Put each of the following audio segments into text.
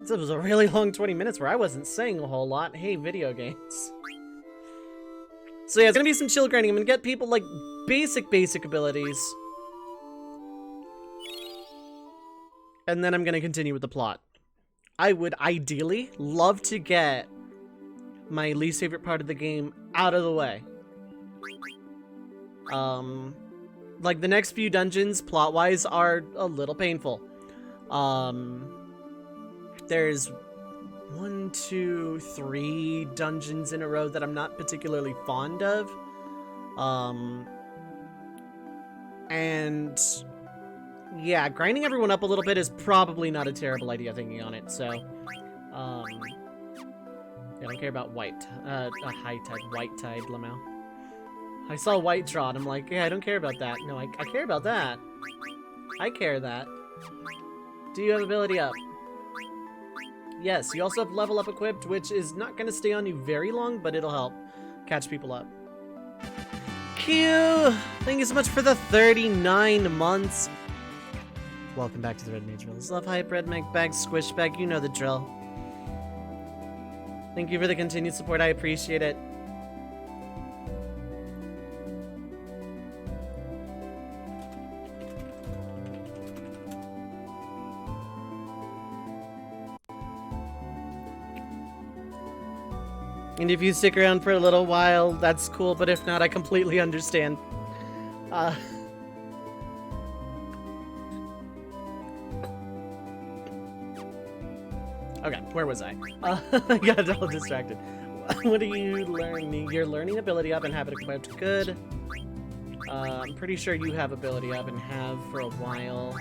This was a really long 20 minutes where I wasn't saying a whole lot. Hey, video games. So yeah, it's gonna be some chill grinding. I'm gonna get people like basic abilities. And then I'm gonna continue with the plot. I would ideally love to get my least favorite part of the game out of the way. Like the next few dungeons, plot-wise, are a little painful. There's 1, 2, 3 dungeons in a row that I'm not particularly fond of. And yeah, grinding everyone up a little bit is probably not a terrible idea thinking on it, so yeah, I don't care about high tide, white tide, Lamau. I saw white draw and I'm like, yeah, I don't care about that. No, I care about that. I care that. Do you have ability up? Yes, you also have level up equipped, which is not going to stay on you very long, but it'll help catch people up. Q! Thank you so much for the 39 months. Welcome back to the Red Mage Rules. Love hype, Red Mag Bag, Squish Bag, you know the drill. Thank you for the continued support, I appreciate it. And if you stick around for a little while, that's cool, but if not, I completely understand. Okay, where was I? I got all distracted. What are you learning? You're learning ability up and have it equipped. Good. I'm pretty sure you have ability up and have for a while.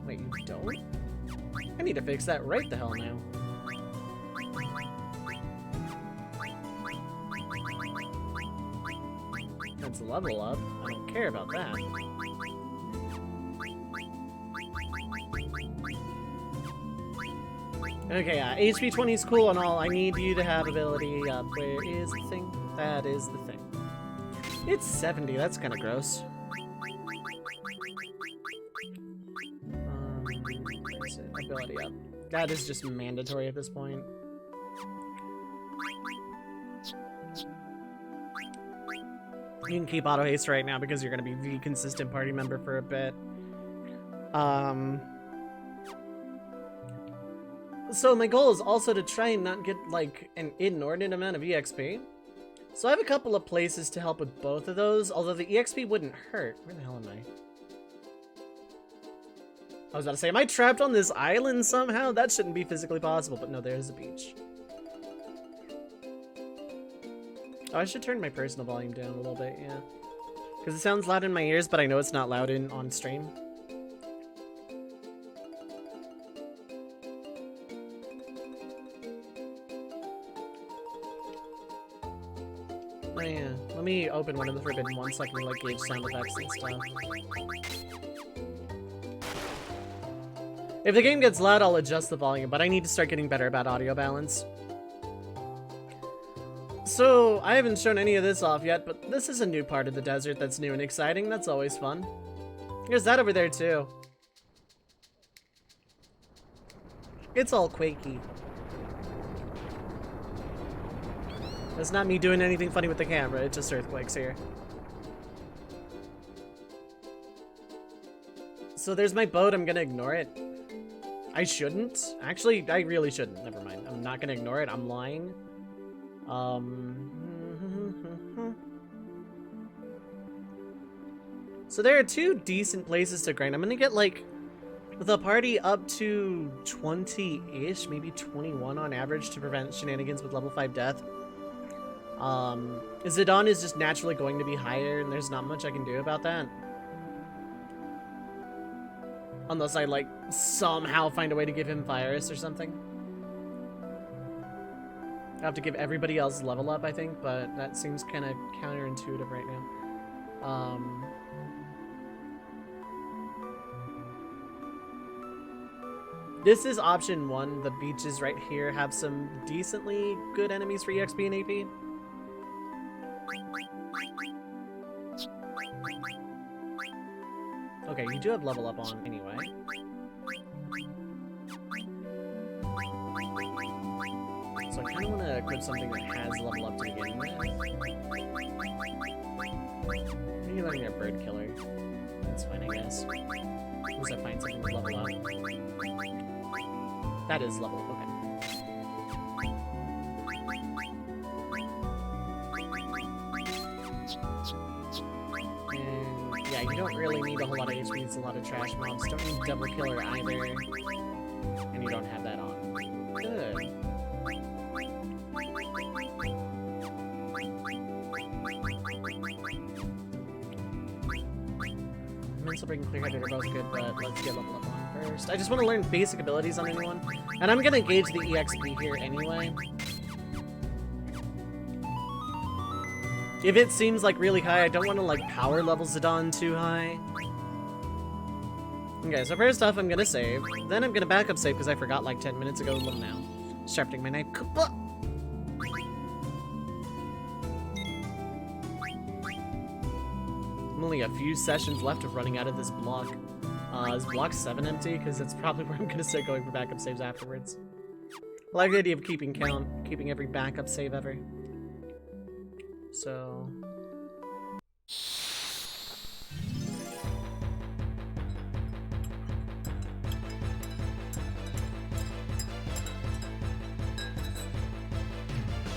Wait, you don't? I need to fix that right the hell now. That's level up. I don't care about that. Okay, HP 20 is cool and all. I need you to have ability up. Where is the thing? That is the thing. It's 70. That's kind of gross. Ability up. That is just mandatory at this point. You can keep auto haste right now because you're going to be the consistent party member for a bit. So my goal is also to try and not get like an inordinate amount of EXP. So I have a couple of places to help with both of those, although the EXP wouldn't hurt. Where the hell am I? I was about to say, am I trapped on this island somehow? That shouldn't be physically possible, but no, there's a beach. Oh, I should turn my personal volume down a little bit, yeah. Because it sounds loud in my ears, but I know it's not loud on stream. Oh yeah, let me open one of the Forbidden ones so I can like gauge sound effects and stuff. If the game gets loud, I'll adjust the volume, but I need to start getting better about audio balance. So, I haven't shown any of this off yet, but this is a new part of the desert that's new and exciting. That's always fun. There's that over there, too. It's all quakey. That's not me doing anything funny with the camera, it's just earthquakes here. So there's my boat, I'm gonna ignore it. I shouldn't. Actually, I really shouldn't. Never mind. I'm not gonna ignore it. I'm lying. So there are 2 decent places to grind. I'm gonna get, like, the party up to 20-ish, maybe 21 on average to prevent shenanigans with level 5 death. Zidane is just naturally going to be higher, and there's not much I can do about that. Unless I, like, somehow find a way to give him Virus or something. I have to give everybody else level up, I think, but that seems kind of counterintuitive right now. This is option 1. The beaches right here have some decently good enemies for EXP and AP. Okay, we do have level up on anyway. So I kind of want to equip something that has level up to begin with. Maybe learning a bird killer. That's fine, I guess. Once I find something to level up. That is level up, okay. And yeah, you don't really need a whole lot of HP, it's a lot of trash mobs. Don't need double killer either. And you don't have that on. Good. Mental Break and Clear-Headed are both good, but let's get level up on first. I just want to learn basic abilities on anyone. And I'm gonna gauge the EXP here anyway. If it seems like really high, I don't want to like power level Zidane too high. Okay, so first off, I'm gonna save. Then I'm gonna backup save because I forgot like 10 minutes ago. Well, now. Sharpening my knife. I'm only a few sessions left of running out of this block. Is block 7 empty? Because that's probably where I'm gonna start going for backup saves afterwards. I like the idea of keeping count, keeping every backup save ever. So...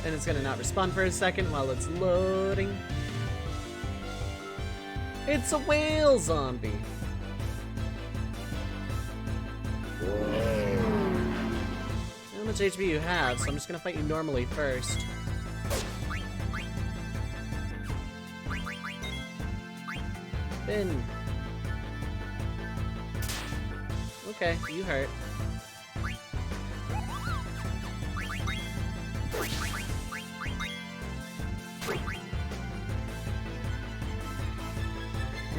and it's gonna not respond for a second while it's loading. It's a whale zombie! Whoa. How much HP you have, so I'm just gonna fight you normally first. Bin. Okay, you hurt.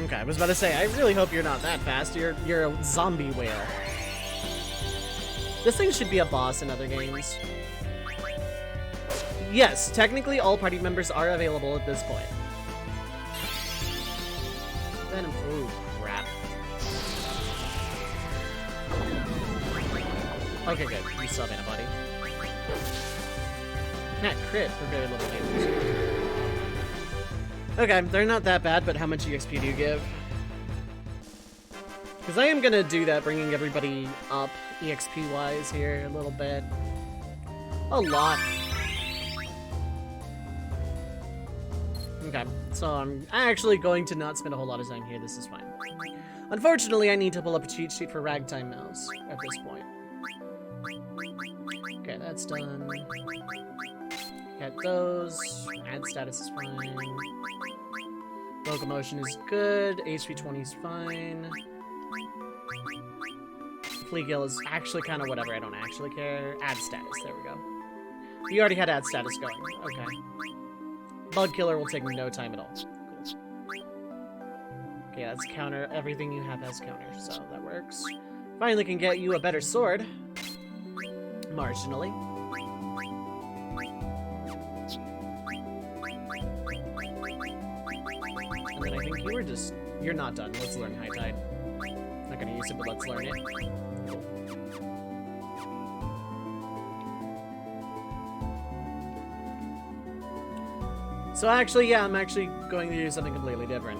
Okay, I was about to say, I really hope you're not that fast. You're a zombie whale. This thing should be a boss in other games. Yes, technically all party members are available at this point. Then, ooh, crap. Okay, good. You still have antibody. Not crit for very little damage. Okay, they're not that bad, but how much EXP do you give? Because I am gonna do that, bringing everybody up EXP-wise here a little bit. A lot. Okay, so I'm actually going to not spend a whole lot of time here, this is fine. Unfortunately, I need to pull up a cheat sheet for Ragtime Mouse at this point. Okay, that's done. Get those. Add status is fine. Locomotion is good. HP 20 is fine. Flea Gill is actually kind of whatever. I don't actually care. Add status. There we go. You already had add status going. Okay. Bug Killer will take no time at all. Cool. Okay, that's counter. Everything you have has counter, so that works. Finally can get you a better sword. Marginally. And then I think you were just... You're not done. Let's learn High Tide. Not gonna use it, but let's learn it. Cool. So actually, yeah, I'm actually going to do something completely different.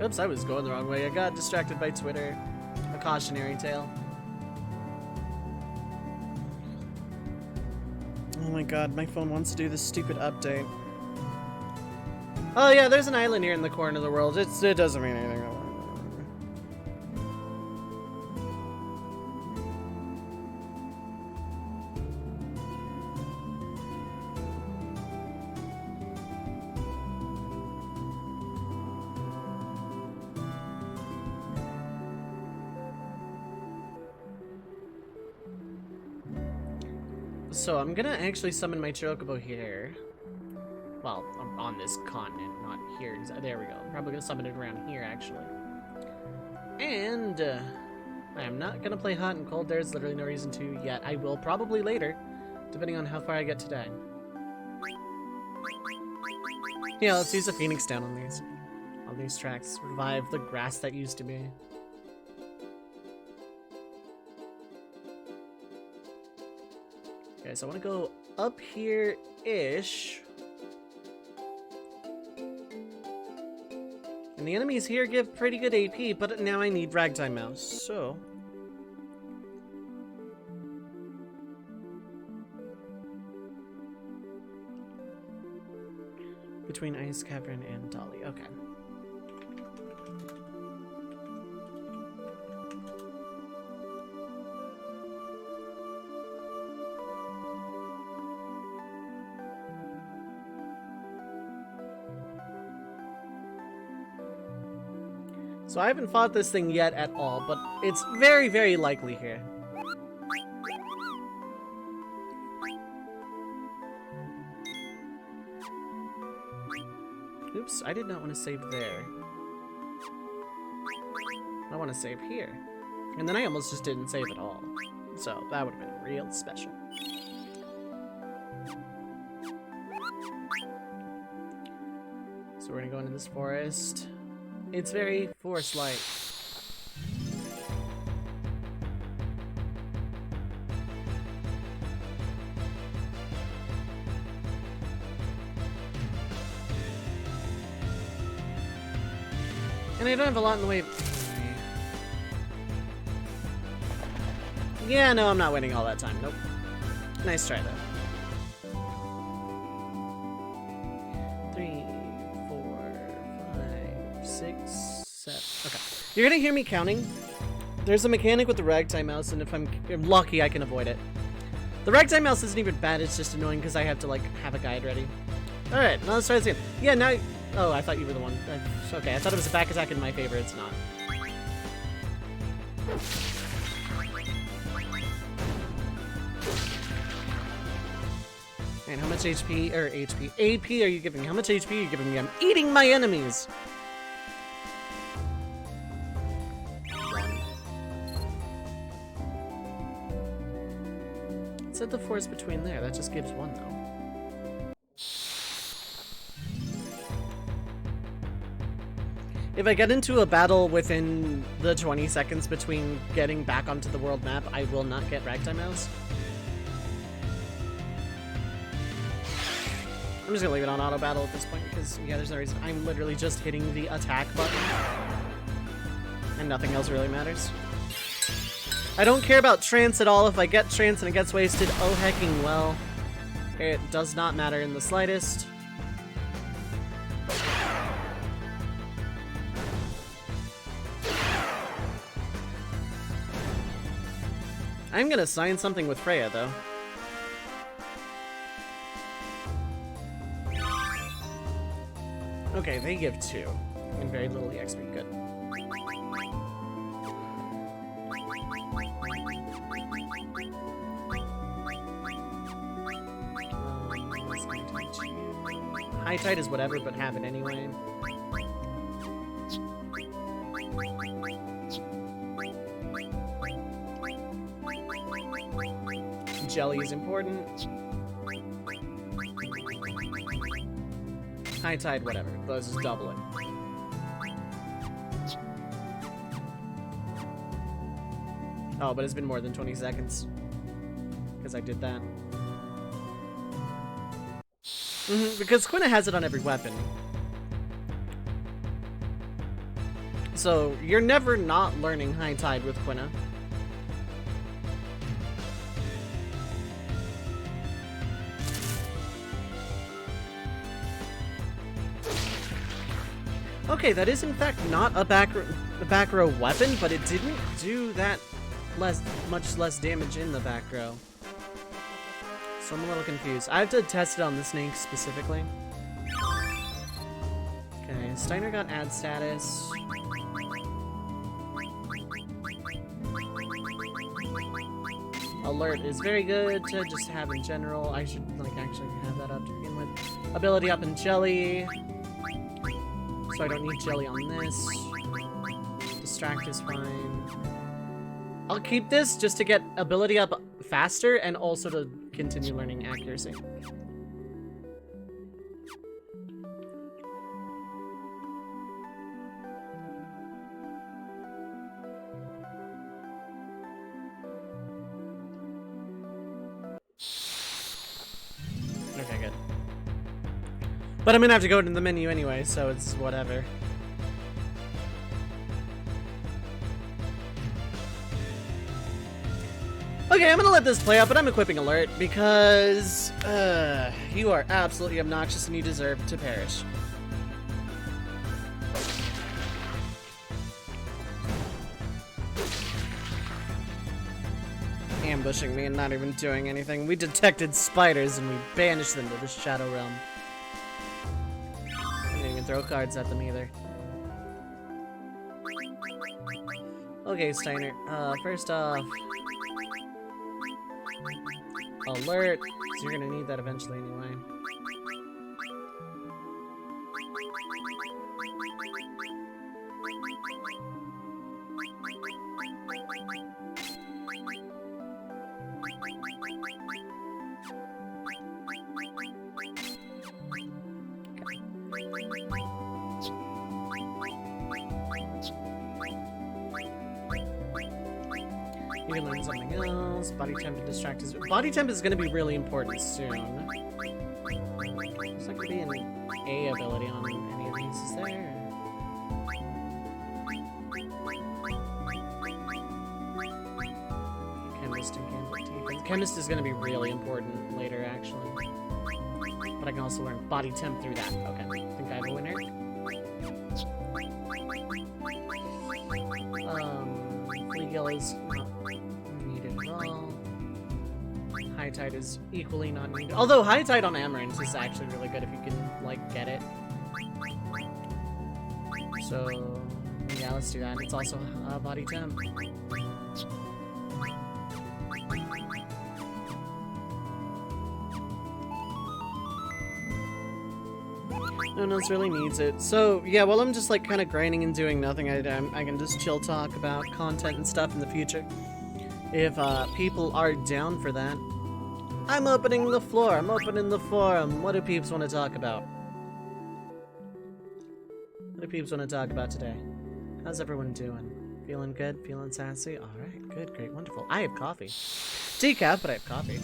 Oops, I was going the wrong way. I got distracted by Twitter. A cautionary tale. Oh my god, my phone wants to do this stupid update. Oh yeah, there's an island here in the corner of the world. It doesn't mean anything. So I'm gonna actually summon my Chocobo here. Well, on this continent, not here. There we go. I'm probably gonna summon it around here, actually. And I am not gonna play hot and cold. There's literally no reason to yet. I will probably later, depending on how far I get today. Yeah, let's use a Phoenix down on these tracks. Revive the grass that used to be. Okay, so I want to go up here-ish. And the enemies here give pretty good AP, but now I need Ragtime Mouse, so... Between Ice Cavern and Dolly, okay. So I haven't fought this thing yet at all, but it's very, very likely here. Oops, I did not want to save there. I want to save here. And then I almost just didn't save at all. So that would have been real special. So we're gonna go into this forest. It's very forest-like. And I don't have a lot in the way of... Yeah, no, I'm not waiting all that time. Nope. Nice try, though. 3, 4, 5, 6, 7. Okay. You're gonna hear me counting. There's a mechanic with the Ragtime Mouse, and if I'm lucky, I can avoid it. The Ragtime Mouse isn't even bad, it's just annoying because I have to, like, have a guide ready. Alright, now let's try this again. Yeah, now... Oh, I thought you were the one. Okay, I thought it was a back attack in my favor. It's not. And how much HP, or AP are you giving me? How much HP are you giving me? I'm eating my enemies! It said the forest between there. That just gives 1, though. If I get into a battle within the 20 seconds between getting back onto the world map, I will not get Ragtime Mouse. I'm just gonna leave it on auto battle at this point because, yeah, there's no reason. I'm literally just hitting the attack button. And nothing else really matters. I don't care about trance at all. If I get trance and it gets wasted, oh hecking well. It does not matter in the slightest. I'm gonna sign something with Freya, though. Okay, they give 2. And very little EXP. Good. High Tide is whatever, but have it anyway. Jelly is important. High Tide, whatever. Those is doubling. Oh, but it's been more than 20 seconds. Because I did that. Because Quina has it on every weapon. So, you're never not learning High Tide with Quina. Okay, that is in fact not a back row weapon, but it didn't do that much less damage in the back row. So I'm a little confused. I have to test it on the snake specifically. Okay, Steiner got ad status. Alert is very good to just have in general. I should like actually have that up to begin with. Ability up in Jelly. So I don't need Jelly on this. Distract is fine. I'll keep this just to get ability up faster and also to continue learning accuracy. Okay, good. But I'm gonna have to go into the menu anyway, so it's whatever. Okay, I'm gonna let this play out, but I'm equipping Alert because you are absolutely obnoxious and you deserve to perish. Ambushing me and not even doing anything. We detected spiders and we banished them to the Shadow Realm. I didn't even throw cards at them either. Okay, Steiner. First off, Alert. So you're gonna need that eventually anyway. You can learn something else. Body temp and distract is. Body temp is going to be really important soon. There's not going to be an A ability on any of these, is there? Chemist and Gambit defense. Chemist is going to be really important later, actually. But I can also learn body temp through that. Okay, I think I have a winner. Fleagill is not needed at all. High Tide is equally not needed. Although High Tide on Amaranth is actually really good if you can, like, get it. So, yeah, let's do that. It's also body temp. No one else really needs it. So, yeah, while I'm just, like, kind of grinding and doing nothing, I can just chill talk about content and stuff in the future. If people are down for that. I'm opening the floor. I'm opening the forum. What do peeps want to talk about? What do peeps want to talk about today? How's everyone doing? Feeling good? Feeling sassy? Alright, good, great, wonderful. I have coffee. Decaf, but I have coffee.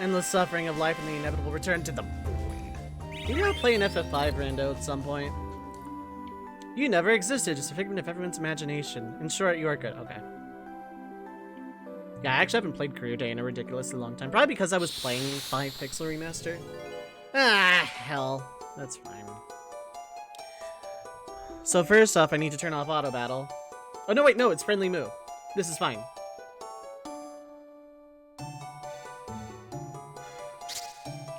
Endless suffering of life and the inevitable return to the void. Can you ever play an FF5 rando at some point? You never existed, just a figment of everyone's imagination. In short, you are good. Okay. Yeah, I actually haven't played Career Day in a ridiculously long time. Probably because I was playing 5 Pixel Remaster. Ah, hell. That's fine. So first off, I need to turn off auto battle. Oh, no, wait, no, it's Friendly Moo. This is fine.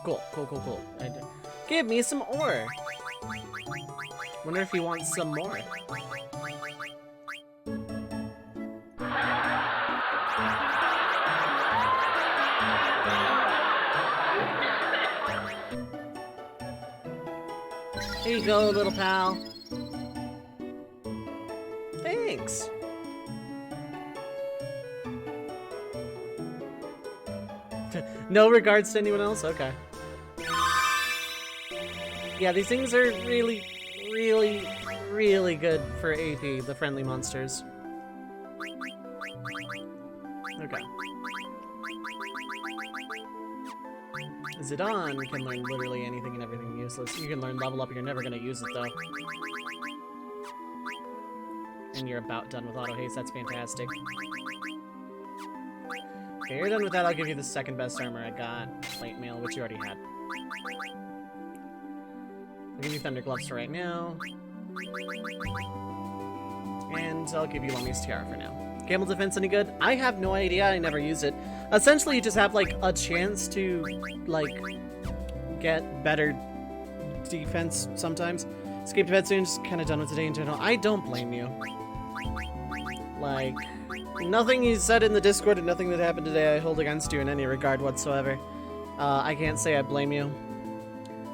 Cool, cool, cool, cool. Give me some ore. Wonder if he wants some more. Here you go, little pal. Thanks. No regards to anyone else? Okay. Yeah, these things are really, really, really good for AP, the friendly monsters. Okay. Is it on? You can learn literally anything and everything useless. You can learn level up, you're never gonna use it though. And you're about done with auto haste, that's fantastic. Okay, you're done with that, I'll give you the second best armor I got. Plate mail, which you already had. I'll give you Thunder Gloves for right now. And I'll give you Lummy's Tiara for now. Camel Defense any good? I have no idea, I never use it. Essentially, you just have, like, a chance to, like, get better defense sometimes. Escape Defense soon, just kind of done with today in general. I don't blame you. Like, nothing you said in the Discord and nothing that happened today I hold against you in any regard whatsoever. I can't say I blame you.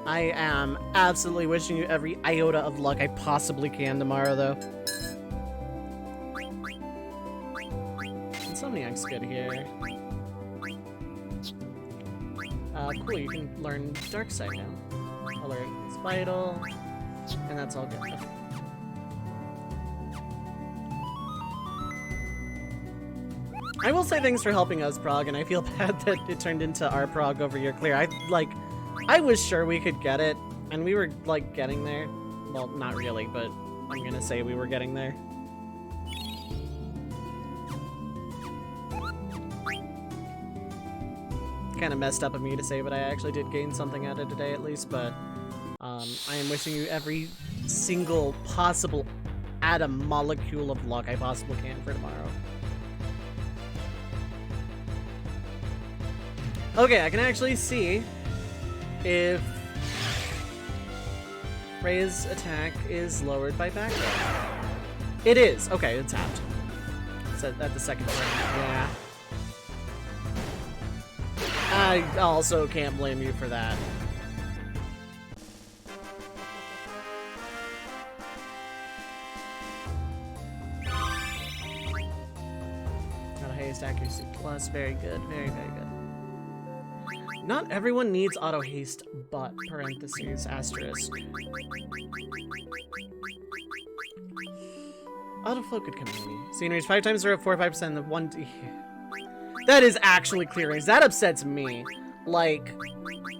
I am absolutely wishing you every iota of luck I possibly can tomorrow, though. Insomniac's good here. Cool, you can learn Dark Side now. Color is vital, and that's all good. Okay. I will say thanks for helping us, Prague, and I feel bad that it turned into our Prague over your clear. I was sure we could get it, and we were, like, getting there. Well, not really, but I'm gonna say we were getting there. Kind of messed up of me to say, but I actually did gain something out of today at least, but I am wishing you every single possible atom molecule of luck I possibly can for tomorrow. Okay, I can actually see if Freya's attack is lowered by background. It is. Okay, it's tapped. It's at the second turn. Yeah. I also can't blame you for that. Got a haste accuracy plus. Very good. Very, very good. Not everyone needs auto haste, but parentheses asterisk. Autoflow could come in handy. Scenery is 5 times 0, 4, 5% of 1. That is actually clear range. That upsets me. Like,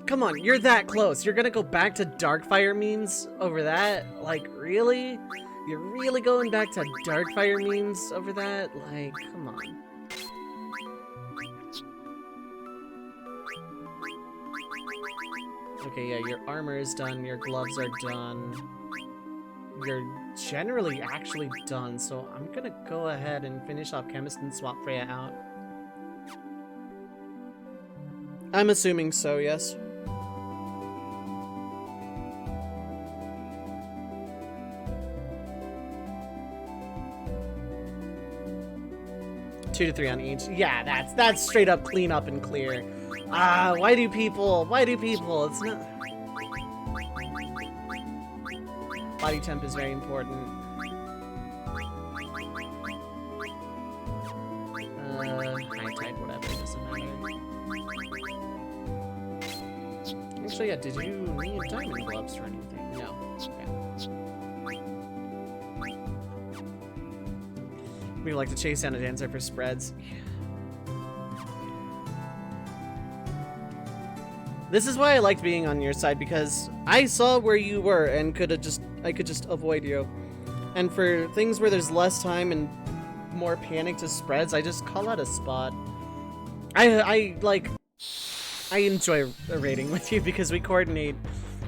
come on, you're that close. You're gonna go back to Darkfire memes over that? Like, really? You're really going back to Darkfire memes over that? Like, come on. Okay, yeah, your armor is done, your gloves are done. You're generally actually done, so I'm gonna go ahead and finish off Chemist and swap Freya out. I'm assuming so, yes. Two to 3 on each. Yeah, that's straight up clean up and clear. Why do people? It's not... Body temp is very important. High tide, whatever, doesn't matter. Actually, yeah, did you need diamond gloves for anything? No. Okay. We like to chase down a dancer for spreads. This is why I liked being on your side, because I saw where you were and I could just avoid you. And for things where there's less time and more panic to spreads, I just call out a spot. I enjoy raiding with you because we coordinate.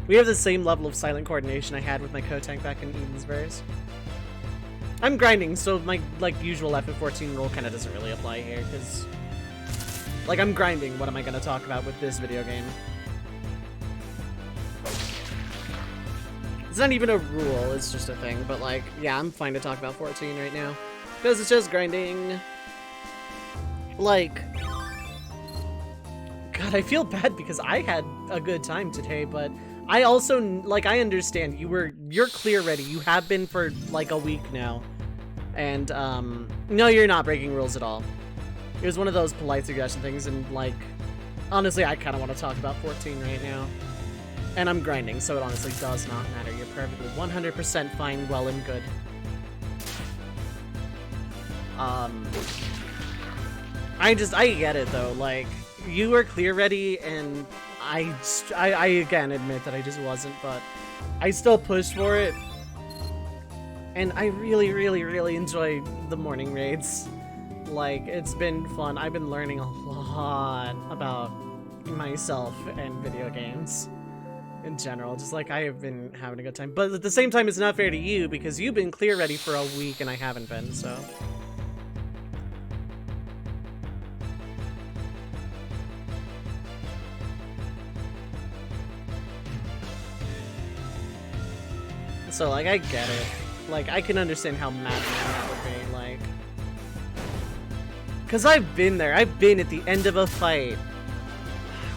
We have the same level of silent coordination I had with my co-tank back in Edensverse. I'm grinding, so my usual FF14 rule kind of doesn't really apply here, because I'm grinding. What am I going to talk about with this video game? It's not even a rule, it's just a thing, but yeah, I'm fine to talk about 14 right now. Because it's just grinding. God, I feel bad because I had a good time today, but I also, I understand you're clear ready. You have been for, a week now. And, no, you're not breaking rules at all. It was one of those polite suggestion things, and, honestly, I kind of want to talk about 14 right now. And I'm grinding, so it honestly does not matter. You're perfectly 100% fine, well and good. I get it, though. You were clear ready, and I again admit that I just wasn't, but I still pushed for it. And I really, really, really enjoy the morning raids. It's been fun. I've been learning a lot about myself and video games. in general. Just like, I have been having a good time. But at the same time, it's not fair to you because you've been clear ready for a week and I haven't been, so. So, like, I get it. Like, I can understand how maddening that would be, like... Because I've been there. I've been at the end of a fight.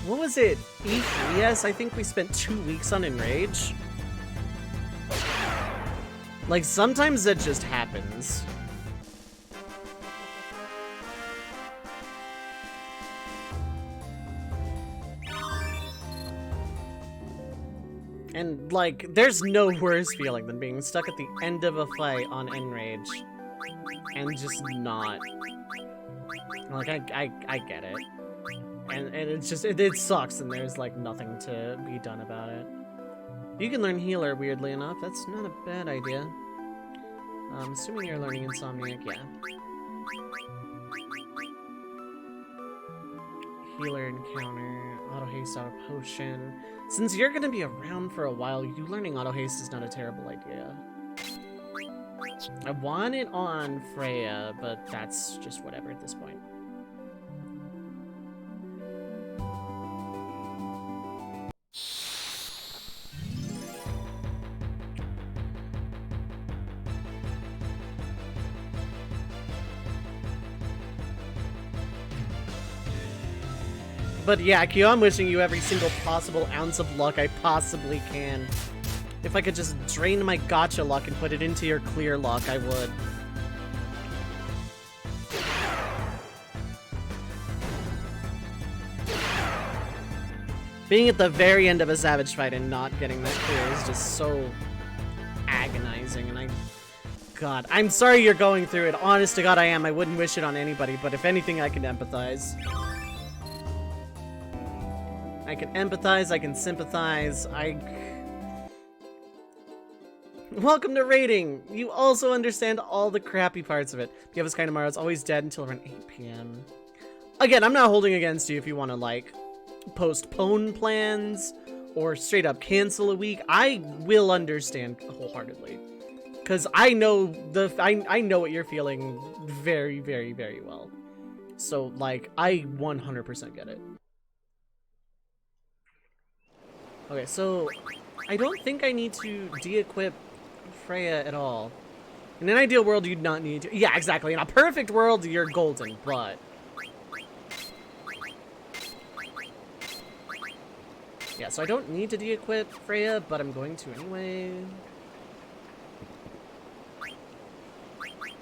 What was it? E3S? I think we spent 2 weeks on Enrage. Like, sometimes that just happens. And, like, there's no worse feeling than being stuck at the end of a fight on Enrage and just not. Like, I get it. And it's just, it sucks and there's, like, nothing to be done about it. You can learn Healer, weirdly enough. That's not a bad idea. Assuming you're learning Insomniac, yeah. Healer encounter, auto haste, auto potion. Since you're gonna be around for a while, you learning auto haste is not a terrible idea. I want it on Freya, but that's just whatever at this point. But yeah, Kyo, I'm wishing you every single possible ounce of luck I possibly can. If I could just drain my gacha luck and put it into your clear luck, I would. Being at the very end of a Savage fight and not getting that clear is just so agonizing, and God, I'm sorry you're going through it. Honest to God, I am. I wouldn't wish it on anybody, but if anything, I can empathize. I can empathize, I can sympathize, Welcome to raiding! You also understand all the crappy parts of it. Pieva's kind tomorrow is always dead until around 8 p.m. Again, I'm not holding against you if you want to, like, postpone plans or straight up cancel a week. I will understand wholeheartedly. Because I know I know what you're feeling very, very, very well. So, like, I 100% get it. Okay, so I don't think I need to de-equip Freya at all. In an ideal world, you'd not need to. Yeah, exactly. In a perfect world, you're golden, but... Yeah, so I don't need to de-equip Freya, but I'm going to anyway.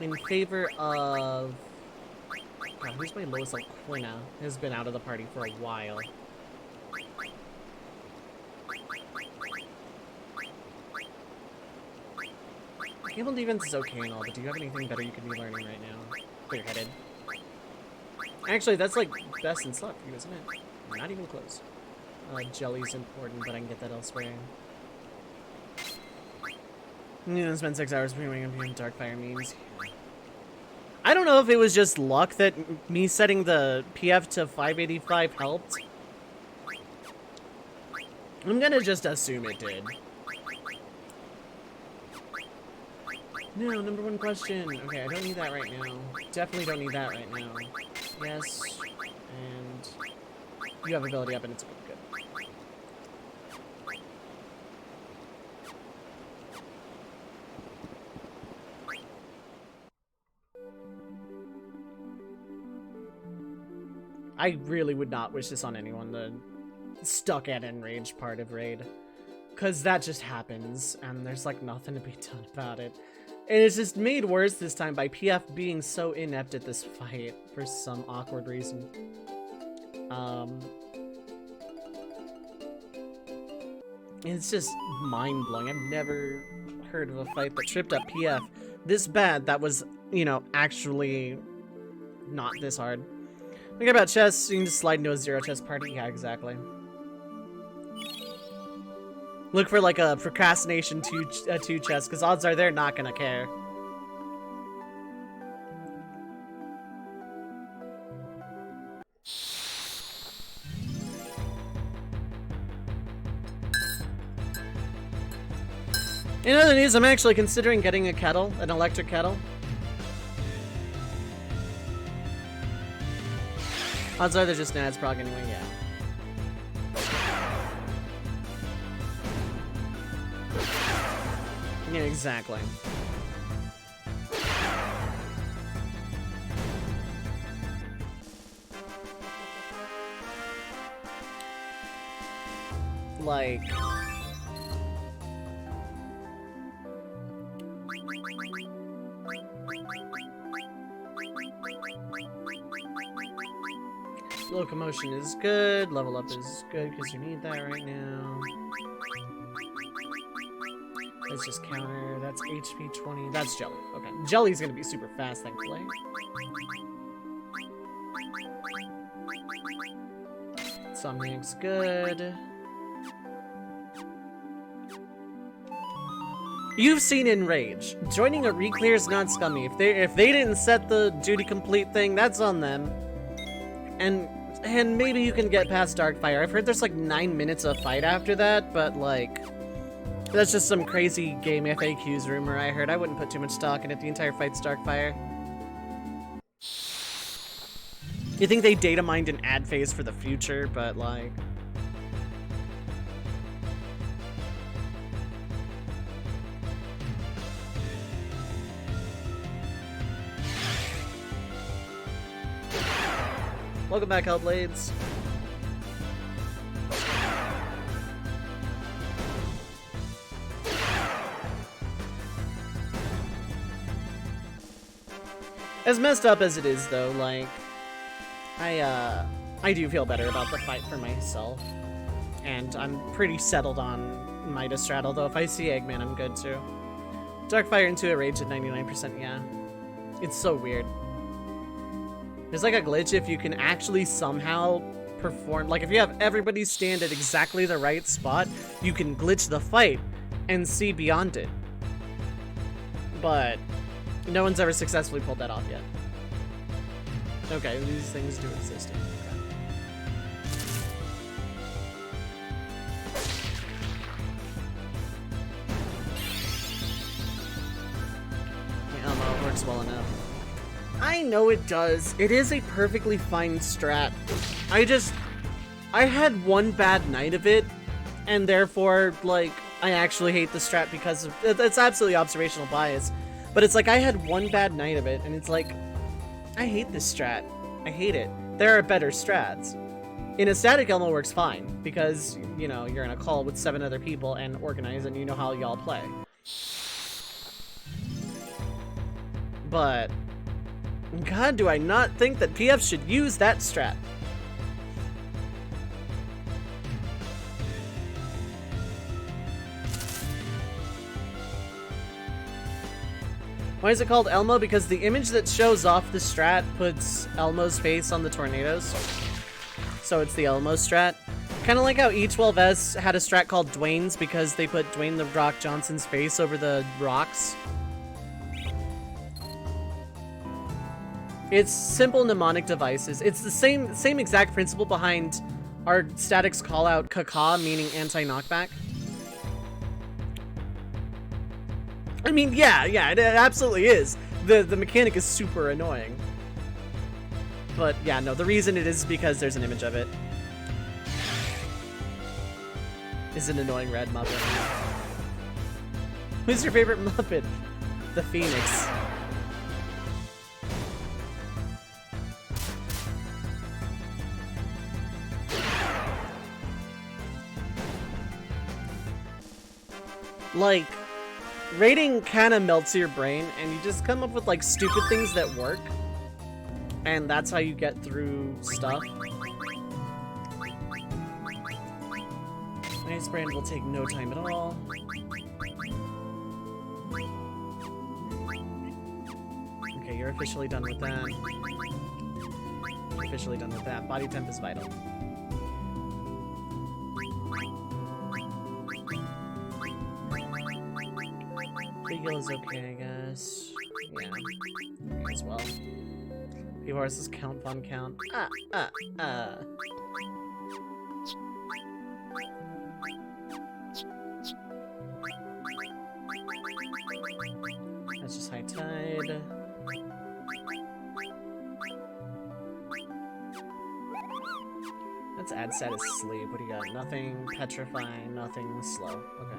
In favor of... God, who's my lowest level? Quina has been out of the party for a while. Cable defense is okay and all, but do you have anything better you could be learning right now? Clear-headed. Actually, that's like best in slot for you, isn't it? Not even close. Jelly's important, but I can get that elsewhere. You know, spend 6 hours viewing up Darkfire memes. I don't know if it was just luck that me setting the PF to 585 helped. I'm gonna just assume it did. No, number one question. Okay, I don't need that right now. Definitely don't need that right now. Yes, and you have ability up and it's good. I really would not wish this on anyone, the stuck at Enrage part of Raid. Because that just happens, and there's like nothing to be done about it. And it's just made worse this time by PF being so inept at this fight for some awkward reason. It's just mind-blowing. I've never heard of a fight that tripped up PF this bad that was, you know, actually not this hard. Think about chess, you can just slide into a zero chess party. Yeah, exactly. Look for like a procrastination 2 chess, because odds are they're not gonna care. In other news, I'm actually considering getting a kettle, an electric kettle. Odds are they're just an ads prog anyway, yeah. Yeah, exactly. Like... Locomotion is good, level up is good because you need that right now. Let's just counter, that's HP 20, that's Jelly. Okay, Jelly's gonna be super fast, thankfully. Somniac's good. You've seen Enrage. Joining a reclear is not scummy. If they didn't set the duty complete thing, that's on them. And maybe you can get past Darkfire. I've heard there's like 9 minutes of fight after that, but like that's just some crazy game FAQs rumor I heard. I wouldn't put too much stock in it. The entire fight's Darkfire. You think they data mined an ad phase for the future, but like... Welcome back, Hellblades. As messed up as it is, though, like, I do feel better about the fight for myself. And I'm pretty settled on Midas Strat, although if I see Eggman, I'm good too. Darkfire into a rage at 99%, yeah. It's so weird. There's like a glitch if you can actually somehow perform, like if you have everybody stand at exactly the right spot, you can glitch the fight and see beyond it. But no one's ever successfully pulled that off yet. Okay, these things do exist. Okay. Elmo works well enough. I know it does. It is a perfectly fine strat. I had one bad night of it, and therefore, like, I actually hate the strat because of, it's absolutely observational bias. But it's like, I had one bad night of it, and it's like, I hate this strat. I hate it. There are better strats. In a static, Elmo works fine, because, you know, you're in a call with 7 other people and organize, and you know how y'all play. But... God, do I not think that PF should use that strat. Why is it called Elmo? Because the image that shows off the strat puts Elmo's face on the tornadoes. So it's the Elmo strat. Kind of like how E12S had a strat called Dwayne's because they put Dwayne The Rock Johnson's face over the rocks. It's simple mnemonic devices. It's the same exact principle behind our statics callout Kaka, meaning anti-knockback. I mean, yeah, it absolutely is. The mechanic is super annoying. But yeah, no, the reason it is because there's an image of it. Is an annoying red Muppet. Who's your favorite Muppet? The Phoenix. Like, rating kind of melts your brain, and you just come up with, like, stupid things that work. And that's how you get through stuff. Ice Brand will take no time at all. Okay, you're officially done with that. You're officially done with that. Body temp is vital. Beagle is okay, I guess. Yeah, as well. P-Horse's count, fun count. That's just high tide. Let's add status sleep. What do you got? Nothing, petrify, nothing, slow. Okay.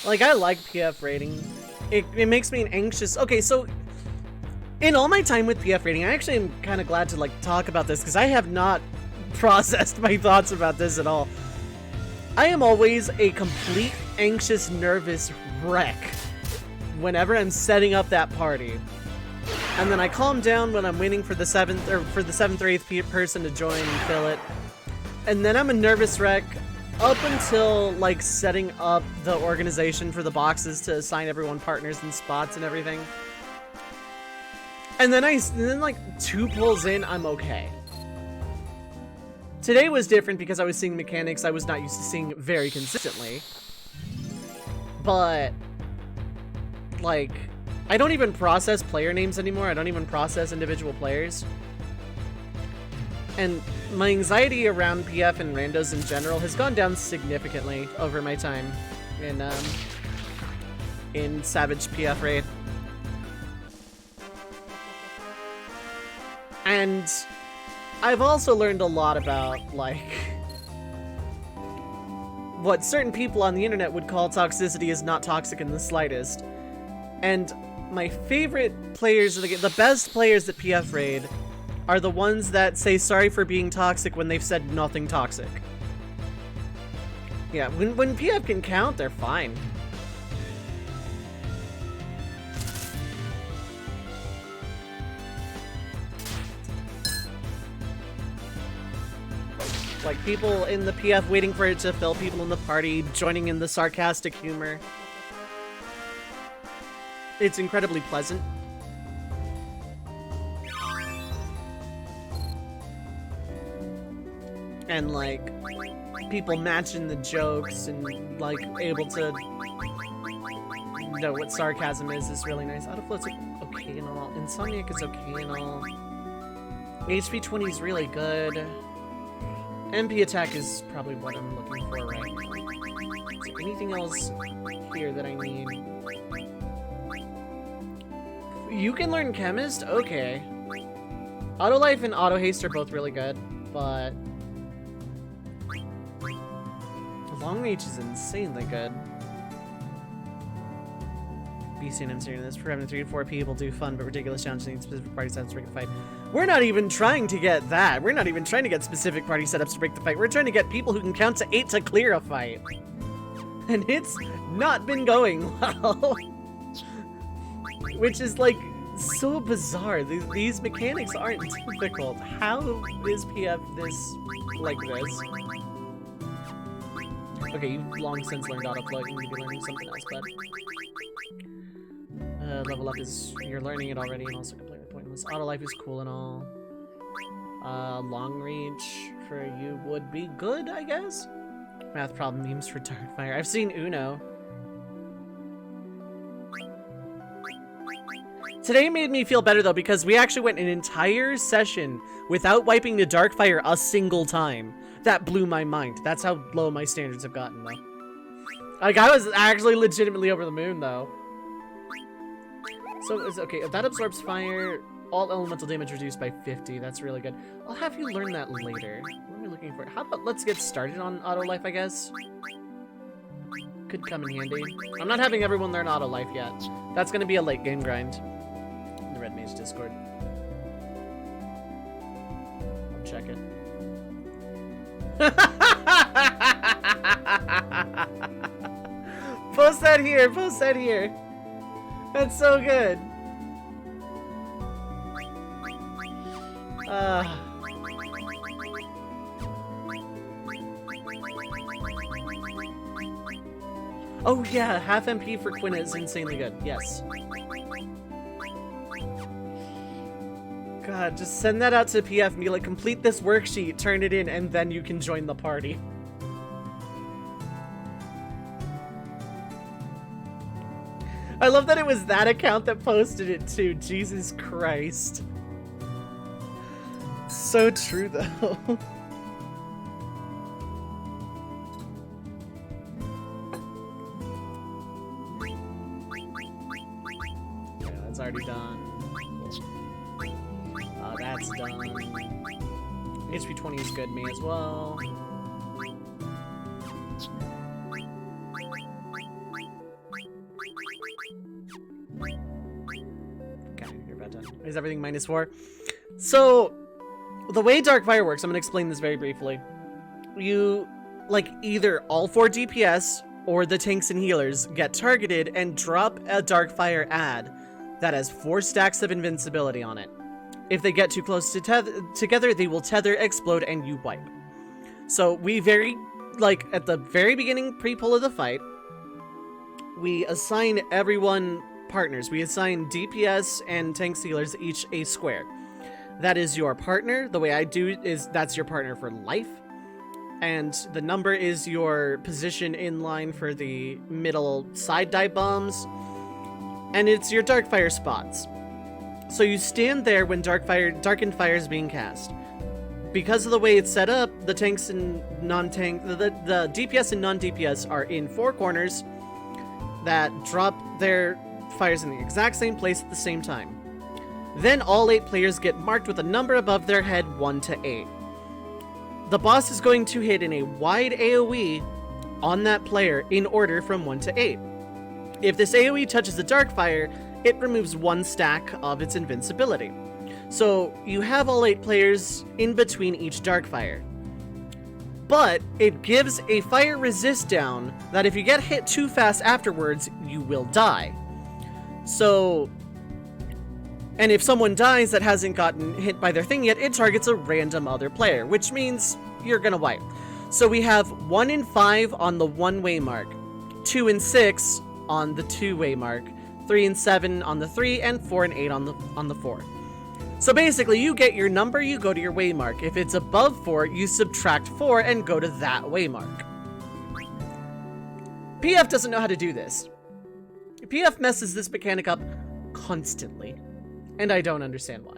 Like, I like PF rating. It makes me anxious. Okay, so in all my time with PF rating, I actually am kind of glad to like talk about this because I have not processed my thoughts about this at all. I am always a complete anxious, nervous wreck whenever I'm setting up that party. And then I calm down when I'm waiting for the seventh or 8th person to join and fill it. And then I'm a nervous wreck up until like setting up the organization for the boxes to assign everyone partners and spots and everything. And then like 2 pulls in, I'm okay. Today was different because I was seeing mechanics I was not used to seeing very consistently. But like, I don't even process player names anymore. I don't even process individual players. And my anxiety around PF and randos in general has gone down significantly over my time in Savage PF Raid. And I've also learned a lot about, like, what certain people on the internet would call toxicity is not toxic in the slightest. And my favorite players of the game, the best players at PF Raid, are the ones that say sorry for being toxic when they've said nothing toxic. Yeah, when PF can count, they're fine. Like, people in the PF waiting for it to fill people in the party, joining in the sarcastic humor. It's incredibly pleasant. And, like, people matching the jokes and, like, able to know what sarcasm is really nice. Autoflow's okay and all. Insomniac is okay and all. HP 20 is really good. MP attack is probably what I'm looking for right now. Is there anything else here that I need? You can learn Chemist? Okay. Autolife and Auto Haste are both really good, but Long Reach is insanely good. BC and MC in this for having 3 to 4 people do fun but ridiculous challenges need specific party setups to break the fight. We're not even trying to get that. We're not even trying to get specific party setups to break the fight. We're trying to get people who can count to 8 to clear a fight. And it's not been going well. Which is like so bizarre. These mechanics aren't difficult. How is PF this like this? Okay, you've long since learned autoflow. You need to be learning something else, bud. Level up is, you're learning it already and also completely pointless. Autolife is cool and all. Long Reach for you would be good, I guess? Math problem memes for Darkfire. I've seen Uno. Today made me feel better though because we actually went an entire session without wiping the Darkfire a single time. That blew my mind. That's how low my standards have gotten though. Like, I was actually legitimately over the moon though. So, it's okay, if that absorbs fire, all elemental damage reduced by 50. That's really good. I'll have you learn that later. What am I looking for? How about let's get started on Autolife, I guess? Could come in handy. I'm not having everyone learn Autolife yet. That's gonna be a late game grind. In the Red Mage Discord. I'll check it. Post that here, post that here. That's so good. Oh yeah, half MP for Quinn is insanely good. Yes. God, just send that out to PF and be like, complete this worksheet, turn it in, and then you can join the party. love that it was that account that posted it too. Jesus Christ. So true though. Yeah, that's already done. That's done. HP 20 is good, me as well. Okay, you're about done. Is everything -4? So, the way Darkfire works, I'm going to explain this very briefly. You, like, either all 4 DPS or the tanks and healers get targeted and drop a Darkfire ad that has 4 stacks of invincibility on it. If they get too close to together, they will tether, explode, and you wipe. So we at the very beginning, pre-pull of the fight, we assign everyone partners. We assign DPS and tank healers each a square. That is your partner. The way I do is that's your partner for life. And the number is your position in line for the middle side dive bombs. And it's your Darkfire spots. So you stand there when Darkened Fire is being cast. Because of the way it's set up, the tanks and non-tank, the DPS and non-DPS are in 4 corners that drop their fires in the exact same place at the same time. Then all 8 players get marked with a number above their head, 1 to 8. The boss is going to hit in a wide AoE on that player in order from 1 to 8. If this AoE touches the Darkfire, it removes 1 stack of its invincibility. So you have all 8 players in between each Darkfire. But it gives a fire resist down that if you get hit too fast afterwards, you will die. So, and if someone dies that hasn't gotten hit by their thing yet, it targets a random other player, which means you're gonna wipe. So we have 1 in 5 on the 1-way mark, 2 in 6 on the 2-way mark, 3 and 7 on the 3, and 4 and 8 on the 4. So basically, you get your number, you go to your waymark. If it's above 4, you subtract 4 and go to that waymark. PF doesn't know how to do this. PF messes this mechanic up constantly, and I don't understand why.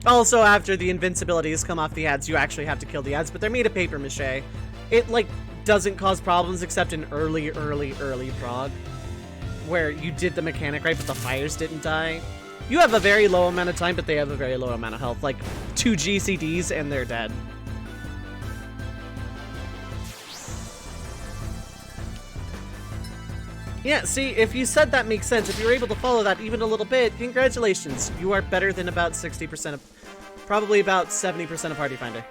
Also, after the invincibilities come off the ads, you actually have to kill the ads, but they're made of paper mache. It, doesn't cause problems except in early prog, where you did the mechanic right, but the fires didn't die. You have a very low amount of time, but they have a very low amount of health, like 2 GCDs and they're dead. Yeah, see, if you said that makes sense, if you were able to follow that even a little bit, congratulations. You are better than about 60% of, probably about 70% of Party Finder.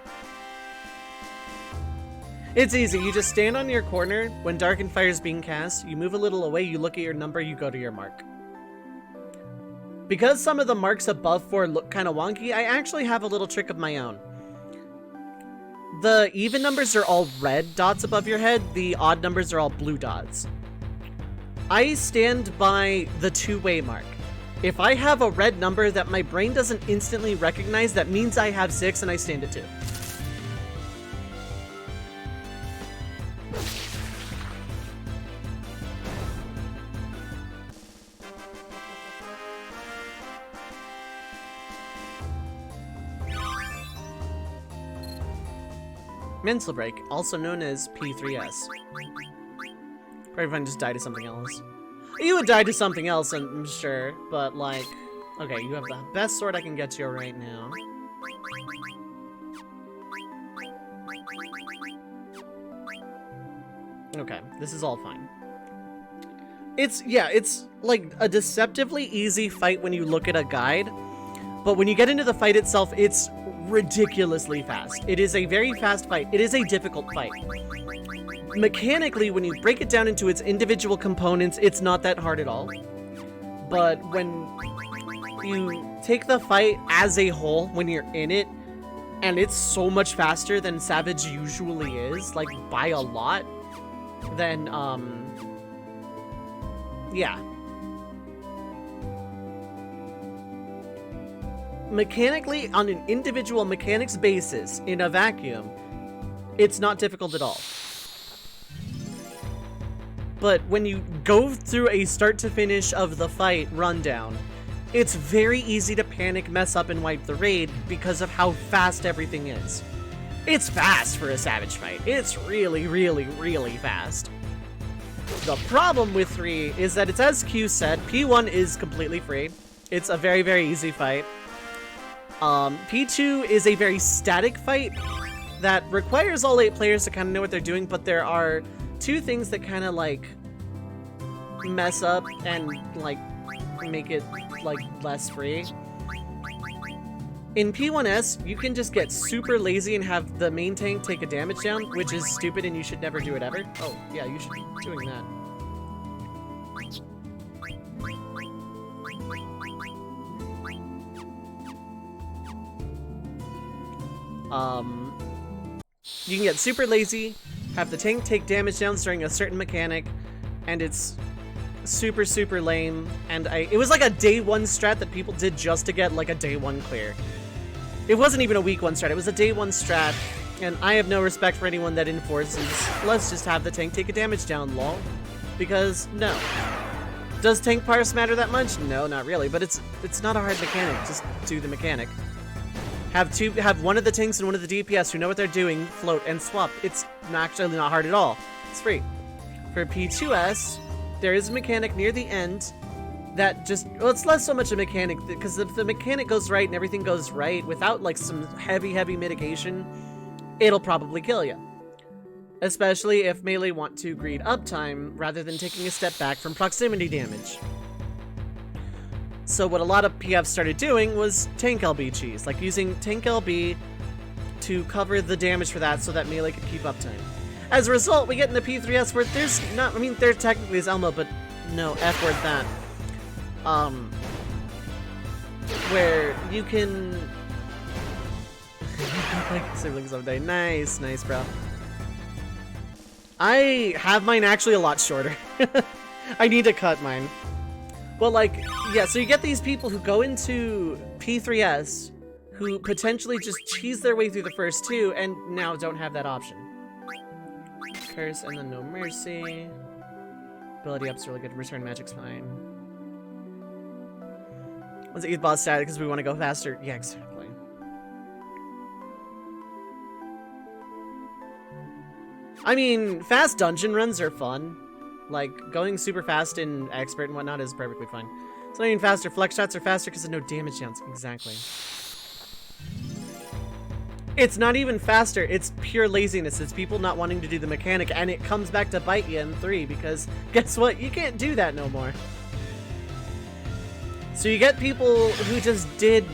It's easy, you just stand on your corner when Darkened Fire is being cast, you move a little away, you look at your number, you go to your mark. Because some of the marks above 4 look kind of wonky, I actually have a little trick of my own. The even numbers are all red dots above your head, the odd numbers are all blue dots. I stand by the 2-way mark. If I have a red number that my brain doesn't instantly recognize, that means I have 6 and I stand at 2. Mental break, also known as P3S. Probably if I just die to something else. You would die to something else, I'm sure, but okay, you have the best sword I can get to right now. Okay, this is all fine. It's like a deceptively easy fight when you look at a guide, but when you get into the fight itself, it's ridiculously fast. It is a very fast fight. It is a difficult fight. Mechanically, when you break it down into its individual components, it's not that hard at all. But when you take the fight as a whole, when you're in it, and it's so much faster than Savage usually is, like by a lot, then, yeah. Mechanically, on an individual mechanics basis, in a vacuum, It's not difficult at all. But when you go through a start to finish of the fight rundown, it's very easy to panic, mess up, and wipe the raid because of how fast everything is. It's fast for a Savage fight. It's really, really, really fast. The problem with 3 is that it's as Q said, P1 is completely free. It's a very, very easy fight. P2 is a very static fight that requires all 8 players to kind of know what they're doing, but there are 2 things that kind of like mess up and like make it like less free. In P1S, you can just get super lazy and have the main tank take a damage down, which is stupid and you should never do it ever. Oh, yeah, you should be doing that. You can get super lazy, have the tank take damage downs during a certain mechanic, and it's super, super lame. And it was like a day 1 strat that people did just to get like a day 1 clear. It wasn't even a week 1 strat, it was a day 1 strat, and I have no respect for anyone that enforces, let's just have the tank take a damage down, lol. Because, no. Does tank parse matter that much? No, not really, but it's not a hard mechanic, just do the mechanic. Have one of the tanks and one of the DPS who know what they're doing float and swap. It's actually not hard at all. It's free. For P2S, there is a mechanic near the end that just, well, it's less so much a mechanic, because if the mechanic goes right and everything goes right without like some heavy mitigation, it'll probably kill you. Especially if melee want to greed uptime rather than taking a step back from proximity damage. So what a lot of PFs started doing was tank LB cheese, like using tank LB to cover the damage for that so that melee could keep uptime. As a result, we get into P3S where there's not, I mean, there technically is Elmo, but no, F word that. Where you can... like siblings someday. Nice, bro. I have mine actually a lot shorter. I need to cut mine. Well, like, yeah, so you get these people who go into P3S who potentially just cheese their way through the first 2 and now don't have that option. Curse and then No Mercy. Ability up's really good. Return magic's fine. Let's eat boss static because we want to go faster. Yeah, exactly. I mean, fast dungeon runs are fun. Like, going super fast in expert and whatnot is perfectly fine. It's not even faster. Flex shots are faster because of no damage downs. Exactly. It's not even faster. It's pure laziness. It's people not wanting to do the mechanic, and it comes back to bite you in 3 because guess what? You can't do that no more. So you get people who just did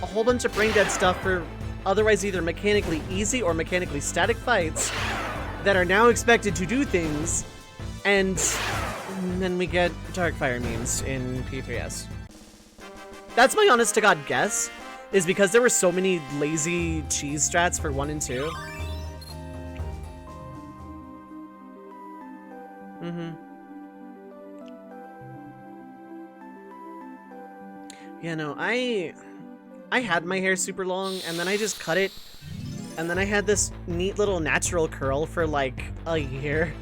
a whole bunch of brain dead stuff for otherwise either mechanically easy or mechanically static fights that are now expected to do things. And then we get Darkfire memes in P3S. That's my honest to God guess, is because there were so many lazy cheese strats for 1 and 2. Yeah, no, I had my hair super long, and then I just cut it, and then I had this neat little natural curl for like a year.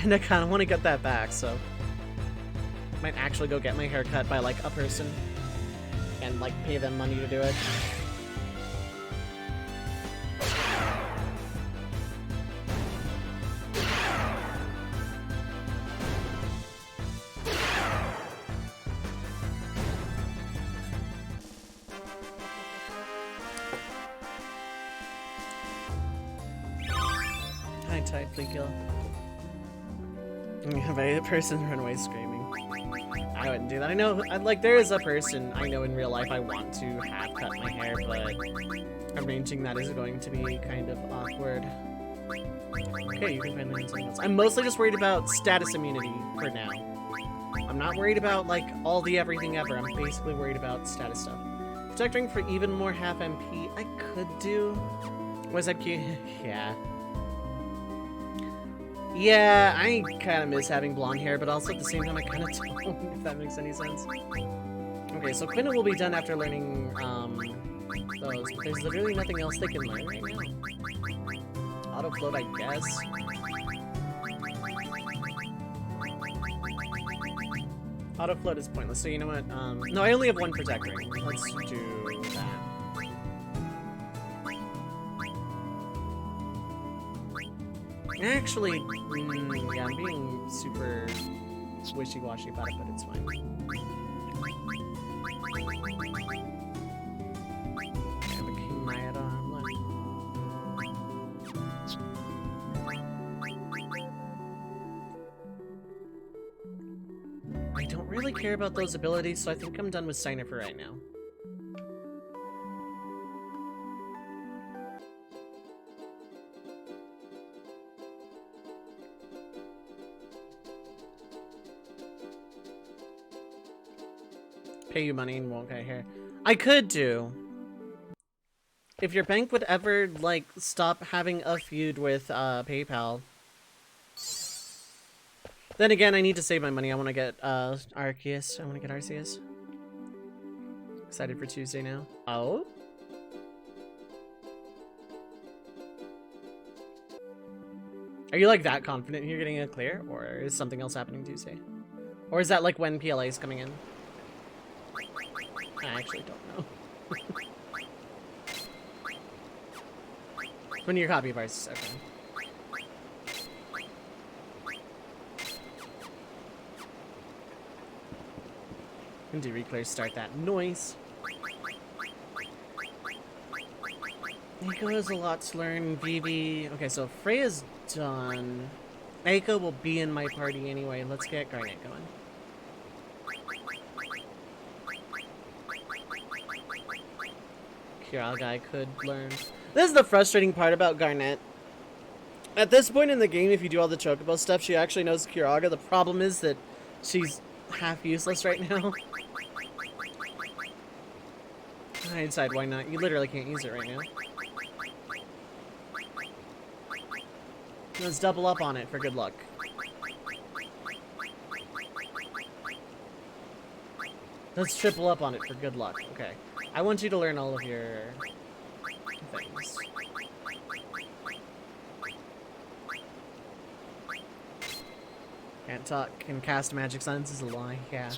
And I kind of want to get that back, so I might actually go get my hair cut by like a person and like pay them money to do it. Hi, Tide, please kill. By a person run away screaming. I wouldn't do that. I know, like, there is a person I know in real life I want to have cut my hair, but arranging that is going to be kind of awkward. Okay, you can finally do something else. I'm mostly just worried about status immunity for now. I'm not worried about, like, all the everything ever. I'm basically worried about status stuff. Protecting for even more half MP, I could do. Was that cute? Yeah. Yeah, I kind of miss having blonde hair, but also at the same time I kind of don't, if that makes any sense. Okay, so Quina will be done after learning those, but there's literally nothing else they can learn right now. Auto float, I guess. Auto float is pointless, so you know what? No, I only have one protect ring. Let's do that. Actually, yeah, I'm being super wishy-washy about it, but it's fine. I have a Chimera left. I don't really care about those abilities, so I think I'm done with Steiner for right now. Pay you money and won't get hair. I could do. If your bank would ever, like, stop having a feud with PayPal. Then again, I need to save my money. I want to get Arceus. I want to get Arceus. Excited for Tuesday now. Oh? Are you like that confident you're getting a clear? Or is something else happening Tuesday? Or is that like when PLA is coming in? I actually don't know. When your copy of ours, okay. And do reclares start that noise. Eiko has a lot to learn. Vivi. Okay, so Freya's done. Eiko will be in my party anyway. Let's get Garnet going. Kiraga I could learn. This is the frustrating part about Garnet. At this point in the game, if you do all the Chocobo stuff, she actually knows Kiraga. The problem is that she's half useless right now. Hindsight, why not? You literally can't use it right now. Let's double up on it for good luck. Let's triple up on it for good luck. Okay. I want you to learn all of your things. Can't talk and cast magic signs is a lie. Yeah.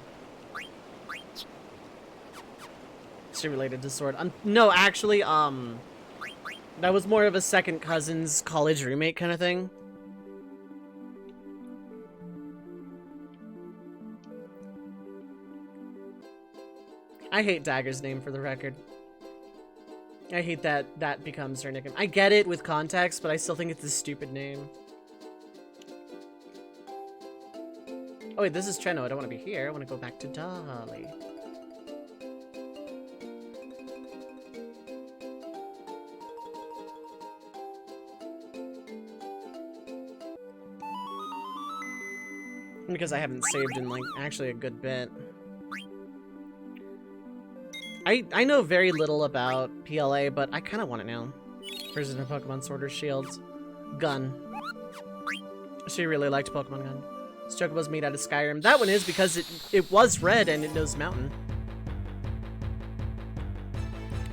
Is she related to Sword? No, actually, that was more of a second cousin's college roommate kind of thing. I hate Dagger's name, for the record. I hate that that becomes her nickname. I get it with context, but I still think it's a stupid name. Oh wait, this is Treno. I don't want to be here. I want to go back to Dolly. Because I haven't saved in, like, actually a good bit. I know very little about PLA, but I kind of want to know. Prison of Pokemon Sword or Shields. Gun. She really liked Pokemon Gun. This Chocobo's made out of Skyrim. That one is because it was red and it knows Mountain.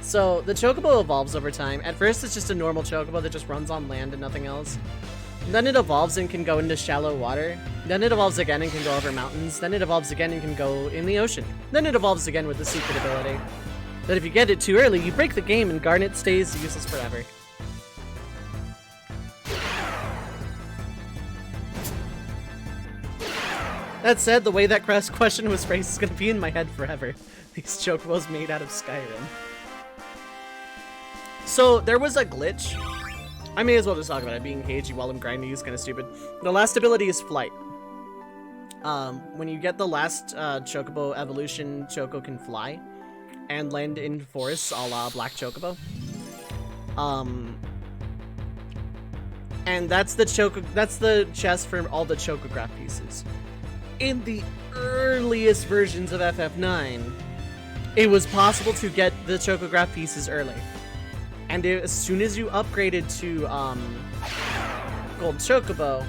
So, the Chocobo evolves over time. At first, it's just a normal Chocobo that just runs on land and nothing else. Then it evolves and can go into shallow water. Then it evolves again and can go over mountains. Then it evolves again and can go in the ocean. Then it evolves again with the secret ability. But if you get it too early, you break the game and Garnet stays useless forever. That said, the way that question was phrased is gonna be in my head forever. These Chocobos made out of Skyrim. So, there was a glitch. I may as well just talk about it. Being cagey while I'm grinding is kind of stupid. The last ability is Flight. When you get the last Chocobo evolution, Choco can fly and land in forests a la Black Chocobo. And that's the chest for all the Chocograph pieces. In the earliest versions of FF9, it was possible to get the Chocograph pieces early. And as soon as you upgraded to Gold Chocobo,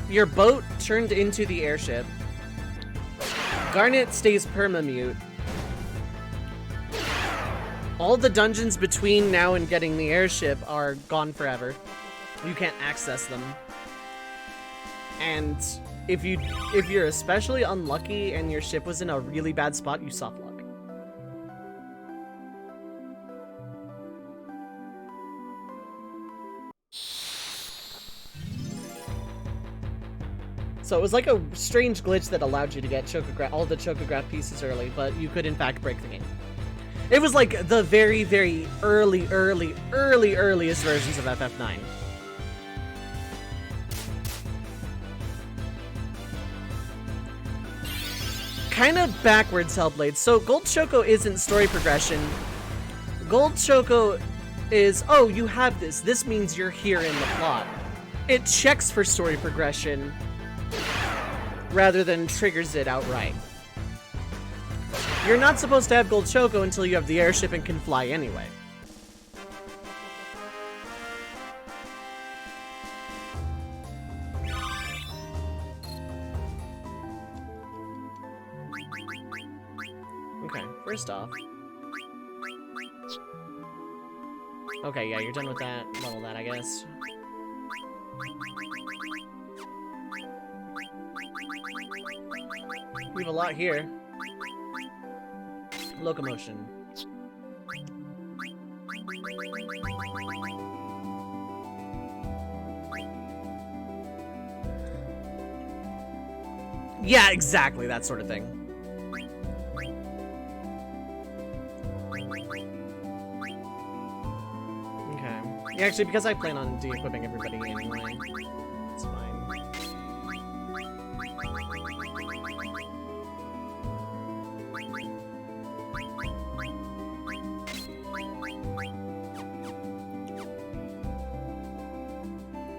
your boat turned into the airship. Garnet stays perma-mute. All the dungeons between now and getting the airship are gone forever. You can't access them. And if you're especially unlucky and your ship was in a really bad spot, you soft luck. So it was like a strange glitch that allowed you to get all the Chocograph pieces early, but you could in fact break the game. It was like the very, very earliest versions of FF9. Kind of backwards, Hellblade. So Gold Choco isn't story progression. Gold Choco is, oh, you have this. This means you're here in the plot. It checks for story progression rather than triggers it outright. You're not supposed to have Gold Choco until you have the airship and can fly anyway. Okay, first off. Okay, yeah, you're done with that. Level that, I guess. We have a lot here. Locomotion. Yeah, exactly, that sort of thing. Okay. Yeah, actually, because I plan on de-equipping everybody anyway, it's fine.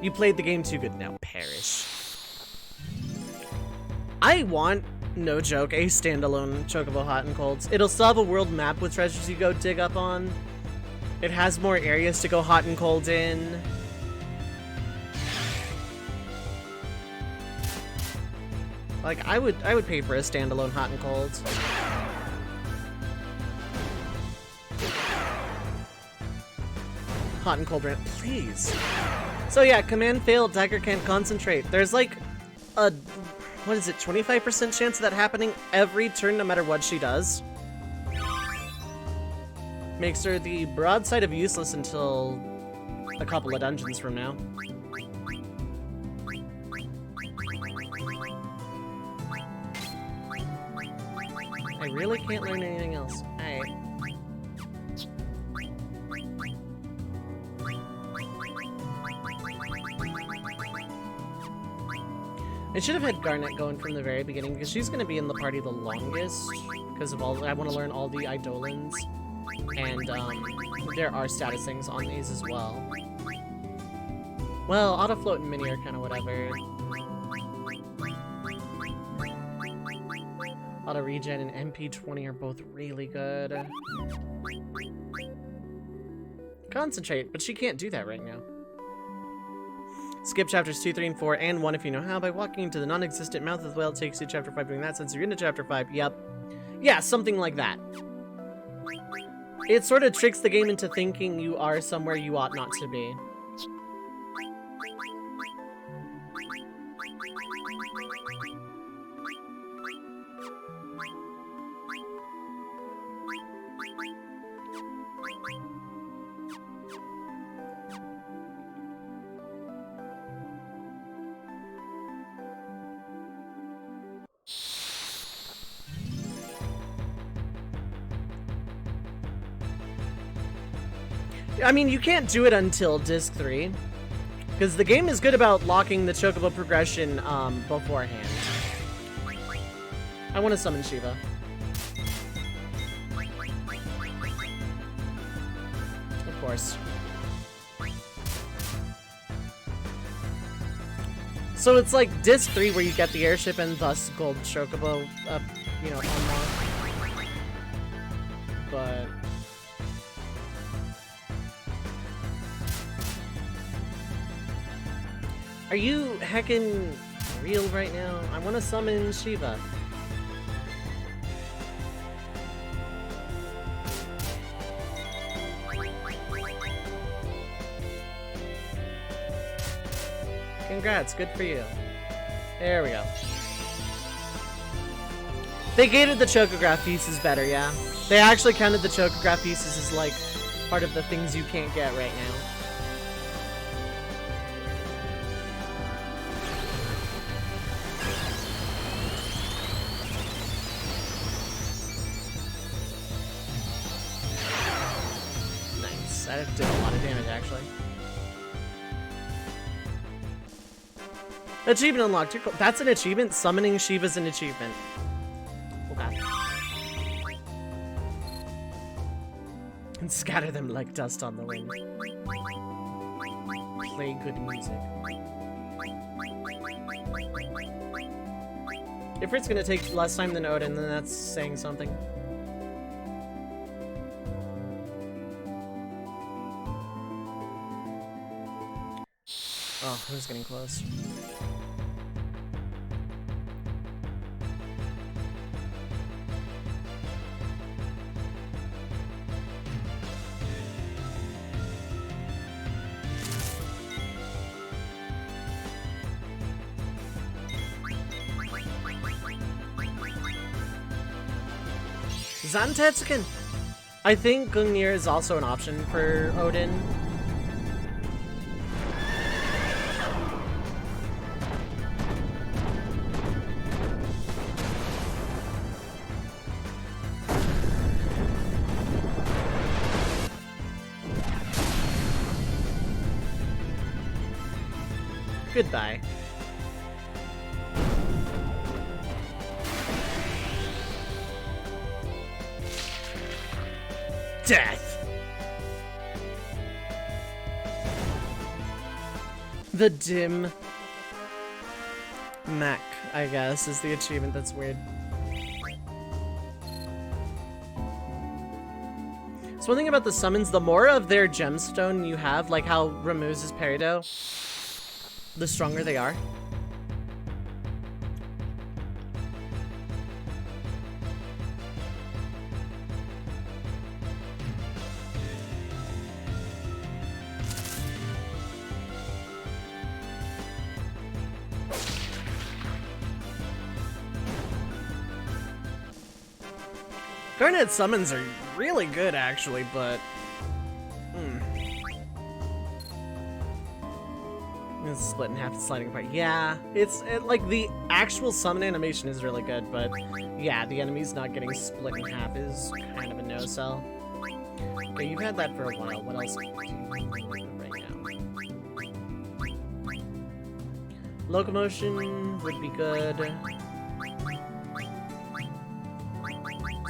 You played the game too good, now perish. I want, no joke, a standalone Chocobo Hot and Colds. It'll still have a world map with treasures you go dig up on. It has more areas to go hot and cold in. Like, I would pay for a standalone Hot and Cold. Hot and Cold rant, please. So yeah, command failed, Dagger can't concentrate. There's like a, what is it, 25% chance of that happening every turn no matter what she does. Makes her the broadside of useless until a couple of dungeons from now. I really can't learn anything else. Alright. I should have had Garnet going from the very beginning because she's going to be in the party the longest because of all. I want to learn all the Eidolons, and there are status things on these as well. Well, Autofloat and Mini are kind of whatever. Auto Regen and MP20 are both really good. Concentrate, but she can't do that right now. Skip chapters 2, 3, and 4, and 1 if you know how, by walking into the non-existent mouth of the whale. Takes you to chapter 5 doing that since you're into chapter 5. Yep. Yeah, something like that. It sort of tricks the game into thinking you are somewhere you ought not to be. I mean, you can't do it until Disc 3, because the game is good about locking the Chocobo progression beforehand. I want to summon Shiva. Of course. So it's like Disc 3 where you get the airship and thus Gold Chocobo, you know, unlocked. But... are you heckin' real right now? I want to summon Shiva. Congrats, good for you. There we go. They gated the Chocograph pieces better, yeah. They actually counted the Chocograph pieces as, like, part of the things you can't get right now. Nice. That did a lot of damage, actually. Achievement unlocked. That's an achievement? Summoning Shiva's an achievement. Okay. And scatter them like dust on the wind. Play good music. If it's gonna take less time than Odin, then that's saying something. Oh, who's getting close? Zantetsuken! I think Gungnir is also an option for Odin. Goodbye. Death! The dim mech, I guess, is the achievement that's weird. So one thing about the summons, the more of their gemstone you have, like how Ramuz is Peridot, the stronger they are. Garnet summons are really good, actually, but... It's split in half and sliding apart. Yeah, like, the actual summon animation is really good, but yeah, the enemy's not getting split in half is kind of a no-sell. Okay, you've had that for a while. What else do you need right now? Locomotion would be good.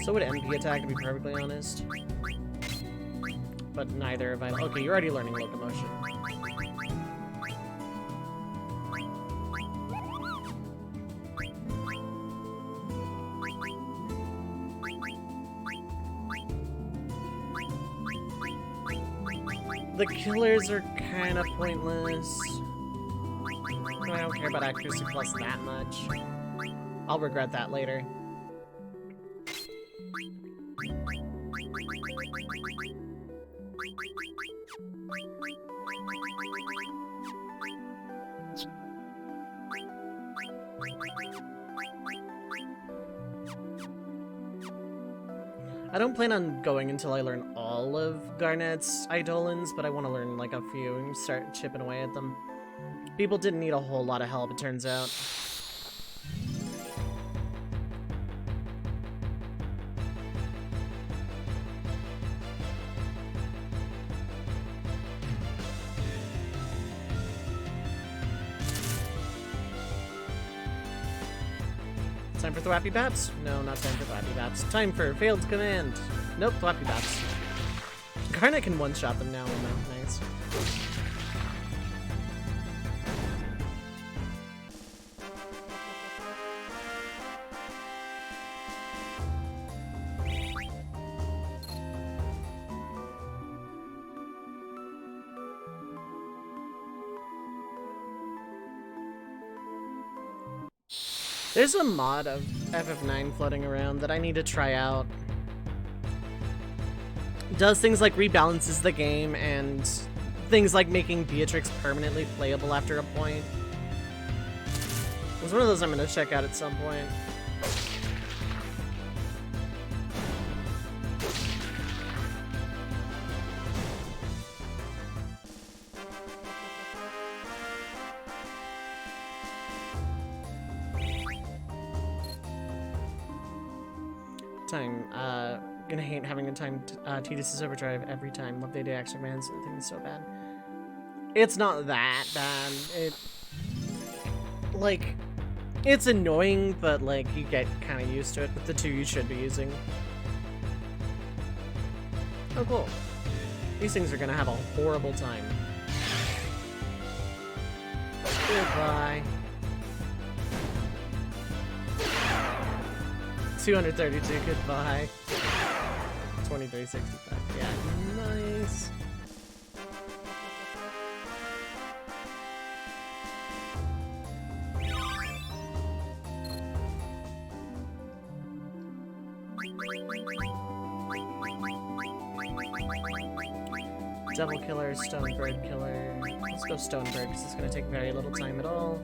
So would MP attack, to be perfectly honest. But neither of I... Okay, you're already learning Locomotion. The killers are kind of pointless. I don't care about accuracy plus that much. I'll regret that later. I don't plan on going until I learn all of Garnet's Eidolons, but I want to learn like a few and start chipping away at them. People didn't need a whole lot of help, it turns out. Time for Thwappy Baps? No, not time for Thwappy Baps. Time for Failed Command. Nope, Thwappy Baps. Garnet can one-shot them now and then. Nice. There's a mod of FF9 floating around that I need to try out. Does things like rebalances the game and things like making Beatrix permanently playable after a point. It's one of those I'm gonna check out at some point. Time. Gonna hate having a time Tidus's Overdrive every time. Love Day Action Commands. I think it's so bad. It's not that bad. Like, it's annoying, but like you get kind of used to it. But the two you should be using. Oh, cool. These things are gonna have a horrible time. Goodbye. 232, goodbye. 2365, yeah, nice. Devil Killer, Stonebird Killer. Let's go Stonebird because it's going to take very little time at all.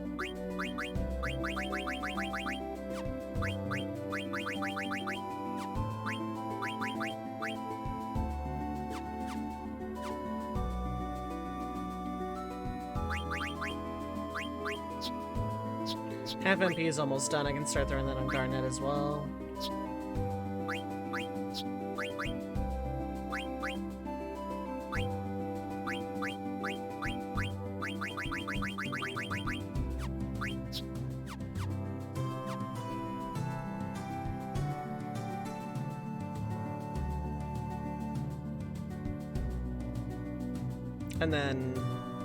Half MP is almost done. I can start throwing that on Garnet as well. And then,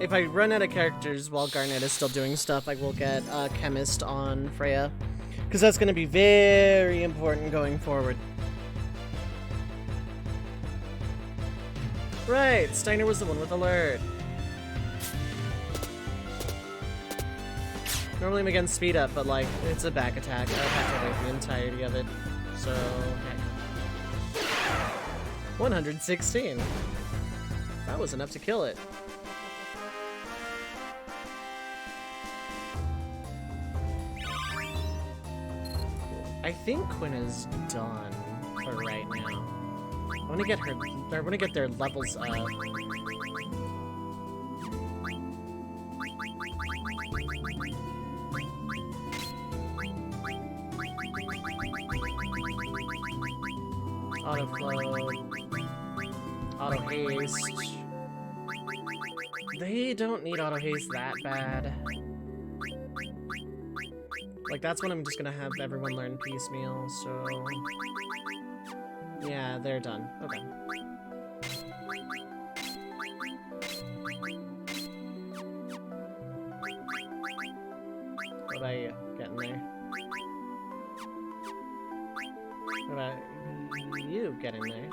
if I run out of characters while Garnet is still doing stuff, I will get Chemist on Freya. Because that's going to be very important going forward. Right, Steiner was the one with Alert. Normally I'm against speed up, but like, it's a back attack. I would have to wait the entirety of it. So, heck. 116. That was enough to kill it. I think Quinn is done for right now. I want to get her. I want to get their levels up. Auto flow. Auto haste. They don't need auto haste that bad. Like, that's when I'm just gonna have everyone learn piecemeal, so... Yeah, they're done. Okay. What about you? Getting there? What about you getting there?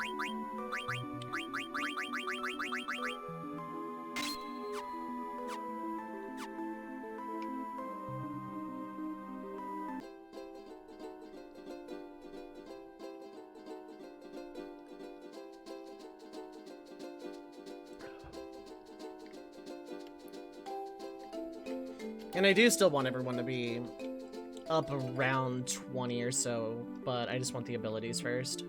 And I do still want everyone to be up around 20 or so, but I just want the abilities first.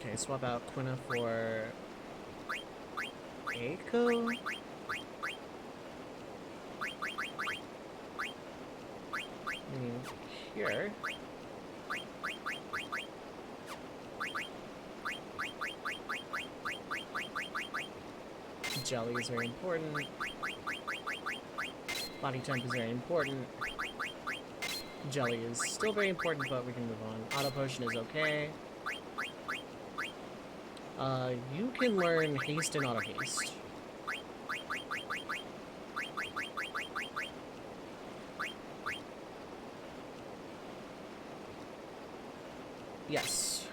Okay, swap out Quina for Eiko. Here. Jelly is very important. Body temp is very important. Jelly is still very important, but we can move on. Auto potion is okay. You can learn haste and auto haste. Yes.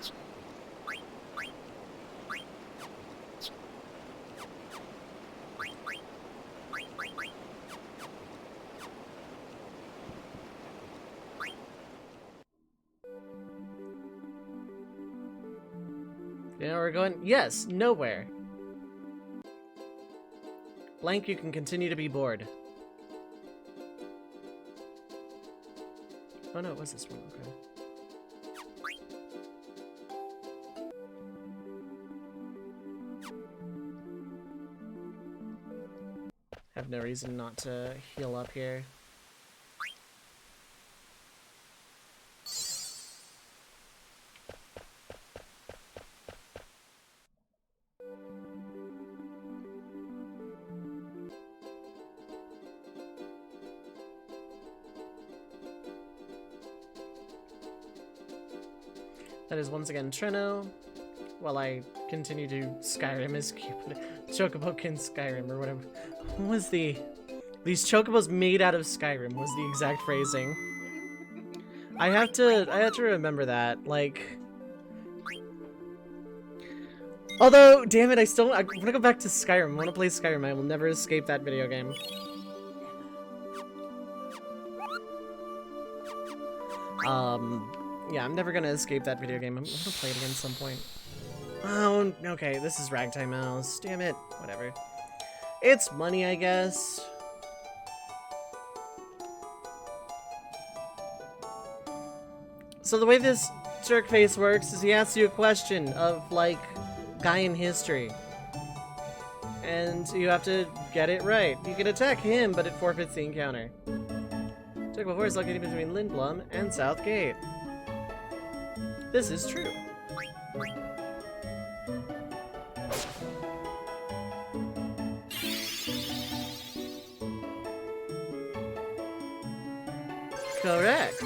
You know where we're going? Yes, nowhere. Blank, you can continue to be bored. Oh no, it was this one, okay. Have no reason not to heal up here. That is once again Treno, while I continue to Skyrim as Cupid. Chocobokin Skyrim, or whatever. What was the... These chocobos made out of Skyrim was the exact phrasing. I have to remember that, like... Although, damn it, I want to go back to Skyrim. I want to play Skyrim. I will never escape that video game. Yeah, I'm never gonna escape that video game. I'm gonna play it again at some point. Oh, okay, this is Ragtime Mouse. Damn it. Whatever. It's money, I guess. So the way this jerkface works is he asks you a question of, like, guy in history. And you have to get it right. You can attack him, but it forfeits the encounter. Chocobo 4 is located between Lindblum and South Gate. This is true. Correct.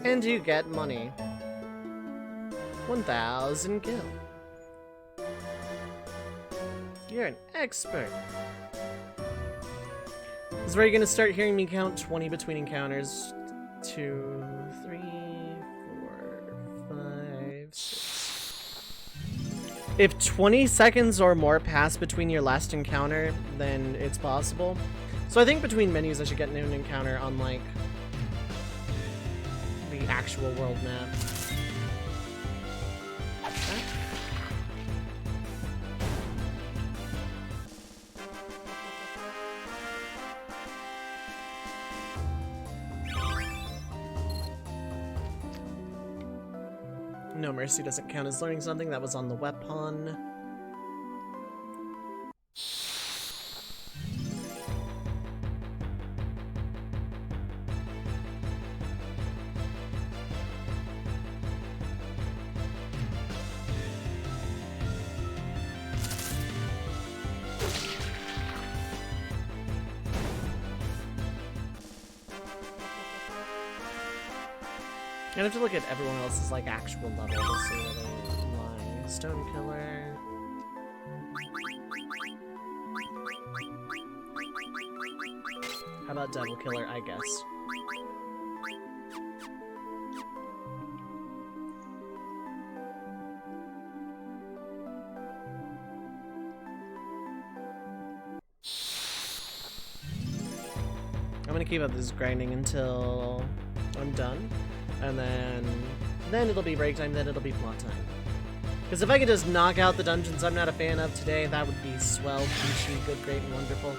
And you get money. 1,000 gil. You're an expert. This is where you're gonna start hearing me count 20 between encounters. 2, 3, 4, 5, 6. If 20 seconds or more pass between your last encounter, then it's possible. So I think between menus I should get an encounter on, like, the actual world map. No Mercy doesn't count as learning something. That was on the weapon. I have to look at everyone else's, like, actual level to see where they lie. Stone Killer. How about Devil Killer, I guess? I'm gonna keep up this grinding until I'm done. And then it'll be break time, then it'll be plot time. Because if I could just knock out the dungeons I'm not a fan of today, that would be swell, peachy, good, great, and wonderful.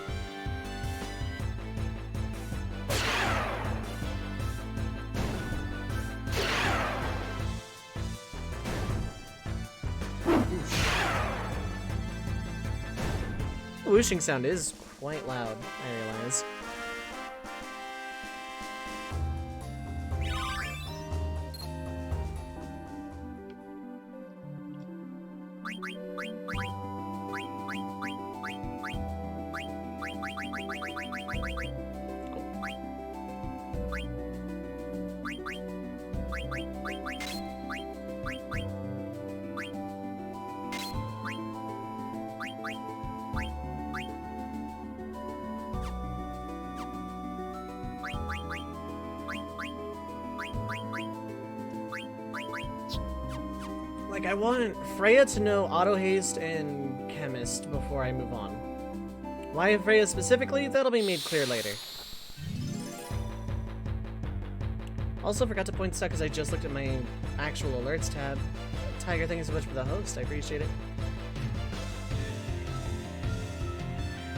The whooshing sound is quite loud, I realize. Like, I want Freya to know Auto Haste and Chemist before I move on. Why Freya specifically? That'll be made clear later. Also forgot to point this out because I just looked at my actual alerts tab. Tiger, thank you so much for the host. I appreciate it.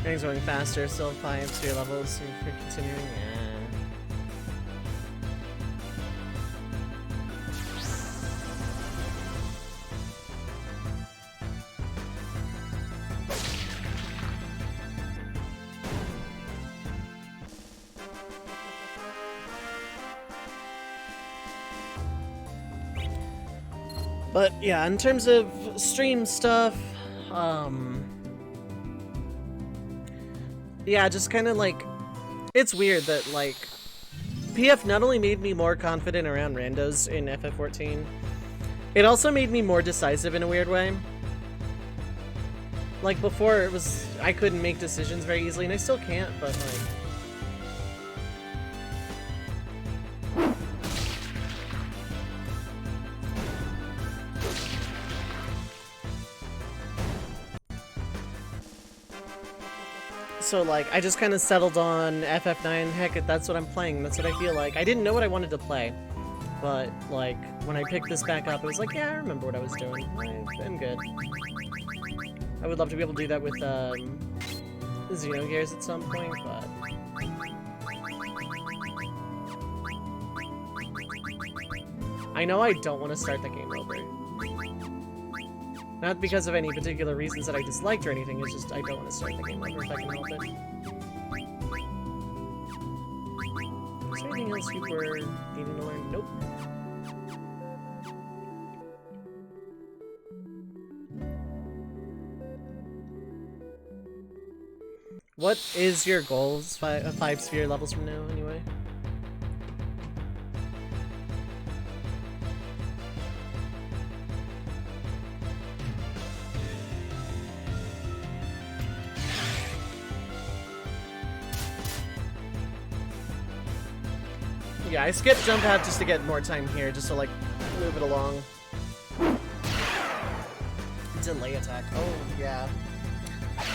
Things going faster, still 5 sphere levels for continuing. Yeah. But yeah, in terms of stream stuff, yeah, just kind of like, it's weird that like, PF not only made me more confident around randos in FF14, it also made me more decisive in a weird way. Like before, it was, I couldn't make decisions very easily, and I still can't, but like, so like, I just kind of settled on FF9, heck, that's what I'm playing, that's what I feel like. I didn't know what I wanted to play, but like, when I picked this back up, it was like, yeah, I remember what I was doing. I'm good. I would love to be able to do that with Xenogears at some point, but... I know I don't want to start the game over. Not because of any particular reasons that I disliked or anything, it's just I don't want to start the game over if I can help it. Is there anything else you were needing to learn? Nope. What is your goals 5 sphere levels from now, anyway? Yeah, I skipped jump out just to get more time here, just to like move it along. Delay attack. Oh, yeah.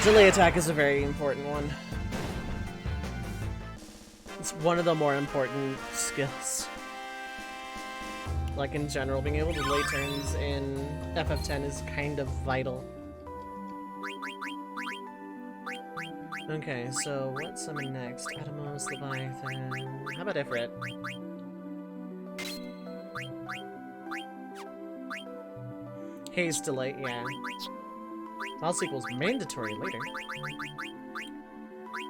Delay attack is a very important one. It's one of the more important skills. Like in general, being able to delay turns in FF10 is kind of vital. Okay, so what summon next? Atomos, Leviathan. How about Ifrit? Haze delay, yeah. Mouse equals mandatory later.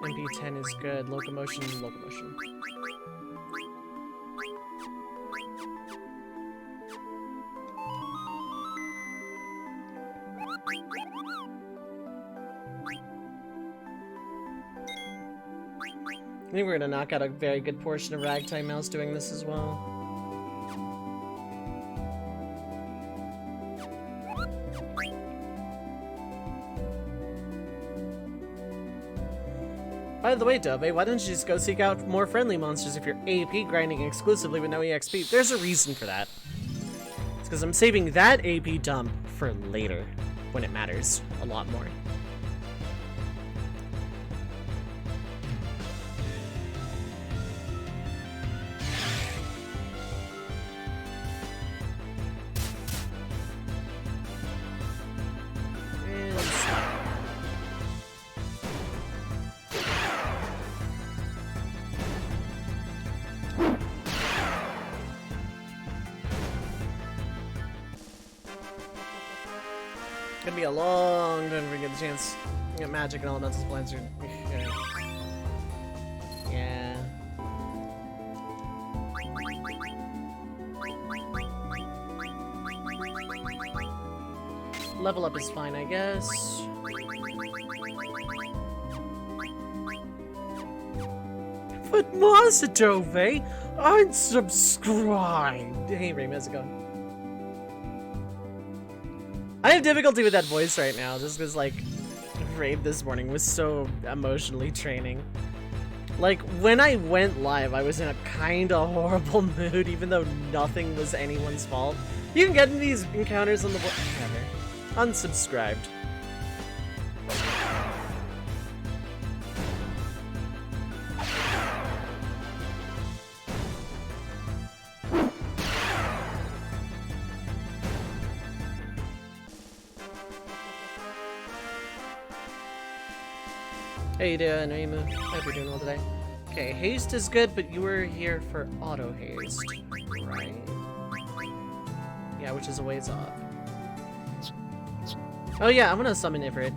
MP10 is good. Locomotion, locomotion. I think we're gonna knock out a very good portion of Ragtime Mouse doing this as well. By the way, Dove, why don't you just go seek out more friendly monsters if you're AP grinding exclusively with no EXP? There's a reason for that. It's because I'm saving that AP dump for later, when it matters a lot more. Gonna be a long time to get the chance to get magic and elemental plants. Yeah. Level up is fine, I guess. But Monsterdove, unsubscribed. Hey, Ray, how's it going? I have difficulty with that voice right now, just because, like, Raid this morning was so emotionally draining. Like, when I went live, I was in a kinda horrible mood, even though nothing was anyone's fault. You can get into these encounters on the whatever. Unsubscribed. How you doing, Reimu? Hope you're doing well today. Okay, haste is good, but you were here for auto haste, right? Yeah, which is a ways off. Oh yeah, I'm gonna summon Ifrit.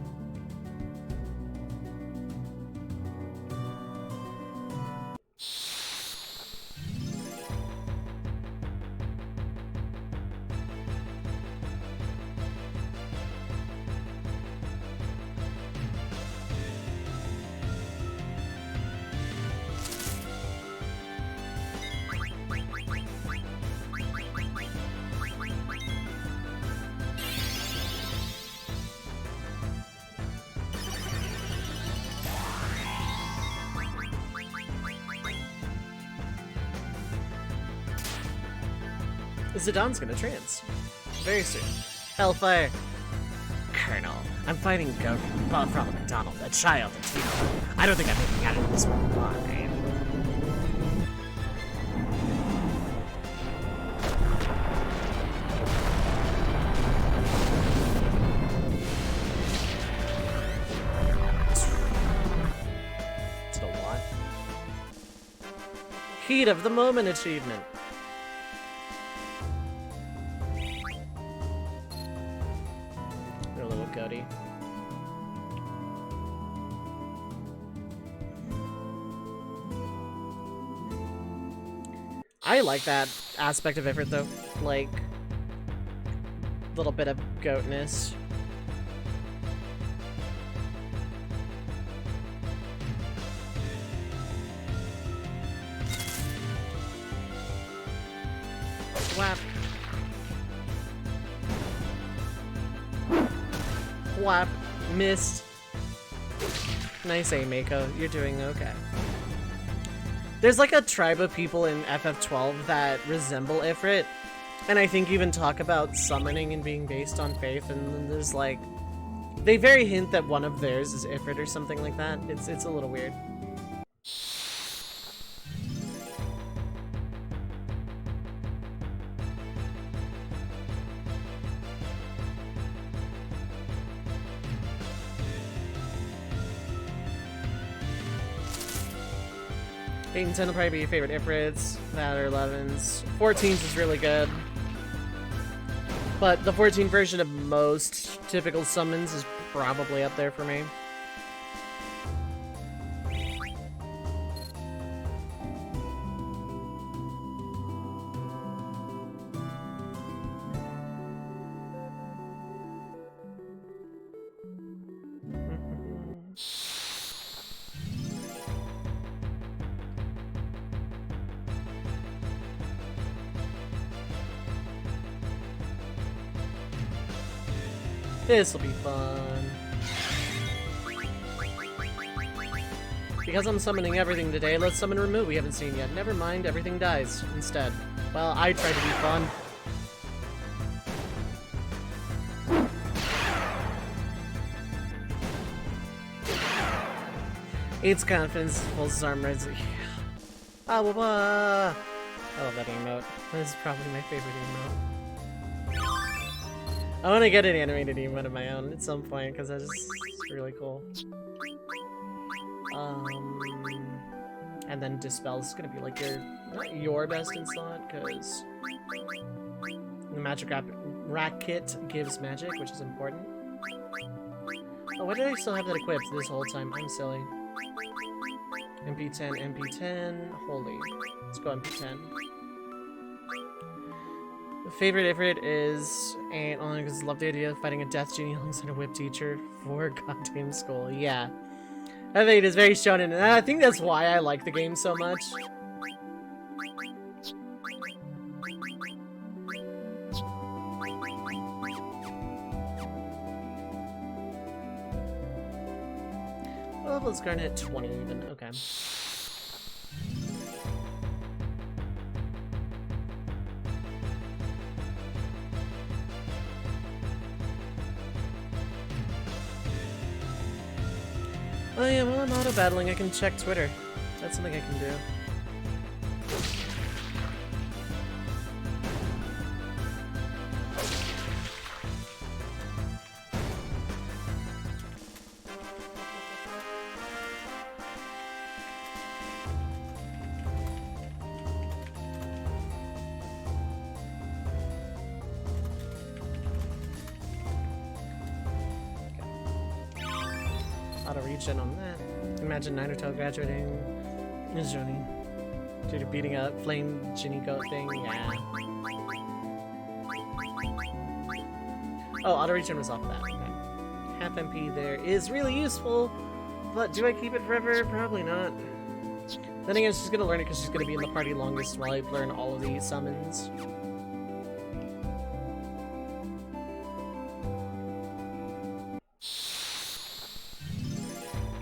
Zidon's gonna trance. Very soon. Hellfire. Colonel, I'm fighting Goku, Bullfrog, McDonald, a child, and Tito. I don't think I'm making out of this one alive. It's a lot. Heat of the moment achievement. Goaty. I like that aspect of Ifrit though, like a little bit of goatness. Whap. Whap. Missed. Nice aim, Mako. You're doing okay. There's like a tribe of people in FF12 that resemble Ifrit, and I think even talk about summoning and being based on faith, and then there's like... They very hint that one of theirs is Ifrit or something like that. It's a little weird. Eight and 10 will probably be your favorite Ifrits. That or 11s. 14s is really good. But the 14 version of most typical summons is probably up there for me. This'll be fun. Because I'm summoning everything today, let's summon Ramuh we haven't seen yet. Never mind, everything dies instead. Well, I try to be fun. It's confidence, full arm res. I love that emote. This is probably my favorite emote. I want to get an animated emote of my own at some point because that's just really cool. And then Dispel is gonna be like your best in slot because the magic racket gives magic, which is important. Oh, why did I still have that equipped this whole time? I'm silly. MP10, MP10. Holy, let's go MP10. Favorite Ifrit is Aunt only because I love the idea of fighting a death genie alongside a whip teacher for goddamn school. Yeah. I think it is very shonen, and I think that's why I like the game so much. Well, let's go at 20 even. Okay. Oh yeah, well I'm auto-battling, I can check Twitter. That's something I can do. regen on that. Imagine Naruto graduating. Johnny. Due to beating a flame Ginny goat thing, yeah. Oh, auto regen was off that. Okay. Half MP there is really useful, but do I keep it forever? Probably not. Then again, she's gonna learn it because she's gonna be in the party longest while I learn all of these summons.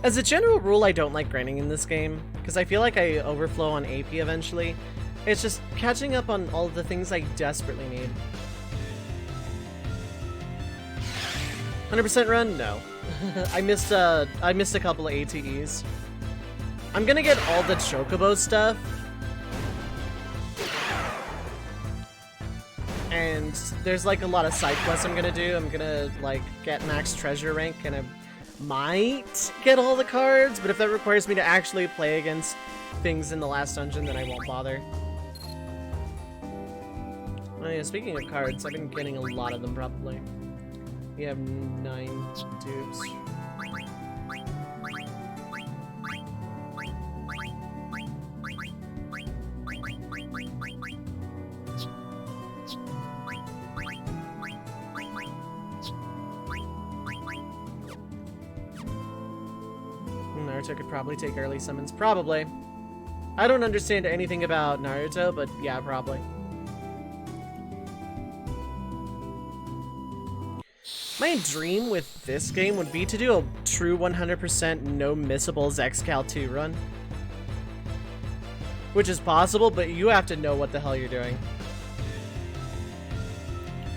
As a general rule, I don't like grinding in this game, because I feel like I overflow on AP eventually. It's just catching up on all of the things I desperately need. 100% run? No. I missed a couple of ATEs. I'm gonna get all the Chocobo stuff. And there's like a lot of side quests I'm gonna do. I'm gonna like get max treasure rank and I might get all the cards, but if that requires me to actually play against things in the last dungeon, then I won't bother. Oh yeah, speaking of cards, I've been getting a lot of them probably. We have 9 dupes. Naruto could probably take early summons. Probably. I don't understand anything about Naruto, but yeah, probably. My dream with this game would be to do a true 100% no missables X-Cal 2 run. Which is possible, but you have to know what the hell you're doing.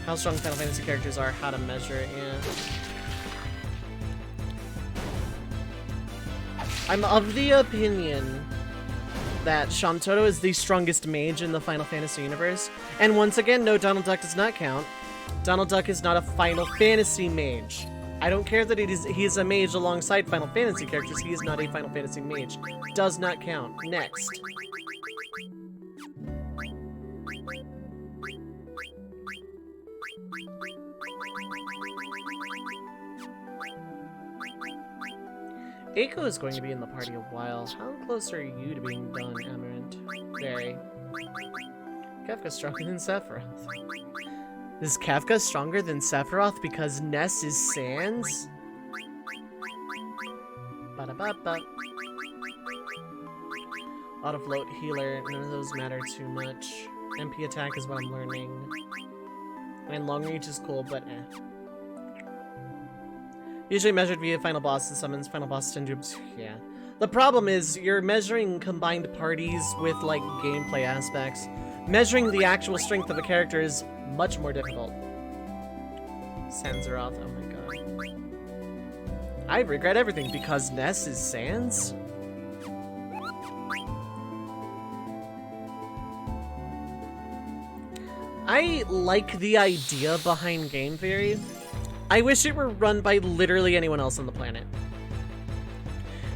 How strong Final Fantasy characters are, how to measure it, yeah. I'm of the opinion that Shamtoto is the strongest mage in the Final Fantasy universe. And once again, no, Donald Duck does not count. Donald Duck is not a Final Fantasy mage. I don't care that he is a mage alongside Final Fantasy characters, he is not a Final Fantasy mage. Does not count. Next. Eiko is going to be in the party a while. How close are you to being done, Amarant? Very. Kefka's stronger than Sephiroth. Is Kefka stronger than Sephiroth because Ness is Sans? Ba-da-ba-ba. Auto-float, healer, none of those matter too much. MP attack is what I'm learning. And long range is cool, but eh. Usually measured via final boss summons, final boss syndromes, yeah. The problem is, you're measuring combined parties with, like, gameplay aspects. Measuring the actual strength of a character is much more difficult. Sansaroth, oh my god. I regret everything because Ness is Sans? I like the idea behind game theory. I wish it were run by literally anyone else on the planet.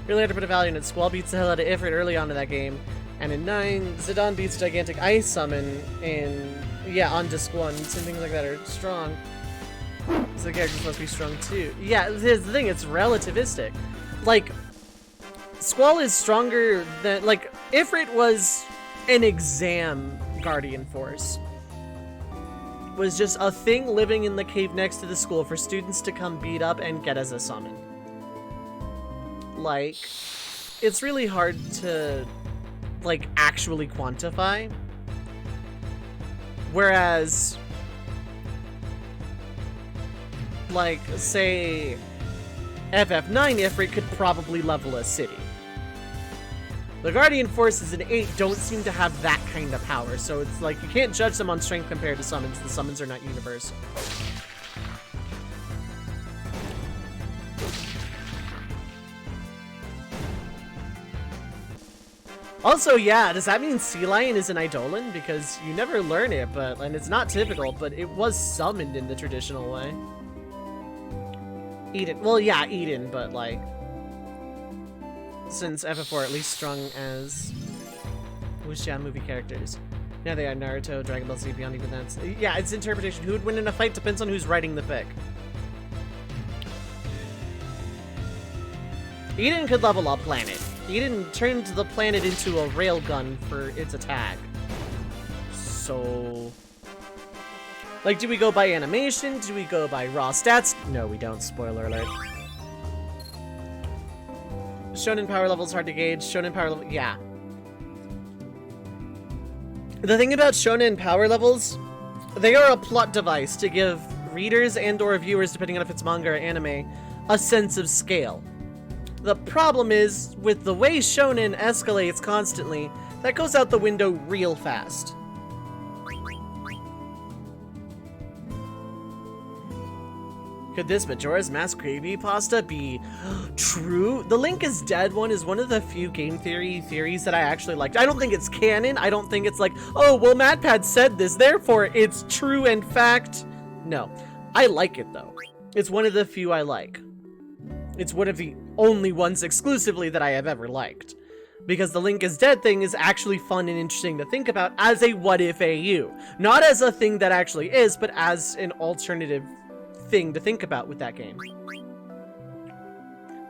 Really had to put a value in it. Squall beats the hell out of Ifrit early on in that game. And in 9, Zidane beats Gigantic Ice Summon in, yeah, on Disc 1. And things like that are strong. So the character's supposed to be strong too. Yeah, here's the thing, it's relativistic. Like, Squall is stronger than, like, Ifrit was an exam Guardian Force. Was just a thing living in the cave next to the school for students to come beat up and get as a summon. Like, it's really hard to, like, actually quantify. Whereas, like, say, FF9 Ifrit could probably level a city. The Guardian Forces in 8 don't seem to have that kind of power, so it's like you can't judge them on strength compared to summons. The summons are not universal. Also, yeah, does that mean Sea Lion is an Eidolon? Because you never learn it, and it's not typical, but it was summoned in the traditional way. Eden, well, yeah, Eden, but like, since FF4 at least strong as Wuxia movie characters. Now they are Naruto, Dragon Ball Z, beyond even that. Yeah, it's interpretation. Who would win in a fight depends on who's writing the fic. Eden could level up Planet. Eden turned the planet into a railgun for its attack. So... like, do we go by animation? Do we go by raw stats? No, we don't. Spoiler alert. Shonen power level is hard to gauge. Shonen power level... yeah. The thing about shonen power levels, they are a plot device to give readers and or viewers, depending on if it's manga or anime, a sense of scale. The problem is, with the way shonen escalates constantly, that goes out the window real fast. Could this Majora's Mask creepypasta be true? The Link is Dead one is one of the few game theories that I actually liked. I don't think it's canon. I don't think it's like, oh, well, MatPat said this, therefore it's true and fact. No. I like it, though. It's one of the few I like. It's one of the only ones exclusively that I have ever liked. Because the Link is Dead thing is actually fun and interesting to think about as a what-if AU. Not as a thing that actually is, but as an alternative thing to think about with that game.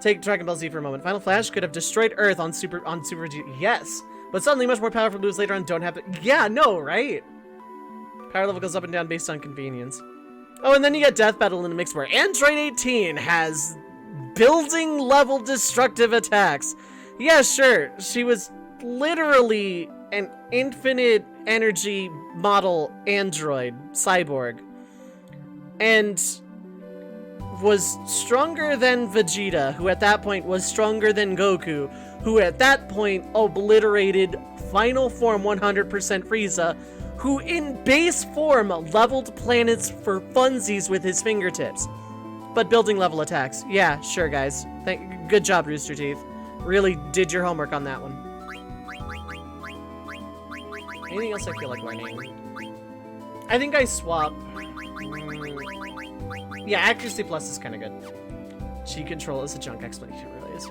Take Dragon Ball Z for a moment. Final Flash could have destroyed Earth on Super G. Yes, but suddenly much more powerful moves later on don't have to. Yeah, no, right? Power level goes up and down based on convenience. Oh, and then you get Death Battle in the mix where Android 18 has building level destructive attacks. Yeah, sure. She was literally an infinite energy model android cyborg. And was stronger than Vegeta, who at that point was stronger than Goku, who at that point obliterated Final Form 100% Frieza, who in base form leveled planets for funsies with his fingertips. But building level attacks. Yeah, sure guys. Good job, Rooster Teeth. Really did your homework on that one. Anything else I feel like learning? I think I swap... yeah, Accuracy Plus is kind of good. Chi Control is a junk explanation, it really is.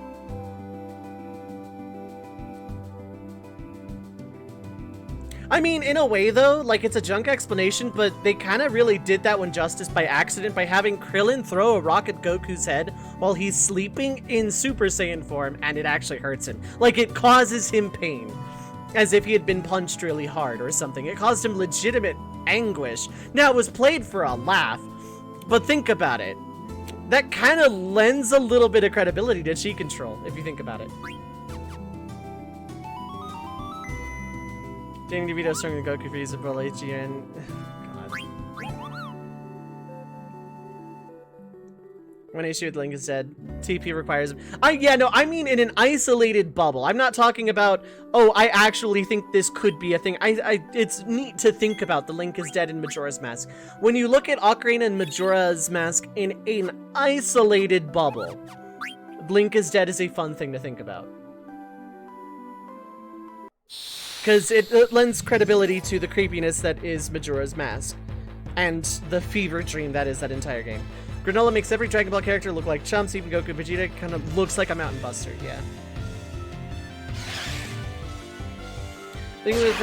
I mean, in a way though, like it's a junk explanation, but they kind of really did that one justice by accident by having Krillin throw a rock at Goku's head while he's sleeping in Super Saiyan form, and it actually hurts him. Like, it causes him pain. As if he had been punched really hard or something. It caused him legitimate anguish. Now, it was played for a laugh, but think about it. That kind of lends a little bit of credibility to Chi Control, if you think about it. Danny DeVito starring Goku for use of AGN. God. One issue with Link is dead. TP requires... yeah, no, I mean in an isolated bubble. I'm not talking about, oh, I actually think this could be a thing. It's neat to think about the Link is Dead in Majora's Mask. When you look at Ocarina and Majora's Mask in an isolated bubble, Link is Dead is a fun thing to think about. Because it lends credibility to the creepiness that is Majora's Mask. And the fever dream that is that entire game. Granola makes every Dragon Ball character look like chumps, even Goku. Vegeta kind of looks like a mountain buster, yeah. Thing with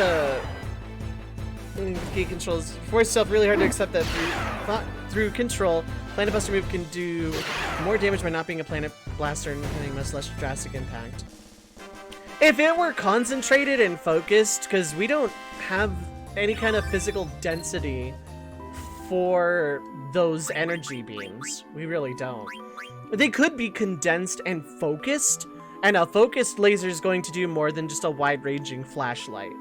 key controls, force itself really hard to accept that through control, Planet Buster move can do more damage by not being a Planet Blaster and having much less drastic impact. If it were concentrated and focused, because we don't have any kind of physical density for those energy beams. We really don't. They could be condensed and focused, and a focused laser is going to do more than just a wide-ranging flashlight.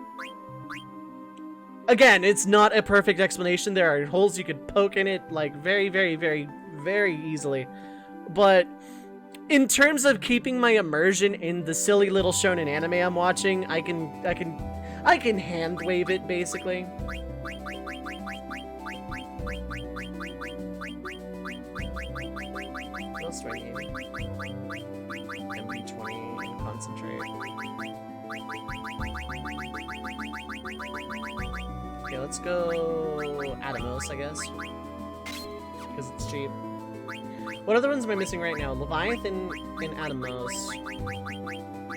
Again, it's not a perfect explanation. There are holes you could poke in it, like, very, very, very, very easily. But in terms of keeping my immersion in the silly little shonen anime I'm watching, I can hand wave it, basically. MB20 concentrate. Okay, let's go Atomos, I guess. Because it's cheap. What other ones am I missing right now? Leviathan and Atomos.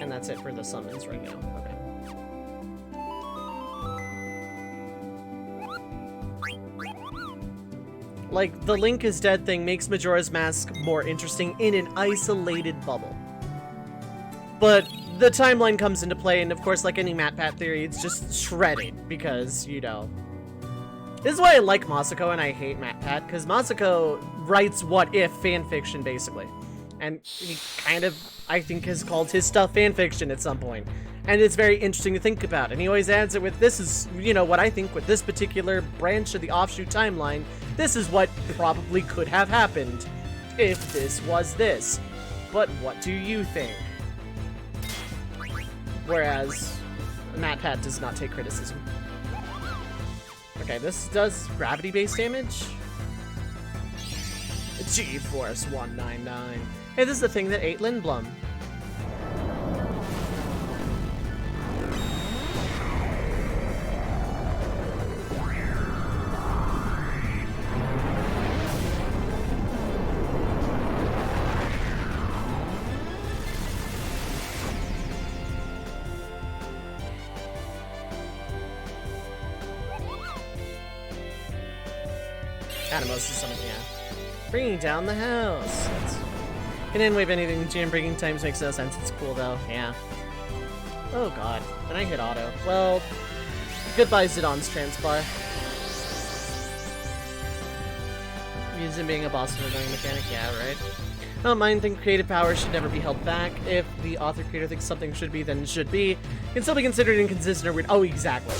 And that's it for the summons right now. Okay. Like, the Link is Dead thing makes Majora's Mask more interesting in an isolated bubble. But the timeline comes into play, and of course, like any MatPat theory, it's just shredded because, you know. This is why I like Masako and I hate MatPat, because Masako writes what-if fanfiction, basically. And he kind of, I think, has called his stuff fanfiction at some point. And it's very interesting to think about. And he always adds it with, this is, you know, what I think with this particular branch of the offshoot timeline, this is what probably could have happened if this was this. But what do you think? Whereas MatPat does not take criticism. Okay, this does gravity-based damage. G-Force 199. Hey, this is the thing that ate Lindblum. Atomos is something, yeah. Bringing down the house. Can end wave anything. Jam breaking times makes no sense. It's cool though. Yeah. Oh god. And I hit auto. Well, goodbye Zidon's transbar. Using being a boss of a going mechanic. Yeah, right. I don't mind. Think creative power should never be held back. If the author creator thinks something should be, then it should be. It can still be considered inconsistent or weird. Oh, exactly.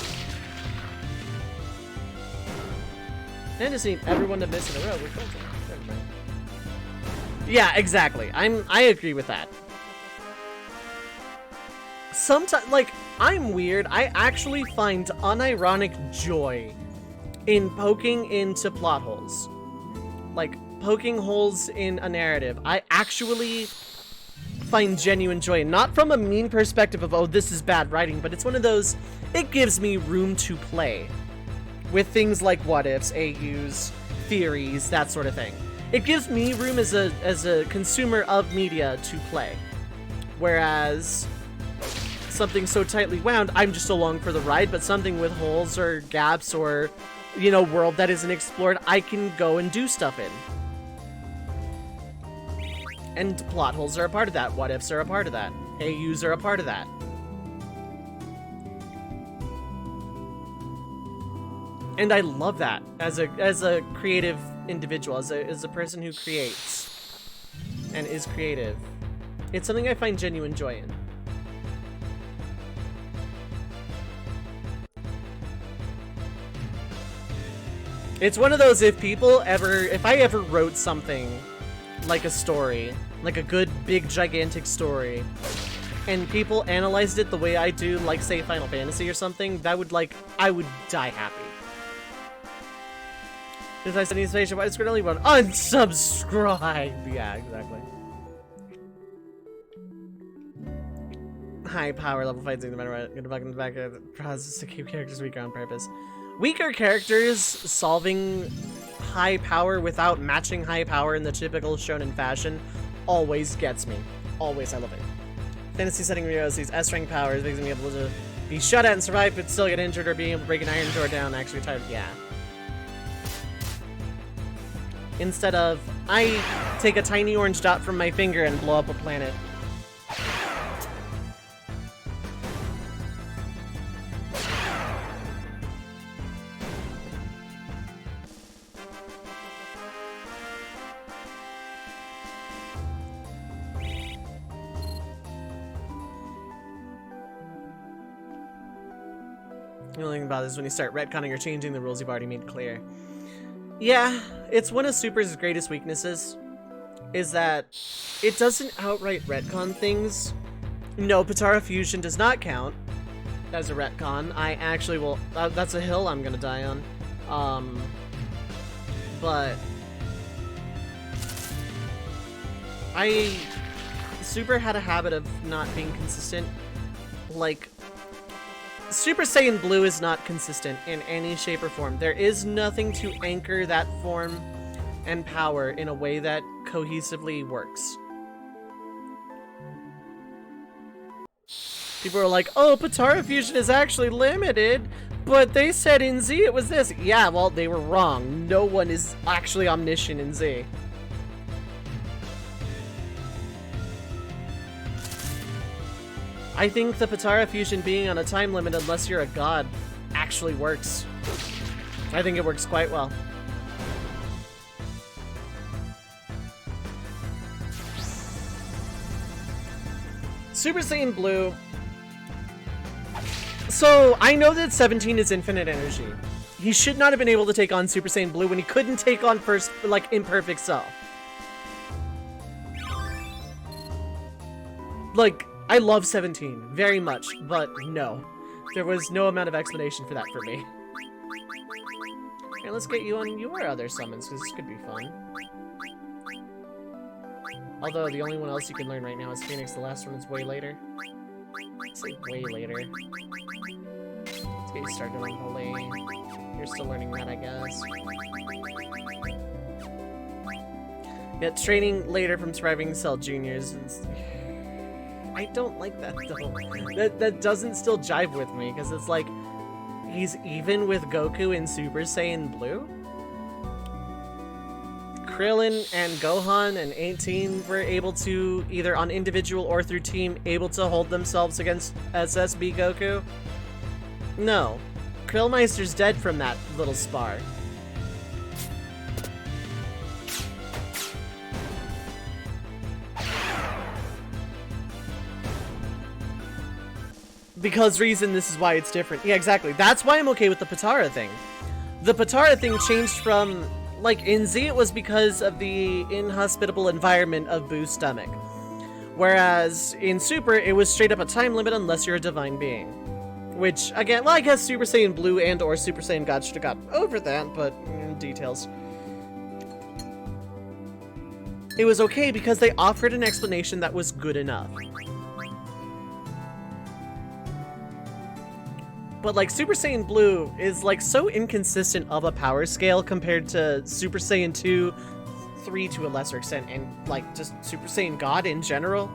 And just need everyone to miss in a row. We're filtering. Yeah, exactly. I agree with that. Sometimes, like, I'm weird. I actually find unironic joy in poking into plot holes. Like, poking holes in a narrative. I actually find genuine joy. Not from a mean perspective of, oh, this is bad writing, but it's one of those, it gives me room to play. With things like what-ifs, AUs, theories, that sort of thing. It gives me room as a consumer of media to play. Whereas something so tightly wound, I'm just along for the ride, but something with holes or gaps or, you know, world that isn't explored, I can go and do stuff in. And plot holes are a part of that. What-ifs are a part of that. AUs are a part of that. And I love that as a creative individual, as a person who creates and is creative. It's something I find genuine joy in. It's one of those, if I ever wrote something like a story, like a good, big, gigantic story, and people analyzed it the way I do, like say Final Fantasy or something, that would I would die happy. If I send you space, why does Grinelli run? Unsubscribe! Yeah, exactly. High power level fights, no matter what. Gonna in the back of the process to keep characters weaker on purpose. Weaker characters solving high power without matching high power in the typical shonen fashion always gets me. Always, I love it. Fantasy setting Ryo sees S-rank powers, makes me able to be shut at and survive, but still get injured or being able to break an iron door down, actually tired. Yeah. Instead of, I take a tiny orange dot from my finger and blow up a planet. The only thing about this is when you start retconning or changing the rules you've already made clear. Yeah, it's one of Super's greatest weaknesses, is that it doesn't outright retcon things. No, Potara Fusion does not count as a retcon. I actually will, that's a hill I'm gonna die on. But Super had a habit of not being consistent. Like, Super Saiyan Blue is not consistent in any shape or form. There is nothing to anchor that form and power in a way that cohesively works. People are like, oh, Potara Fusion is actually limited, but they said in Z it was this. Yeah, well, they were wrong. No one is actually omniscient in Z. I think the Potara fusion being on a time limit unless you're a god actually works. I think it works quite well. Super Saiyan Blue. So, I know that 17 is infinite energy. He should not have been able to take on Super Saiyan Blue when he couldn't take on first, like, Imperfect Self. Like, I love 17 very much, but no. There was no amount of explanation for that for me. Okay, let's get you on your other summons, because this could be fun. Although, the only one else you can learn right now is Phoenix. The last one is way later. Let's say way later. Let's get you started on Holy. You're still learning that, I guess. Yeah, training later from Thriving Cell Juniors. I don't like that, though. That doesn't still jive with me, because it's like, he's even with Goku in Super Saiyan Blue? Krillin and Gohan and 18 were able to, either on individual or through team, able to hold themselves against SSB Goku? No. Krillmeister's dead from that little spar. Because reason, this is why it's different. Yeah, exactly. That's why I'm okay with the Potara thing. The Potara thing changed from... Like, in Z, it was because of the inhospitable environment of Boo's stomach. Whereas, in Super, it was straight up a time limit unless you're a divine being. Which, again, well, I guess Super Saiyan Blue and or Super Saiyan God should have got over that, but, details. It was okay because they offered an explanation that was good enough. But, like, Super Saiyan Blue is, like, so inconsistent of a power scale compared to Super Saiyan 2, 3 to a lesser extent, and, like, just Super Saiyan God in general.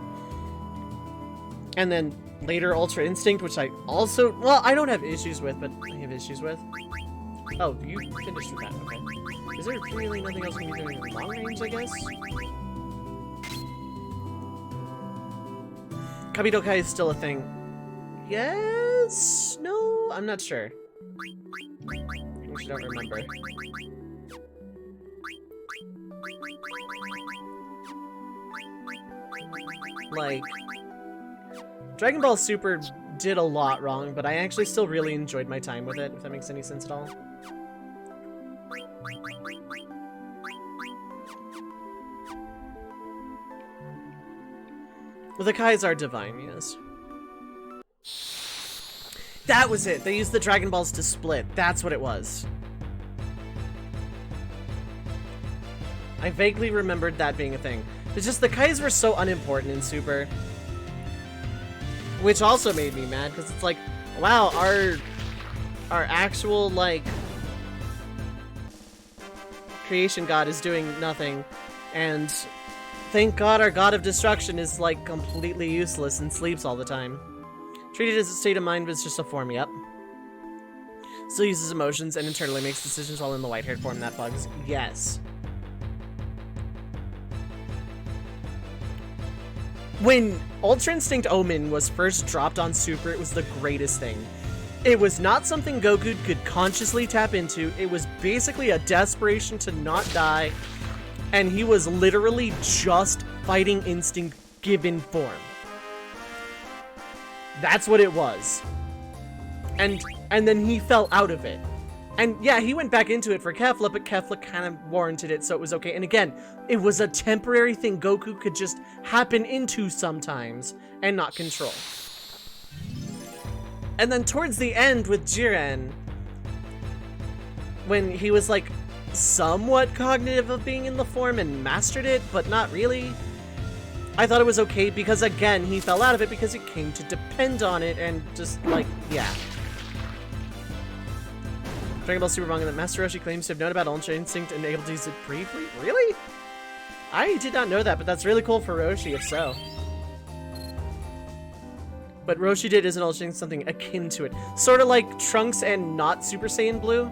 And then later Ultra Instinct, which I also, well, I don't have issues with, but I have issues with. Oh, you finished with that, okay. Is there really nothing else we can be doing in long range, I guess? Kabidokai is still a thing. Yes? No? I'm not sure. I don't remember. Like, Dragon Ball Super did a lot wrong, but I actually still really enjoyed my time with it, if that makes any sense at all. Well, the Kais are divine, yes. That was it! They used the Dragon Balls to split. That's what it was. I vaguely remembered that being a thing. It's just the Kais were so unimportant in Super. Which also made me mad, because it's like, wow, our actual, like, creation god is doing nothing, and thank God our god of destruction is, like, completely useless and sleeps all the time. Treated as a state of mind, but it's just a form, yep. Still uses emotions and internally makes decisions while in the white-haired form. That bugs. Yes. When Ultra Instinct Omen was first dropped on Super, it was the greatest thing. It was not something Goku could consciously tap into. It was basically a desperation to not die, and he was literally just fighting instinct given form. That's what it was. And then he fell out of it. And yeah, he went back into it for Kefla, but Kefla kind of warranted it, so it was okay. And again, it was a temporary thing Goku could just happen into sometimes and not control. And then towards the end with Jiren, when he was like somewhat cognitive of being in the form and mastered it, but not really, I thought it was okay because, again, he fell out of it because it came to depend on it and just, like, yeah. Dragon Ball Super manga that Master Roshi claims to have known about Ultra Instinct and able to use it briefly? Really? I did not know that, but that's really cool for Roshi, if so. But Roshi did isn't Ultra Instinct something akin to it. Sort of like Trunks and not Super Saiyan Blue.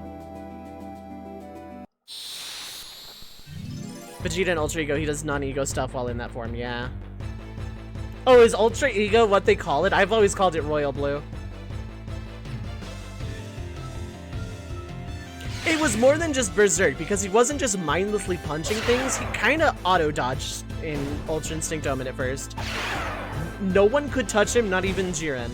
Vegeta and Ultra Ego, he does non-ego stuff while in that form, yeah. Oh, is Ultra Ego what they call it? I've always called it Royal Blue. It was more than just Berserk, because he wasn't just mindlessly punching things, he kinda auto-dodged in Ultra Instinct Omen at first. No one could touch him, not even Jiren.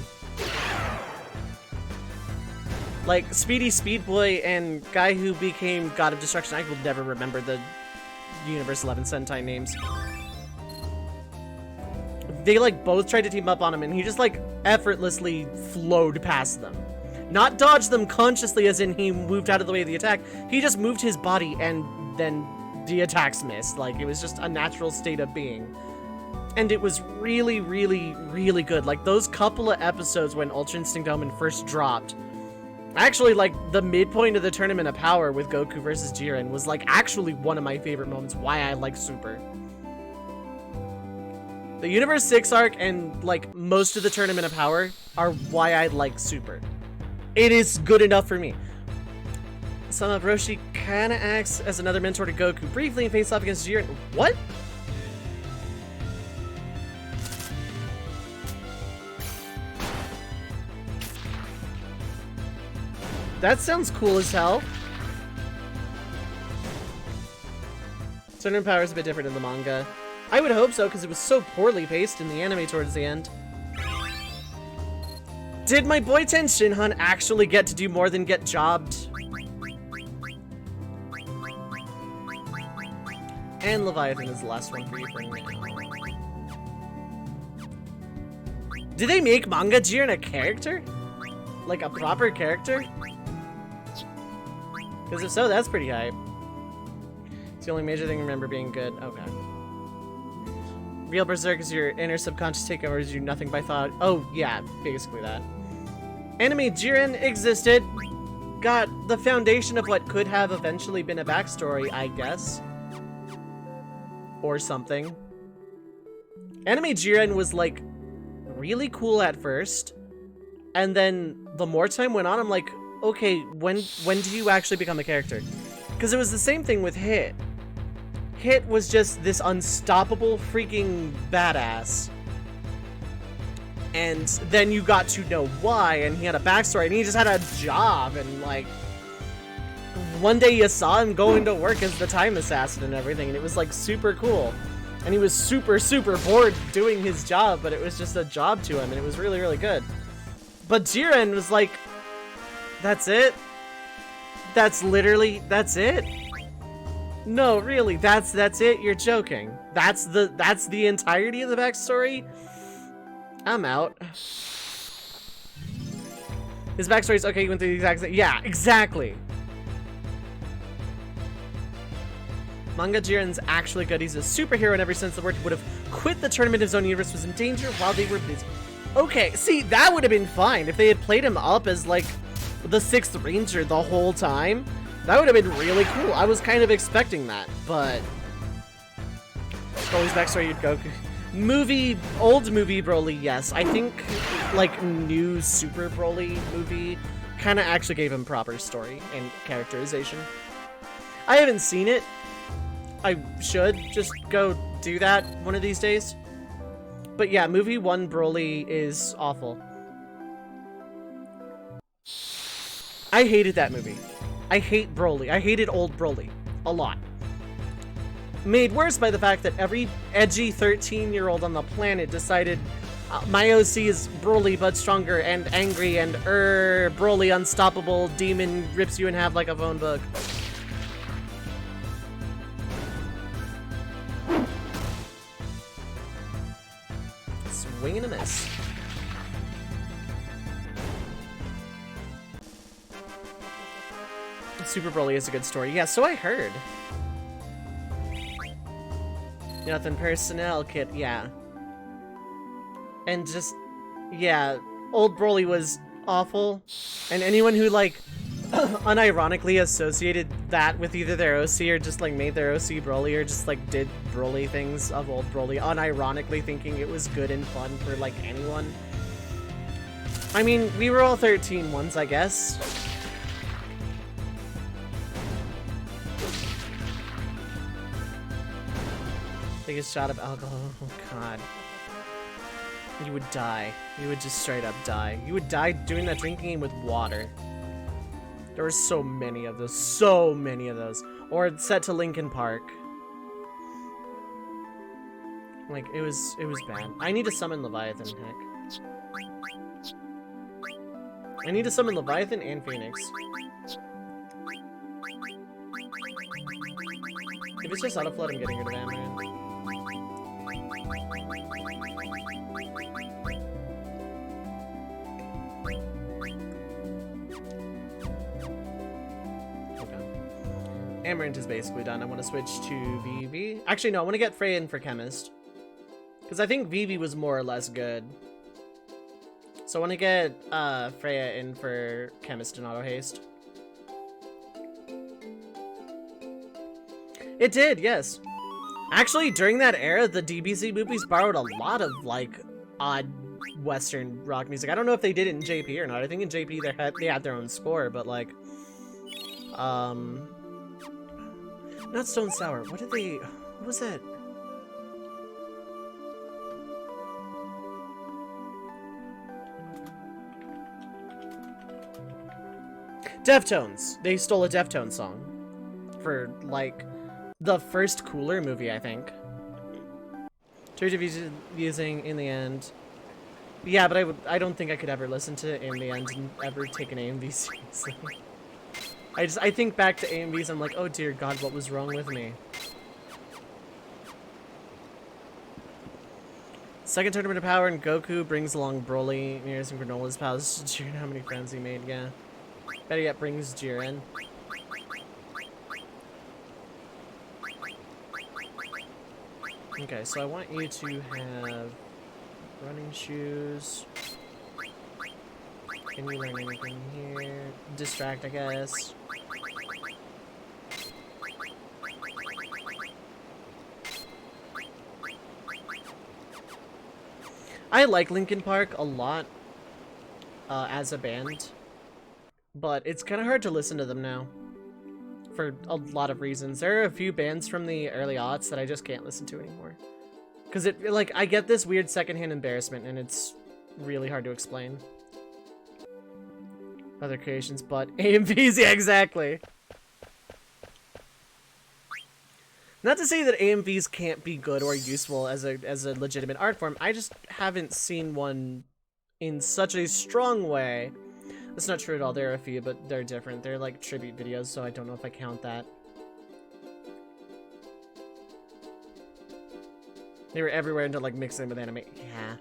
Like, Speedy Speed Boy and guy who became God of Destruction, I will never remember the Universe 11 Sentai names. They, like, both tried to team up on him, and he just, like, effortlessly flowed past them. Not dodged them consciously, as in he moved out of the way of the attack. He just moved his body, and then the attacks missed. Like, it was just a natural state of being. And it was really, really, really good. Like, those couple of episodes when Ultra Instinct Omen first dropped, actually, like, the midpoint of the Tournament of Power with Goku versus Jiren was, like, actually one of my favorite moments, why I like Super. The Universe 6 arc and, like, most of the Tournament of Power are why I like Super. It is good enough for me. Sama Broshi kinda acts as another mentor to Goku briefly and face off against Jiren. What? That sounds cool as hell. Tournament Power is a bit different in the manga. I would hope so, because it was so poorly paced in the anime towards the end. Did my boy Ten Shinhan actually get to do more than get jobbed? And Leviathan is the last one for you for now. Did they make Manga Jiren a character? Like a proper character? Because if so, that's pretty hype. It's the only major thing I remember being good. Okay. Real Berserk is your inner subconscious takeovers you nothing by thought. Oh, yeah, basically that. Anime Jiren existed. Got the foundation of what could have eventually been a backstory, I guess. Or something. Anime Jiren was, like, really cool at first. And then the more time went on, I'm like, okay, when do you actually become a character? Because it was the same thing with Hit. Hit was just this unstoppable freaking badass. And then you got to know why, and he had a backstory, and he just had a job, and like, one day you saw him going to work as the time assassin and everything, and it was like super cool. And he was super, super bored doing his job, but it was just a job to him, and it was really, really good. But Jiren was like, that's it? That's literally, that's it? No, really, that's it? You're joking. That's the entirety of the backstory? I'm out. His backstory's okay, he went through the exact same. Yeah, exactly. Manga Jiren's actually good. He's a superhero in every sense of the word. He would have quit the tournament if his own universe was in danger while they were busy. Okay, see, that would have been fine if they had played him up as, like, the 6th Ranger the whole time. That would have been really cool. I was kind of expecting that, but... Broly's backstory, you'd Goku. Old movie Broly, yes. I think, like, new Super Broly movie kind of actually gave him proper story and characterization. I haven't seen it. I should just go do that one of these days. But yeah, movie 1 Broly is awful. I hated that movie. I hate Broly. I hated old Broly. A lot. Made worse by the fact that every edgy 13-year-old on the planet decided my OC is Broly but stronger and angry and Broly unstoppable demon rips you in half like a phone book. Swing and a miss. Super Broly is a good story. Yeah, so I heard. Nothing personnel kit, yeah. And just, yeah, old Broly was awful. And anyone who, like, unironically associated that with either their OC or just, like, made their OC Broly or just, like, did Broly things of old Broly, unironically thinking it was good and fun for, like, anyone. I mean, we were all 13 once, I guess. Biggest shot of alcohol. Oh, God. You would die. You would just straight up die. You would die doing that drinking game with water. There were so many of those. So many of those. Or set to Linkin Park. Like, it was bad. I need to summon Leviathan, heck. I need to summon Leviathan and Phoenix. If it's just Autoflood, I'm getting rid of Amaranth. Amaranth is basically done. I want to switch to Vivi. Actually, no, I want to get Freya in for Chemist. Because I think Vivi was more or less good. So I want to get Freya in for Chemist and Auto Haste. It did, yes. Actually, during that era, the DBZ movies borrowed a lot of, like, odd Western rock music. I don't know if they did it in JP or not. I think in JP they had their own score, but, like... Not Stone Sour. What did they... What was that? Deftones. They stole a Deftones song. For, like, the first Cooler movie, I think. Church of using in the end. Yeah, but I don't think I could ever listen to In the End and ever take an AMV seriously. I think back to AMVs, I'm like, oh dear god, what was wrong with me? Second Tournament of Power, and Goku brings along Broly, Nears, and Granola's pals. Jiren, how many friends he made, yeah. Better yet, brings Jiren. Okay, so I want you to have running shoes. Can you learn anything here? Distract, I guess. I like Linkin Park a lot as a band, but it's kind of hard to listen to them now for a lot of reasons. There are a few bands from the early aughts that I just can't listen to anymore. Because like, I get this weird secondhand embarrassment and it's really hard to explain. Other creations, but AMVs, yeah, exactly. Not to say that AMVs can't be good or useful as a legitimate art form, I just haven't seen one in such a strong way. That's not true at all, there are a few, but they're different. They're like tribute videos, so I don't know if I count that. They were everywhere into like mixing with anime. Yeah.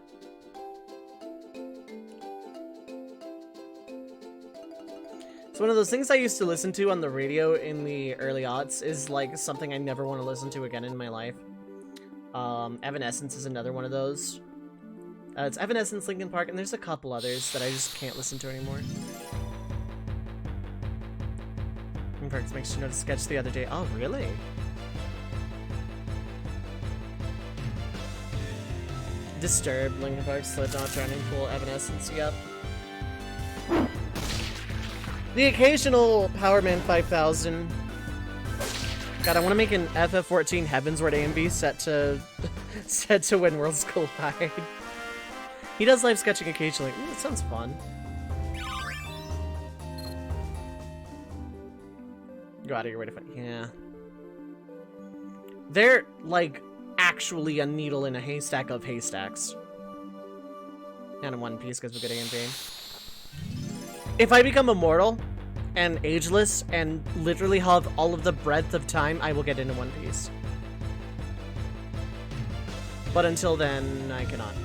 It's one of those things I used to listen to on the radio in the early aughts is like something I never want to listen to again in my life. Evanescence is another one of those. It's Evanescence, Linkin Park, and there's a couple others that I just can't listen to anymore. Linkin Park makes you know to sketch the other day. Oh, really? Disturbed, Linkin Park, Slipknot, Drowning Pool, Evanescence, yep. The occasional Power Man 5000. God, I want to make an FF14 Heavensward AMV set to When Worlds Collide. He does live sketching occasionally. Ooh, that sounds fun. Go out of your way to find. Yeah. They're like actually a needle in a haystack of haystacks. And in One Piece because we get AMV. If I become immortal and ageless and literally have all of the breadth of time, I will get into One Piece. But until then, I cannot.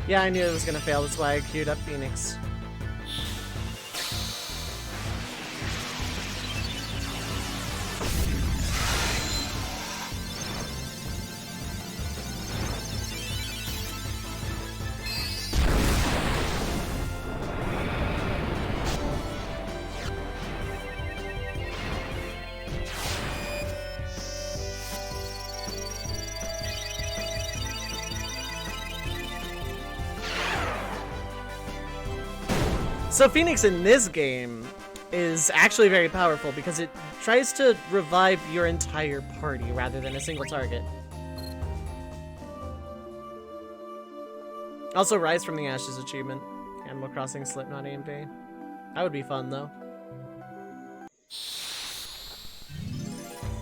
Yeah, I knew it was gonna fail, that's why I queued up Phoenix. So Phoenix in this game is actually very powerful because it tries to revive your entire party rather than a single target. Also, Rise from the Ashes achievement. Animal Crossing Slipknot AMV. That would be fun, though.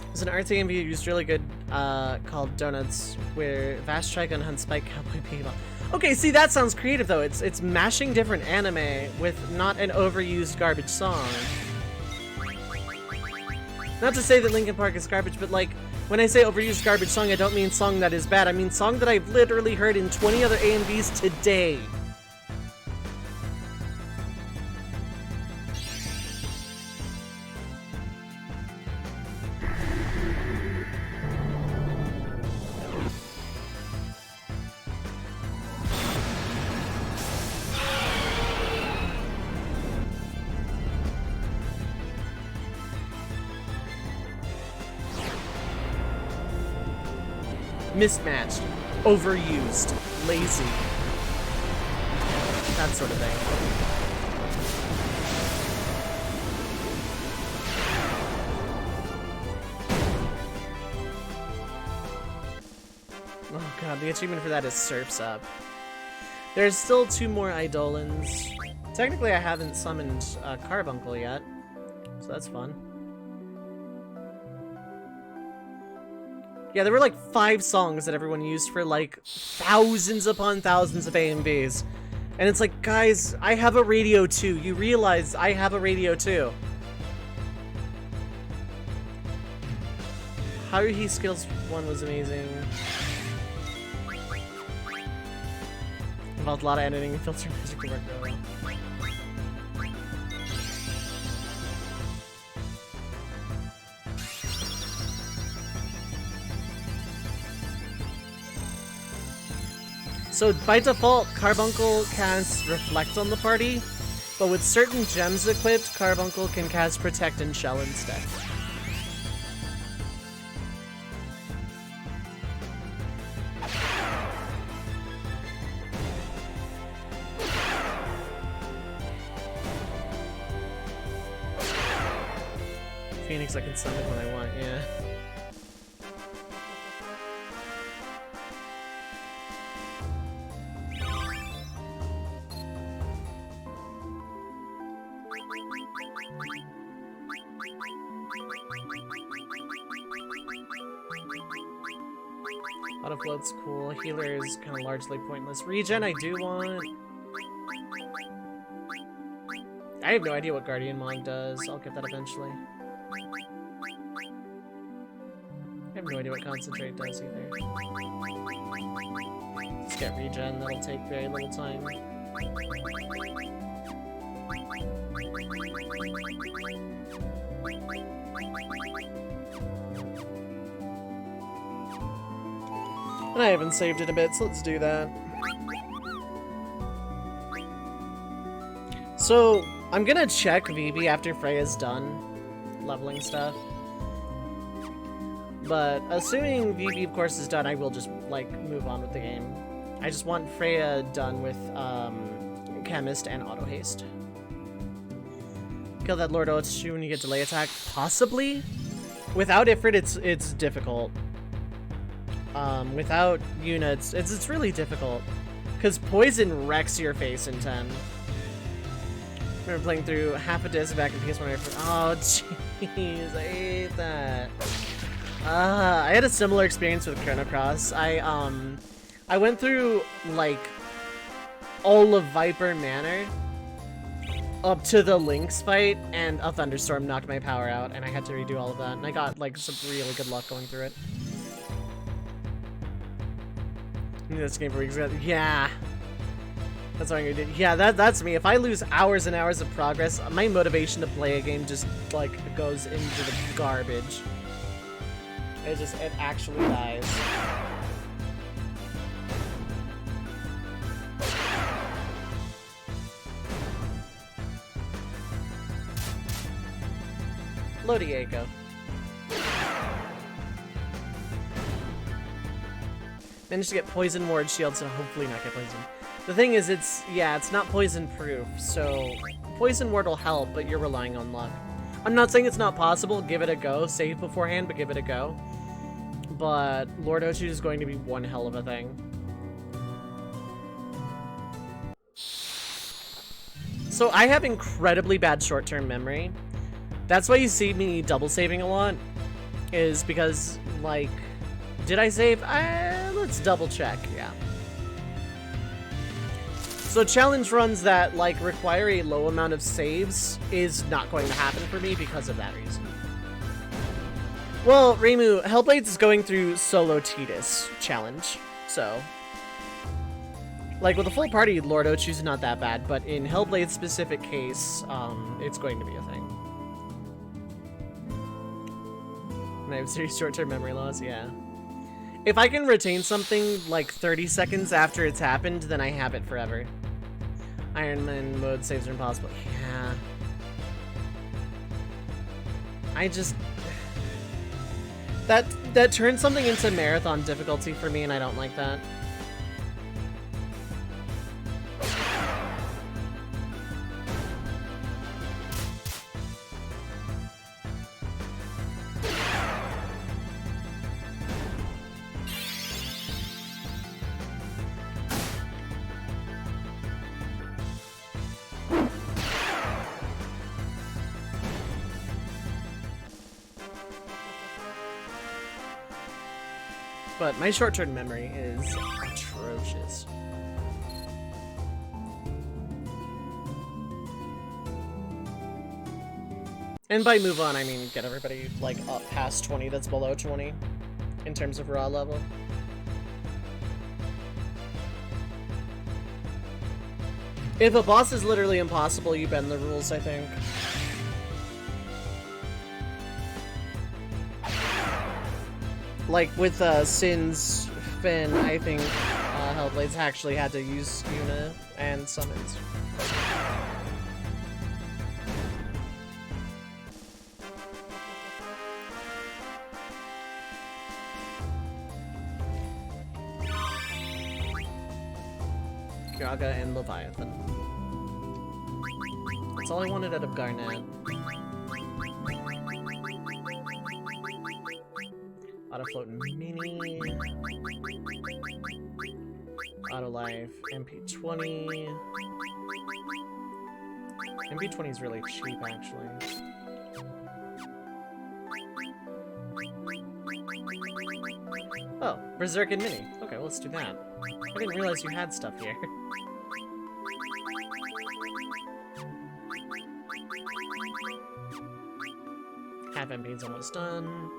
There's an RTMV used really good called Donuts, where Vast Trigun hunts Spike Cowboy Bebop. Okay, see, that sounds creative, though. It's mashing different anime with not an overused garbage song. Not to say that Linkin Park is garbage, but like, when I say overused garbage song, I don't mean song that is bad. I mean song that I've literally heard in 20 other AMVs today. Mismatched, overused, lazy, that sort of thing. Oh god, the achievement for that is Surf's Up. There's still 2 more Eidolons. Technically I haven't summoned Carbuncle yet, so that's fun. Yeah, there were like 5 songs that everyone used for like thousands upon thousands of AMVs. And it's like, guys, I have a radio too. You realize I have a radio too. Haruhi Skills 1 was amazing. Involved a lot of editing and filter music to work really well. So by default, Carbuncle casts Reflect on the party, but with certain gems equipped, Carbuncle can cast Protect and Shell instead. Phoenix I can summon when I want, yeah. Autofloat's cool. Healer is kind of largely pointless. Regen I do want. I have no idea what Guardian Mog does. I'll get that eventually. I have no idea what Concentrate does either. Let's get Regen. That'll take very little time. And I haven't saved it a bit, so let's do that. So, I'm gonna check VB after Freya's done leveling stuff. But assuming VB, of course, is done, I will just, like, move on with the game. I just want Freya done with, Chemist and Auto Haste. Kill that Lord Oatsu when you get delay attack? Possibly? Without Ifrit, it's difficult. Without units, it's really difficult. Because Poison wrecks your face in 10. I remember playing through half a disc back in PS1. Oh, jeez, I hate that. I had a similar experience with Chrono Cross. I went through, like, all of Viper Manor up to the Lynx fight, and a thunderstorm knocked my power out, and I had to redo all of that. And I got, like, some really good luck going through it. This game for weeks ago. Yeah. That's what I'm gonna do. Yeah, that's me. If I lose hours and hours of progress, my motivation to play a game just, like, goes into the garbage. It actually dies. Lodiaco. Managed to get poison ward shield, so hopefully not get poisoned. The thing is, it's not poison proof, so poison ward will help, but you're relying on luck. I'm not saying it's not possible. Give it a go. Save beforehand, but give it a go. But Lord Ochu is going to be one hell of a thing. So I have incredibly bad short-term memory. That's why you see me double saving a lot, is because, like, did I save? Let's double check, yeah. So challenge runs that, like, require a low amount of saves is not going to happen for me because of that reason. Well, Reimu, Hellblades is going through solo Tidus challenge, so... Like, with a full party, Lord Ochu's not that bad, but in Hellblade's specific case, it's going to be a thing. And I have serious short-term memory loss, yeah. If I can retain something, like, 30 seconds after it's happened, then I have it forever. Iron Man mode saves are impossible. Yeah. I just... That turns something into marathon difficulty for me, and I don't like that. But my short-term memory is atrocious. And by move on, I mean get everybody, like, up past 20 that's below 20 in terms of raw level. If a boss is literally impossible, you bend the rules, I think. Like with Sin's Finn, I think Hellblades actually had to use Yuna and summons. Gaga and Leviathan. That's all I wanted out of Garnet. Auto Float Mini. Auto Life. MP20. MP20 is really cheap, actually. Oh, Berserk and Mini. Okay, well, let's do that. I didn't realize you had stuff here. Half MP's almost done.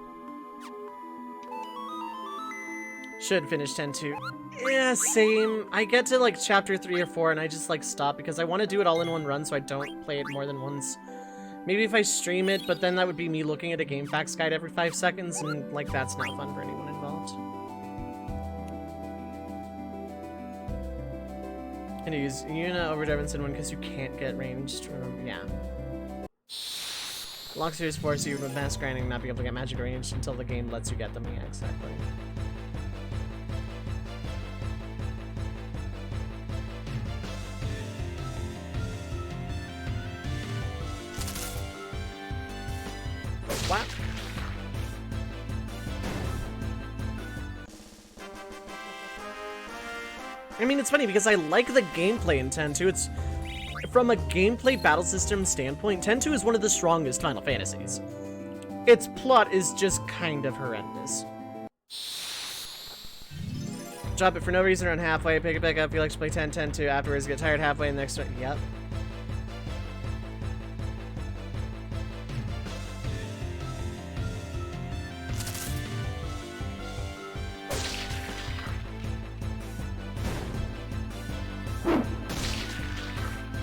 Should finish 10-2. Yeah, same. I get to like chapter 3 or 4 and I just like stop because I want to do it all in one run so I don't play it more than once. Maybe if I stream it, but then that would be me looking at a GameFAQs guide every 5 seconds and like that's not fun for anyone involved. And use Yuna over Devinson one because you can't get ranged from, yeah. Lock series force you with mass grinding not be able to get magic ranged until the game lets you get them, yeah, exactly. What? I mean, it's funny because I like the gameplay in 10-2. It's from a gameplay battle system standpoint, 10-2 is one of the strongest Final Fantasies. Its plot is just kind of horrendous. Drop it for no reason around halfway, pick it back up, you like to play 10-10-2 afterwards, get tired halfway and the next one. Yep.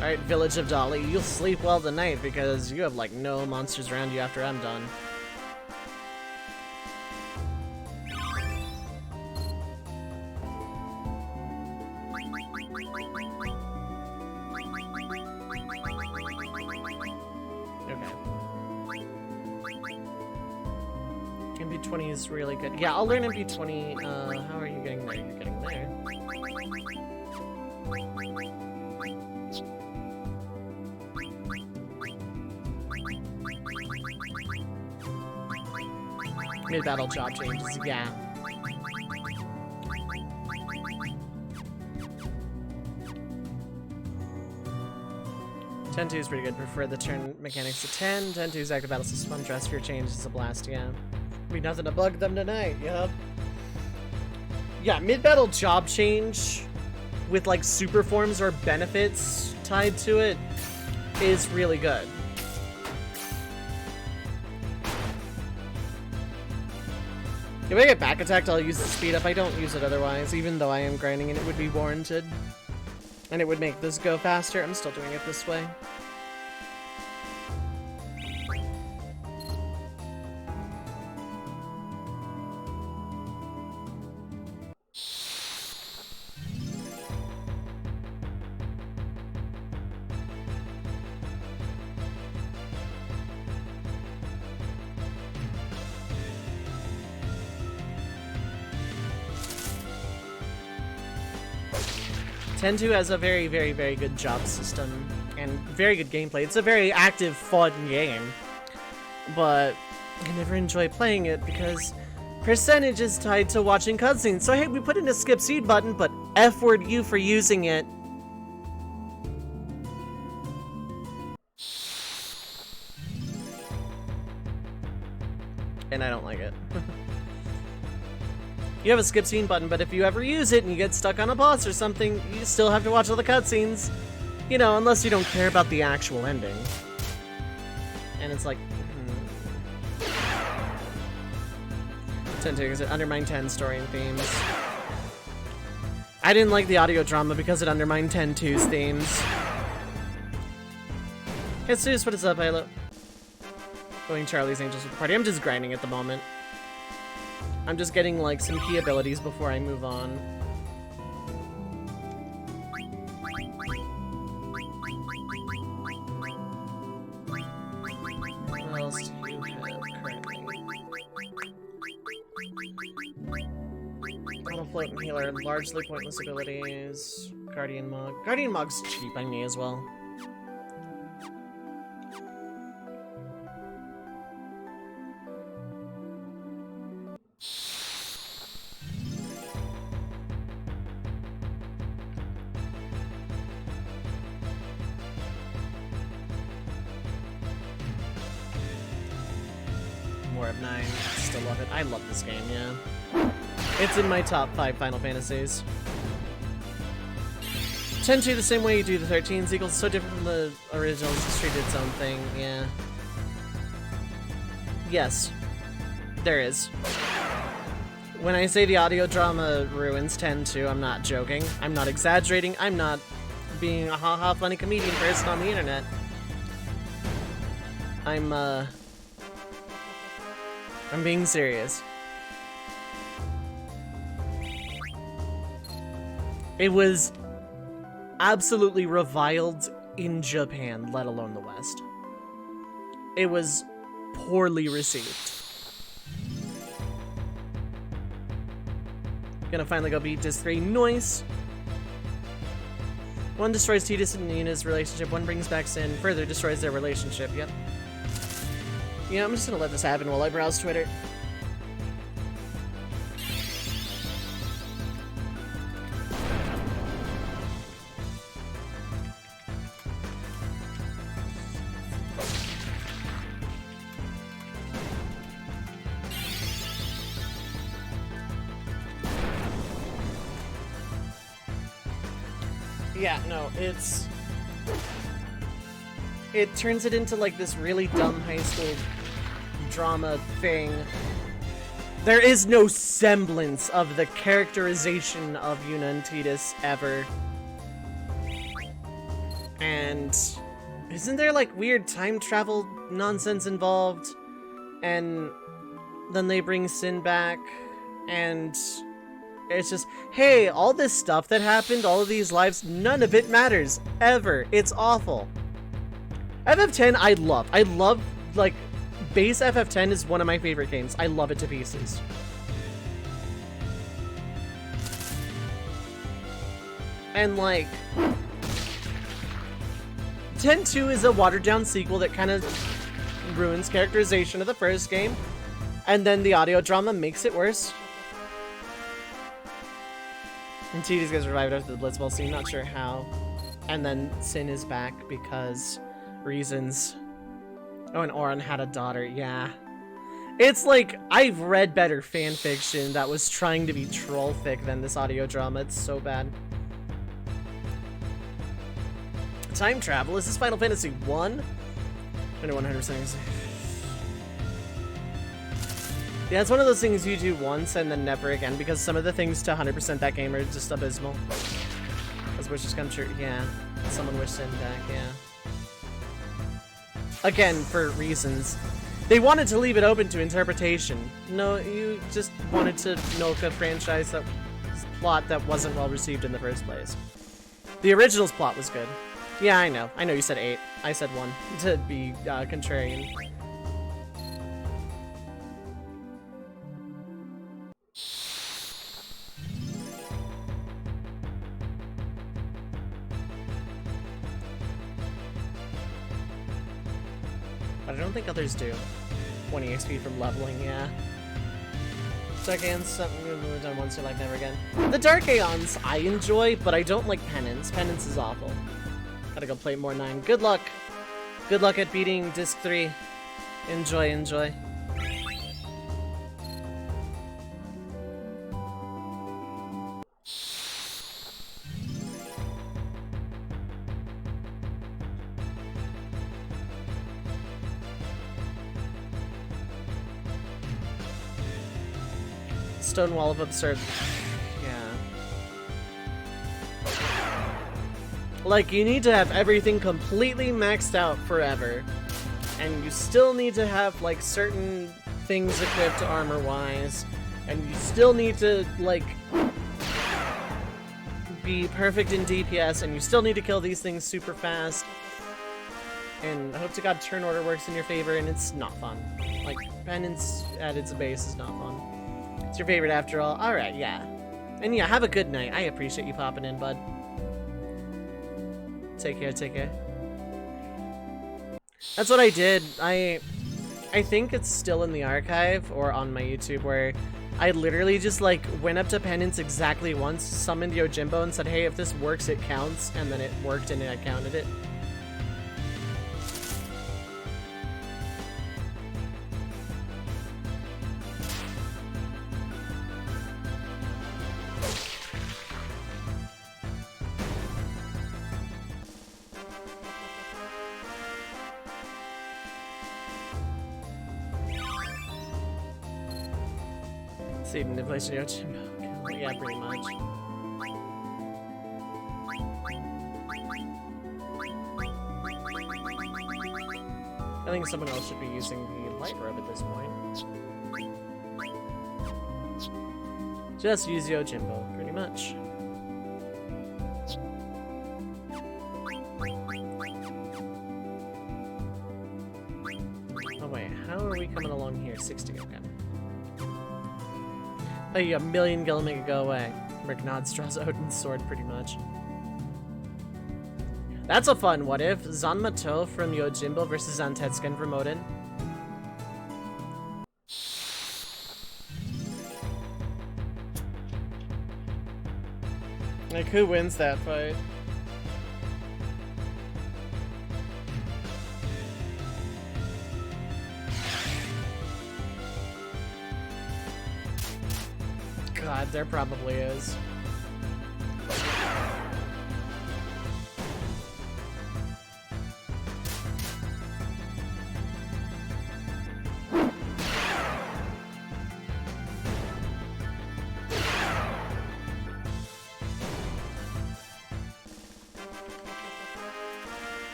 Alright, Village of Dolly, you'll sleep well tonight because you have like no monsters around you after I'm done. Okay. MP20 is really good. Yeah, I'll learn MP20. How are you getting there? You're getting there. Mid-battle job changes, yeah. Ten-2 is pretty good. Prefer the turn mechanics to 10. 10-2's active battle system. Dress for your change is a blast, yeah. Be nothing to bug them tonight, yep. Yeah, mid-battle job change with like super forms or benefits tied to it is really good. If I get back attacked, I'll use the speed up. I don't use it otherwise, even though I am grinding and it would be warranted. And it would make this go faster. I'm still doing it this way. Ten-2 has a very, very, very good job system and very good gameplay. It's a very active, fun game, but I never enjoy playing it because percentage is tied to watching cutscenes. So hey, we put in a skip seed button, but F-word you for using it. And I don't like it. You have a skip scene button, but if you ever use it and you get stuck on a boss or something, you still have to watch all the cutscenes. You know, unless you don't care about the actual ending. And it's like... Ten-2 is it Undermine 10 story and themes. I didn't like the audio drama because it undermined 10-2's themes. Hey, Zeus, what is up, Halo? Going Charlie's Angels with the party. I'm just grinding at the moment. I'm just getting, like, some key abilities before I move on. What else do you have currently? Auto Float and Healer, largely pointless abilities. Guardian Mog. Guardian Mog's cheap on me as well. Of 9. Still love it. I love this game, yeah. It's in my top 5 Final Fantasies. 10-2 the same way you do the 13s equals so different from the originals. It's treated its own thing, yeah. Yes. There is. When I say the audio drama ruins 10-2, I'm not joking. I'm not exaggerating. I'm not being a haha funny comedian person on the internet. I'm being serious. It was absolutely reviled in Japan, let alone the West. It was poorly received. Gonna finally go beat Dis 3. Noise! One destroys Tidus and Yuna's relationship, one brings back Sin, further destroys their relationship, yep. Yeah, I'm just gonna let this happen while I browse Twitter. Yeah, no, it turns it into like this really dumb high school drama thing. There is no semblance of the characterization of Yuna and Tidus ever. And isn't there like weird time travel nonsense involved? And then they bring Sin back and it's just, hey, all this stuff that happened, all of these lives, none of it matters ever. It's awful. FF10 I love, like, base FF10 is one of my favorite games. I love it to pieces. And like, 10-2 is a watered-down sequel that kind of ruins characterization of the first game, and then the audio drama makes it worse. And TD's gets revived after the Blitzball scene, not sure how. And then Sin is back because reasons. Oh, and Auron had a daughter, yeah. It's like, I've read better fanfiction that was trying to be trollfic than this audio drama. It's so bad. Time travel. Is this Final Fantasy 1? 100%. Yeah, it's one of those things you do once and then never again, because some of the things to 100% that game are just abysmal. As wishes come true. Yeah. Someone wished Sin back, yeah. Again, for reasons. They wanted to leave it open to interpretation. No, you just wanted to milk a franchise that plot that wasn't well received in the first place. The original's plot was good. Yeah, I know. I know you said 8. I said 1 to be contrarian. But I don't think others do. 20 XP from leveling, yeah. Dark Aeons, something you've done once in your life, never again. The Dark Aeons I enjoy, but I don't like Penance. Penance is awful. Gotta go play more 9. Good luck. Good luck at beating Disc 3. Enjoy, enjoy. Stone Wall of Absurd. Yeah. Like, you need to have everything completely maxed out forever. And you still need to have, like, certain things equipped armor-wise. And you still need to, like, be perfect in DPS. And you still need to kill these things super fast. And I hope to God turn order works in your favor, and it's not fun. Like, Penance at its base is not fun. It's your favorite after all. Alright, yeah. And yeah, have a good night. I appreciate you popping in, bud. Take care, take care. That's what I did. I think it's still in the archive or on my YouTube, where I literally just like went up to Penance exactly once, summoned Yojimbo and said, hey, if this works, it counts. And then it worked and I counted it. See manipulation Yojimbo. Yeah, pretty much. I think someone else should be using the light robe at this point. Just use Yojimbo, pretty much. Oh wait, how are we coming along here? 60, okay. Hey, a million gonna make it go away. Ricknod draws Odin's sword, pretty much. That's a fun what if. Zanmato from Yojimbo versus Zantetsuken from Odin. Like, who wins that fight? God, there probably is.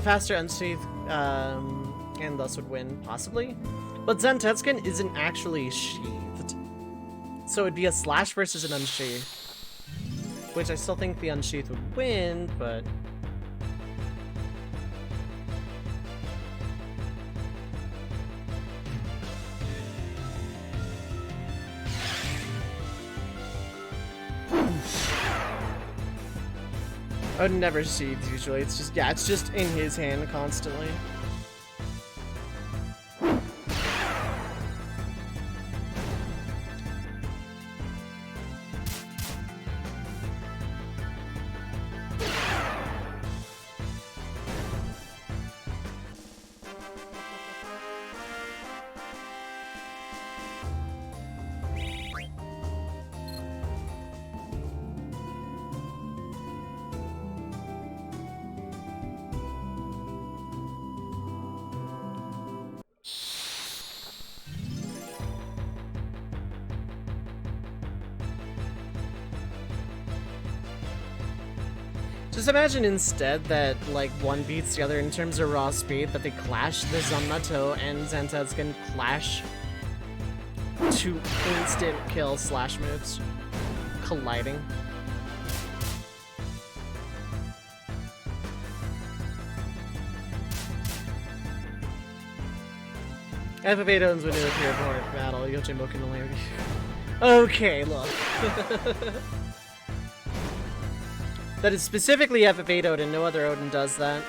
a faster unsheath, and thus would win, possibly. But Zentetsuken isn't actually sheathed. So it'd be a slash versus an unsheath. Which I still think the unsheath would win, but... Odin never sheathes usually. It's just, yeah, it's just in his hand constantly. Just imagine instead that, like, one beats the other in terms of raw speed, that they clash, the Zanmato and Zentetsuken clash to instant kill slash moves, colliding. FF8 owns when it appeared for battle, Yojimbo can only... Okay, look. That is specifically FF8 Odin, no other Odin does that.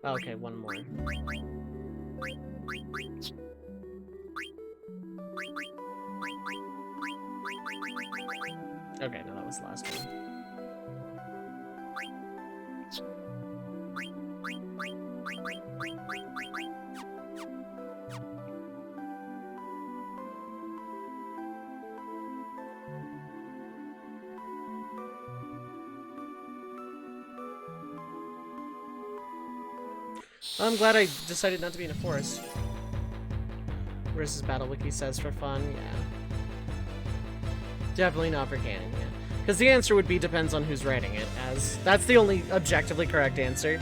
Okay, one more. Okay, no, that was the last one. I'm glad I decided not to be in a forest. Versus Battle Wiki says for fun, yeah. Definitely not for canon, yeah. Because the answer would be depends on who's writing it, as that's the only objectively correct answer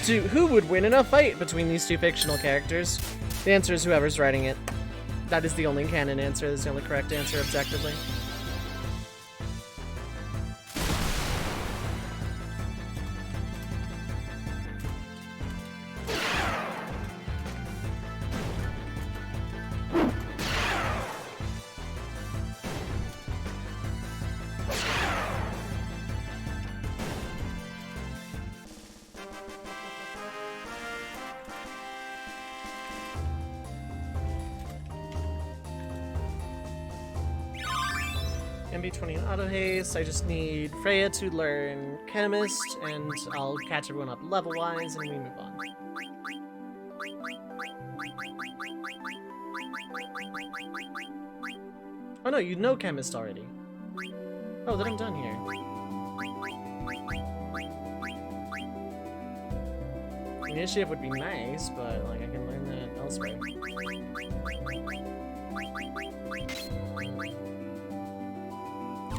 to who would win in a fight between these two fictional characters. The answer is whoever's writing it. That is the only canon answer, that's the only correct answer objectively. MB20 and auto haste. I just need Freya to learn Chemist, and I'll catch everyone up level-wise, and we move on. Oh no, you know Chemist already. Oh, then I'm done here. Initiative would be nice, but like I can learn that elsewhere.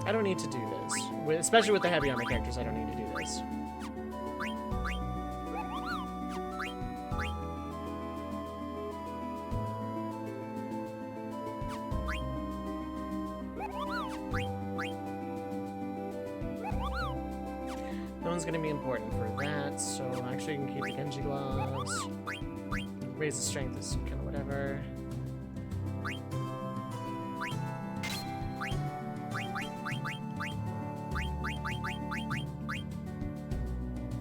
I don't need to do this. Especially with the heavy armor characters, I don't need to do this. No one's gonna be important for that, so actually you can keep the Genji gloves. Raise the strength is kind of whatever.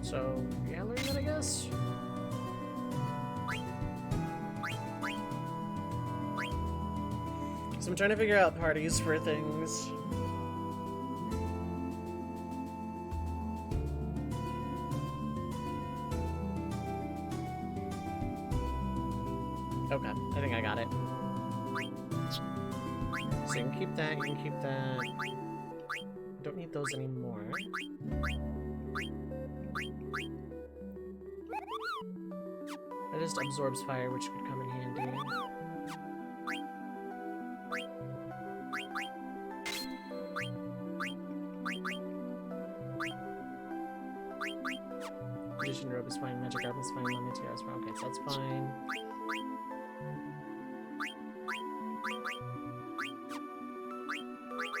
So, yeah, learn that, I guess. So I'm trying to figure out parties for things. Okay, I think I got it. So you can keep that, you can keep that. Don't need those anymore. That just absorbs fire, which could come in handy. Magician robe is fine, magic garb is fine, Lumia tiara is fine. Okay, so that's fine.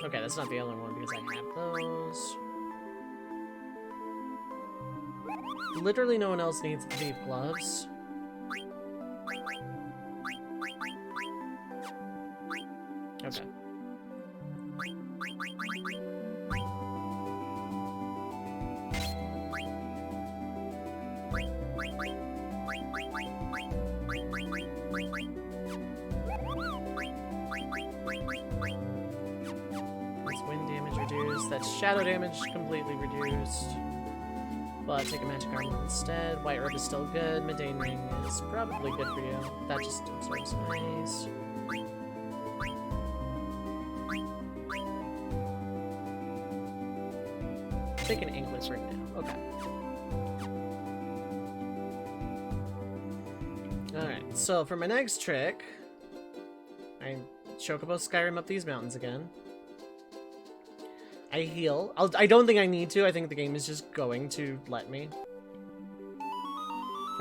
Okay, that's not the other one because I have those. Literally no one else needs thief gloves. Okay. That's wind damage reduced. That's shadow damage completely reduced. But take a magic armor instead. White robe is still good. Mundane ring is probably good for you. That just absorbs ice. Take an anklet right now. Okay. Alright, so for my next trick, I Chocobo Skyrim up these mountains again. I heal. I don't think I need to. I think the game is just going to let me.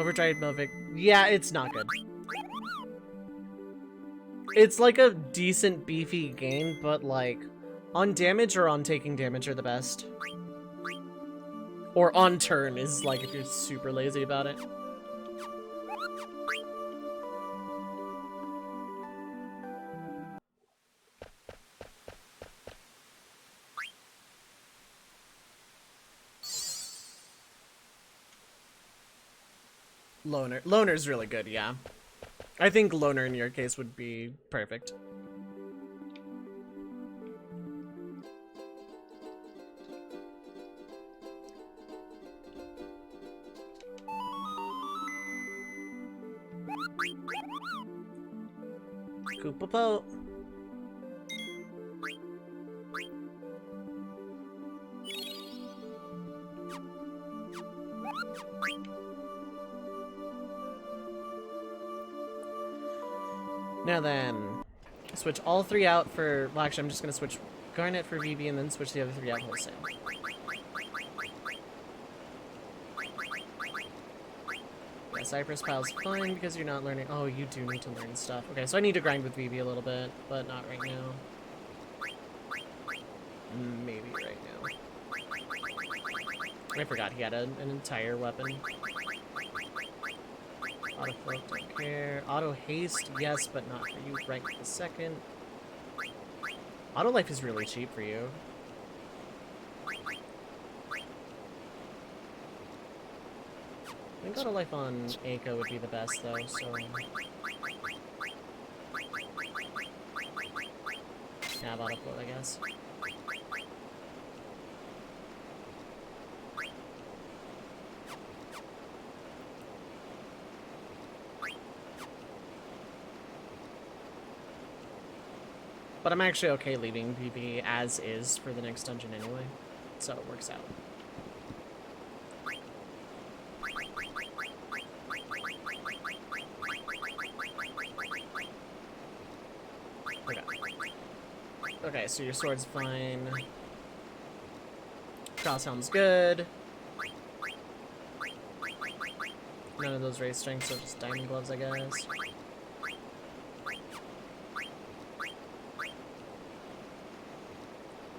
Overdrive Movic. Yeah, it's not good. It's like a decent beefy game, but like on damage or on taking damage are the best. Or on turn is like if you're super lazy about it. Loner. Loner's really good, yeah. I think Loner in your case would be perfect. Koopa-po. Now then, switch all three out for, well actually I'm just going to switch Garnet for Vivi and then switch the other three out wholesale. Yeah, Cypress Pile's fine because you're not learning, oh you do need to learn stuff. Okay, so I need to grind with Vivi a little bit, but not right now. Maybe right now. I forgot he had an entire weapon. Auto float, don't care. Auto haste, yes, but not for you right this second. Auto life is really cheap for you. I think auto life on Eiko would be the best though, so. Yeah, auto float, I guess. But I'm actually okay leaving PB as is for the next dungeon anyway, so it works out. Okay. Okay, so your sword's fine. Crosshelm's good. None of those race strengths, so just diamond gloves, I guess.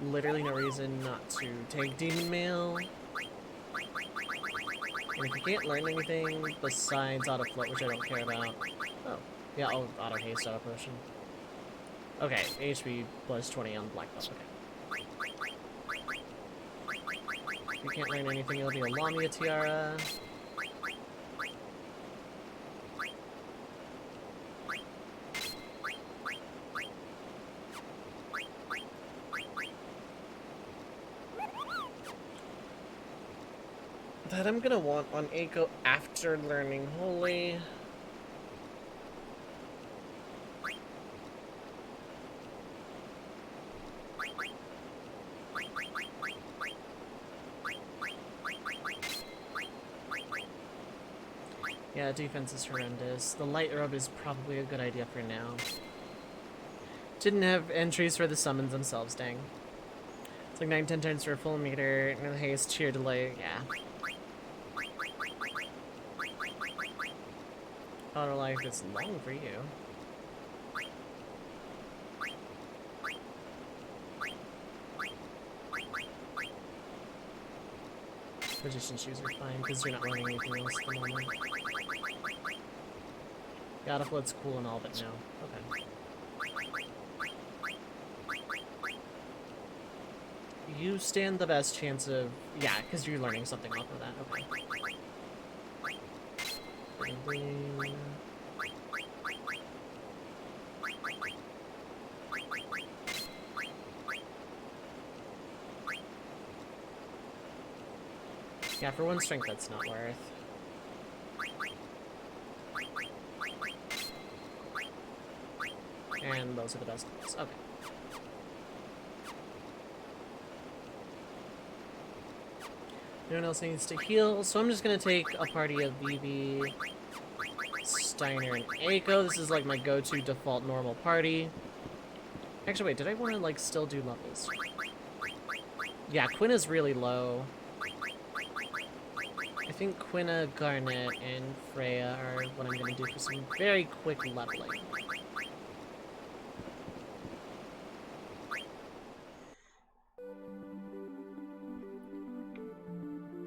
Literally no reason not to take Demon Mail. And if you can't learn anything besides Auto Float, which I don't care about. Oh, yeah, I'll Auto Haste, Auto Potion. Okay, HP plus 20 on Black Belt, okay. If you can't learn anything, it'll be a Lamia Tiara. That I'm gonna want on Eiko after learning Holy. Yeah, defense is horrendous. The light robe is probably a good idea for now. Didn't have entries for the summons themselves, dang. It's like 9-10 turns for a full meter, and the haste, sheer delay, yeah. Auto life is long for you. Magician shoes are fine because you're not learning anything else at the moment. God of Blood's cool and all, but no. Okay. You stand the best chance of... Yeah, because you're learning something off of that. Okay. Yeah, for one strength, that's not worth. And those are the best ones. Okay. No one else needs to heal, so I'm just gonna take a party of Vivi, Steiner, and Eiko. This is like my go-to default normal party. Actually, wait, did I want to like still do levels? Yeah, Quina's really low. I think Quina, Garnet, and Freya are what I'm gonna do for some very quick leveling.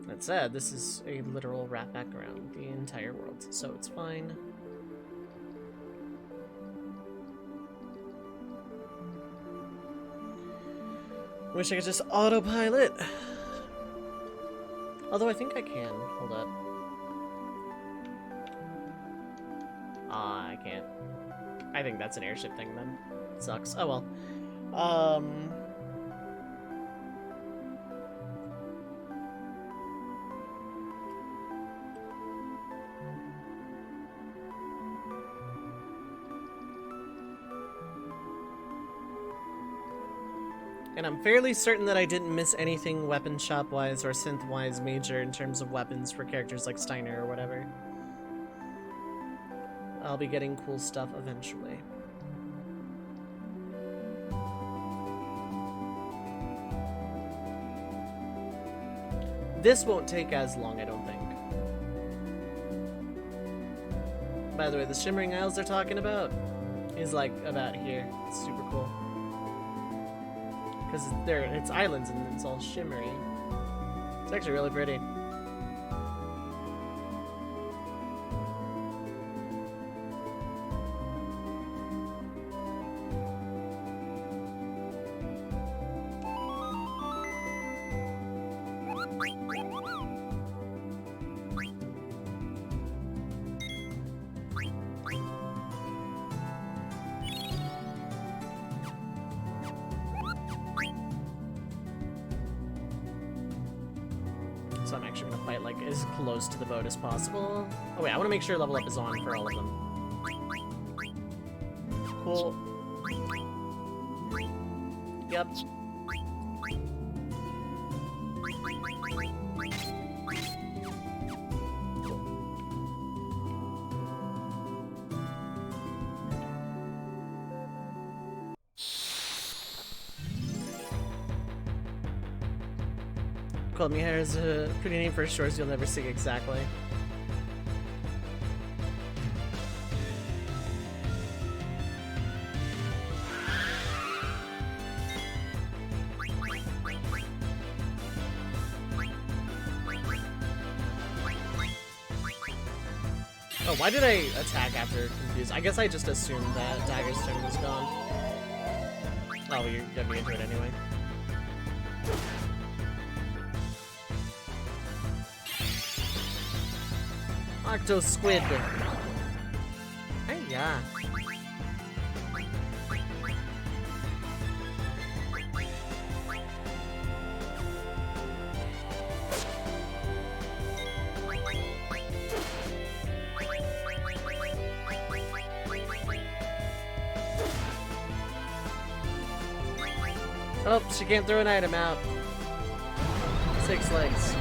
That said, this is a literal wrap back around the entire world, so it's fine. Wish I could just autopilot. Although I think I can. Hold up. Ah, I can't. I think that's an airship thing then. Sucks. Oh well. And I'm fairly certain that I didn't miss anything weapon shop-wise or synth-wise major in terms of weapons for characters like Steiner or whatever. I'll be getting cool stuff eventually. This won't take as long, I don't think. By the way, the Shimmering Isles they're talking about is like about here. It's super cool. Because it's islands and it's all shimmery. It's actually really pretty. So I'm actually gonna fight like as close to the boat as possible. Oh wait, I want to make sure level up is on for all of them. Cool. Yep. Called Me Hair is a pretty name for shores you'll never see exactly. Oh, why did I attack after confused? I guess I just assumed that Dagger's turn was gone. Oh, you're gonna be into it anyway. Octo Squid. Hey, yeah. Oh, she can't throw an item out. 6 legs.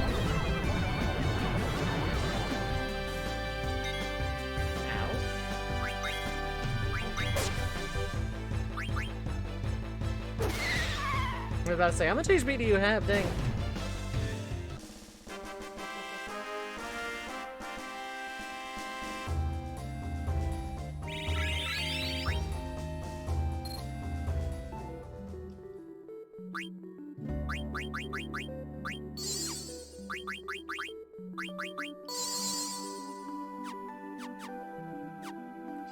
I was about to say, how much HP do you have? Dang.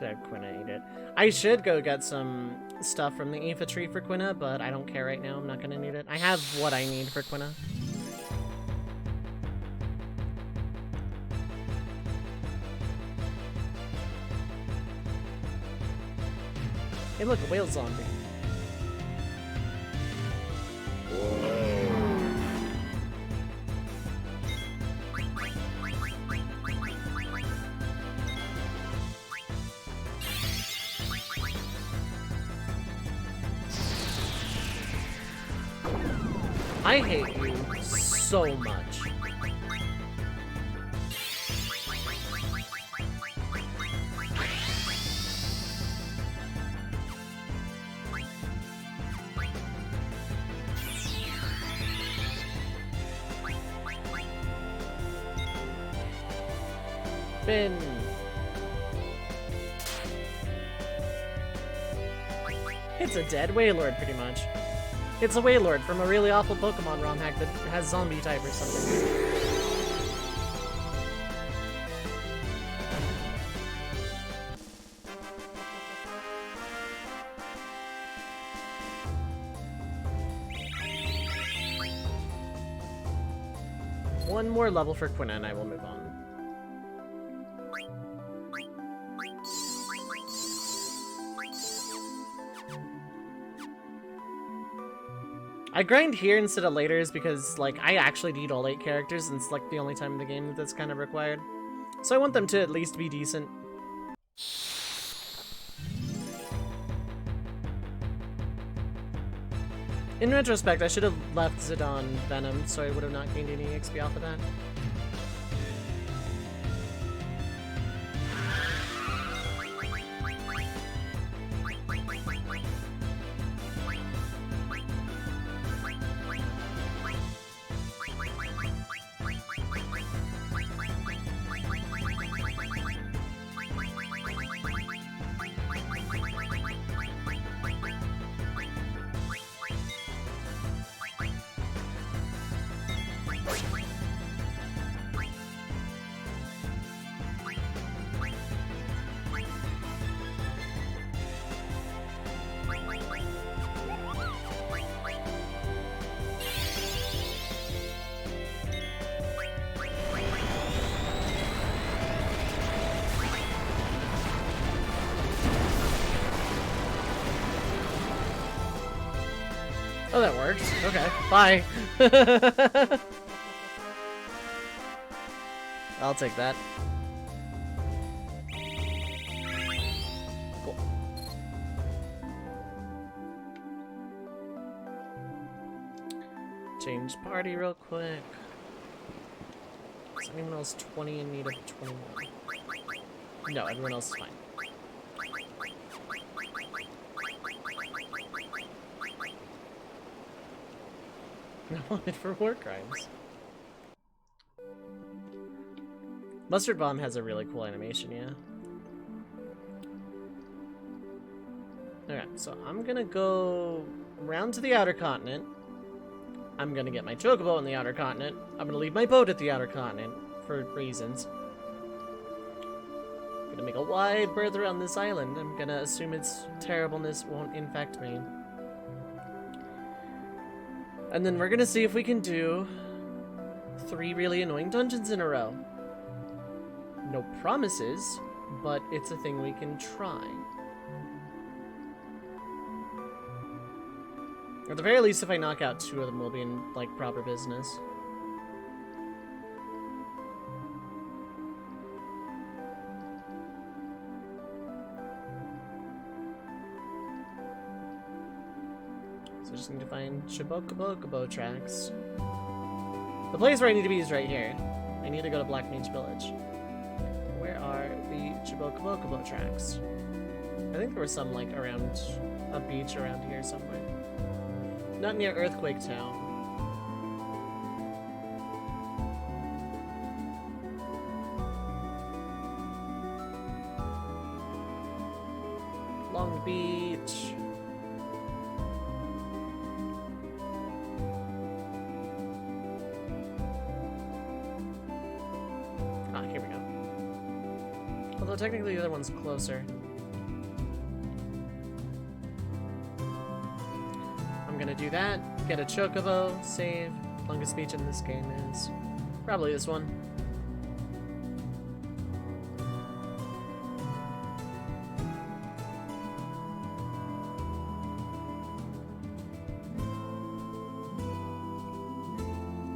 Quina ate it. I should go get some stuff from the Aoife tree for Quina, but I don't care right now. I'm not gonna need it. I have what I need for Quina. Hey look, a whale zombie. I hate you so much. Finn. It's a dead Wailord, pretty much. It's a Wailord from a really awful Pokemon ROM hack that has zombie type or something. One more level for Quina and I will move on. I grind here instead of later is because, like, I actually need all 8 characters, and it's, like, the only time in the game that's kind of required. So I want them to at least be decent. In retrospect, I should have left Zidane Venom, so I would have not gained any XP off of that. Oh, that works. Okay, bye. I'll take that. Cool. Change party real quick. Is anyone else 20 in need of 21? No, everyone else is fine. I wanted for war crimes. Mustard Bomb has a really cool animation, yeah. Okay, so I'm gonna go round to the outer continent. I'm gonna get my Chocobo in the outer continent. I'm gonna leave my boat at the outer continent for reasons. I'm gonna make a wide berth around this island. I'm gonna assume its terribleness won't infect me. And then we're gonna see if we can do 3 really annoying dungeons in a row. No promises, but it's a thing we can try. At the very least, if I knock out 2 of them, we'll be in, like, proper business. So I just need to find Chibokobokobo tracks. The place where I need to be is right here. I need to go to Black Mage Village. Where are the Chibokobokobo tracks? I think there were some, like, around a beach around here somewhere. Not near Earthquake Town. Long Beach. Ah, here we go. Although technically the other one's closer. do that, get a chocobo, save. Longest speech in this game is probably this one.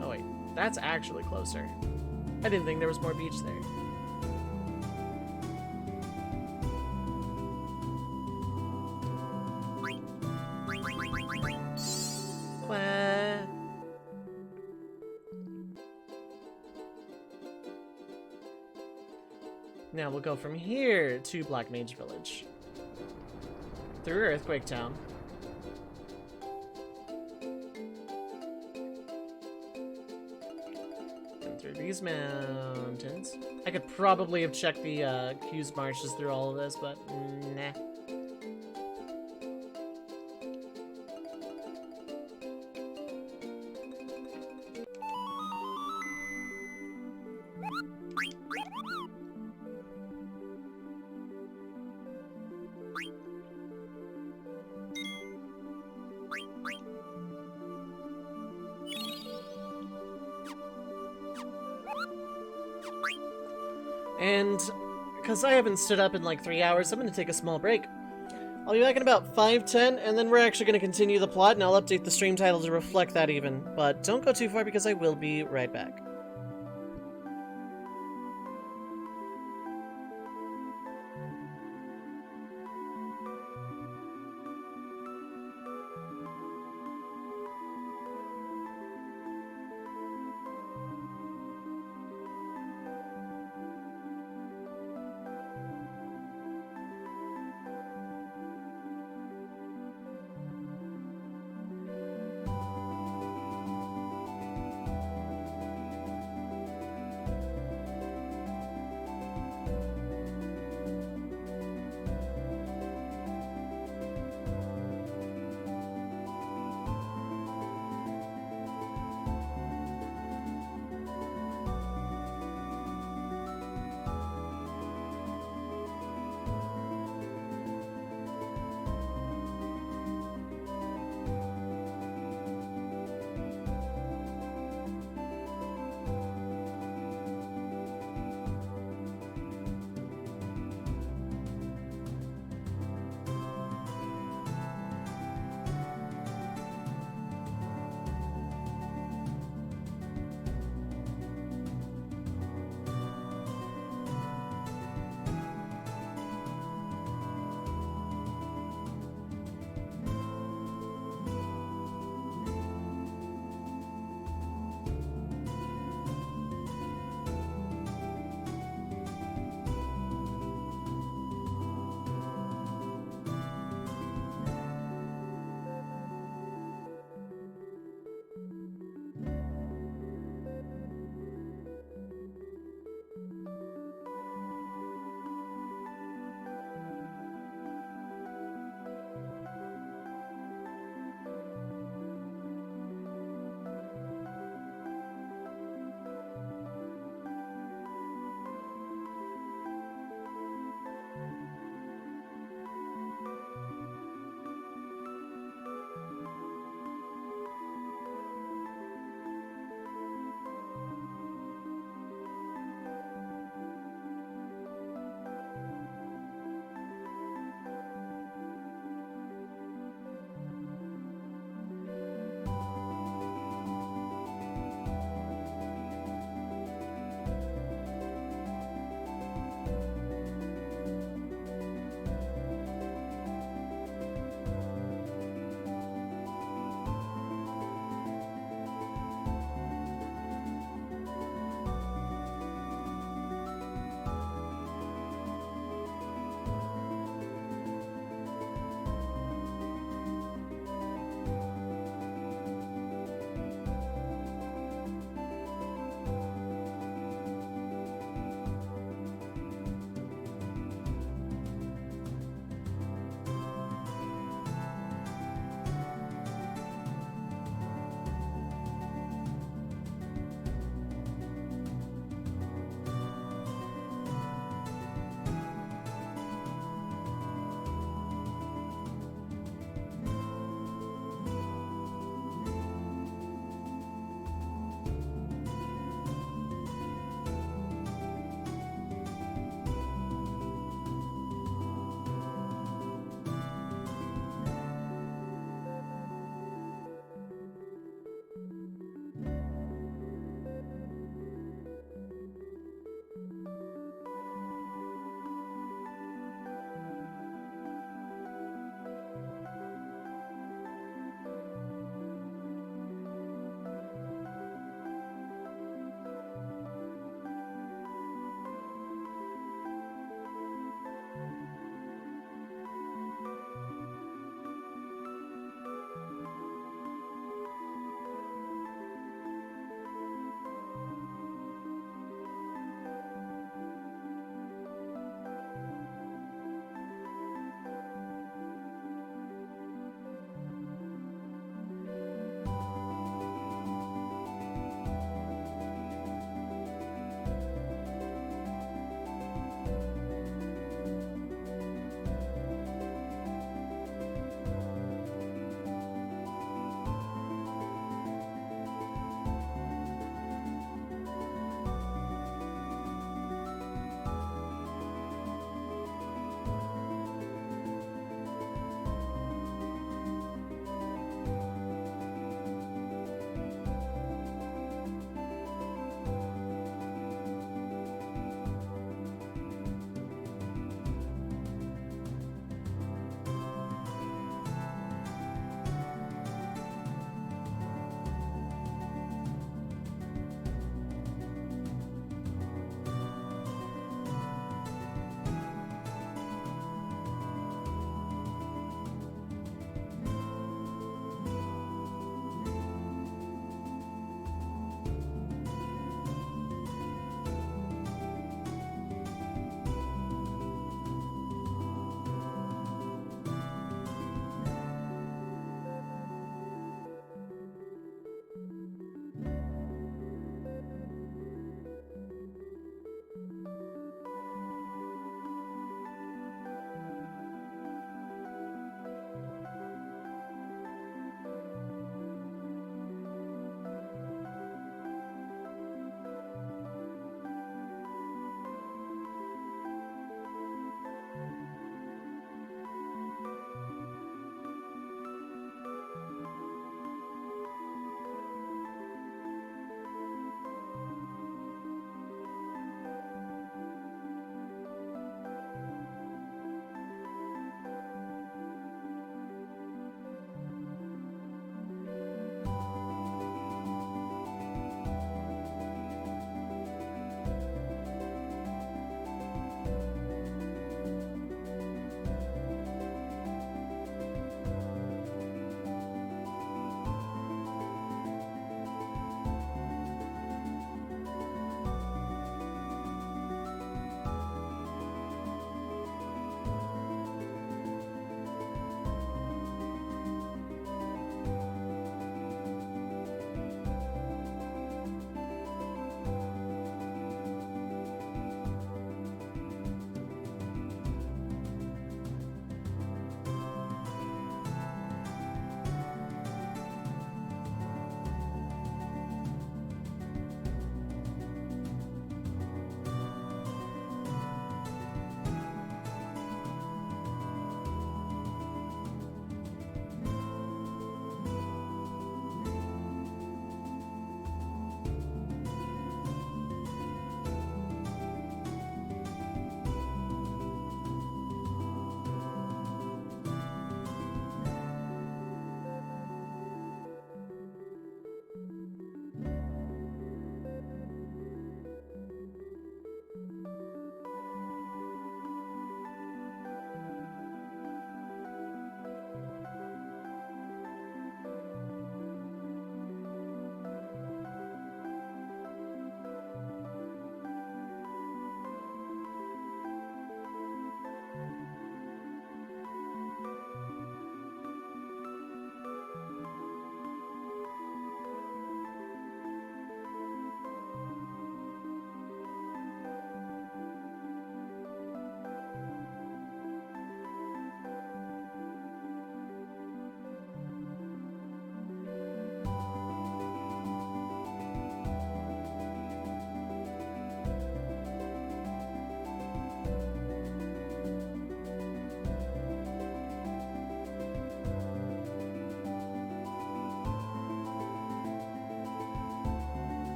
Oh wait, that's actually closer. I didn't think there was more beach there. Quack. Now we'll go from here to Black Mage Village. Through Earthquake Town. And through these mountains. I could probably have checked the Q's marshes through all of this, but nah. And because I haven't stood up in like 3 hours, I'm going to take a small break. I'll be back in about 5-10, and then we're actually going to continue the plot, and I'll update the stream title to reflect that even. But don't go too far because I will be right back.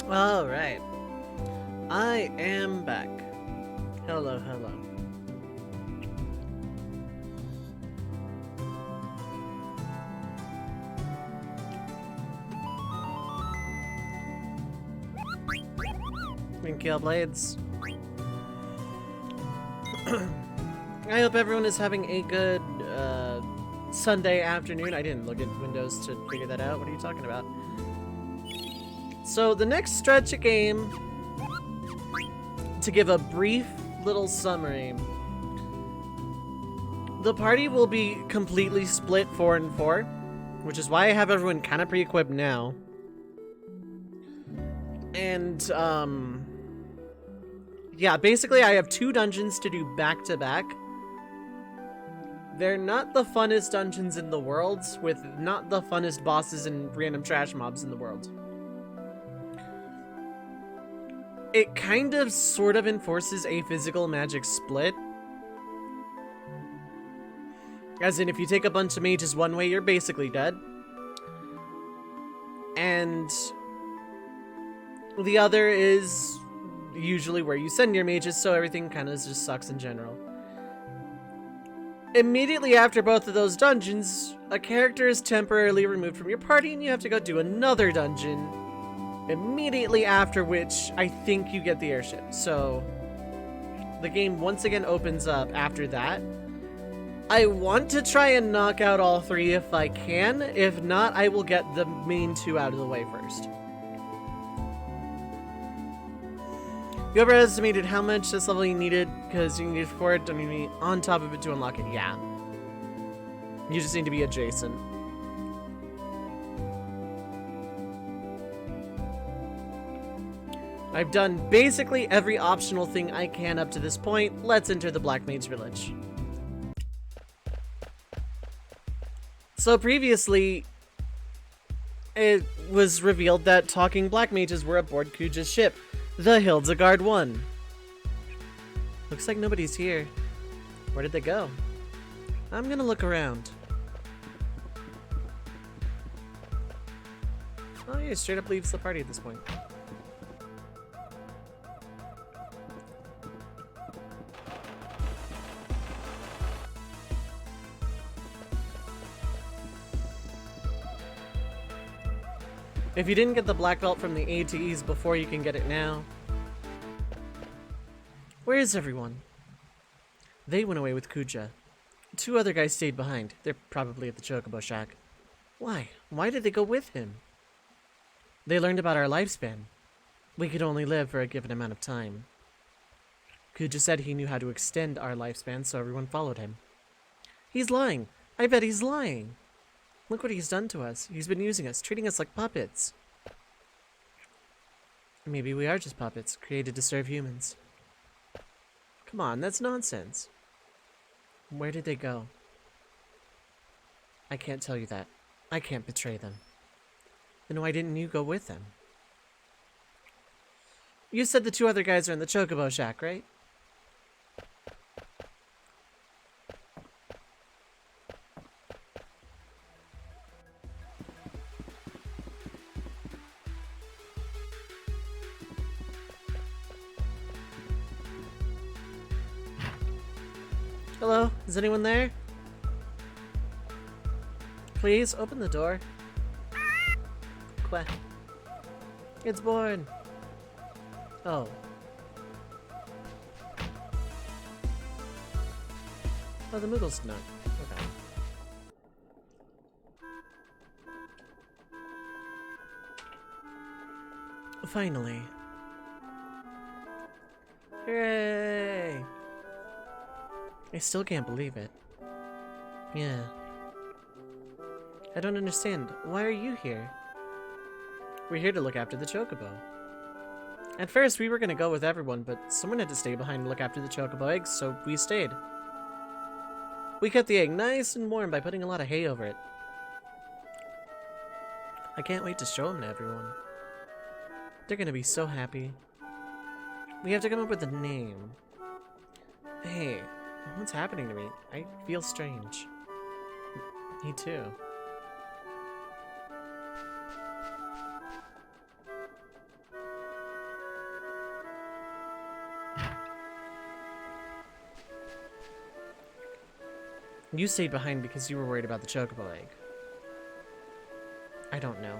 Alright. I am back. Hello, hello. Kill blades. I hope everyone is having a good Sunday afternoon. I didn't look at Windows to figure that out. What are you talking about? So the next stretch of game, to give a brief little summary, the party will be completely split 4 and 4, which is why I have everyone kind of pre-equipped now. And yeah, basically I have 2 dungeons to do back to back. They're not the funnest dungeons in the world, with not the funnest bosses and random trash mobs in the world. It kind of sort of enforces a physical magic split. As in, if you take a bunch of mages one way, you're basically dead. And the other is usually where you send your mages, so everything kind of just sucks in general. Immediately after both of those dungeons, a character is temporarily removed from your party and you have to go do another dungeon. Immediately after which, I think you get the airship. So the game once again opens up after that. I want to try and knock out all 3 if I can. If not, I will get the main 2 out of the way first. You overestimated how much this level you needed because you needed 4, don't you need on top of it to unlock it? Yeah. You just need to be adjacent. I've done basically every optional thing I can up to this point. Let's enter the Black Mage Village. So previously, it was revealed that talking Black Mages were aboard Kuja's ship, the Hildegard 1. Looks like nobody's here. Where did they go? I'm gonna look around. Oh yeah, straight up leaves the party at this point. If you didn't get the black belt from the ATEs before, you can get it now. Where is everyone? They went away with Kuja. 2 other guys stayed behind. They're probably at the Chocobo Shack. Why? Why did they go with him? They learned about our lifespan. We could only live for a given amount of time. Kuja said he knew how to extend our lifespan, so everyone followed him. He's lying. I bet he's lying. Look what he's done to us. He's been using us, treating us like puppets. Maybe we are just puppets, created to serve humans. Come on, that's nonsense. Where did they go? I can't tell you that. I can't betray them. Then why didn't you go with them? You said the 2 other guys are in the Chocobo Shack, right? Hello? Is anyone there? Please, open the door. Quack. It's born. Oh. Oh, the Moogle's not. Okay. Finally. Hooray! I still can't believe it. Yeah. I don't understand. Why are you here? We're here to look after the Chocobo. At first, we were gonna go with everyone, but someone had to stay behind and look after the Chocobo eggs, so we stayed. We kept the egg nice and warm by putting a lot of hay over it. I can't wait to show them to everyone. They're gonna be so happy. We have to come up with a name. Hey, what's happening to me? I feel strange. Me too. You stayed behind because you were worried about the chocobo egg. I don't know.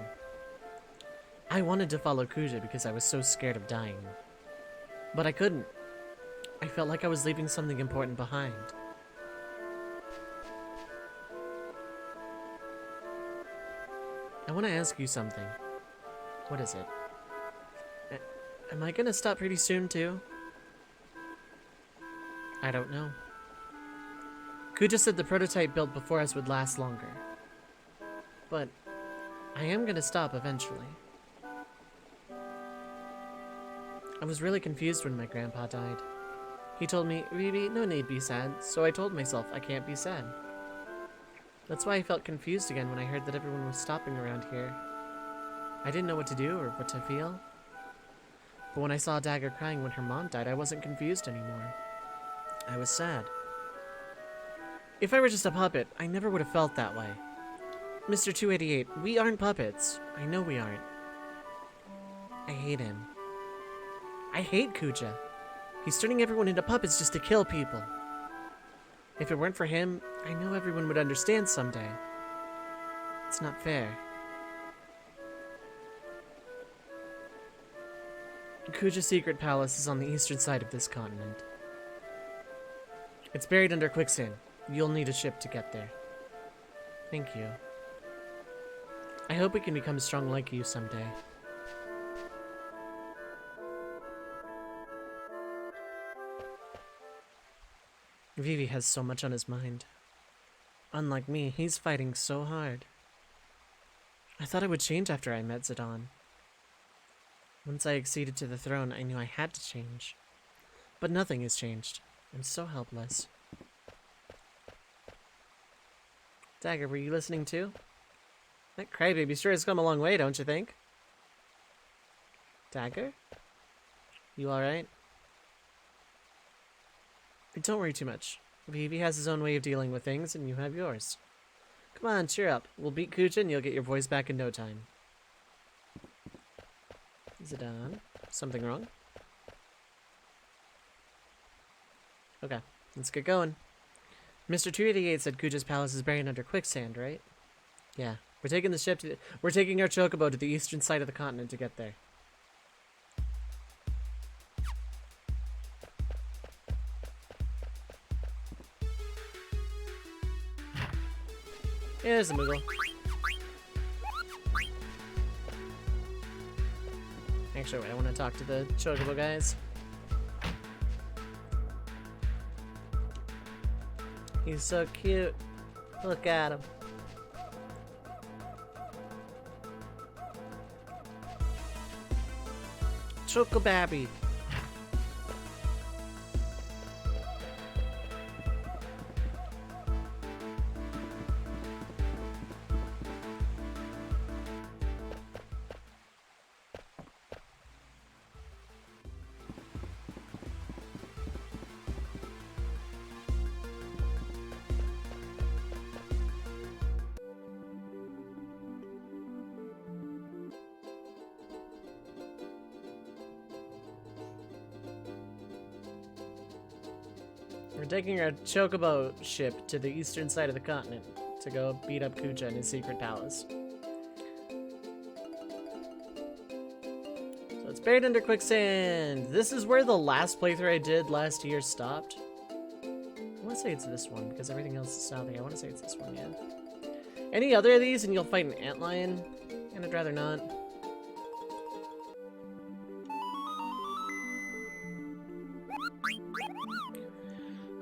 I wanted to follow Kuja because I was so scared of dying. But I couldn't. I felt like I was leaving something important behind. I want to ask you something. What is it? Am I gonna stop pretty soon, too? I don't know. Kuja said the prototype built before us would last longer. But I am gonna stop eventually. I was really confused when my grandpa died. He told me, Vivi, no need be sad, so I told myself I can't be sad. That's why I felt confused again when I heard that everyone was stopping around here. I didn't know what to do or what to feel. But when I saw Dagger crying when her mom died, I wasn't confused anymore. I was sad. If I were just a puppet, I never would have felt that way. Mr. 288, we aren't puppets. I know we aren't. I hate him. I hate Kuja. He's turning everyone into puppets just to kill people. If it weren't for him, I know everyone would understand someday. It's not fair. Kuja's secret palace is on the eastern side of this continent. It's buried under quicksand. You'll need a ship to get there. Thank you. I hope we can become strong like you someday. Vivi has so much on his mind. Unlike me, he's fighting so hard. I thought I would change after I met Zidane. Once I acceded to the throne, I knew I had to change. But nothing has changed. I'm so helpless. Dagger, were you listening too? That crybaby sure has come a long way, don't you think? Dagger? You alright? Don't worry too much. Vivi has his own way of dealing with things, and you have yours. Come on, cheer up. We'll beat Kuja and you'll get your voice back in no time. Zidane? Something wrong? Okay, let's get going. Mr. 288 said Kuja's palace is buried under quicksand, right? Yeah, we're taking we're taking our chocobo to the eastern side of the continent to get there. Here's the Moogle. Actually, wait, I want to talk to the chocobo guys. He's so cute. Look at him. Chocobabby. We're taking our chocobo ship to the eastern side of the continent to go beat up Kuja in his secret palace. So it's buried under quicksand. This is where the last playthrough I did last year stopped. I want to say it's this one because everything else is southing. I want to say it's this one, yeah. Any other of these and you'll fight an antlion, and I'd rather not.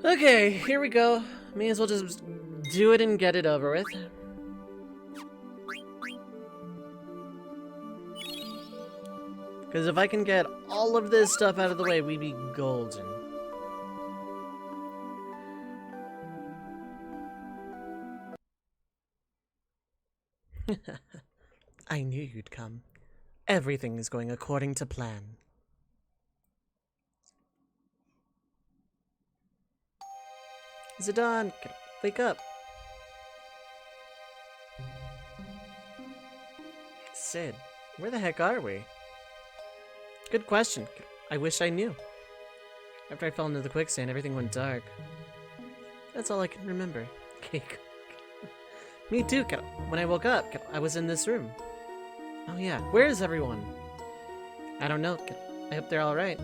Okay, here we go. May as well just do it and get it over with. Because if I can get all of this stuff out of the way, we'd be golden. I knew you'd come. Everything is going according to plan. Zidane, wake up. Sid, where the heck are we? Good question. I wish I knew. After I fell into the quicksand, everything went dark. That's all I can remember. Keiko. Me too. When I woke up, I was in this room. Oh yeah, where is everyone? I don't know. I hope they're alright.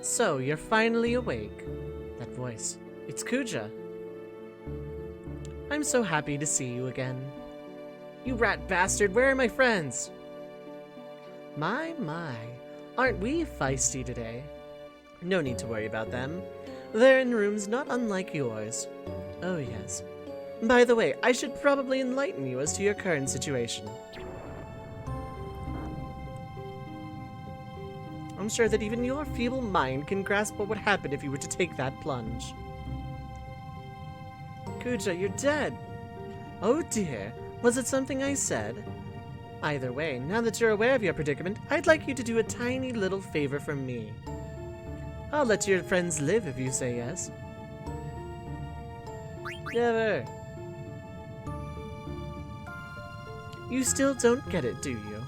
So, you're finally awake. That voice. It's Kuja. I'm so happy to see you again. You rat bastard, where are my friends? My. Aren't we feisty today? No need to worry about them. They're in rooms not unlike yours. Oh yes. By the way, I should probably enlighten you as to your current situation. I'm sure that even your feeble mind can grasp what would happen if you were to take that plunge. Kuja, you're dead. Oh dear, was it something I said? Either way, now that you're aware of your predicament, I'd like you to do a tiny little favor for me. I'll let your friends live if you say yes. Never. You still don't get it, do you?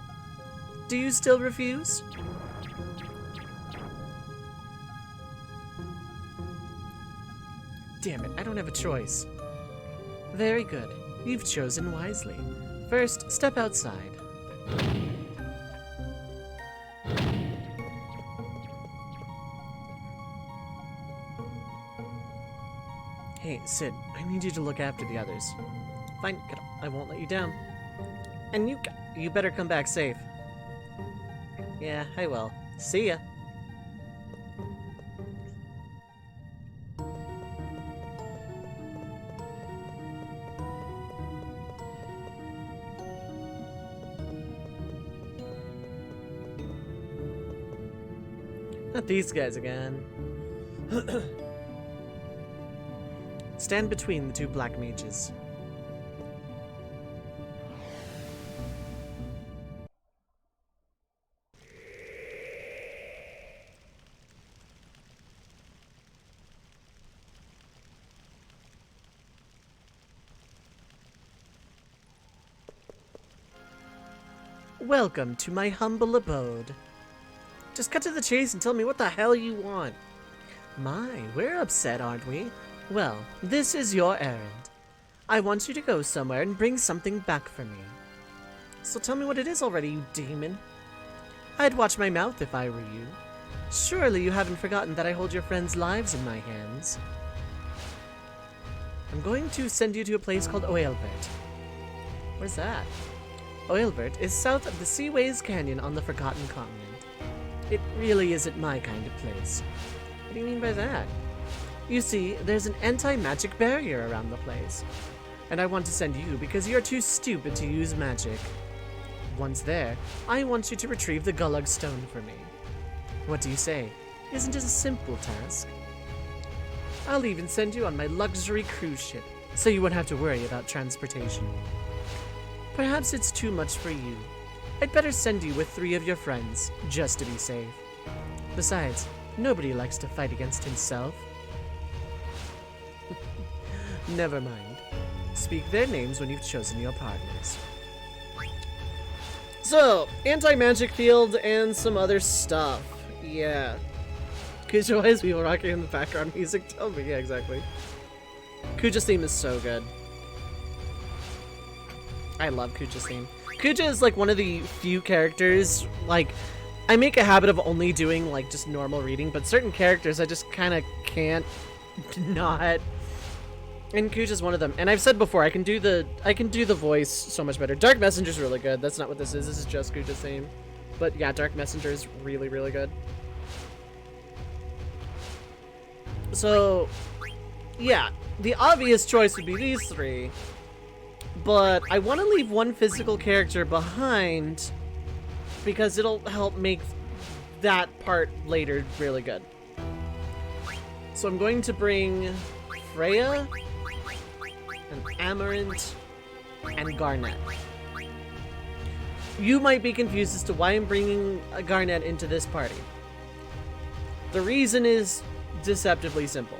Do you still refuse? Damn it, I don't have a choice. Very good. You've chosen wisely. First, step outside. Hey, Sid, I need you to look after the others. Fine, I won't let you down. And you better come back safe. Yeah, I will. See ya. Not these guys again. Stand between the two black mages. Welcome to my humble abode. Just cut to the chase and tell me what the hell you want. My, we're upset, aren't we? Well, this is your errand. I want you to go somewhere and bring something back for me. So tell me what it is already, you demon. I'd watch my mouth if I were you. Surely you haven't forgotten that I hold your friends' lives in my hands. I'm going to send you to a place called Oilbert. Where's that? Oilbert is south of the Seaways Canyon on the Forgotten Continent. It really isn't my kind of place. What do you mean by that? You see, there's an anti-magic barrier around the place. And I want to send you because you're too stupid to use magic. Once there, I want you to retrieve the Gullug Stone for me. What do you say? Isn't it a simple task? I'll even send you on my luxury cruise ship, so you won't have to worry about transportation. Perhaps it's too much for you. I'd better send you with 3 of your friends, just to be safe. Besides, nobody likes to fight against himself. Never mind. Speak their names when you've chosen your partners. So, anti-magic field and some other stuff. Yeah. Kuja, why is people rocking in the background music? Tell me. Yeah, exactly. Kuja's theme is so good. I love Kuja's theme. Kuja is like one of the few characters, like, I make a habit of only doing like just normal reading, but certain characters I just kind of can't not. And Kuja's one of them. And I've said before, I can do the voice so much better. Dark Messenger's really good. That's not what this is. This is just Kuja's theme. But yeah, Dark Messenger is really, really good. So, yeah, the obvious choice would be these 3. But I want to leave one physical character behind because it'll help make that part later really good. So I'm going to bring Freya and Amarant and Garnet. You might be confused as to why I'm bringing Garnet into this party. The reason is deceptively simple.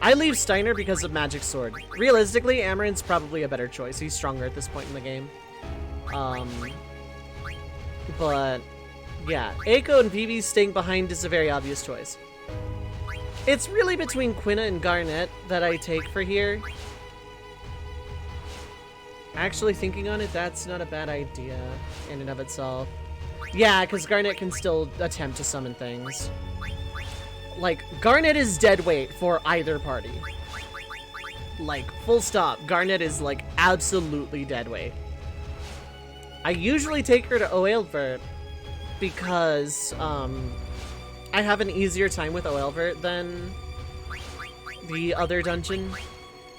I leave Steiner because of Magic Sword. Realistically, Amarant's probably a better choice. He's stronger at this point in the game. But yeah, Eiko and Vivi staying behind is a very obvious choice. It's really between Quina and Garnet that I take for here. Actually thinking on it, that's not a bad idea in and of itself. Yeah, because Garnet can still attempt to summon things. Like, Garnet is dead weight for either party. Like, full stop. Garnet is, like, absolutely dead weight. I usually take her to Oelvert because, I have an easier time with Oelvert than the other dungeon.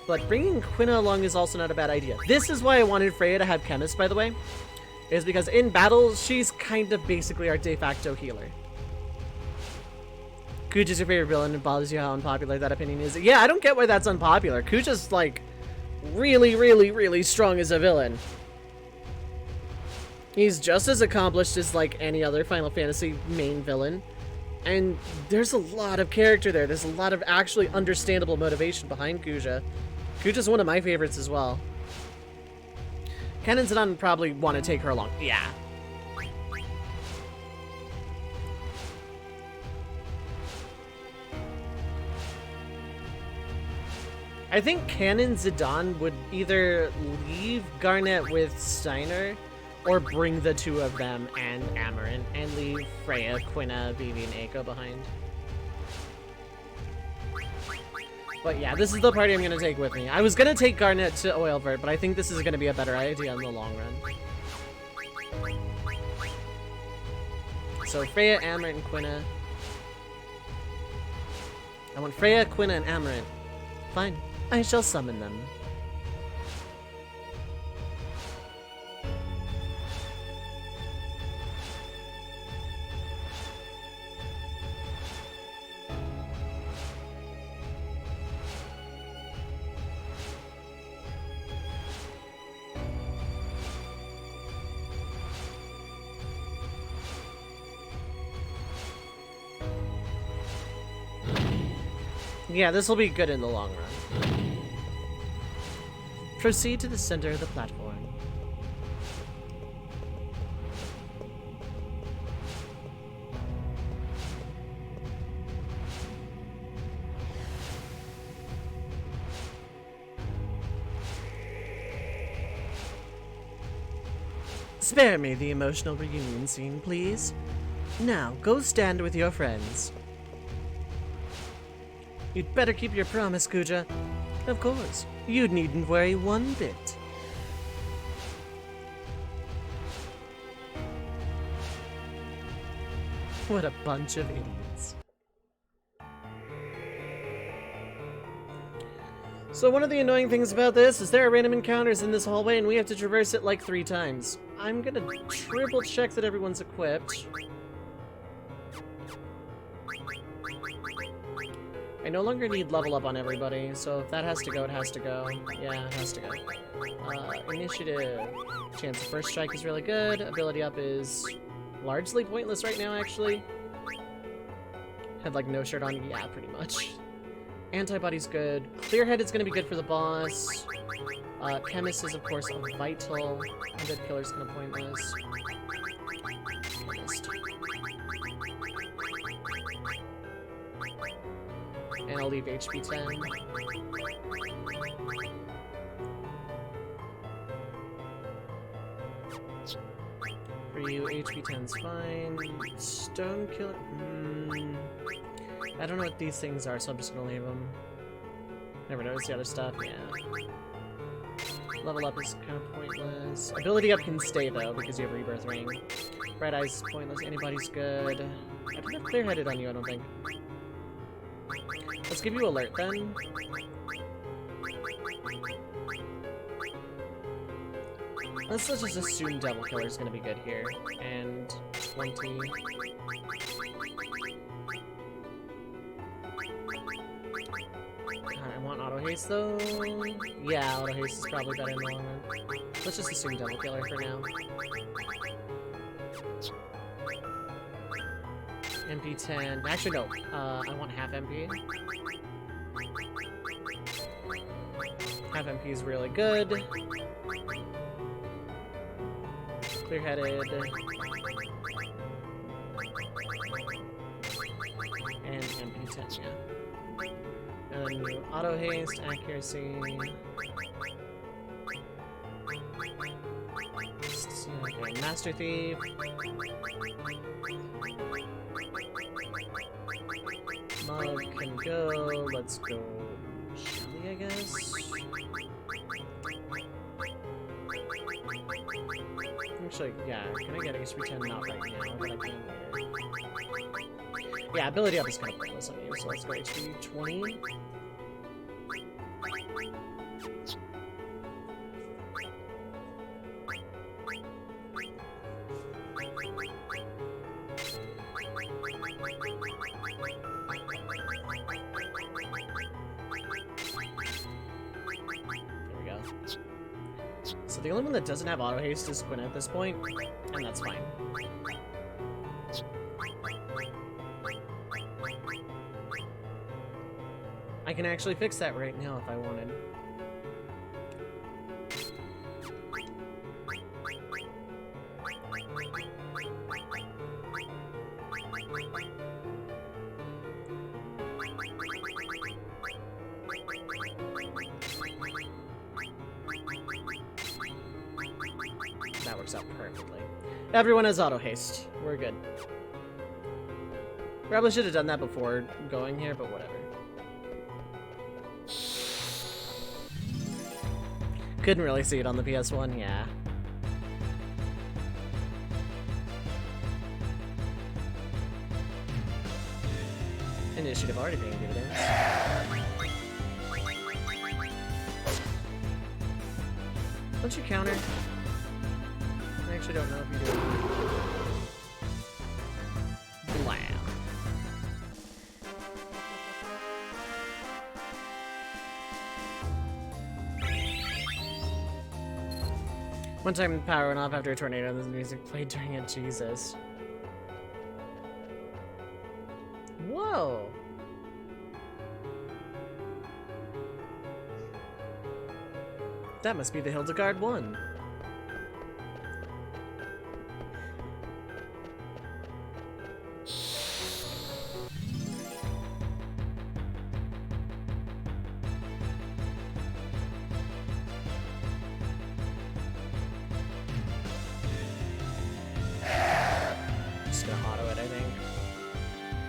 But bringing Quina along is also not a bad idea. This is why I wanted Freya to have Chemist, by the way. Is because in battle, she's kind of basically our de facto healer. Kuja's your favorite villain. It bothers you how unpopular that opinion is. Yeah, I don't get why that's unpopular. Kuja's, like, really, really, really strong as a villain. He's just as accomplished as, like, any other Final Fantasy main villain. And there's a lot of character there. There's a lot of actually understandable motivation behind Kuja. Kuja's one of my favorites as well. Ken and Zidane probably want to take her along. Yeah. I think Ken and Zidane would either leave Garnet with Steiner or bring the two of them and Amaranth and leave Freya, Quina, Vivi, and Eiko behind. But yeah, this is the party I'm going to take with me. I was going to take Garnet to Oelvert, but I think this is going to be a better idea in the long run. So Freya, Amaranth, and Quina. I want Freya, Quina, and Amaranth. Fine, I shall summon them. Yeah, this will be good in the long run. Proceed to the center of the platform. Spare me the emotional reunion scene, please. Now, go stand with your friends. You'd better keep your promise, Kuja. Of course. You needn't worry one bit. What a bunch of idiots. So one of the annoying things about this is there are random encounters in this hallway and we have to traverse it like 3 times. I'm gonna triple check that everyone's equipped. I no longer need level up on everybody, so if that has to go, it has to go. Yeah, it has to go. Initiative. Chance of first strike is really good. Ability up is largely pointless right now, actually. Had, like, no shirt on. Yeah, pretty much. Antibody's good. Clear-head is going to be good for the boss. Chemist is, of course, vital. Undead killer's kind of pointless. Chemist. And I'll leave HP 10. For you, HP 10's fine. Stone Killer... I don't know what these things are, so I'm just gonna leave them. Never noticed the other stuff, yeah. Level up is kind of pointless. Ability up can stay, though, because you have Rebirth Ring. Bright Eyes is pointless. Anybody's good. I don't have Clear-Headed on you, I don't think. Let's give you Alert, then. Let's just assume Devil Killer is going to be good here. And 20. I want Auto Haste, though. Yeah, Auto Haste is probably better in the long run. Let's just assume Devil Killer for now. MP 10. Actually, no. I want half MP. Half MP is really good. Clear-headed. And MP 10, yeah. And then new auto haste, accuracy. Okay, Master Thief. Mug can go. Let's go Shelly, I guess. Actually, yeah, can I get HP 10? Not right now, but I can later. Yeah, ability up is kind of pointless on you, so let's go HP 20. So the only one that doesn't have auto haste is Quinn at this point, and that's fine. I can actually fix that right now if I wanted. That works out perfectly. Everyone has auto haste. We're good. Probably should have done that before going here, but whatever. Couldn't really see it on the PS1, yeah. Initiative already paying dividends. Don't you counter? I actually don't know if you do. Blam. One time the power went off after a tornado and the music played during it. Jesus. Whoa. That must be the Hildegard one. Just gonna auto it, I think.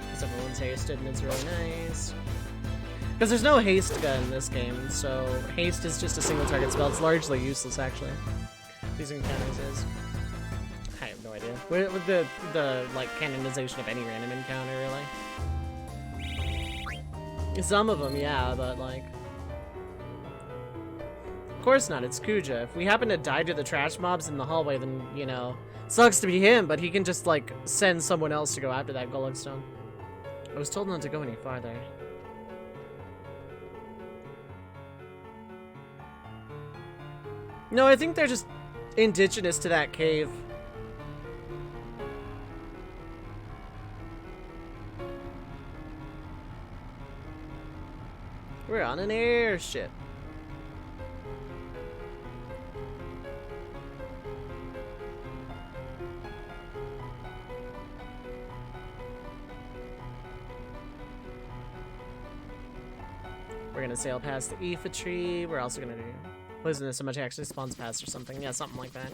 Because everyone's hasted and it's really nice. Because there's no haste gun in this game, so haste is just a single target spell. It's largely useless, actually. Using counters is. I have no idea. With the like canonization of any random encounter, really. Some of them, yeah, but like. Of course not. It's Kuja. If we happen to die to the trash mobs in the hallway, then you know, sucks to be him. But he can just like send someone else to go after that Golem Stone. I was told not to go any farther. No, I think they're just indigenous to that cave. We're on an airship. We're gonna sail past the Aoife tree. We're also gonna do poisonous so much actually spawns past or something. Yeah, something like that.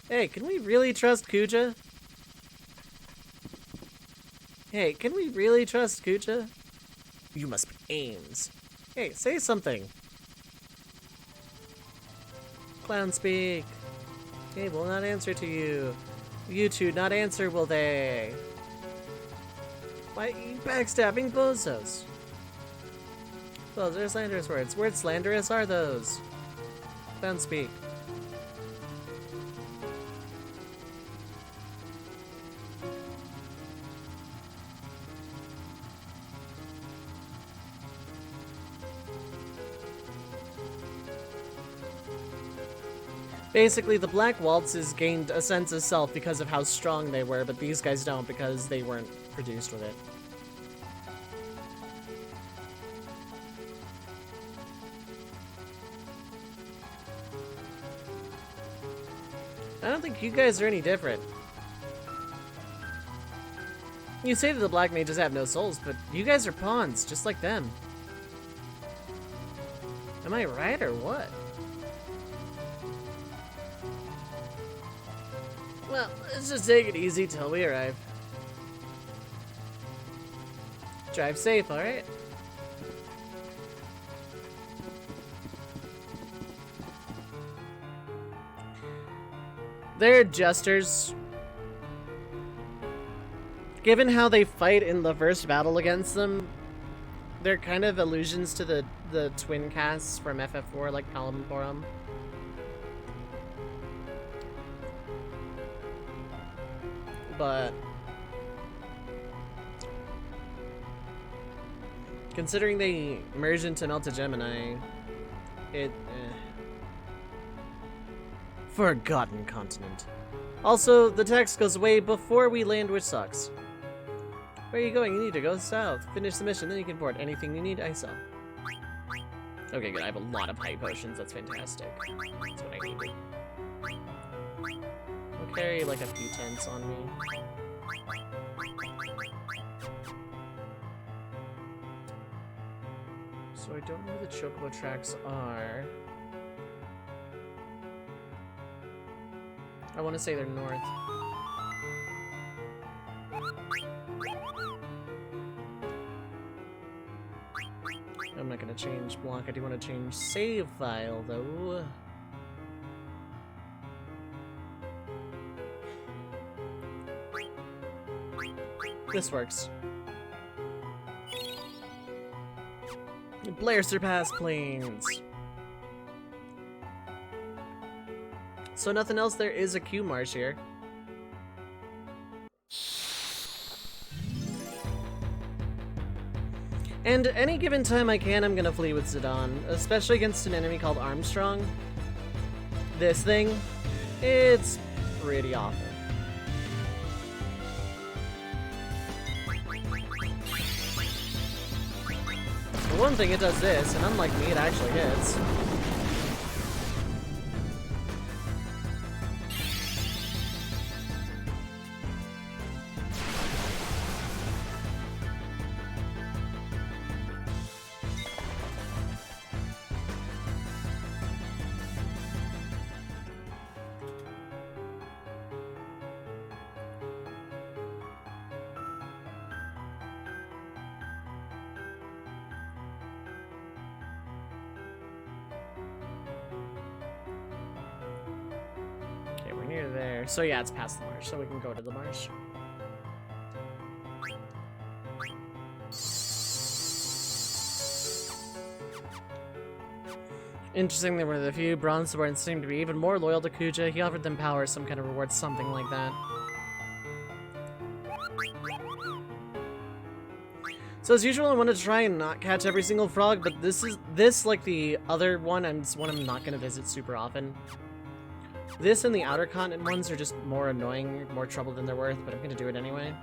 Hey, can we really trust Kuja? Hey, can we really trust Kuja? You must be Ames. Hey, say something. Clown speak. Hey, will not answer to you. You two not answer, will they? Why are you backstabbing bozos? Those are slanderous words. Words slanderous are those? Don't speak. Basically, the Black Waltzes gained a sense of self because of how strong they were, but these guys don't because they weren't produced with it. I don't think you guys are any different. You say that the black mages have no souls, but you guys are pawns, just like them. Am I right or what? Well, let's just take it easy till we arrive. Drive safe, alright? They're jesters. Given how they fight in the first battle against them, they're kind of allusions to the twin casts from FF4, like Palamporum. But considering they merge into Melta Gemini, Forgotten Continent. Also, the text goes away before we land, which sucks. Where are you going? You need to go south. Finish the mission, then you can board. Anything you need, I sell. Okay, good. I have a lot of high potions. That's fantastic. That's what I needed. I'll carry like a few tents on me. So I don't know where the Chocobo tracks are. I want to say they're north. I'm not going to change block. I do want to change save file, though. This works. Blair Surpass Plains. So nothing else, there is a Q marsh here. And any given time I can, I'm gonna flee with Zidane, especially against an enemy called Armstrong. This thing, it's pretty awful. For one thing, it does this, and unlike me, it actually hits. Near there. So yeah, it's past the marsh, so we can go to the marsh. Interesting, they were the few Bronzeborns seemed to be even more loyal to Kuja. He offered them power, some kind of reward, something like that. So as usual, I want to try and not catch every single frog, but this like the other one, is one I'm not going to visit super often. This and the Outer Continent ones are just more annoying, more trouble than they're worth, but I'm gonna do it anyway.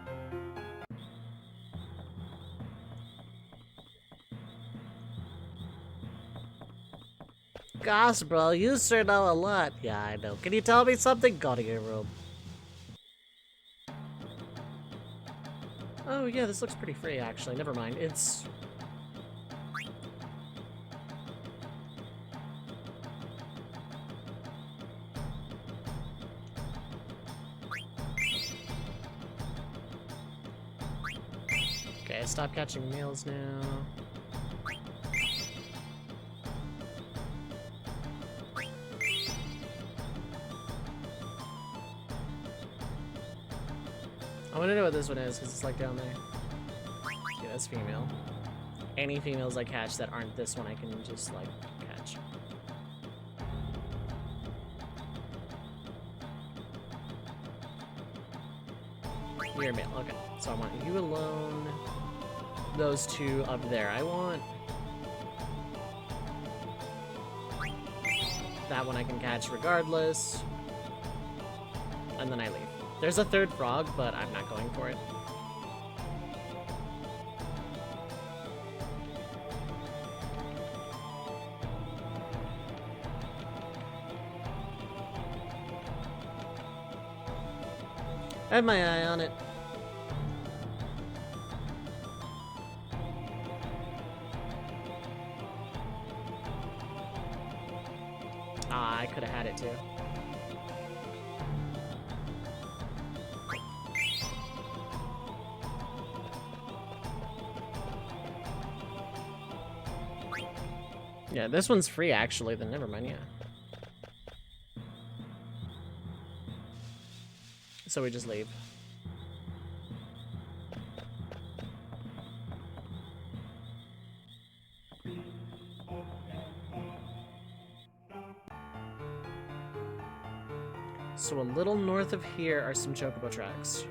Gosh, bro, you sure know a lot. Yeah, I know. Can you tell me something? Go to your room. Oh yeah, this looks pretty free actually. Never mind. It's... Okay, stop catching males now. I want to know what this one is, because it's like down there. Yeah, that's female. Any females I catch that aren't this one I can just, like, catch. You're male, okay. So I want you alone. Those two up there. I want... that one I can catch regardless. And then I leave. There's a third frog, but I'm not going for it. I have my eye on it. too. Yeah, this one's free actually, then never mind, yeah. So we just leave. So a little north of here are some chocobo tracks.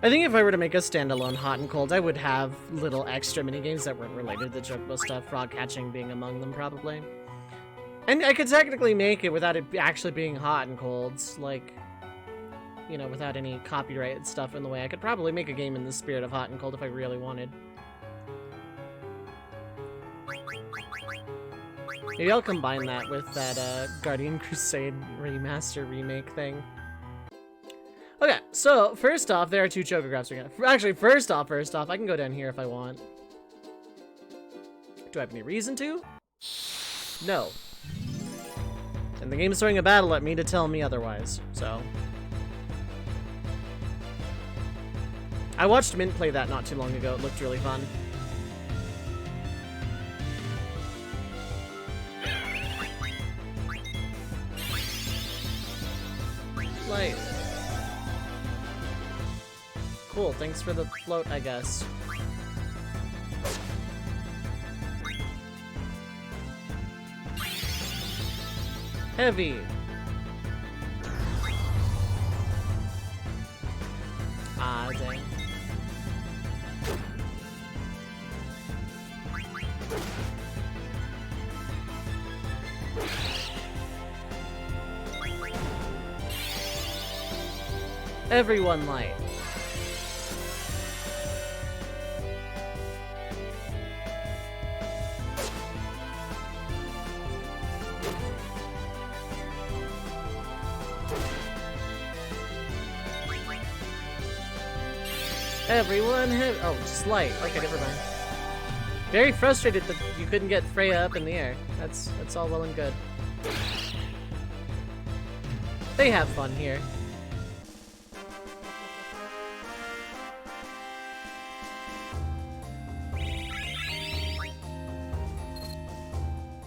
I think if I were to make a standalone Hot and Cold, I would have little extra minigames that weren't related to the chocobo stuff, frog catching being among them probably. And I could technically make it without it actually being Hot and Colds, like, you know, without any copyrighted stuff in the way. I could probably make a game in the spirit of Hot and Cold if I really wanted. Maybe I'll combine that with that Guardian Crusade remaster remake thing. Okay, so first off, there are 2 chocographs again. Actually, first off, I can go down here if I want. Do I have any reason to? No. And the game's throwing a battle at me to tell me otherwise, so. I watched Mint play that not too long ago. It looked really fun. Light. Cool, thanks for the float, I guess. Heavy. Ah, dang. Everyone light. Everyone have— oh, just light. Okay, never mind. Very frustrated that you couldn't get Freya up in the air. That's all well and good. They have fun here.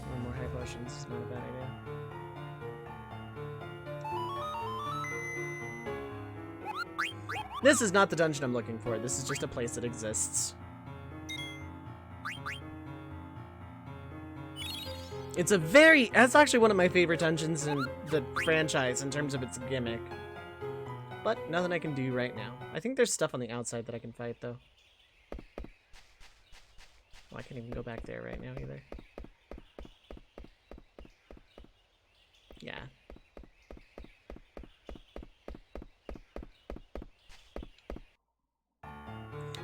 One more high potions is not a bad idea. This is not the dungeon I'm looking for. This is just a place that exists. It's a very— that's actually one of my favorite dungeons in the franchise in terms of its gimmick. But nothing I can do right now. I think there's stuff on the outside that I can fight, though. Oh, I can't even go back there right now, either. Yeah.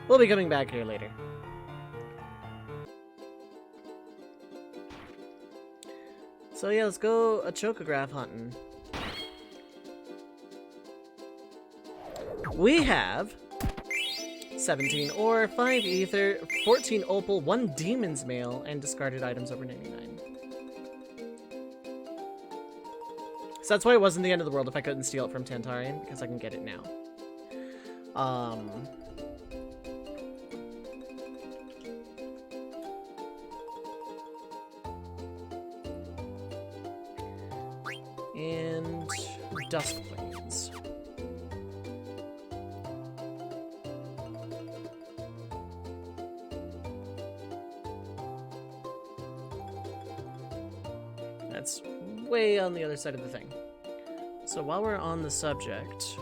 We'll be coming back here later. So yeah, let's go a chocograph hunting. We have 17 ore, 5 ether, 14 opal, 1 demon's mail, and discarded items over 99. So that's why it wasn't the end of the world if I couldn't steal it from Tantarian, because I can get it now. And Dusk Plains. That's way on the other side of the thing. So while we're on the subject,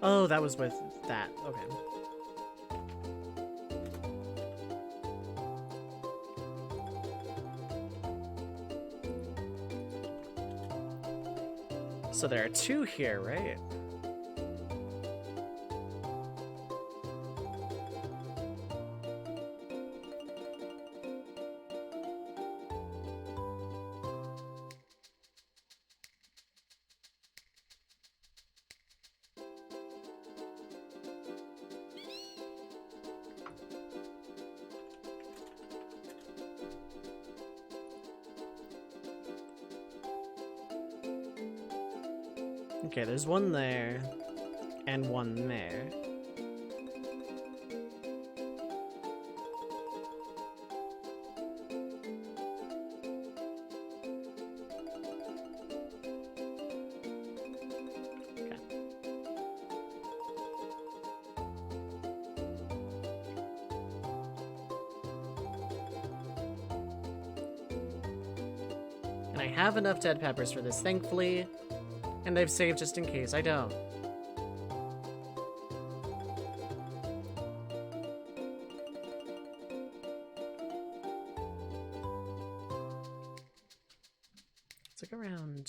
Oh, that was with that. Okay. So there are two here, right? Okay, there's one there, and one there. Okay. And I have enough dead peppers for this, thankfully. And I've saved just in case I don't. It's like around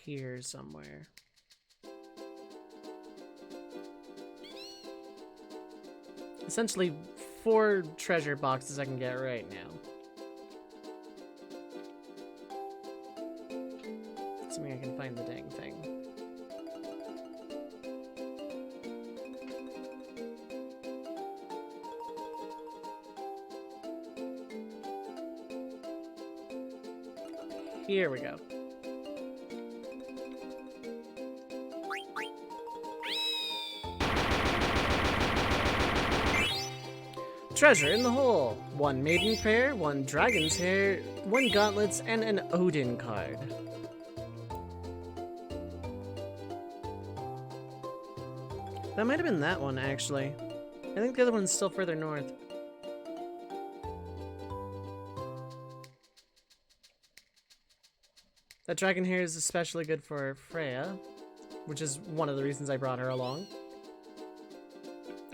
here somewhere. Essentially 4 treasure boxes I can get right now. Assuming I can find the dang thing. Here we go. Treasure in the hole. 1 maiden prayer, 1 dragon's hair, 1 gauntlets, and an Odin card. That might have been that one, actually. I think the other one's still further north. That dragon hair is especially good for Freya, which is one of the reasons I brought her along.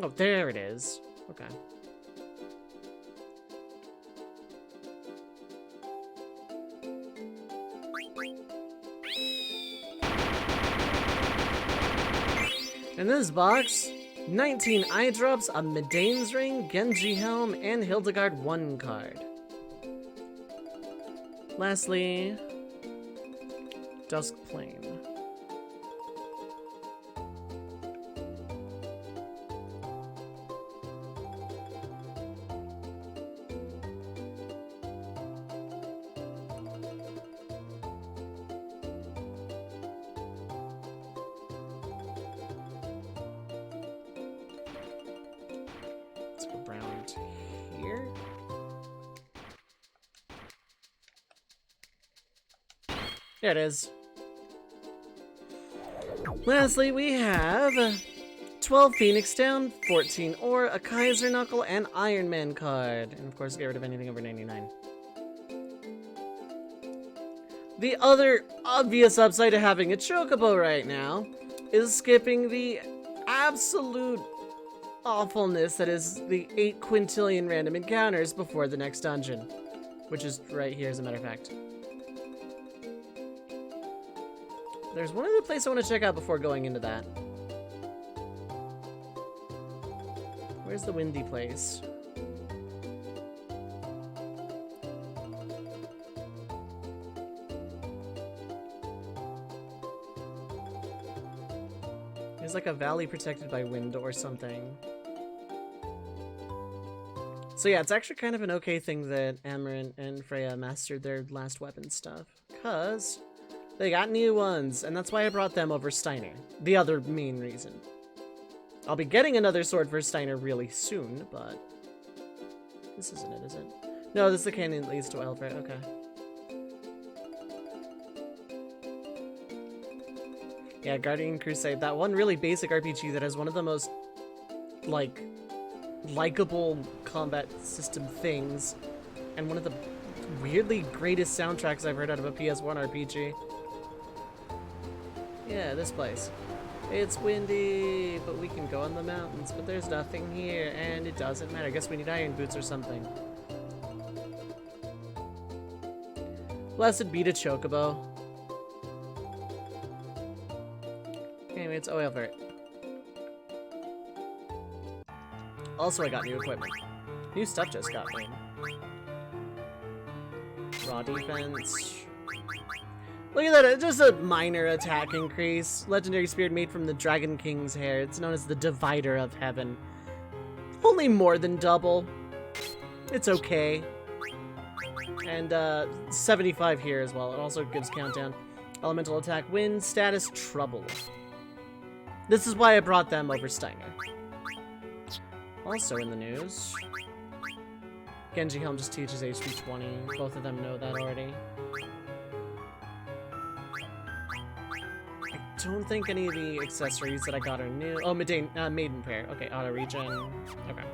Oh, there it is. Okay. In this box, 19 eye drops, a Medane's ring, Genji helm, and Hildegard 1 card. Lastly, Dusk Plain. Let's go around here. There it is. Lastly, we have 12 Phoenix down, 14 ore, a Kaiser Knuckle, and Iron Man card. And of course, get rid of anything over 99. The other obvious upside to having a Chocobo right now is skipping the absolute awfulness that is the 8 quintillion random encounters before the next dungeon. Which is right here, as a matter of fact. There's one other place I want to check out before going into that. Where's the windy place? There's like a valley protected by wind or something. So yeah, it's actually kind of an okay thing that Amarant and Freya mastered their last weapon stuff. Because they got new ones, and that's why I brought them over Steiner. The other main reason. I'll be getting another sword for Steiner really soon, but... This isn't it, is it? No, this is the canyon that leads to Elfred, okay. Yeah, Guardian Crusade, that one really basic RPG that has one of the most, like, likable combat system things, and one of the weirdly greatest soundtracks I've heard out of a PS1 RPG. Yeah, this place. It's windy, but we can go on the mountains, but there's nothing here, and it doesn't matter. I guess we need iron boots or something. Blessed be the Chocobo. Anyway, it's over. Also, I got new equipment. New stuff just got made. Raw defense. Look at that, just a minor attack increase. Legendary spear made from the Dragon King's hair. It's known as the Divider of Heaven. Only more than double. It's okay. And 75 here as well. It also gives countdown. Elemental attack, wind, status, trouble. This is why I brought them over Steiner. Also in the news, Genji Helm just teaches HP 20. Both of them know that already. I don't think any of the accessories that I got are new. Oh, Maiden Prayer. Okay, auto regen. Okay.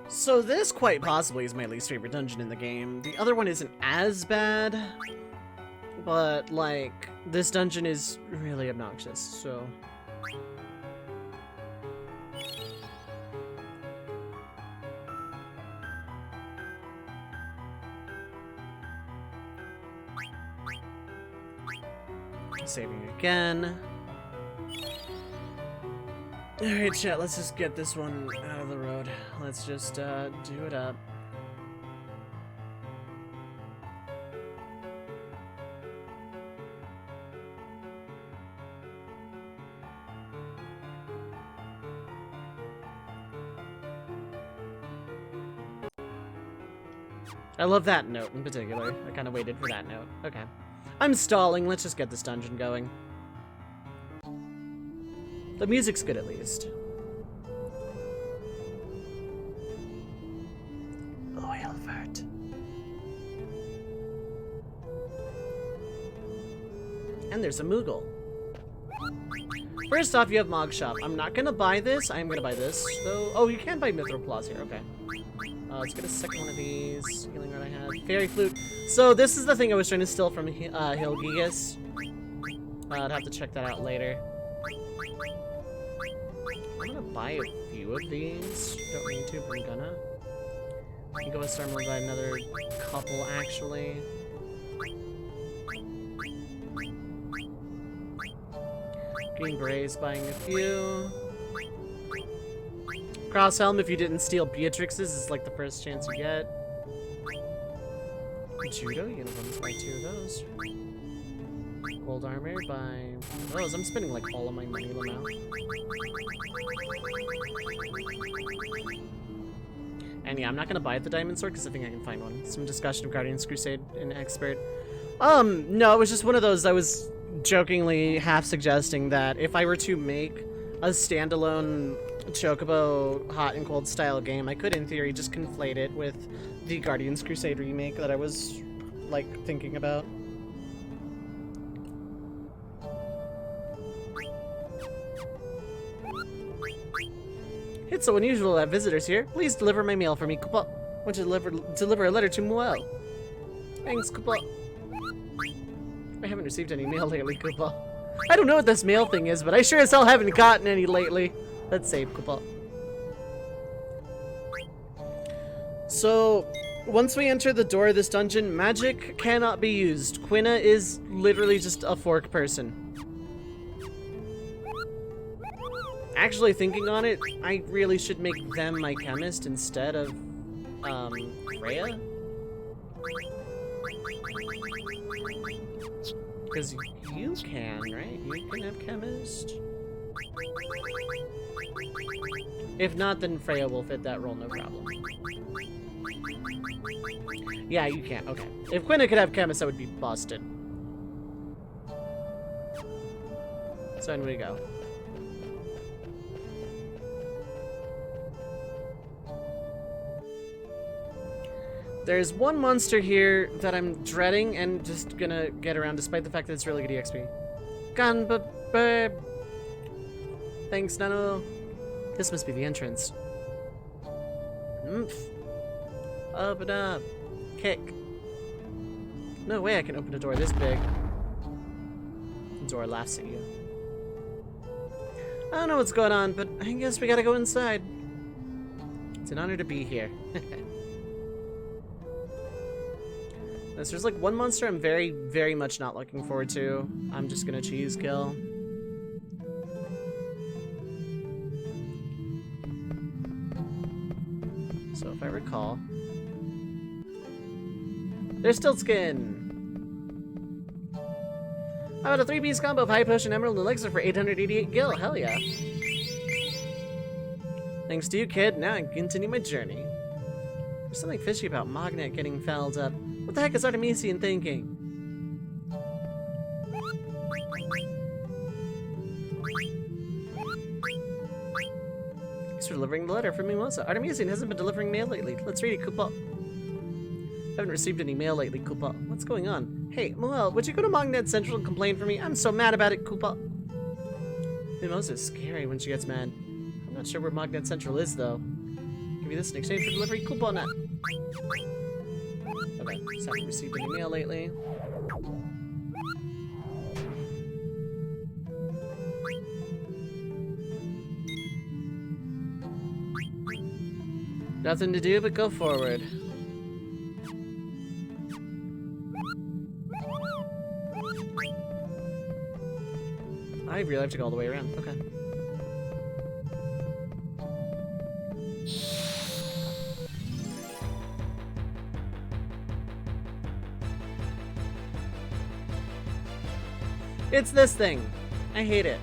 So this quite possibly is my least favorite dungeon in the game. The other one isn't as bad, but like this dungeon is really obnoxious, so. Saving again. Alright, chat, let's just get this one out of the road. Let's just, do it up. I love that note in particular. I kind of waited for that note. Okay. I'm stalling. Let's just get this dungeon going. The music's good, at least. Oilvert. And there's a Moogle. First off, you have Mog Shop. I'm not gonna buy this. I am gonna buy this, though. Oh, you can buy Mithril Claws here. Okay. Let's get a second one of these. Healing Rod I had. Fairy Flute. So this is the thing I was trying to steal from Hilgigas. I'd have to check that out later. I'm gonna buy a few of these. Don't need to, but I'm gonna. I can go with Starmore, buy another couple, actually. Green Berets, buying a few. Cross Helm, if you didn't steal Beatrix's, is like the first chance you get. Judo uniforms, buy 2 of those. Gold armor, buy those. I'm spending like all of my money now. And yeah, I'm not gonna buy the diamond sword because I think I can find one. Some discussion of Guardians Crusade in Expert. No, it was just one of those I was jokingly half suggesting that if I were to make a standalone Chocobo hot and cold style game, I could in theory just conflate it with the Guardians Crusade remake that I was like thinking about. It's so unusual to have visitors here. Please deliver my mail for me, Koopa. Want to deliver a letter to Moel. Thanks, Koopa. I haven't received any mail lately, Koopa. I don't know what this mail thing is, but I sure as hell haven't gotten any lately. Let's save, Koopa. So, once we enter the door of this dungeon, magic cannot be used. Quina is literally just a fork person. Actually, thinking on it, I really should make them my chemist instead of, Freya? Because you can, right? You can have chemist. If not, then Freya will fit that role, no problem. Yeah, you can't. Okay. If Quina could have chemist, that would be busted. So in we go. There's one monster here that I'm dreading and just gonna get around despite the fact that it's really good EXP. Gunbird. Thanks, Nano. This must be the entrance. Oomph. Open up. Kick. No way I can open a door this big. The door laughs at you. I don't know what's going on, but I guess we gotta go inside. It's an honor to be here. There's like one monster I'm very, very much not looking forward to. I'm just gonna cheese kill. So if I recall, there's still skin. How about a 3-piece combo of High Potion, Emerald, and Elixir for 888 gil? Hell yeah. Thanks to you, kid. Now I can continue my journey. There's something fishy about Magnet getting fouled up. What the heck is Artemisian thinking? Thanks for delivering the letter from Mimosa. Artemisian hasn't been delivering mail lately. Let's read it, Koopa. Haven't received any mail lately, Koopa. What's going on? Hey, Moel, would you go to Magnet Central and complain for me? I'm so mad about it, Koopa. Mimosa's scary when she gets mad. I'm not sure where Magnet Central is, though. Give you this in exchange for delivery, Koopa Nut. Okay, just haven't received any mail lately. Nothing to do but go forward. I really have to go all the way around. Okay. It's this thing. I hate it.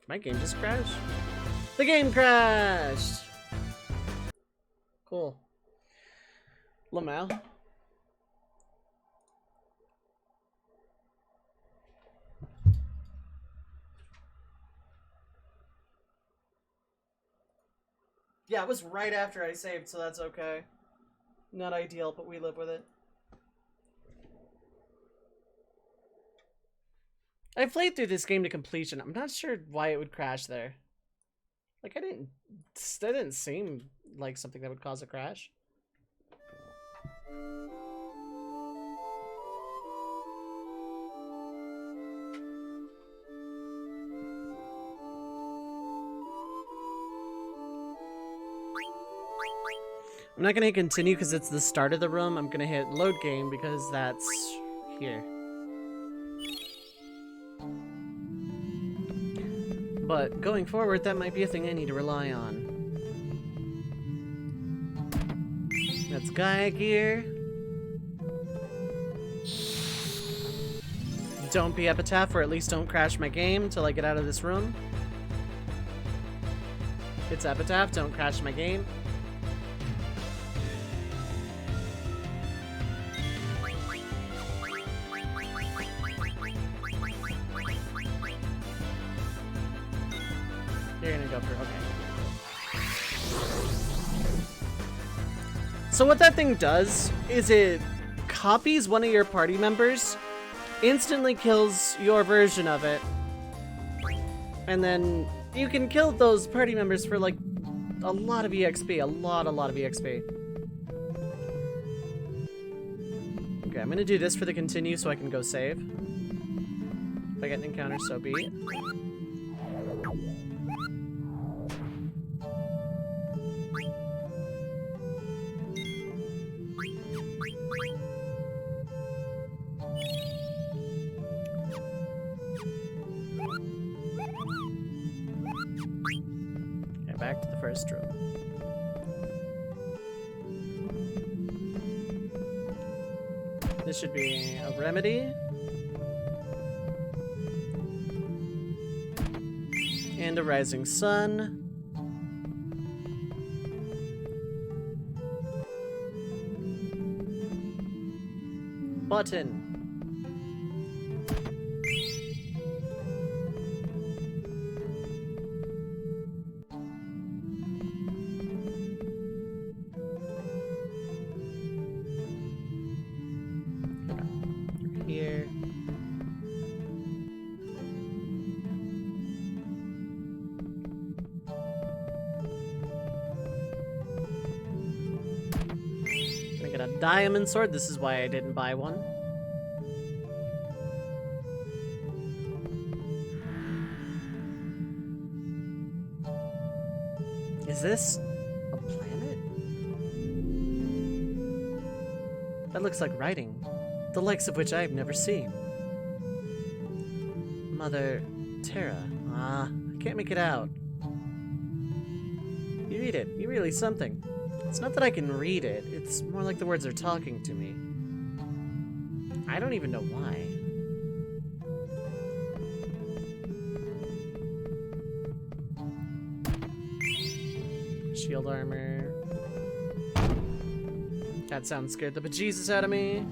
My game just crashed. The game crashed! Cool. Lamau. Yeah, it was right after I saved, so that's okay. Not ideal, but we live with it. I played through this game to completion. I'm not sure why it would crash there. Like, that didn't seem like something that would cause a crash. I'm not gonna hit continue because it's the start of the room. I'm gonna hit load game because that's here. But going forward, that might be a thing I need to rely on. That's Gaia gear. Don't be Epitaph, or at least don't crash my game till I get out of this room. It's Epitaph, don't crash my game. You're gonna go for, okay. So what that thing does is it copies one of your party members, instantly kills your version of it, and then you can kill those party members for like a lot of EXP, a lot of EXP. Okay, I'm gonna do this for the continue so I can go save. If I get an encounter, so be it. Back to the first room. This should be a remedy. And a rising sun. Button. Here. Gonna get a diamond sword. This is why I didn't buy one. Is this a planet? That looks like writing, the likes of which I have never seen. Mother Terra. I can't make it out. You read it. You're really something. It's not that I can read it. It's more like the words are talking to me. I don't even know why. Shield armor. That sound scared the bejesus out of me.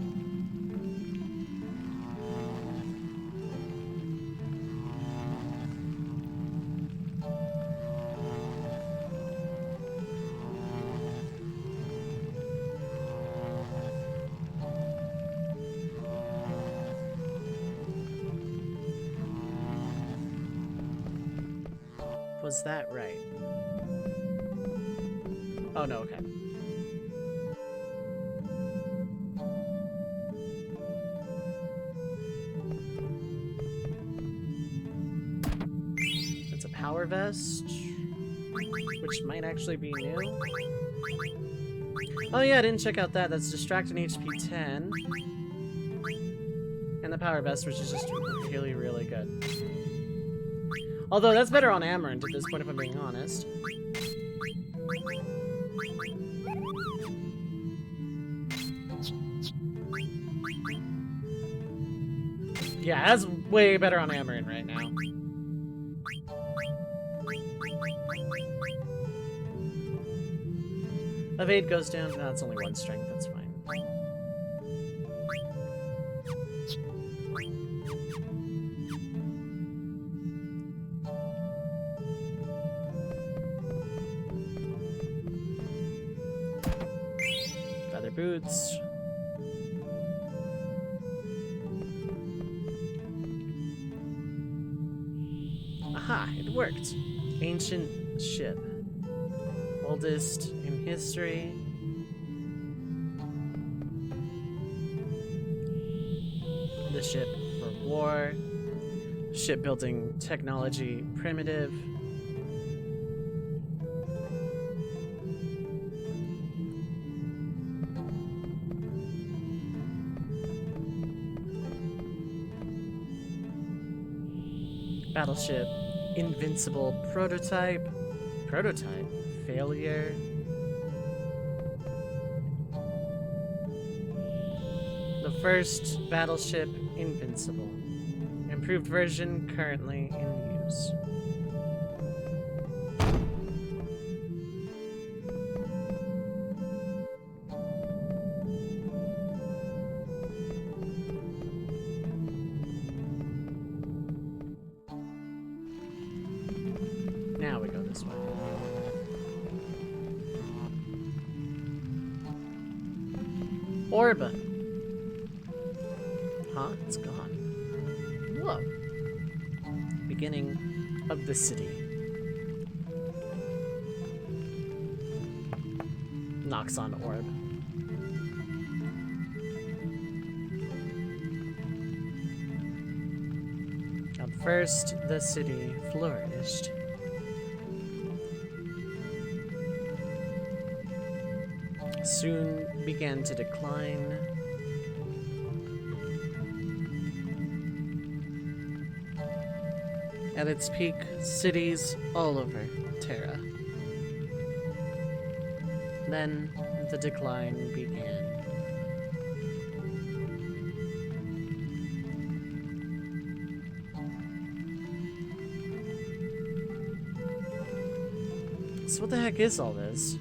Was that right? Oh, no, okay. It's a power vest, which might actually be new. Oh yeah, I didn't check out that. That's distract and HP 10. And the power vest, which is just really, really good. Although that's better on Amarant at this point, if I'm being honest. Yeah, that's way better on Amarant right now. Evade goes down. No, it's only one strength. That's fine. Leather boots. Aha, it worked. Ancient ship. Oldest in history. The ship for war. Shipbuilding technology primitive. Battleship invincible prototype. Prototype? Failure. The first battleship invincible. Improved version currently in use. Now we go this way. Orb. Huh? It's gone. Whoa. Beginning of the city. Knocks on orb. At first, the city flourished. Soon began to decline. At its peak, cities all over Terra. Then the decline began. So what the heck is all this?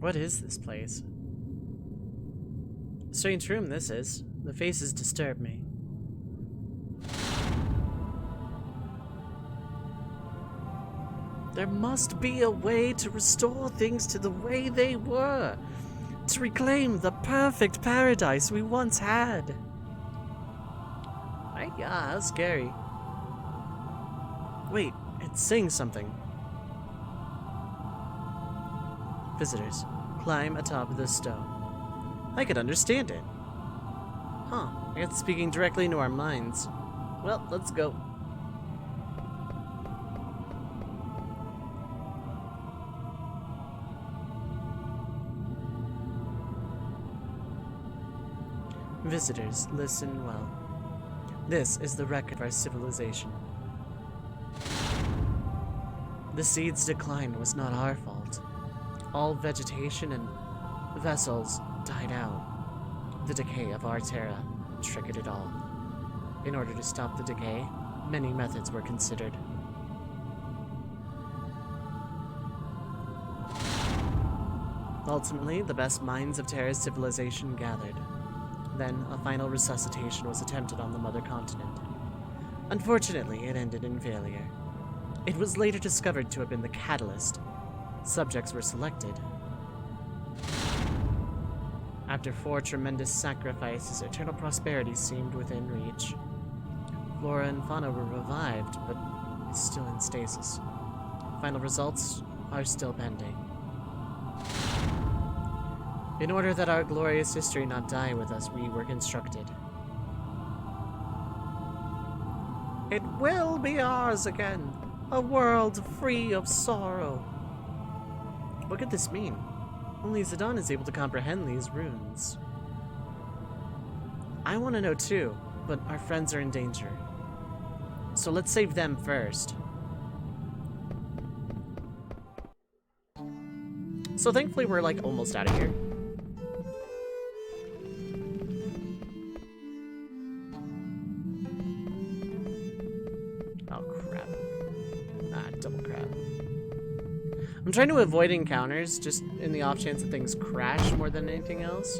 What is this place? Strange room this is. The faces disturb me. There must be a way to restore things to the way they were. To reclaim the perfect paradise we once had. Yeah, that's scary. Wait, it's saying something. Visitors, climb atop this stone. I could understand it. Huh, it's speaking directly into our minds. Well, let's go. Visitors, listen well. This is the record of our civilization. The seed's decline was not our fault. All vegetation and vessels died out. The decay of our Terra triggered it all. In order to stop the decay, many methods were considered. Ultimately, the best minds of Terra's civilization gathered. Then, a final resuscitation was attempted on the Mother Continent. Unfortunately, it ended in failure. It was later discovered to have been the catalyst. Subjects were selected. After 4 tremendous sacrifices, eternal prosperity seemed within reach. Flora and fauna were revived, but is still in stasis. Final results are still pending. In order that our glorious history not die with us, we were constructed. It will be ours again, a world free of sorrow. What could this mean? Only Zidane is able to comprehend these runes. I want to know too, but our friends are in danger. So let's save them first. So thankfully we're like almost out of here. Oh crap. Double crap. I'm trying to avoid encounters just in the off chance that things crash more than anything else.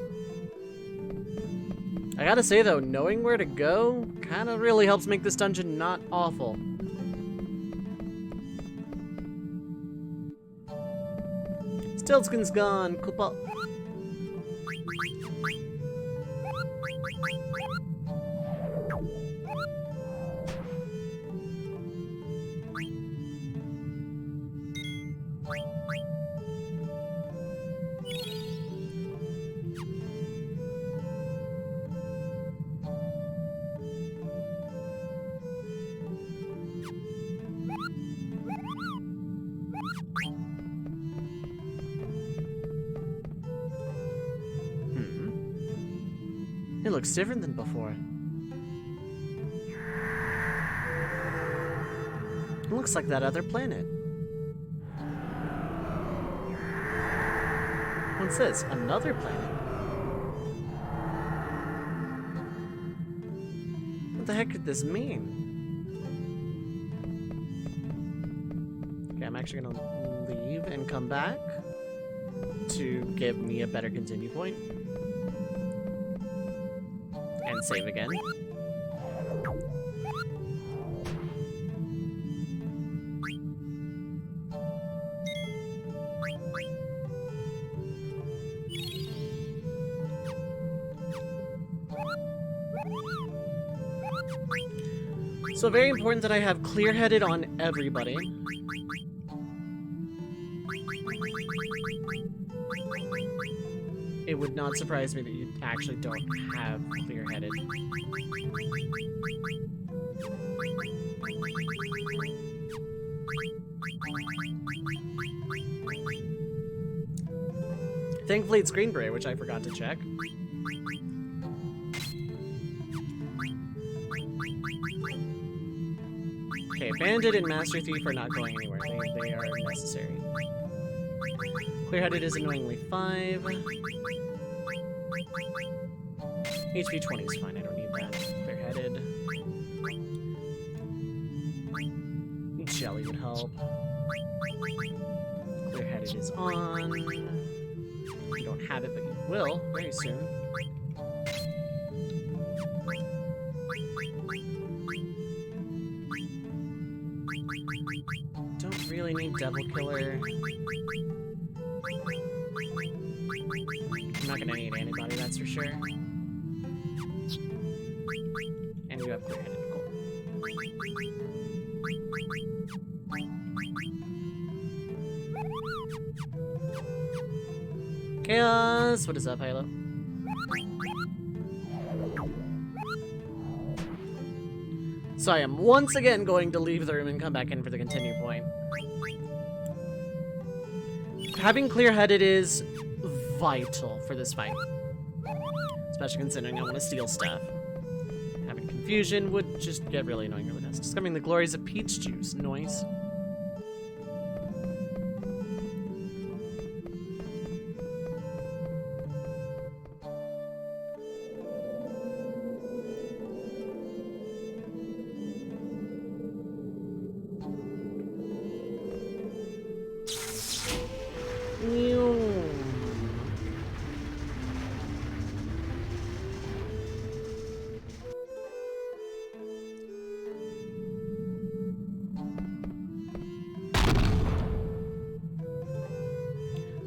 I gotta say though, knowing where to go kinda really helps make this dungeon not awful. Stiltskin's gone. Cool. It looks different than before. It looks like that other planet. What's this? Another planet? What the heck could this mean? Okay, I'm actually gonna leave and come back to give me a better continue point. And save again. So very important that I have clear-headed on everybody. It would not surprise me that you actually don't have clear-headed. Thankfully it's Green Beret, which I forgot to check. Okay, Bandit and Master Thief are not going anywhere. They are necessary. Clear-headed is annoyingly 5. HP 20 is fine, I don't need that. Clear-headed. Jelly would help. Clear-headed is on. You don't have it, but you will very soon. Don't really need Devil Killer. I'm not gonna need anybody, that's for sure. And you have Clear-headed, cool. Chaos! What is up, Halo? So I am once again going to leave the room and come back in for the continue point. Having clear-headed is vital for this fight. Especially considering I want to steal stuff. Having confusion would just get really annoying really fast. Discovering the glories of peach juice. Noise.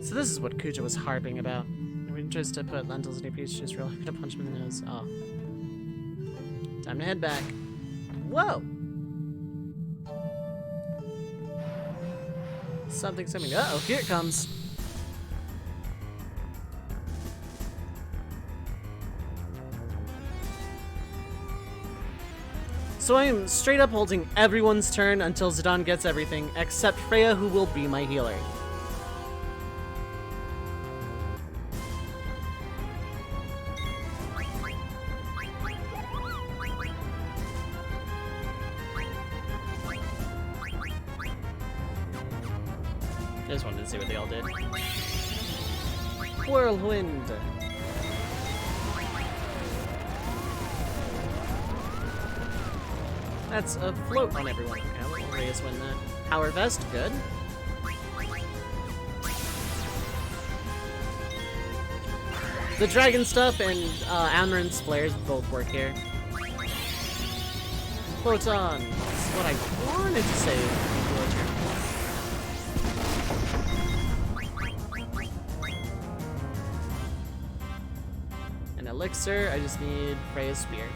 So this is what Kuja was harping about. When he tries to put lentils in your peach, just real gonna punch him in the nose. Oh. Time to head back. Whoa! Something's coming. Uh-oh, here it comes. So I am straight up holding everyone's turn until Zidane gets everything, except Freya, who will be my healer. I just wanted to see what they all did. Whirlwind! That's a float on everyone. Okay, I'll let Reyes win that. Power Vest, good. The dragon stuff and Amaranth's flares both work here. Photon! That's what I wanted to say. An elixir, I just need Freya's spear.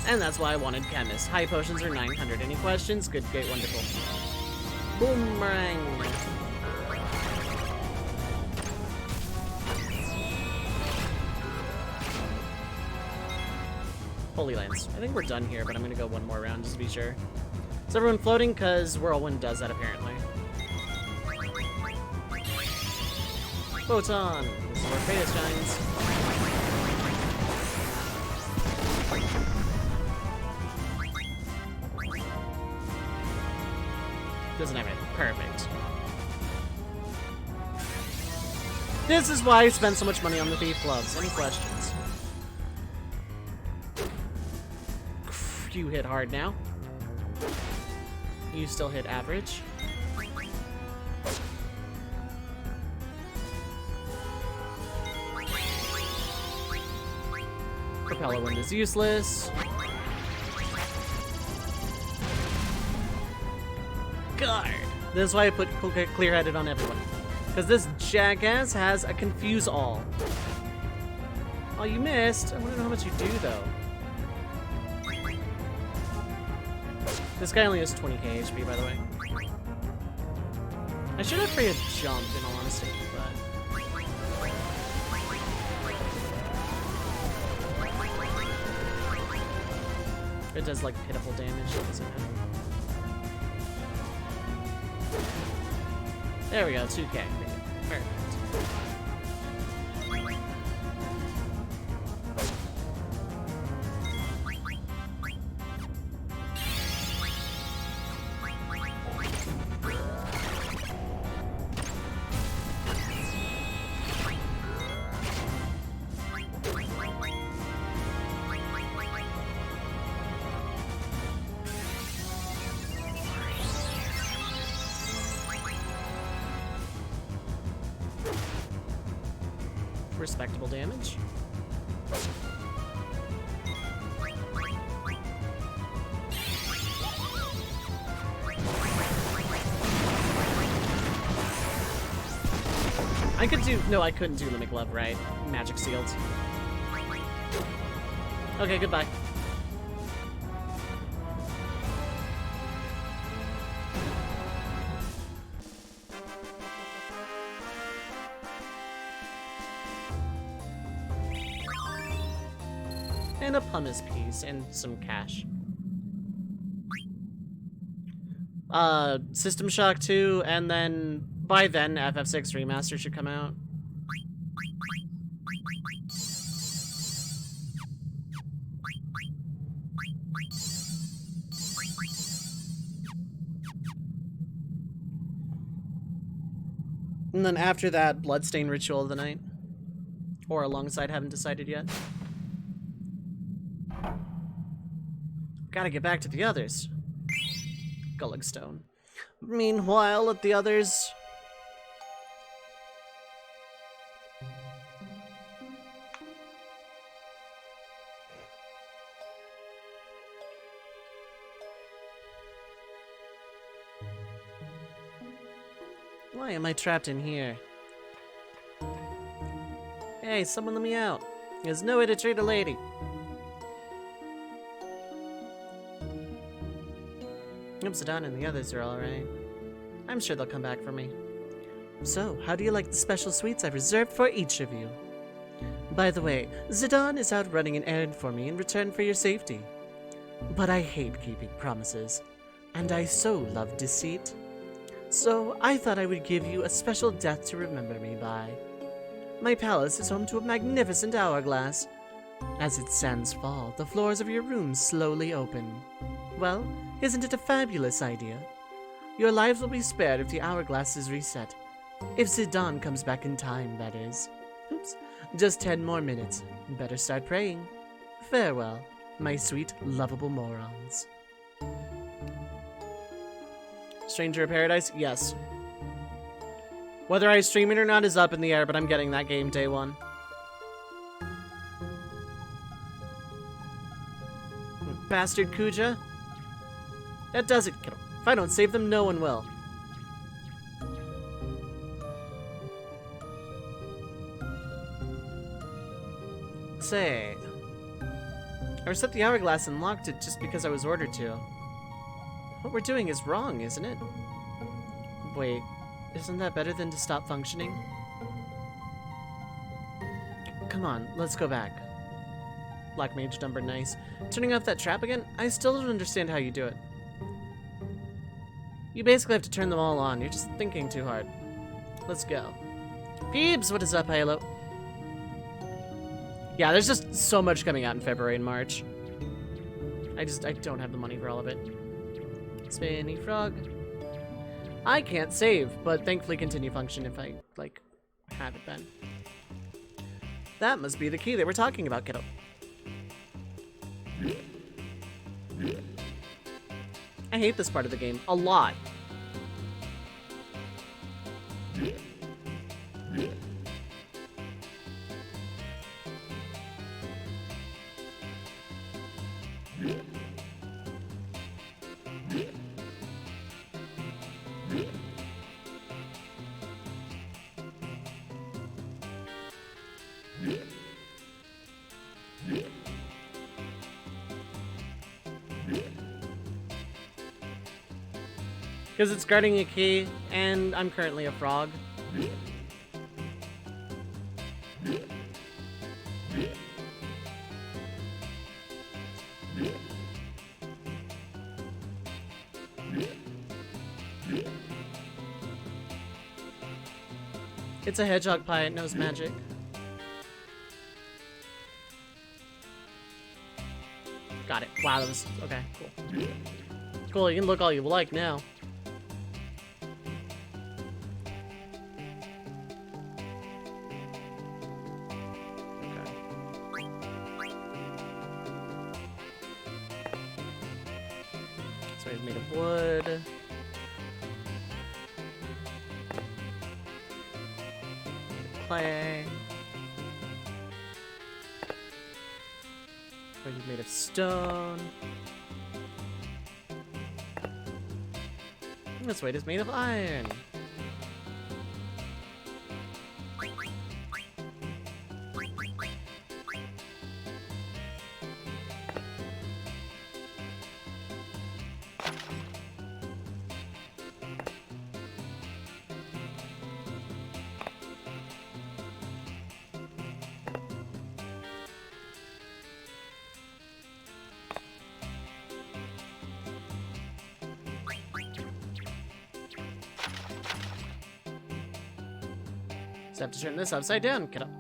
And that's why I wanted Chemist. High potions are 900. Any questions? Good, great, wonderful. Boomerang! Holy Lance. I think we're done here, but I'm gonna go one more round just to be sure. Is everyone floating? Because Whirlwind does that apparently. Photon! This is where Freya shines. Doesn't have anything. Perfect. This is why I spend so much money on the Thief Gloves. Any questions? You hit hard now. You still hit average. Propeller Wind is useless. Guard! This is why I put clear-headed on everyone. Because this jackass has a Confuse All. Oh, you missed. I want to know how much you do, though. This guy only has 20k HP, by the way. I should have Freya jump, in all honesty, but... It does, like, pitiful damage. It doesn't matter. There we go, 2K. Perfect. Respectable damage. I could do... No, I couldn't do Limit Glove, right? Magic sealed. Okay, goodbye. And a pumice piece and some cash. System Shock 2, and then by then FF6 Remaster should come out. And then after that, Bloodstain Ritual of the Night. Or alongside, haven't decided yet. Gotta get back to the others. Gullig Stone. Meanwhile, at the others... Why am I trapped in here? Hey, someone let me out. There's no way to treat a lady. Zidane and the others are alright. I'm sure they'll come back for me. So, how do you like the special sweets I've reserved for each of you? By the way, Zidane is out running an errand for me in return for your safety. But I hate keeping promises, and I so love deceit. So, I thought I would give you a special death to remember me by. My palace is home to a magnificent hourglass. As its sands fall, the floors of your rooms slowly open. Well, isn't it a fabulous idea? Your lives will be spared if the hourglass is reset. If Zidane comes back in time, that is. Oops. Just 10 more minutes. Better start praying. Farewell, my sweet, lovable morons. Stranger of Paradise? Yes. Whether I stream it or not is up in the air, but I'm getting that game day one. Bastard Kuja? That does it, kiddo. If I don't save them, no one will. Say, I reset the hourglass and locked it just because I was ordered to. What we're doing is wrong, isn't it? Wait, isn't that better than to stop functioning? Come on, let's go back. Black Mage number nice. Turning off that trap again? I still don't understand how you do it. You basically have to turn them all on. You're just thinking too hard. Let's go. Peebs, what is up, Halo? Yeah, there's just so much coming out in February and March. I don't have the money for all of it. Spinny Frog. I can't save, but thankfully continue function if I, like, have it then. That must be the key they were talking about, kiddo. I hate this part of the game a lot. Because it's guarding a key, and I'm currently a frog. It's a hedgehog pie, it knows magic. Got it. Wow, that was... Okay, cool. Cool, you can look all you like now. Okay. So he's made of wood. Clay. He's made of stone. This weight is made of iron. Just have to turn this upside down. Get up.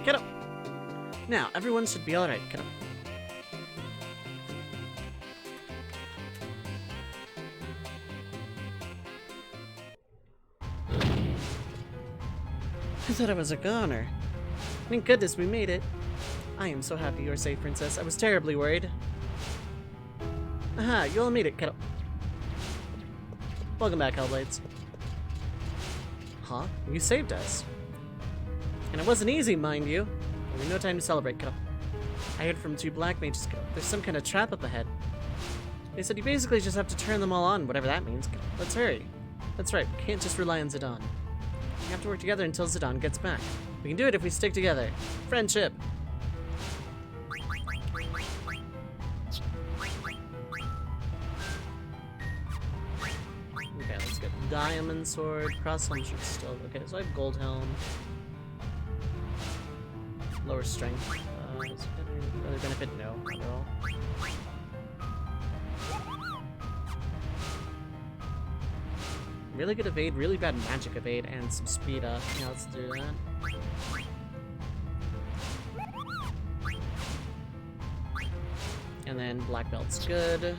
Get up. Now, everyone should be alright. Get up. I thought I was a goner. Thank goodness we made it. I am so happy you are safe, Princess. I was terribly worried. Aha, you all made it. Get up. Welcome back, Hellblades. Huh? You saved us. And it wasn't easy, mind you. There'll be no time to celebrate, kiddo. I heard from 2 black mages, kiddo. There's some kind of trap up ahead. They said you basically just have to turn them all on, whatever that means, kiddo. Let's hurry. That's right, we can't just rely on Zidane. We have to work together until Zidane gets back. We can do it if we stick together. Friendship! Okay, let's get Diamond Sword. Cross Helm should still... Okay, so I have Gold Helm. Lower Strength. Is there other benefit? No, not at all. Really good evade, really bad magic evade, and some speed up. Yeah, let's do that. And then Black Belt's good.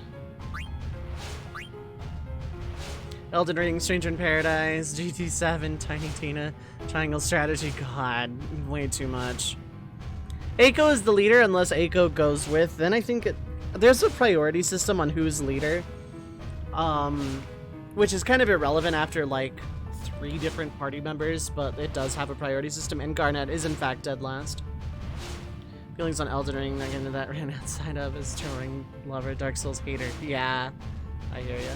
Elden Ring, Stranger in Paradise, GT7, Tiny Tina, Triangle Strategy. God, way too much. Eiko is the leader unless Eiko goes with. Then I think there's a priority system on who's leader. Which is kind of irrelevant after like 3 different party members, but it does have a priority system, and Garnet is in fact dead last. Feelings on Elden Ring, not getting to that, ran outside of his touring lover, Dark Souls hater. Yeah, I hear ya.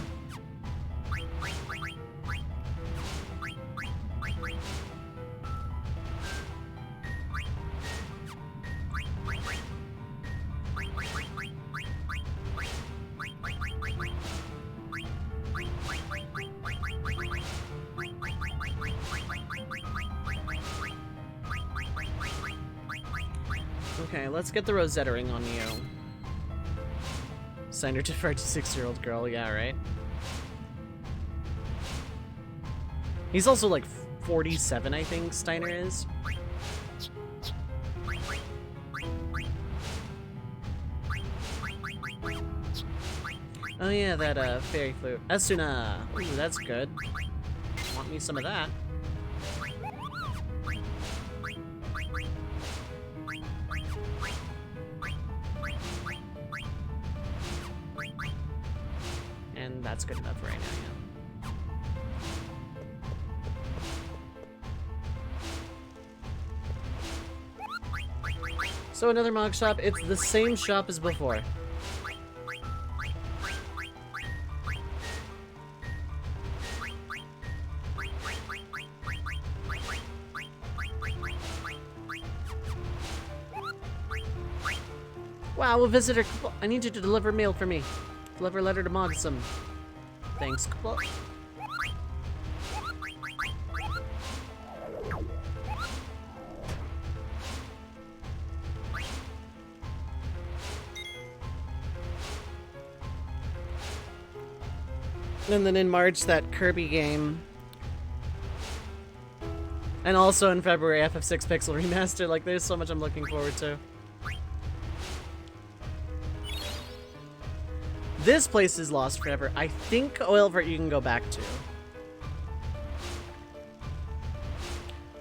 Okay, let's get the Rosetta Ring on you. Sign her to 46-year-old girl, yeah, right? He's also like 47, I think, Steiner is. Oh yeah, that fairy flute. Esuna! Ooh, that's good. Want me some of that. And that's good enough right now, yeah. So another Mog Shop, it's the same shop as before. Wow, a visitor. I need you to deliver mail for me. Deliver a letter to Mogsum. Thanks, Kabal. And then in March, that Kirby game. And also in February, FF6 Pixel Remaster. Like, there's so much I'm looking forward to. This place is lost forever. I think Oilvert you can go back to.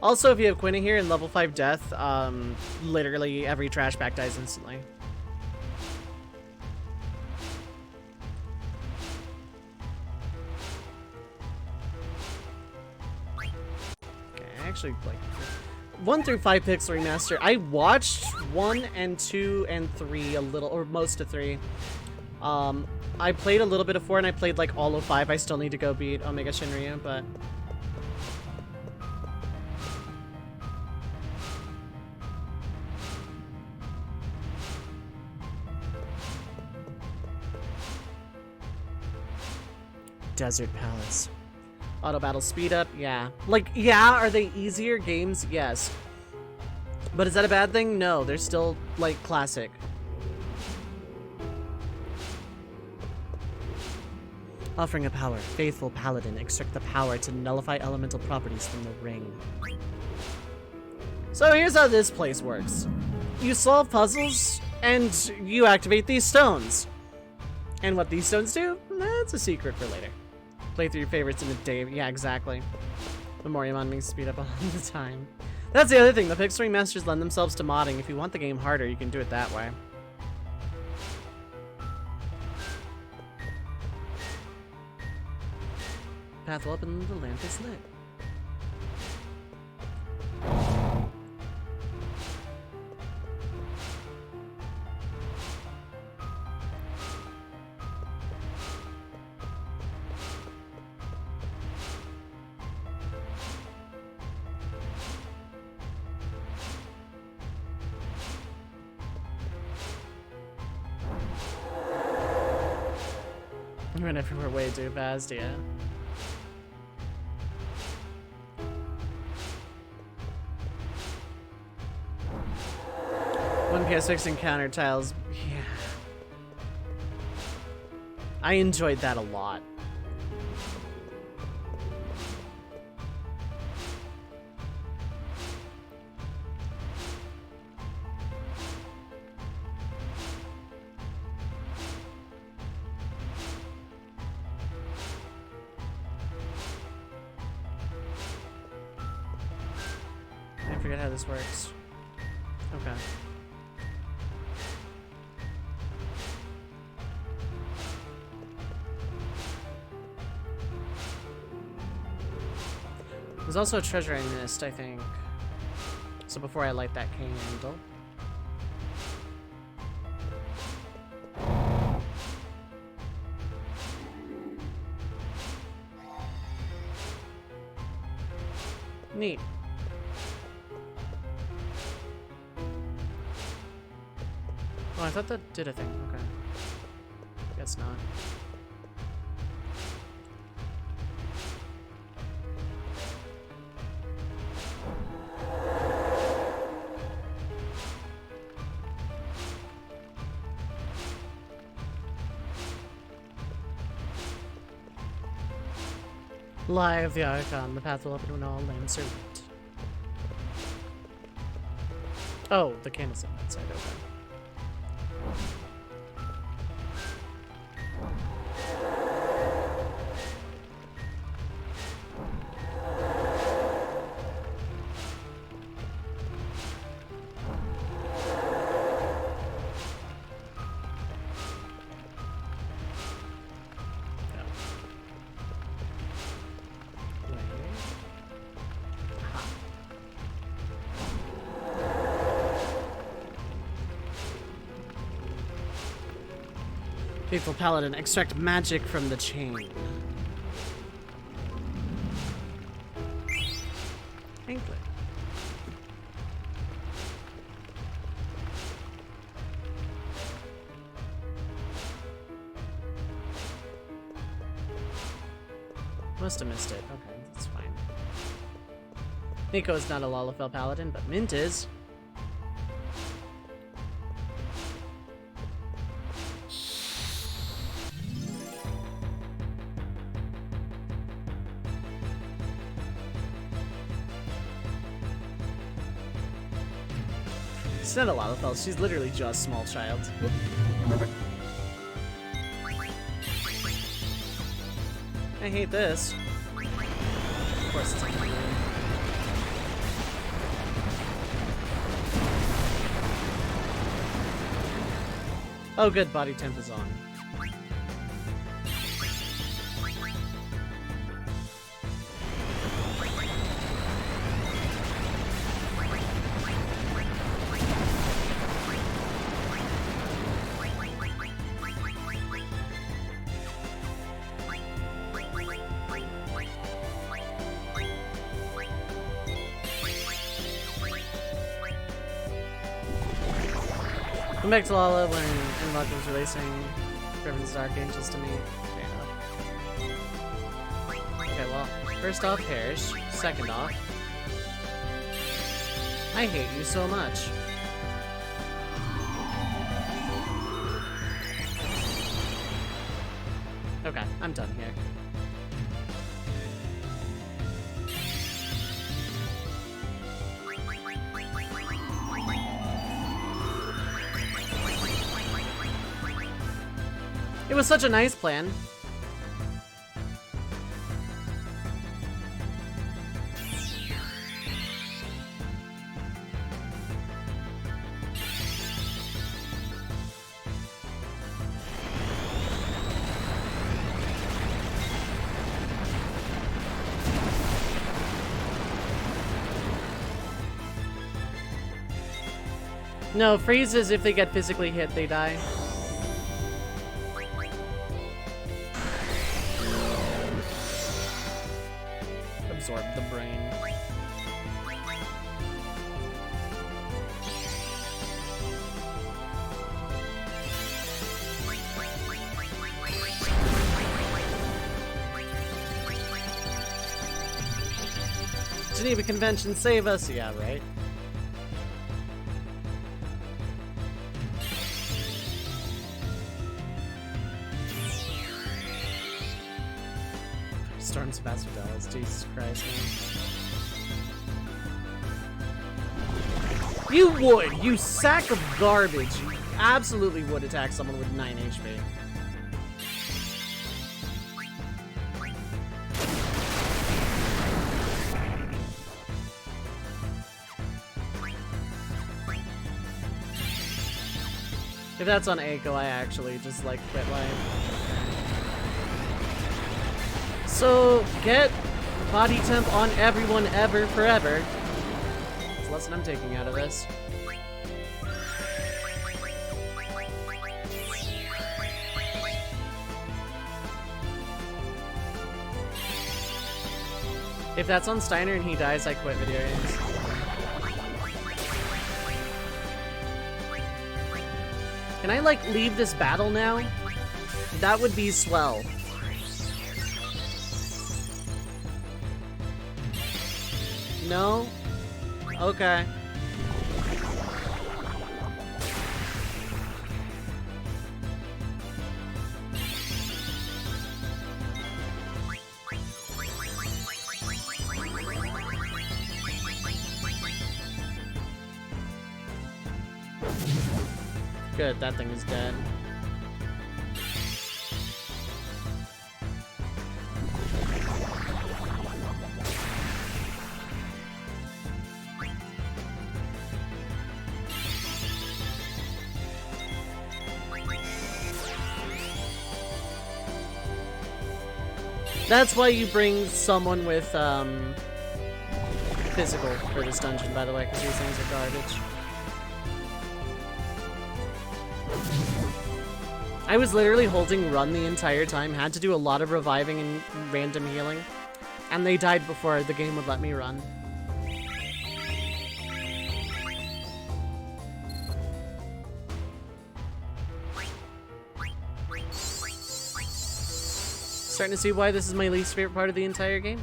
Also, if you have Quina here in level 5 death, literally every trash pack dies instantly. Okay, actually, like, 1 through 5 Pixel Remaster. I watched 1 and 2 and 3 a little, or most of 3. I played a little bit of 4 and I played like all of 5. I still need to go beat Omega Shinryu, but... Desert Palace. Auto battle speed up? Yeah. Like, yeah, are they easier games? Yes. But is that a bad thing? No, they're still, like, classic. Offering a power. Faithful Paladin. Extract the power to nullify elemental properties from the ring. So here's how this place works. You solve puzzles, and you activate these stones. And what these stones do? That's a secret for later. Play through your favorites in a day. Yeah, exactly. Memoriamon makes speed up all the time. That's the other thing. The Pixel Remasters lend themselves to modding. If you want the game harder, you can do it that way. Path will open, the lamp is lit. I ran everywhere way too fast, yeah. One PS6 encounter tiles, yeah. I enjoyed that a lot. I forget how this works. Okay. There's also a treasure I missed, I think. So before I light that candle. Neat. Oh, I thought that did a thing. Okay. Guess not. Lie of the Archon. The path will open when all lamps are lit. Oh, the candle's on that side. Okay. Faithful Paladin, extract magic from the chain. Anklet. Must have missed it. Okay, that's fine. Nico is not a Lalafell Paladin, but Mint is. She's not a Lalafell, she's literally just small child. I hate this. Of course it's a green. Oh good, body temp is on. Come back to Lala when Inlock was releasing Griffin's Dark Angels to me. Fair enough. Okay, well, first off, Parrish. Second off, I hate you so much. Okay, I'm done here. It was such a nice plan. No, freezes if they get physically hit, they die. Absorb the brain. Geneva Convention, save us! Yeah, right? Storm Sebastian does. Jesus Christ, man. You would! You sack of garbage! You absolutely would attack someone with 9 HP. If that's on Eiko, I actually just, like, quit life. So, get body temp on everyone ever, forever. That's the lesson I'm taking out of this. If that's on Steiner and he dies, I quit video games. Can I, like, leave this battle now? That would be swell. No? Okay. Good, that thing is dead. That's why you bring someone with, physical for this dungeon, by the way, because these things are garbage. I was literally holding run the entire time, had to do a lot of reviving and random healing, and they died before the game would let me run. Starting to see why this is my least favorite part of the entire game.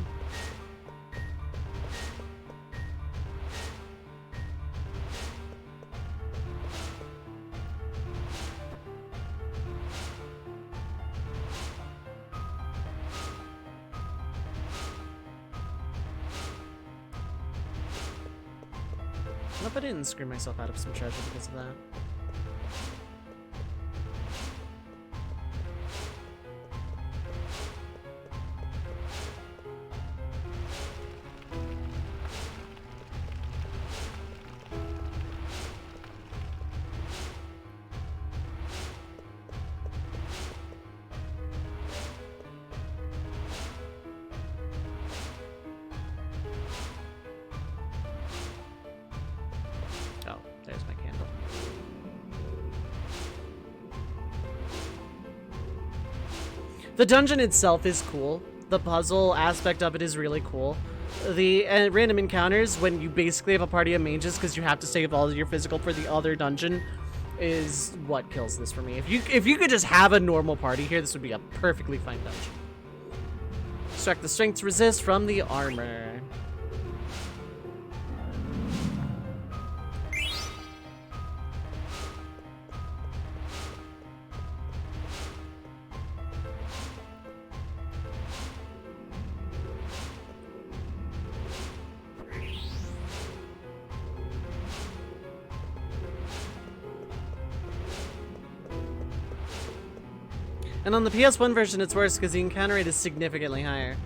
I hope I didn't screw myself out of some treasure because of that. Oh, there's my candle. The dungeon itself is cool. The puzzle aspect of it is really cool. The random encounters when you basically have a party of mages because you have to save all of your physical for the other dungeon is what kills this for me. If you could just have a normal party here, this would be a perfectly fine dungeon. Extract the strength to resist from the armor. And on the PS1 version, it's worse because the encounter rate is significantly higher.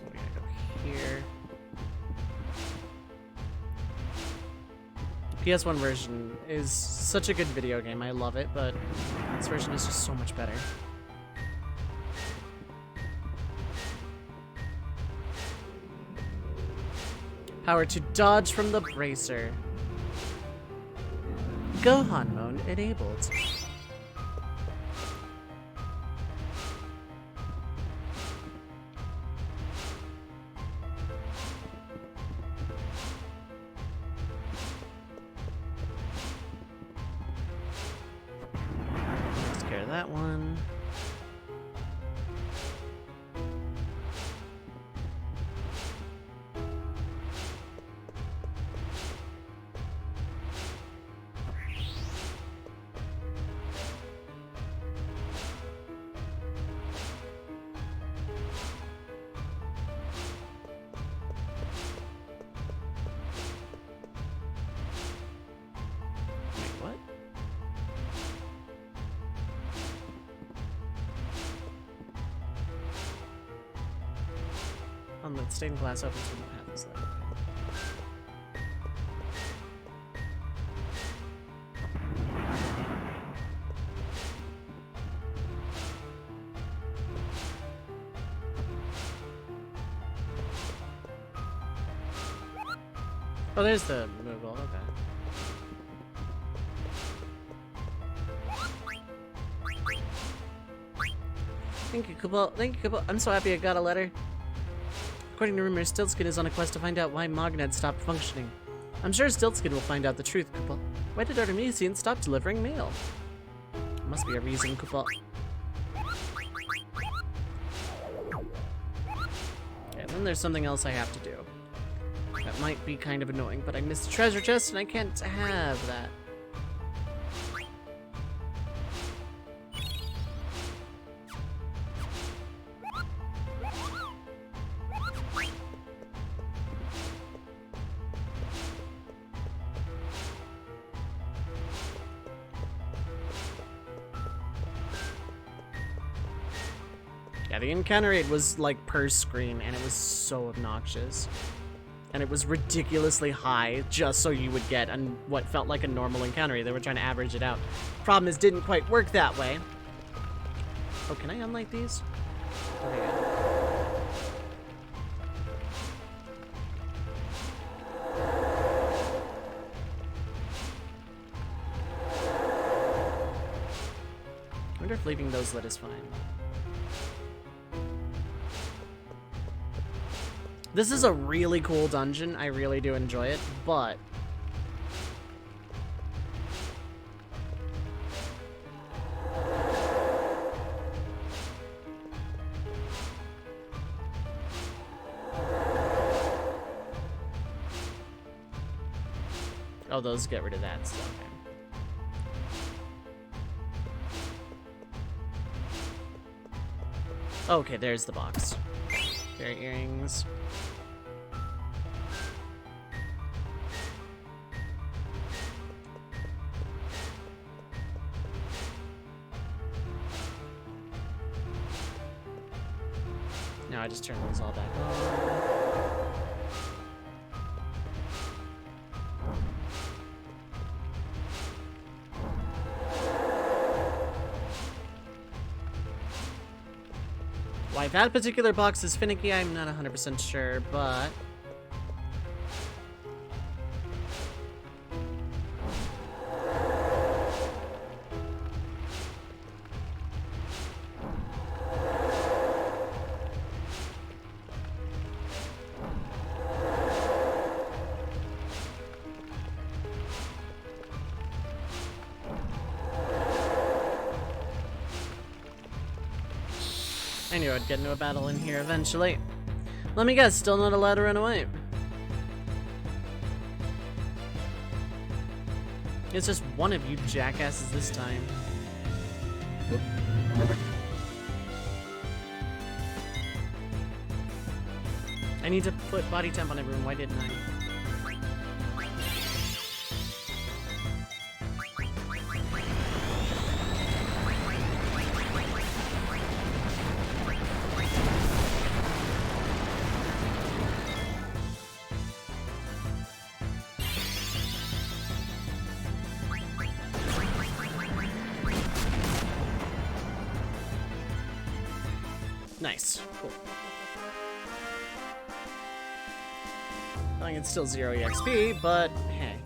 We're gonna go here. PS1 version is such a good video game. I love it, but this version is just so much better. Power to dodge from the bracer. Gohan mode enabled. Take care of that one. Wait, what? On the stained glass opens when the path is lit. Oh, there's the Moogle, okay. Thank you, Kubal. Thank you, Kubal. I'm so happy I got a letter. According to rumors, Stiltskin is on a quest to find out why Mogned stopped functioning. I'm sure Stiltskin will find out the truth, Kupal. Why did Artemisian stop delivering mail? Must be a reason, Kupal. Okay, then there's something else I have to do. That might be kind of annoying, but I missed the treasure chest and I can't have that. Yeah, the encounter rate was like per screen, and it was so obnoxious. And it was ridiculously high just so you would get what felt like a normal encounter rate. They were trying to average it out. Problem is, it didn't quite work that way. Oh, can I unlight these? Okay, good. I wonder if leaving those lit is fine. This is a really cool dungeon. I really do enjoy it, but Oh, those get rid of that stuff. Okay, there's the box. Fairy earrings. Now I just turn those all back on. Why that particular box is finicky, I'm not 100% sure, but... I knew I'd get into a battle in here eventually. Let me guess, still not allowed to run away. It's just one of you jackasses this time. Oop. I need to put body temp on everyone, why didn't I? Nice. Cool. I think it's still 0 EXP, but hey.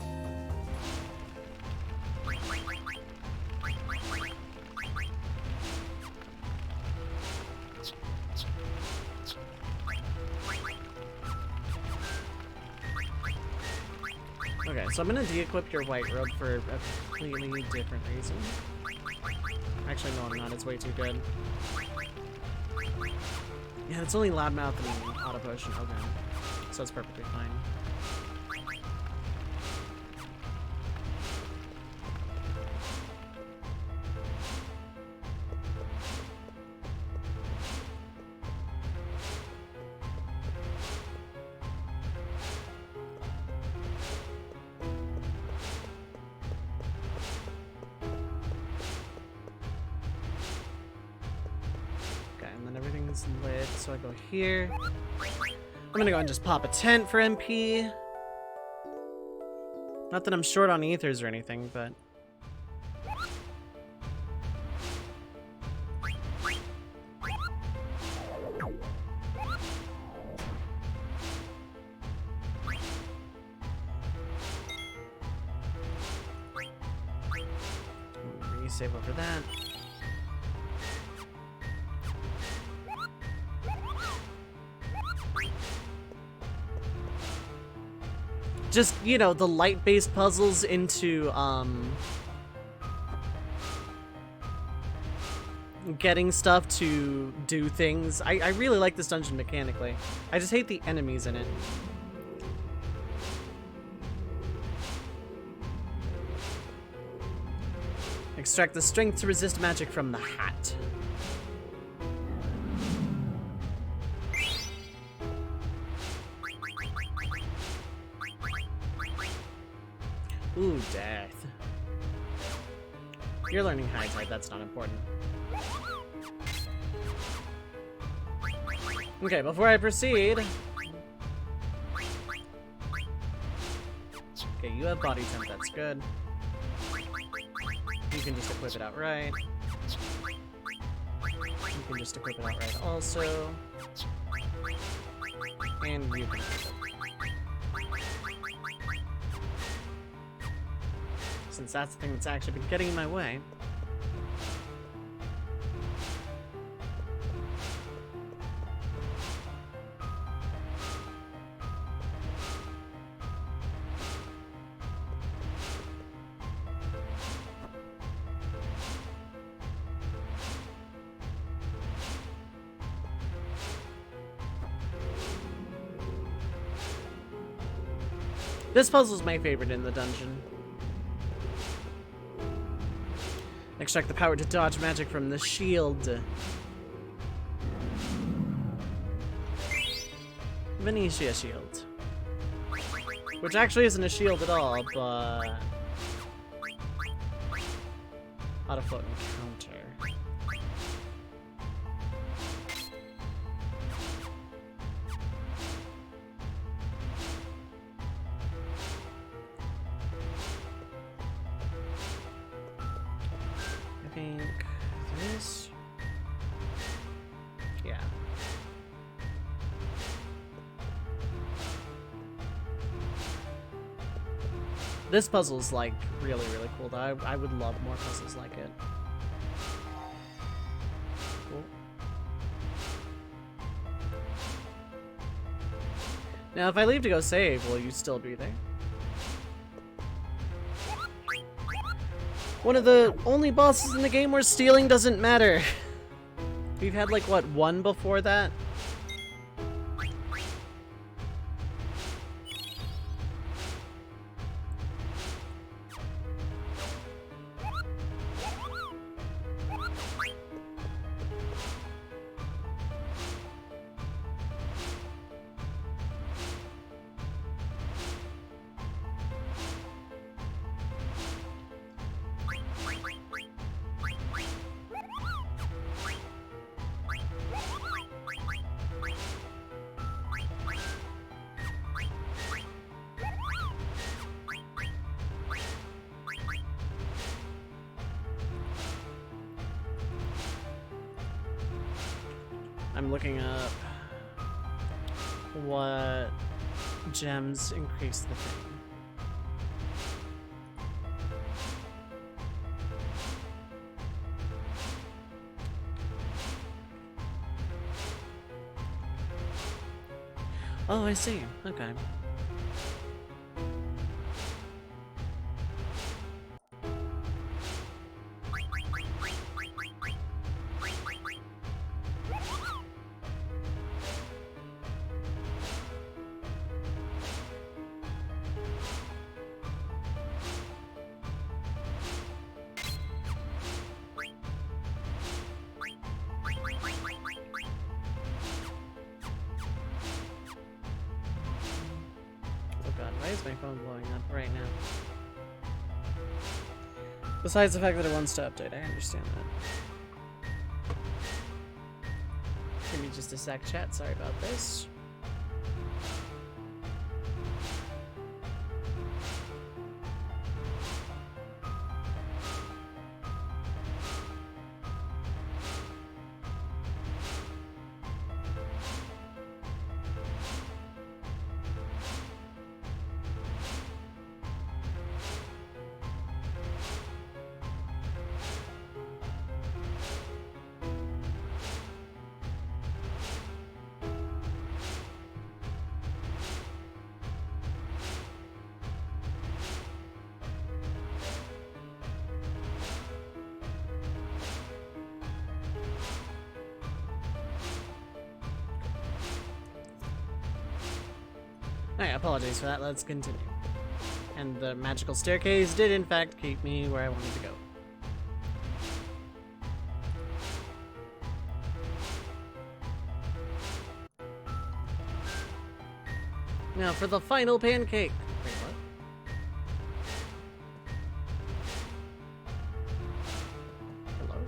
Okay, so I'm gonna de-equip your white robe for a completely different reason. Actually, no, I'm not. It's way too good. Yeah, it's only loudmouth and auto potion. Okay, so it's perfectly fine. Everything's lit, so I go here. I'm gonna go and just pop a tent for MP. Not that I'm short on ethers or anything, but... Resave over that. Just, you know, the light-based puzzles into, getting stuff to do things. I really like this dungeon mechanically. I just hate the enemies in it. Extract the strength to resist magic from the hat. Ooh, death. You're learning high tide, that's not important. Okay, before I proceed... Okay, you have body temp, that's good. You can just equip it outright. You can just equip it outright also. And you can equip it. Since that's the thing that's actually been getting in my way. This puzzle's my favorite in the dungeon. Extract the power to dodge magic from the shield. Venetia shield. Which actually isn't a shield at all, but... Auto-float encounter. I think this... Yeah. This puzzle's like really, really cool though. I would love more puzzles like it. Cool. Now if I leave to go save, will you still be there? One of the only bosses in the game where stealing doesn't matter. We've had like, what, one before that? I'm looking up what gems increase the thing. Oh, I see. Okay. Why is my phone blowing up right now? Besides the fact that it wants to update, I understand that. Give me just a sec, chat. Sorry about this. Alright, apologies for that. Let's continue. And the magical staircase did in fact keep me where I wanted to go. Now for the final pancake. Wait, what? Hello?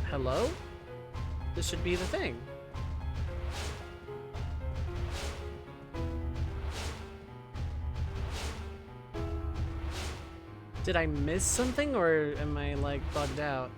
Hello? This should be the thing. Did I miss something, or am I, like, bugged out?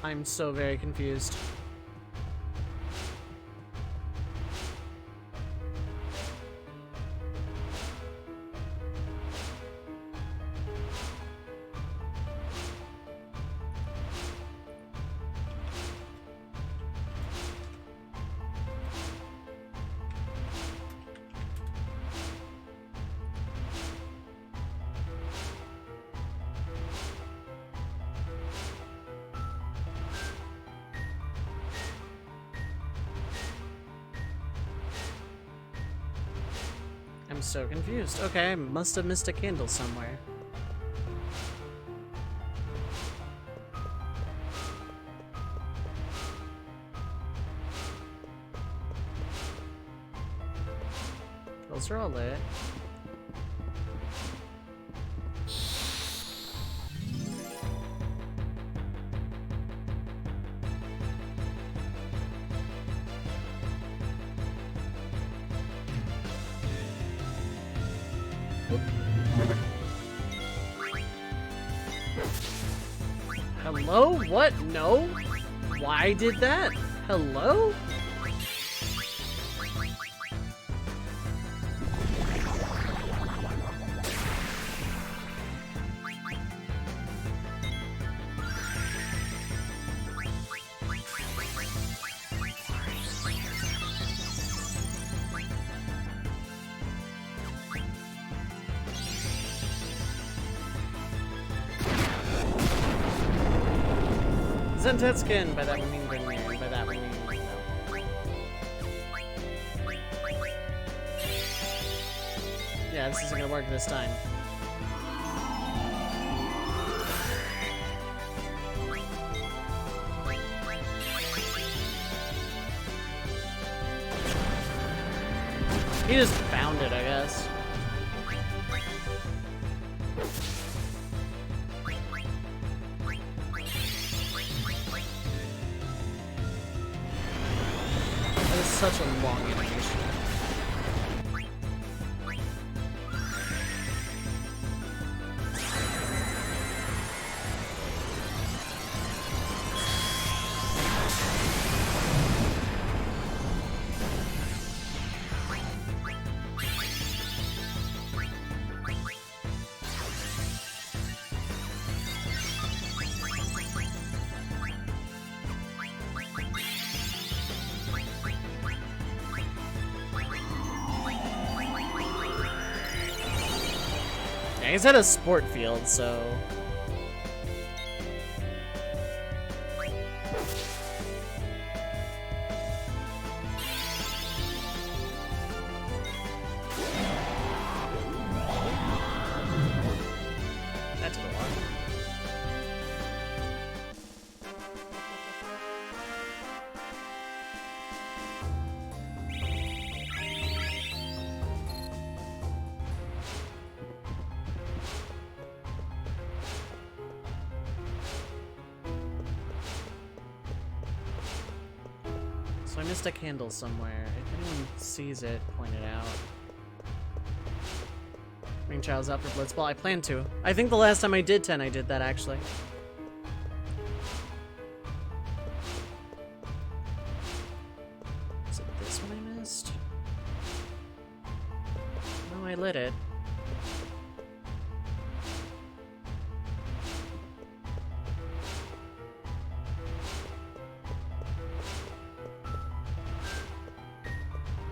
I'm so very confused. I'm so confused. Okay, I must have missed a candle somewhere. Those are all lit. Hello? What? No? Why did that? Hello? Zentetskin! By that we mean Grimir. By that we mean no. Yeah, this isn't gonna work this time. He just found it, I guess. Such a long animation. He's at a sport field, so... That took a while. So I missed a candle somewhere. If anyone sees it, point it out. Bring Child's out for Blitzball. I plan to. I think the last time I did 10, I did that actually. Is it this one I missed? No, I lit it.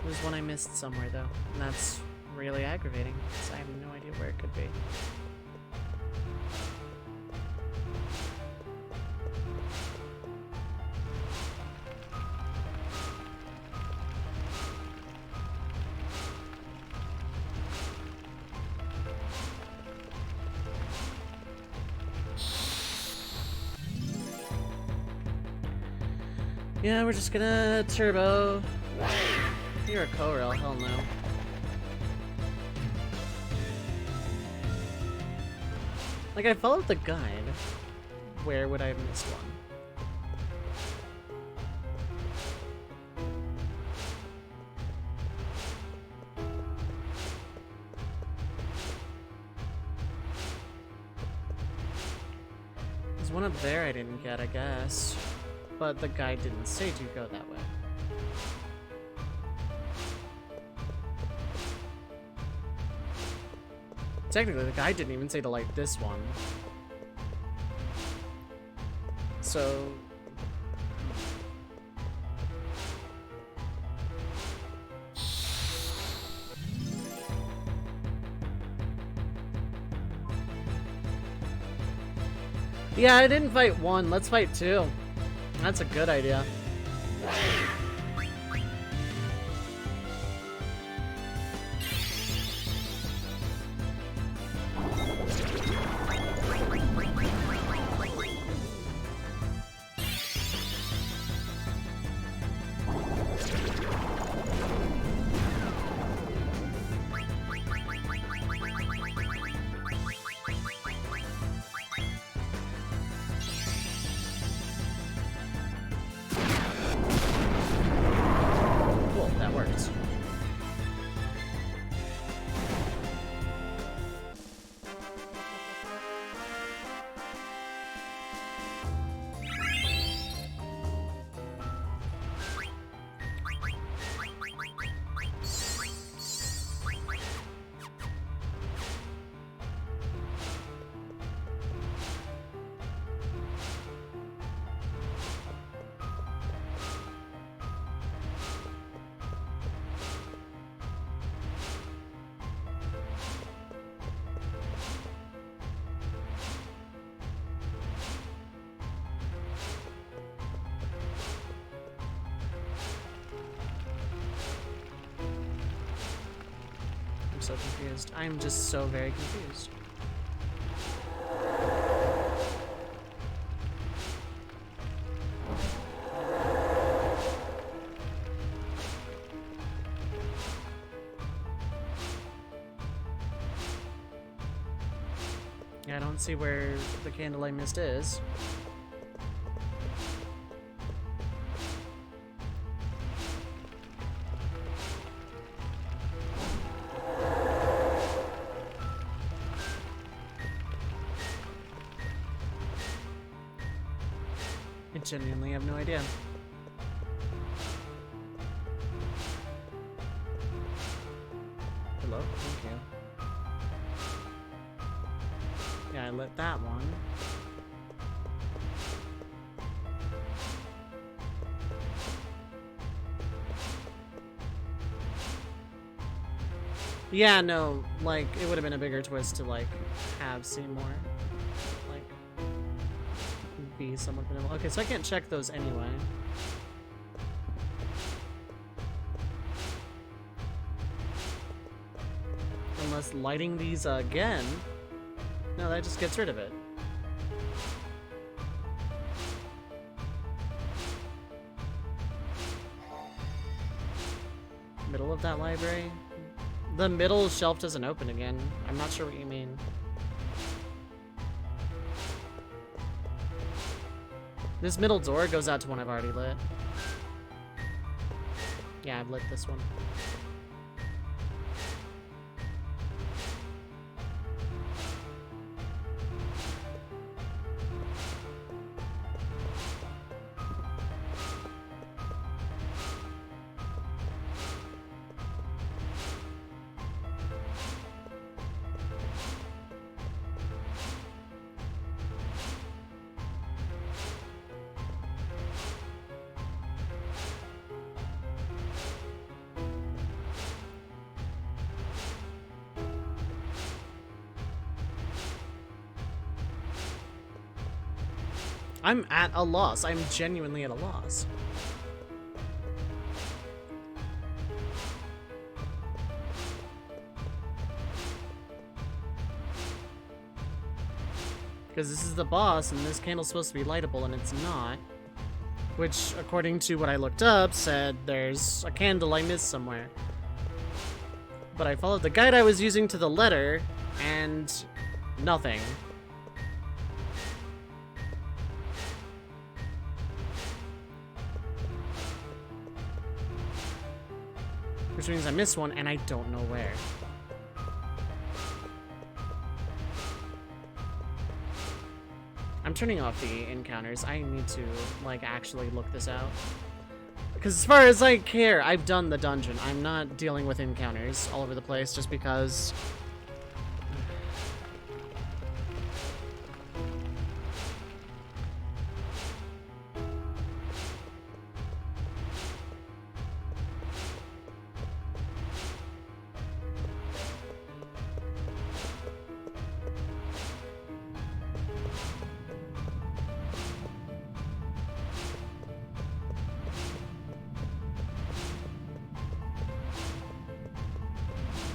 There's one I missed somewhere though, and that's really aggravating because I have no idea where it could be. Yeah, we're just gonna turbo. You're a Korel, hell no. Like, I followed the guide. Where would I have missed one? There's one up there I didn't get, I guess. But the guy didn't say to go that way. Technically, the guy didn't even say to light this one. So... yeah, I didn't fight one. Let's fight two. That's a good idea. So confused. I'm just so very confused. Yeah, I don't see where the Candlelight Mist is. I genuinely have no idea. Hello? Thank you. Yeah, I lit that one. Yeah, no, like, it would have been a bigger twist to, like, have Seymour, like, be somewhat vanilla. Okay, so I can't check those anyway. Unless lighting these again. No, that just gets rid of it. Middle of that library? The middle shelf doesn't open again. I'm not sure what you mean. This middle door goes out to one I've already lit. Yeah, I've lit this one. I'm at a loss. I'm genuinely at a loss. Because this is the boss, and this candle's supposed to be lightable, and it's not. Which, according to what I looked up, said there's a candle I missed somewhere. But I followed the guide I was using to the letter, and nothing. Which means I missed one, and I don't know where. I'm turning off the encounters. I need to, like, actually look this out. Because as far as I care, I've done the dungeon. I'm not dealing with encounters all over the place just because...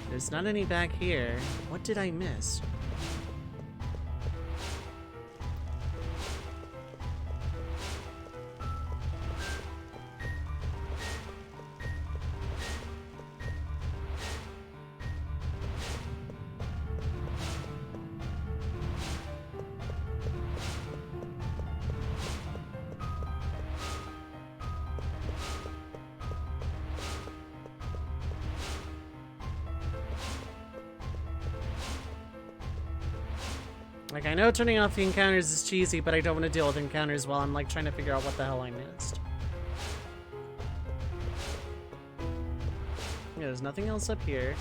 There's not any back here. What did I miss? Like, I know turning off the encounters is cheesy, but I don't want to deal with encounters while I'm, like, trying to figure out what the hell I missed. Yeah, there's nothing else up here.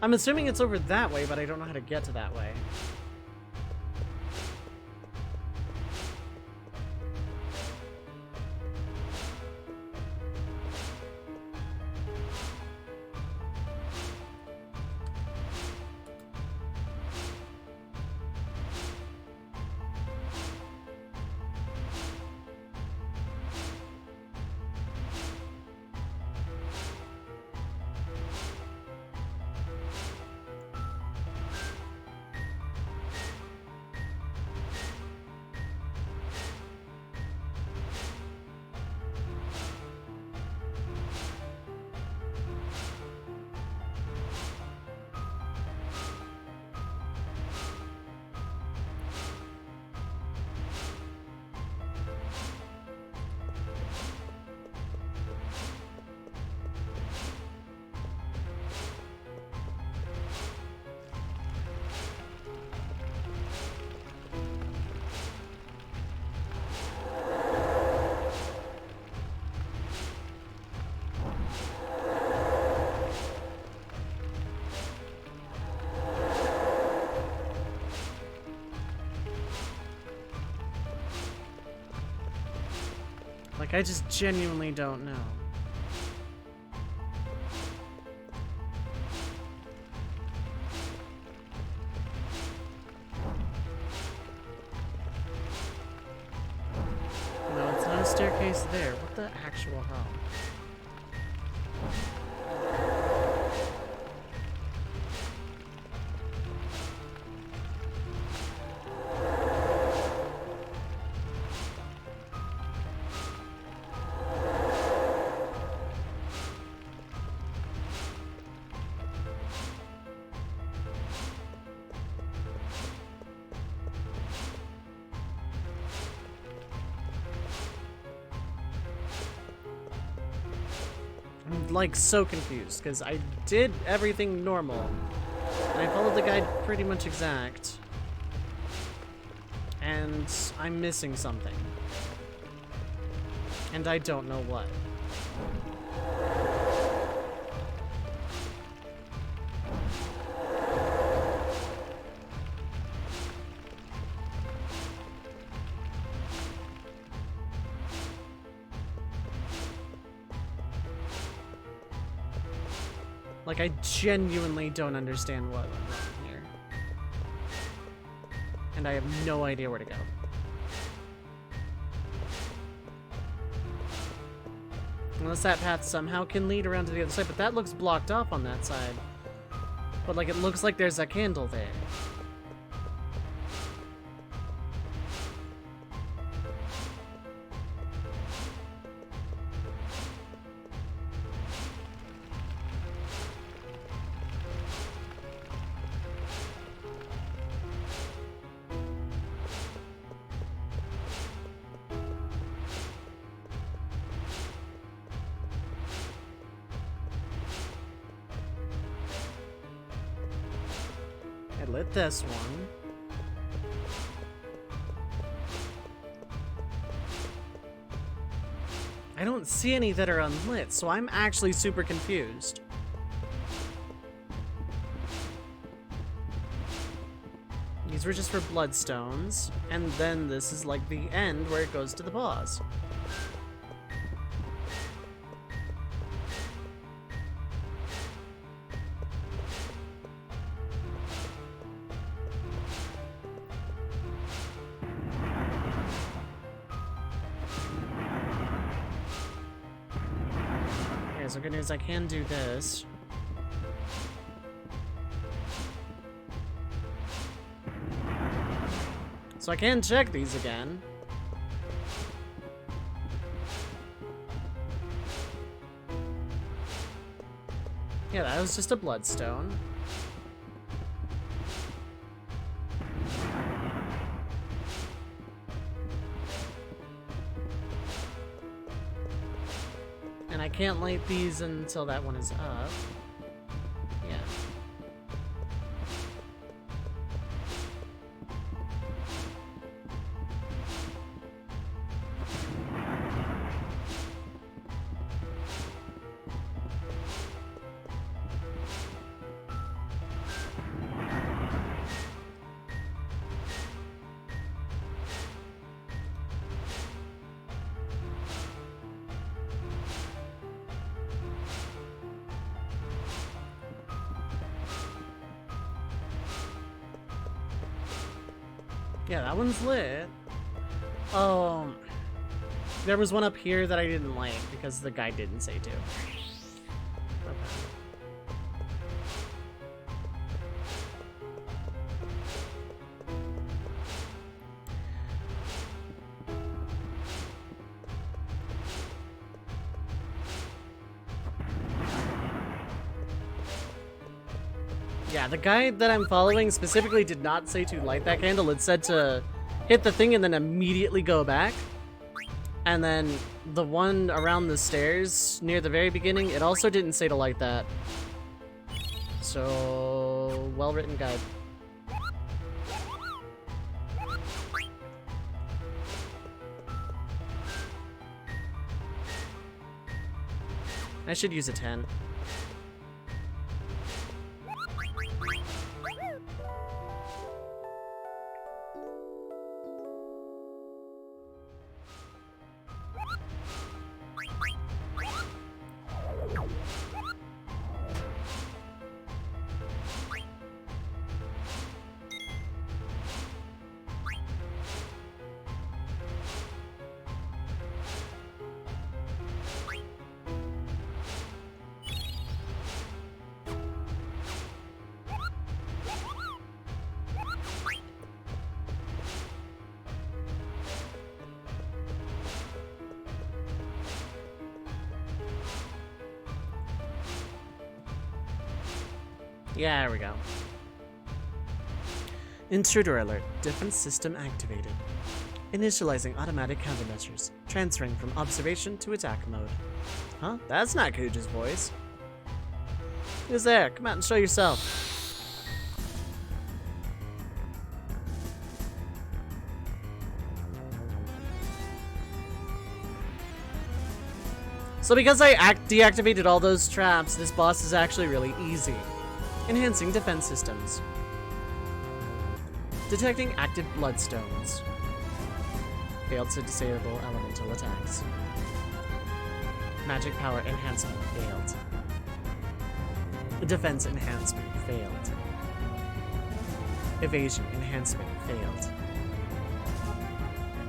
I'm assuming it's over that way, but I don't know how to get to that way. Like, I just genuinely don't know. No, it's not a staircase there. What the actual hell? I'm like so confused because I did everything normal and I followed the guide pretty much exact, and I'm missing something and I don't know what. Like, I genuinely don't understand what went wrong here. And I have no idea where to go. Unless that path somehow can lead around to the other side, but that looks blocked off on that side. But, like, it looks like there's a candle there. I lit this one. I don't see any that are unlit, so I'm actually super confused. These were just for bloodstones, and then this is like the end where it goes to the boss. Okay, so good news, I can do this. So I can check these again. Yeah, that was just a bloodstone. And I can't light these until that one is up. Yeah. Yeah, that one's lit. Oh, there was one up here that I didn't like because the guy didn't say to. Okay. Yeah, the guy that I'm following specifically did not say to light that candle. It said to hit the thing and then immediately go back. And then the one around the stairs near the very beginning, it also didn't say to light that. So, well-written guide. I should use a 10. Yeah, there we go. Intruder alert. Defense system activated. Initializing automatic countermeasures. Transferring from observation to attack mode. Huh? That's not Kuja's voice. Who's there? Come out and show yourself. So because I deactivated all those traps, this boss is actually really easy. Enhancing defense systems. Detecting active bloodstones. Failed to disable elemental attacks. Magic power enhancement failed. Defense enhancement failed. Evasion enhancement failed.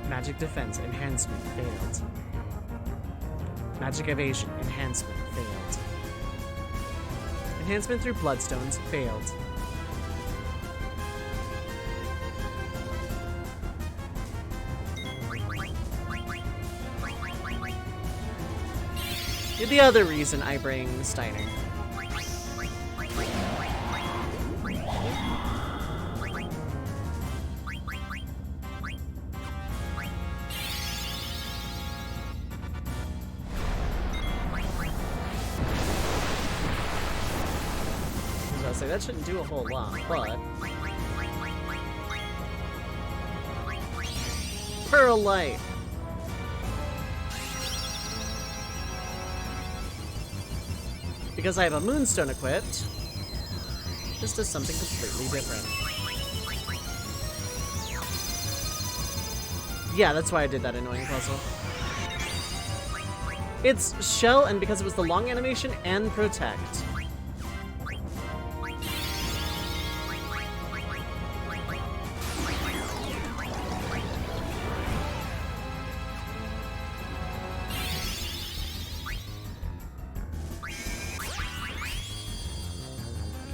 Magic defense enhancement failed. Magic evasion enhancement failed. Enhancement through bloodstones failed. The other reason I bring Steiner. Say that shouldn't do a whole lot, but Pearl Light. because I have a Moonstone equipped, this does something completely different. Yeah, that's why I did that annoying puzzle. It's Shell, and because it was the long animation, and Protect.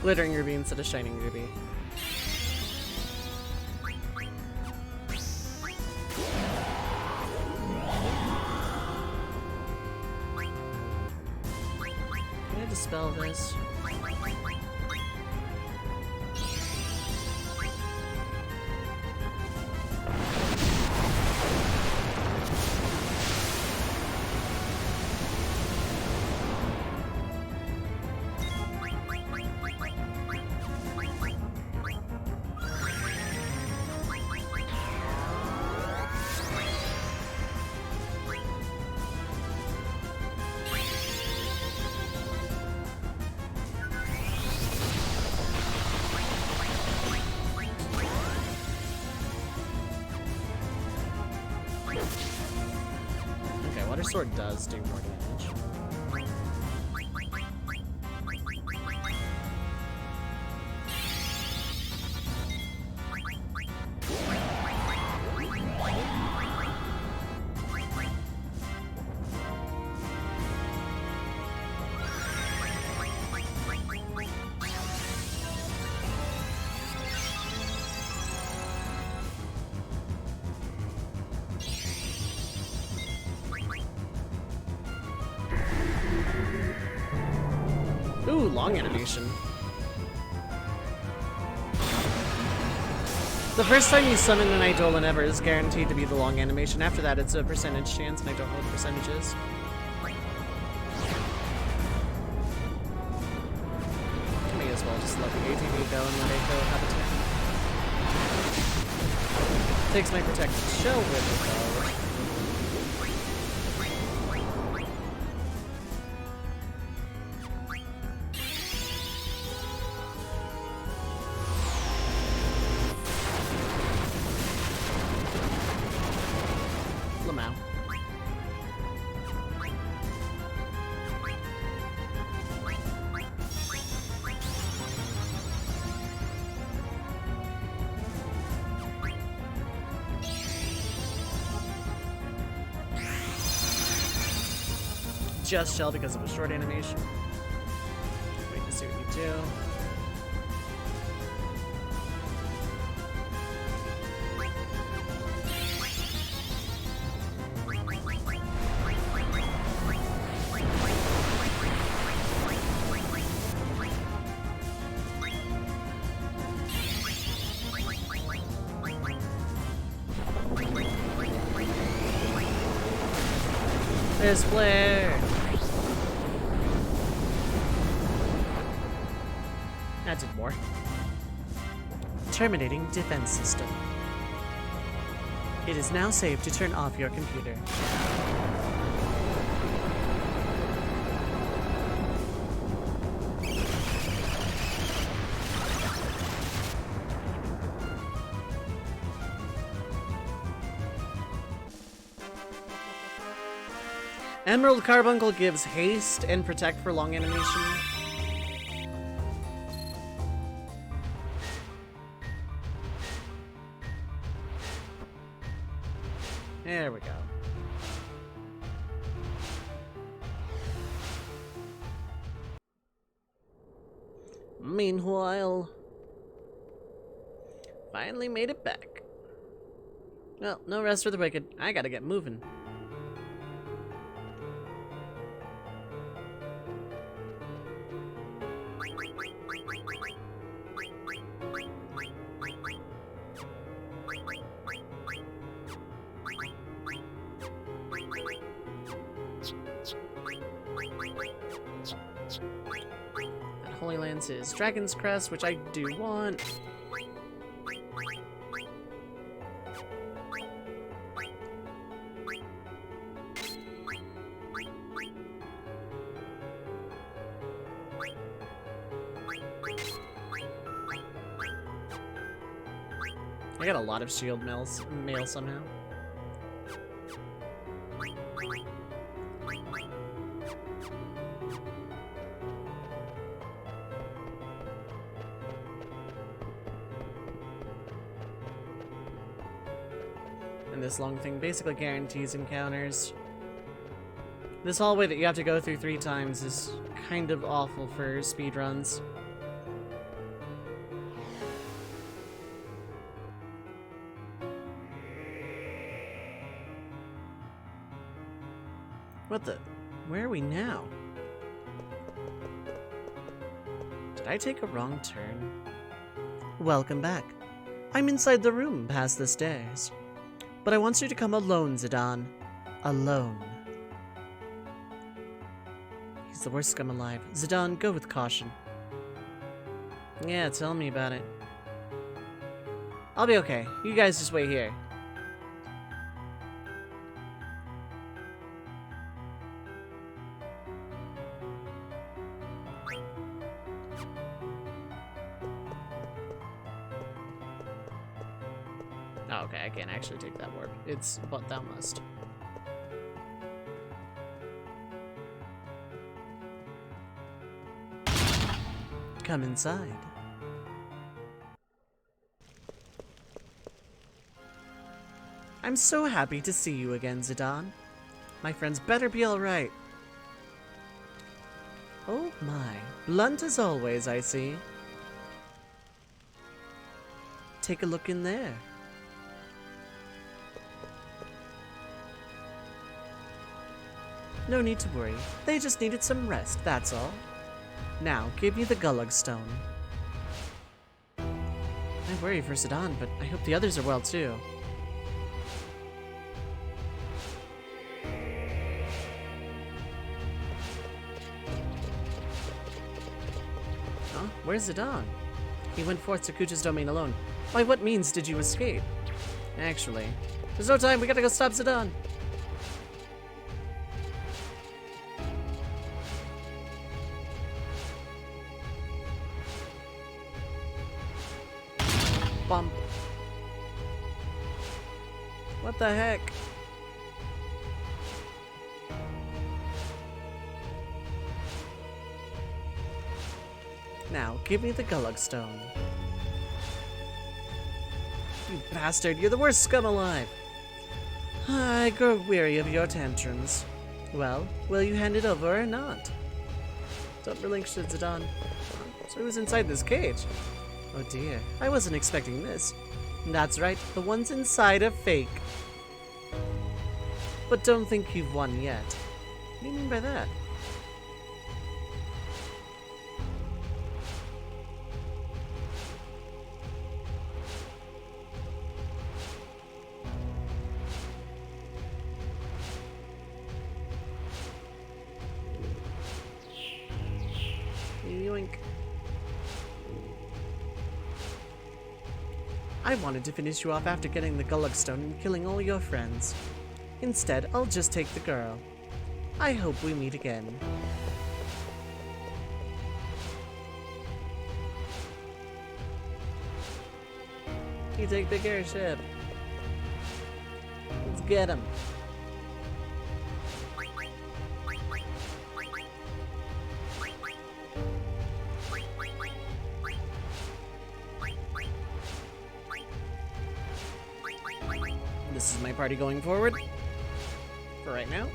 Glittering ruby instead of shining ruby. Can I dispel this? Water Sword does do more damage. Ooh, long animation. The first time you summon an Eidolon ever is guaranteed to be the long animation. After that, it's a percentage chance, and I don't know what the percentage is. May as well just let the ATV go and let Echo have a turn. Takes my protected shell with it, though. Just shell because of a short animation. Wait to see what you do. There's Flare. That did more. Terminating defense system. It is now safe to turn off your computer. Emerald Carbuncle gives haste and protect for long animation. There we go. Meanwhile, finally made it back. Well, no rest for the wicked. I gotta get moving. That Holy Lance is Dragon's Crest, which I do want. I got a lot of shield mail somehow. And this long thing basically guarantees encounters. This hallway that you have to go through 3 times is kind of awful for speedruns. What the? Where are we now? Did I take a wrong turn? Welcome back. I'm inside the room past the stairs. But I want you to come alone, Zidane. Alone. He's the worst scum alive. Zidane, go with caution. Yeah, tell me about it. I'll be okay. You guys just wait here. Oh, okay, I can't actually take that warp. It's but thou must. Come inside. I'm so happy to see you again, Zidane. My friends better be alright. Oh my, blunt as always, I see. Take a look in there. No need to worry. They just needed some rest, that's all. Now, give me the Gullug Stone. I worry for Zidane, but I hope the others are well too. Huh? Where's Zidane? He went forth to Kuja's domain alone. By what means did you escape? Actually, there's no time, we gotta go stop Zidane. Bump. What the heck? Now, give me the Gullug Stone. You bastard, you're the worst scum alive! I grow weary of your tantrums. Well, will you hand it over or not? Don't relinquish it, Zidane. So who's inside this cage? Oh dear, I wasn't expecting this. That's right, the ones inside are fake. But don't think you've won yet. What do you mean by that? Yoink. I wanted to finish you off after getting the Gullug Stone and killing all your friends. Instead, I'll just take the girl. I hope we meet again. You take the airship. Let's get him. This is my party going forward. For right now.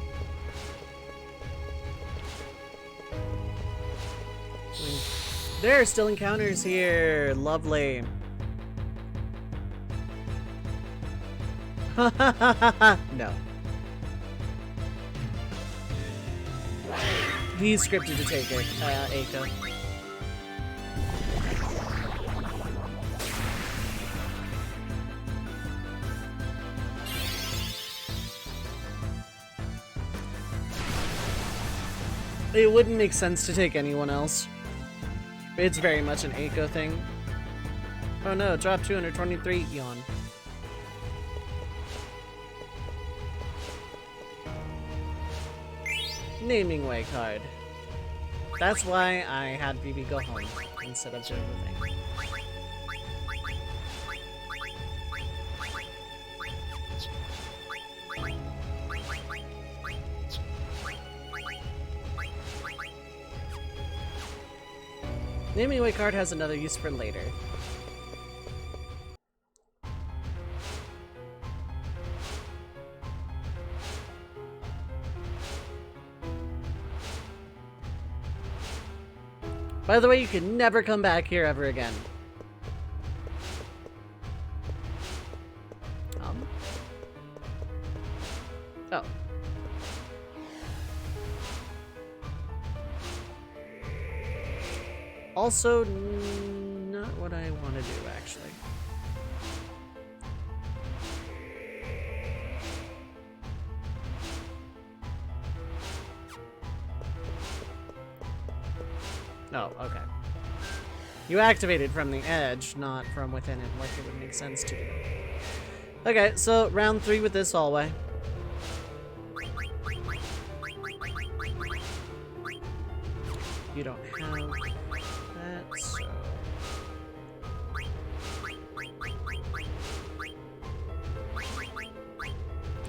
There are still encounters here. Lovely. No. He's scripted to take it, Eiko. It wouldn't make sense to take anyone else. It's very much an Eiko thing. Oh no, drop 223 yawn. Naming way card. That's why I had BB go home instead of doing the thing. Naming away card has another use for later. By the way, you can never come back here ever again. Oh. Also, not what I want to do, actually. Oh, okay. You activated from the edge, not from within it, like it would make sense to do. Okay, so round 3 with this hallway. You don't have that, so...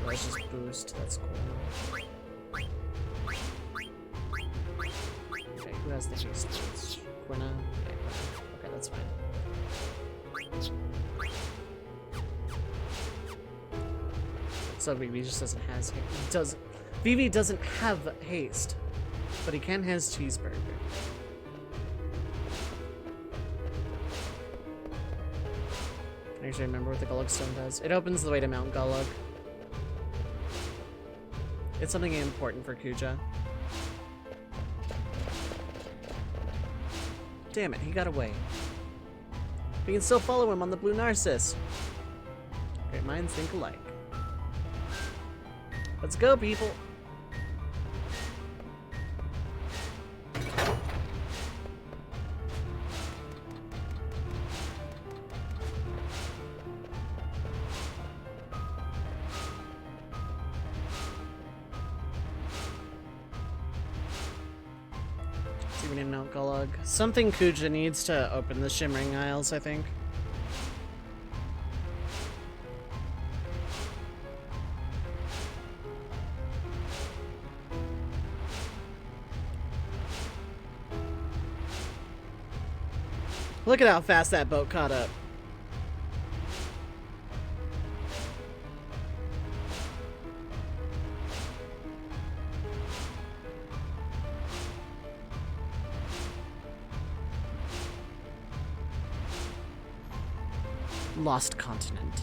Let's just boost, that's cool. Okay, who has the haste? It's Quina? Okay, Quina. Okay, that's fine. So Vivi just doesn't have haste. Vivi doesn't have haste, but he can has cheeseburger. I actually remember what the Gulug Stone does. It opens the way to Mount Gulug. It's something important for Kuja. Damn it, he got away. We can still follow him on the Blue Narcissus. Great minds think alike. Let's go, people! Even in Mount Gulug. Something Kuja needs to open the Shimmering Isles, I think. Look at how fast that boat caught up. Lost continent.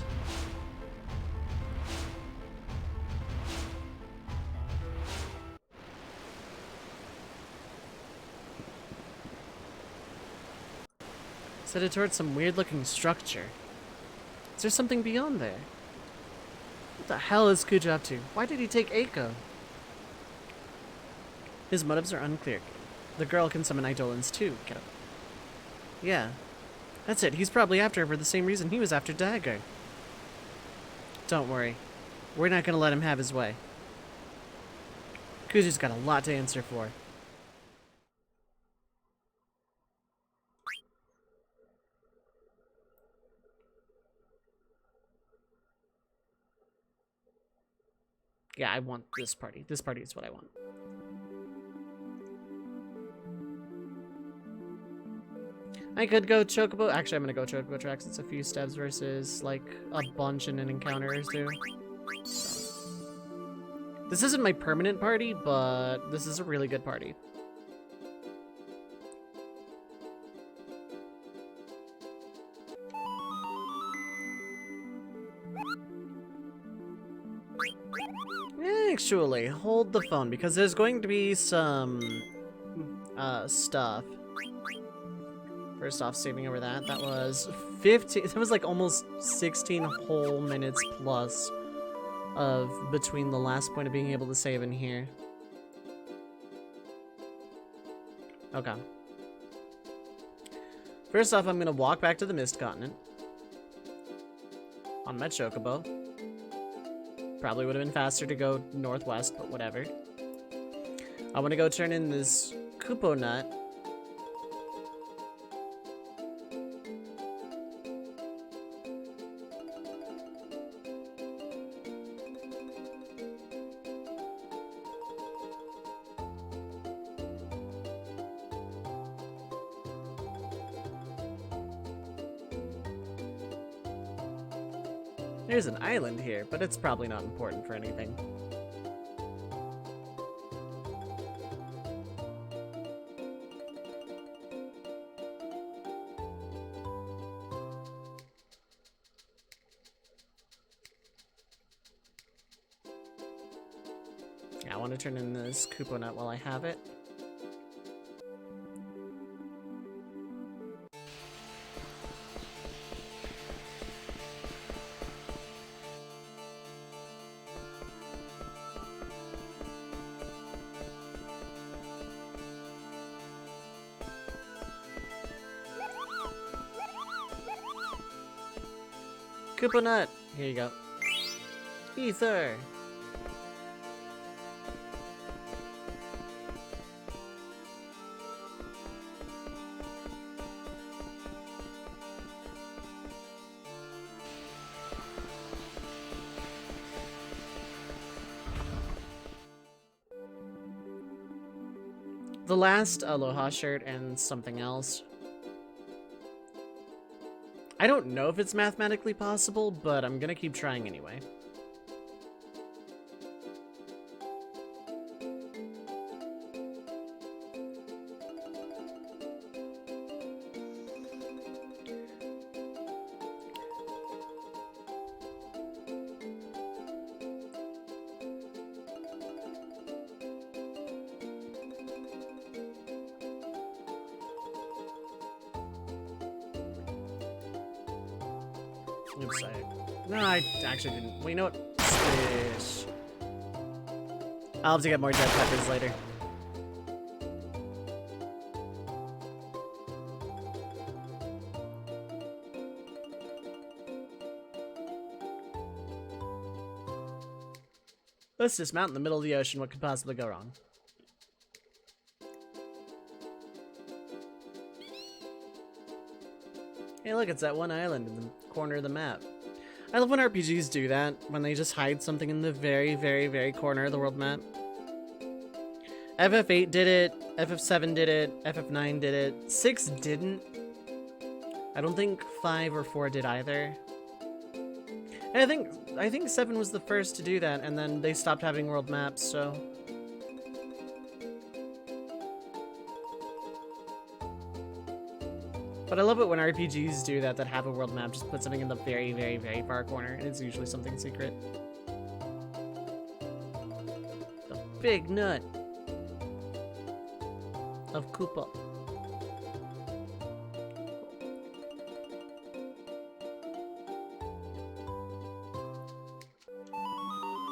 It's headed towards some weird-looking structure. Is there something beyond there? What the hell is Kuja up to? Why did he take Eiko? His motives are unclear. The girl can summon Eidolons too. Yeah. That's it. He's probably after her for the same reason he was after Dagger. Don't worry. We're not gonna let him have his way. Kuja's got a lot to answer for. Yeah, I want this party. This party is what I want. I could go Chocobo. Actually, I'm gonna go Chocobo Tracks. It's a few steps versus like a bunch in an encounter or two. So. This isn't my permanent party, but this is a really good party. Actually, hold the phone because there's going to be some stuff. First off, saving over that, that was 15, that was like almost 16 whole minutes plus of between the last point of being able to save in here. Okay. First off, I'm gonna walk back to the Mist Continent on my Chocobo. Probably would have been faster to go northwest, but whatever. I want to go turn in this Kupo Nut. There's an island here, but it's probably not important for anything. Yeah, I want to turn in this Koopa Nut while I have it. Koopa Nut! Here you go. Ether! The last Aloha shirt and something else. I don't know if it's mathematically possible, but I'm gonna keep trying anyway. Oops, no, I actually didn't. Well, you know what? Squish. I'll have to get more jet peppers later. Let's dismount in the middle of the ocean. What could possibly go wrong? Hey, look, it's that one island in the corner of the map. I love when RPGs do that, when they just hide something in the very, very, very corner of the world map. FF8 did it, FF7 did it, FF9 did it, 6 didn't. I don't think 5 or 4 did either. And I think 7 was the first to do that, and then they stopped having world maps, so... But I love it when RPGs do that have a world map, just put something in the very, very, very far corner, and it's usually something secret. The big nut of Koopa.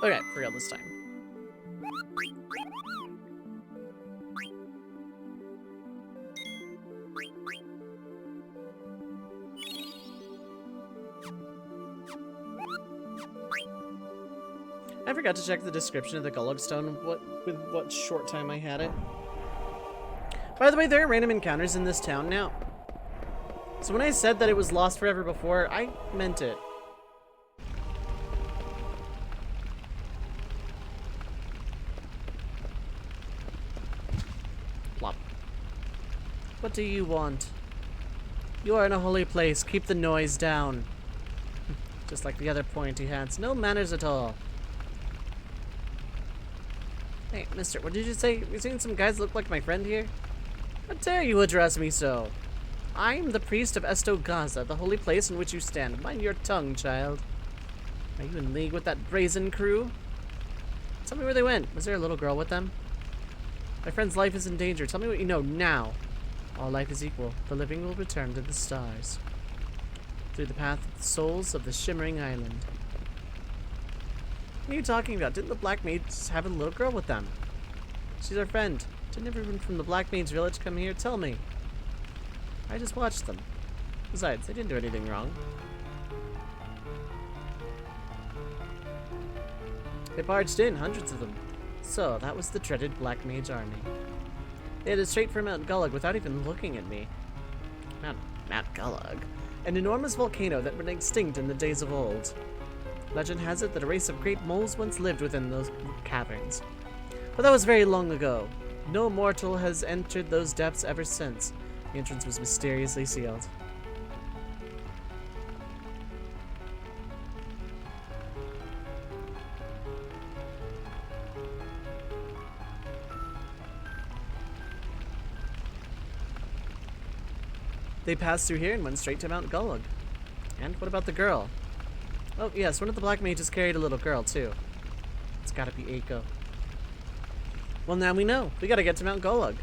Okay, for real this time. I forgot to check the description of the Gulug Stone with what short time I had it. By the way, there are random encounters in this town now. So when I said that it was lost forever before, I meant it. Plop. What do you want? You are in a holy place. Keep the noise down. Just like the other pointy hats. No manners at all. Hey, mister, what did you say? You seen some guys look like my friend here? How dare you address me so? I'm the priest of Estogaza, the holy place in which you stand. Mind your tongue, child. Are you in league with that brazen crew? Tell me where they went. Was there a little girl with them? My friend's life is in danger. Tell me what you know now. All life is equal. The living will return to the stars. Through the path of the souls of the shimmering island. What are you talking about? Didn't the Black Maids have a little girl with them? She's our friend. Didn't everyone from the Black Maids village come here? Tell me. I just watched them. Besides, they didn't do anything wrong. They barged in, hundreds of them. So, that was the dreaded Black Mage army. They headed straight for Mount Gulug without even looking at me. Mount Gulug? An enormous volcano that went extinct in the days of old. Legend has it that a race of great moles once lived within those caverns. But that was very long ago. No mortal has entered those depths ever since. The entrance was mysteriously sealed. They passed through here and went straight to Mount Gullug. And what about the girl? Oh, yes, one of the black mages carried a little girl, too. It's gotta be Eiko. Well, now we know. We gotta get to Mount Gullug.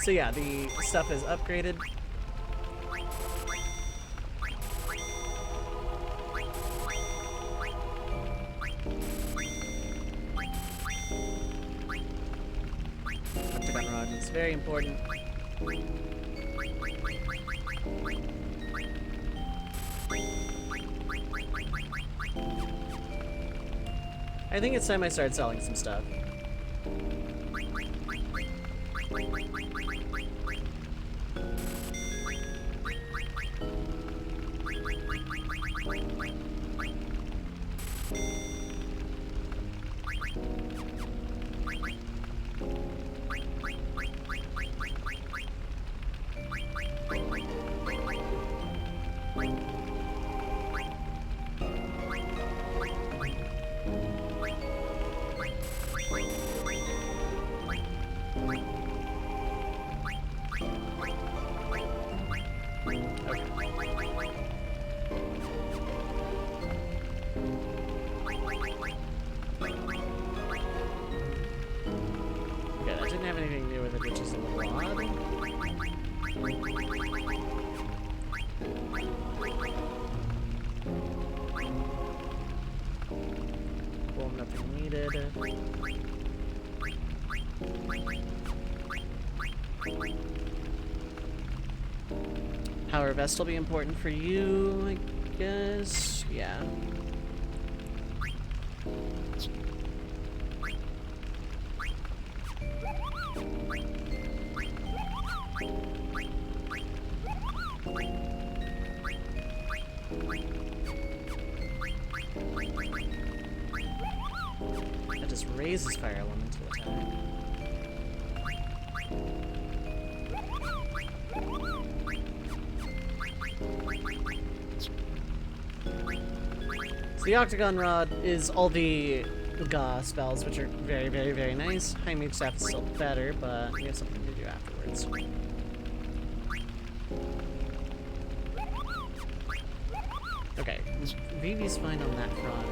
So yeah, the stuff is upgraded. Octagon Rod is very important. I think it's time I start selling some stuff. Well, nothing needed. Power Vest will be important for you, I guess. Yeah. That just raises fire elemental attack. So the Octagon Rod is all the Ga spells, which are very, very, very nice. High Mage Staff is still better, but we have something to do afterwards. Okay, Vivi's fine on that front.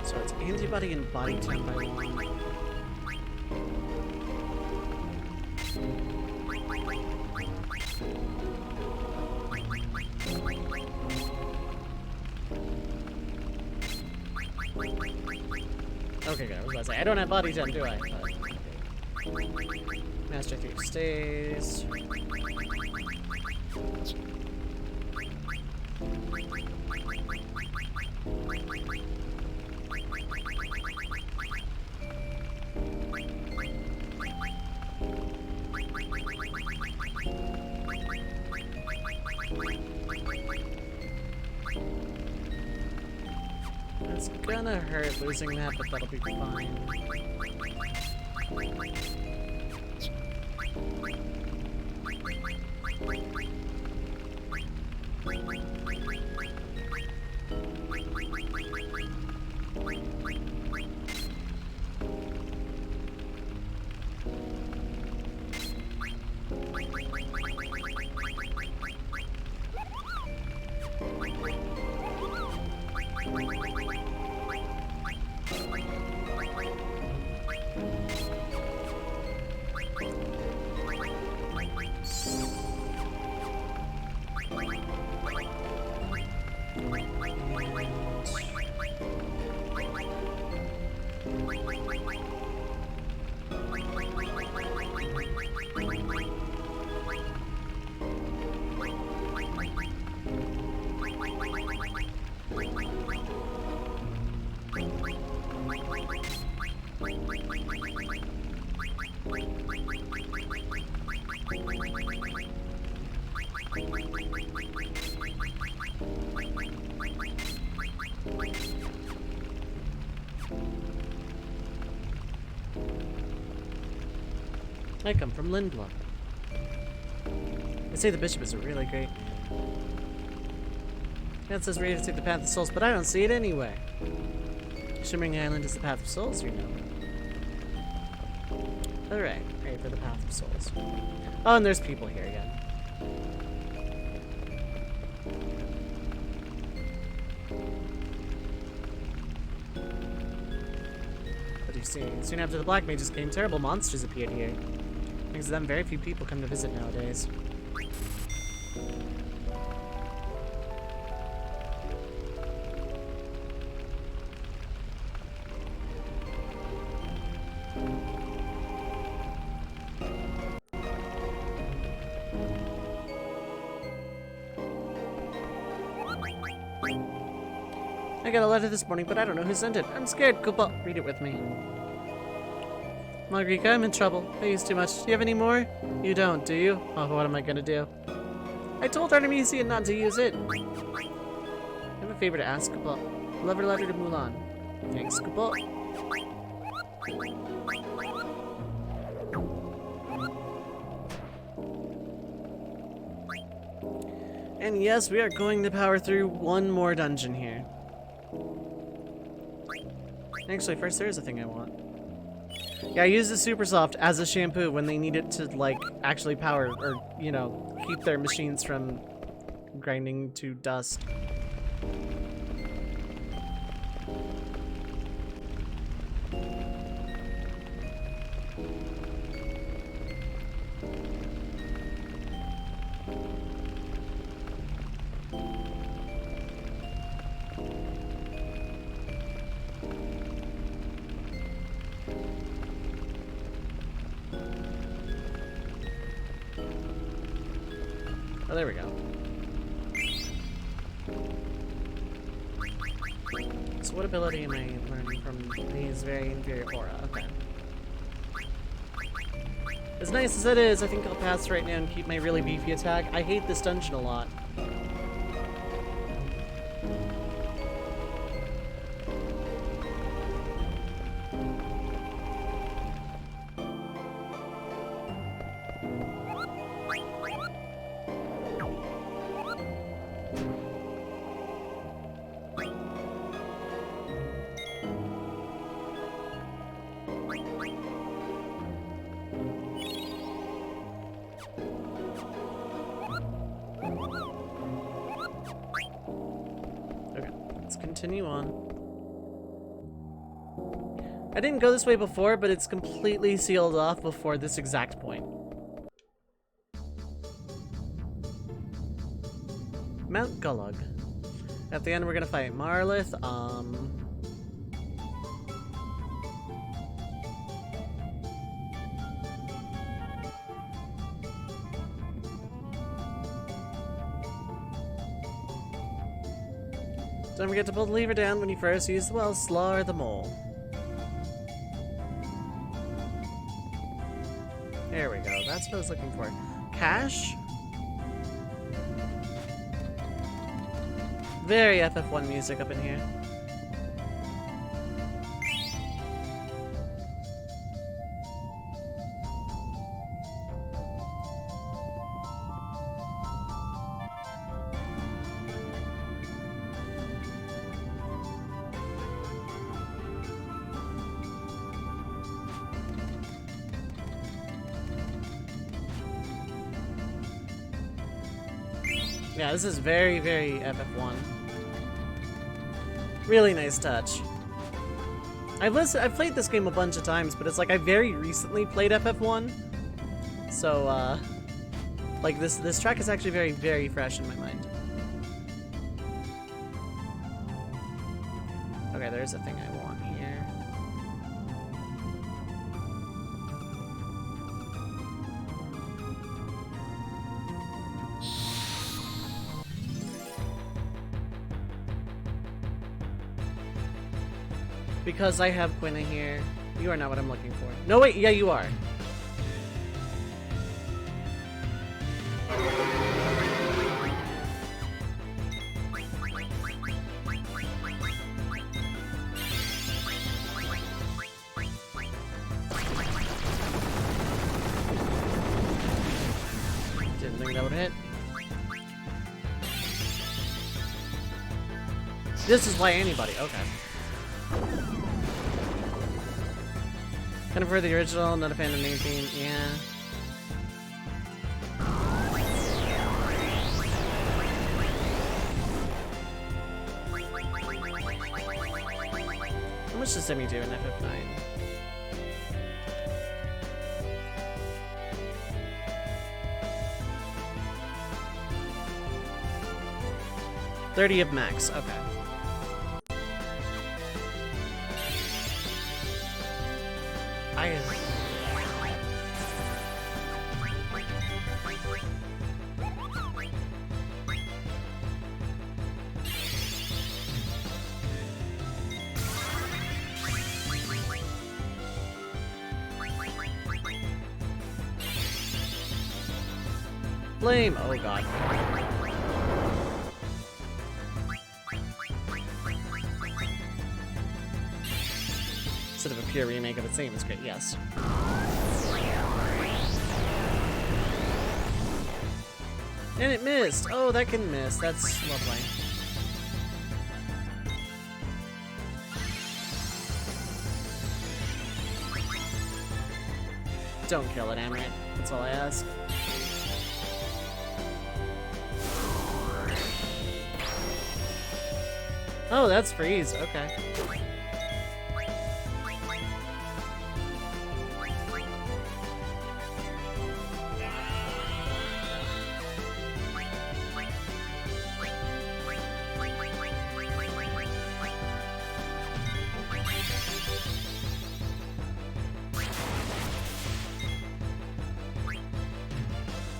So it's antibody and body temp by one. Okay, good. I was about to say, I don't have body temp, do I? But, okay. Master 3 stays. It's gonna hurt losing that, but that'll be fine. I come from Lindblum. They say the bishop is really great. Yeah, it says ready to take the Path of Souls, but I don't see it anyway. Shimmering Island is the Path of Souls, you know. Alright, ready for the Path of Souls. Oh, and there's people here again. What do you see? Soon after the Black Mages came, terrible monsters appeared here. Thanks to them, very few people come to visit nowadays. I got a letter this morning, but I don't know who sent it. I'm scared. Koopa, read it with me. Margrika, I'm in trouble. I used too much. Do you have any more? You don't, do you? Oh, what am I gonna do? I told Artemisia not to use it. I have a favor to ask, Koopa. Lover letter to Mulan. Thanks, Koopa. And yes, we are going to power through one more dungeon here. Actually, first there is a thing I want. Yeah, I use the Super Soft as a shampoo when they need it to, like, actually power, or, you know, keep their machines from grinding to dust. Oh, there we go. So what ability am I learning from these very inferior aura? Okay. As nice as it is, I think I'll pass right now and keep my really beefy attack. I hate this dungeon a lot. Continue on. I didn't go this way before, but it's completely sealed off before this exact point. Mount Gullug. At the end, we're gonna fight Marlith. Don't forget to pull the lever down when you first use the well, Slaw or the mole. There we go, that's what I was looking for. Cash? Very FF1 music up in here. Yeah, this is very, very FF1. Really nice touch. I've played this game a bunch of times, but it's like I very recently played FF1. So, like this track is actually very, very fresh in my mind. Okay, there's a thing I want here. Because I have Quina here. You are not what I'm looking for. No, wait, yeah, you are. This is why anybody. Okay. Kind of for the original, not a fan of main theme. Yeah. How much does Demi do in FF9? $30 of max. Okay. Flame! Oh god. Instead of a pure remake of the same is great, yes. And it missed! Oh, that can miss. That's lovely. Don't kill it, Amaranth. That's all I ask. Oh, that's freeze. Okay.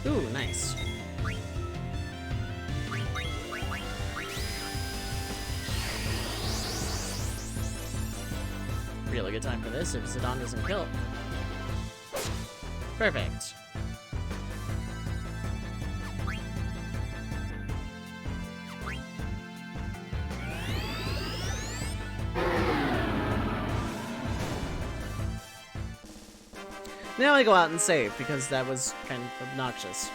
Ooh, nice. Really good time for this if Zidane doesn't kill. Perfect. Now I go out and save, because that was kind of obnoxious.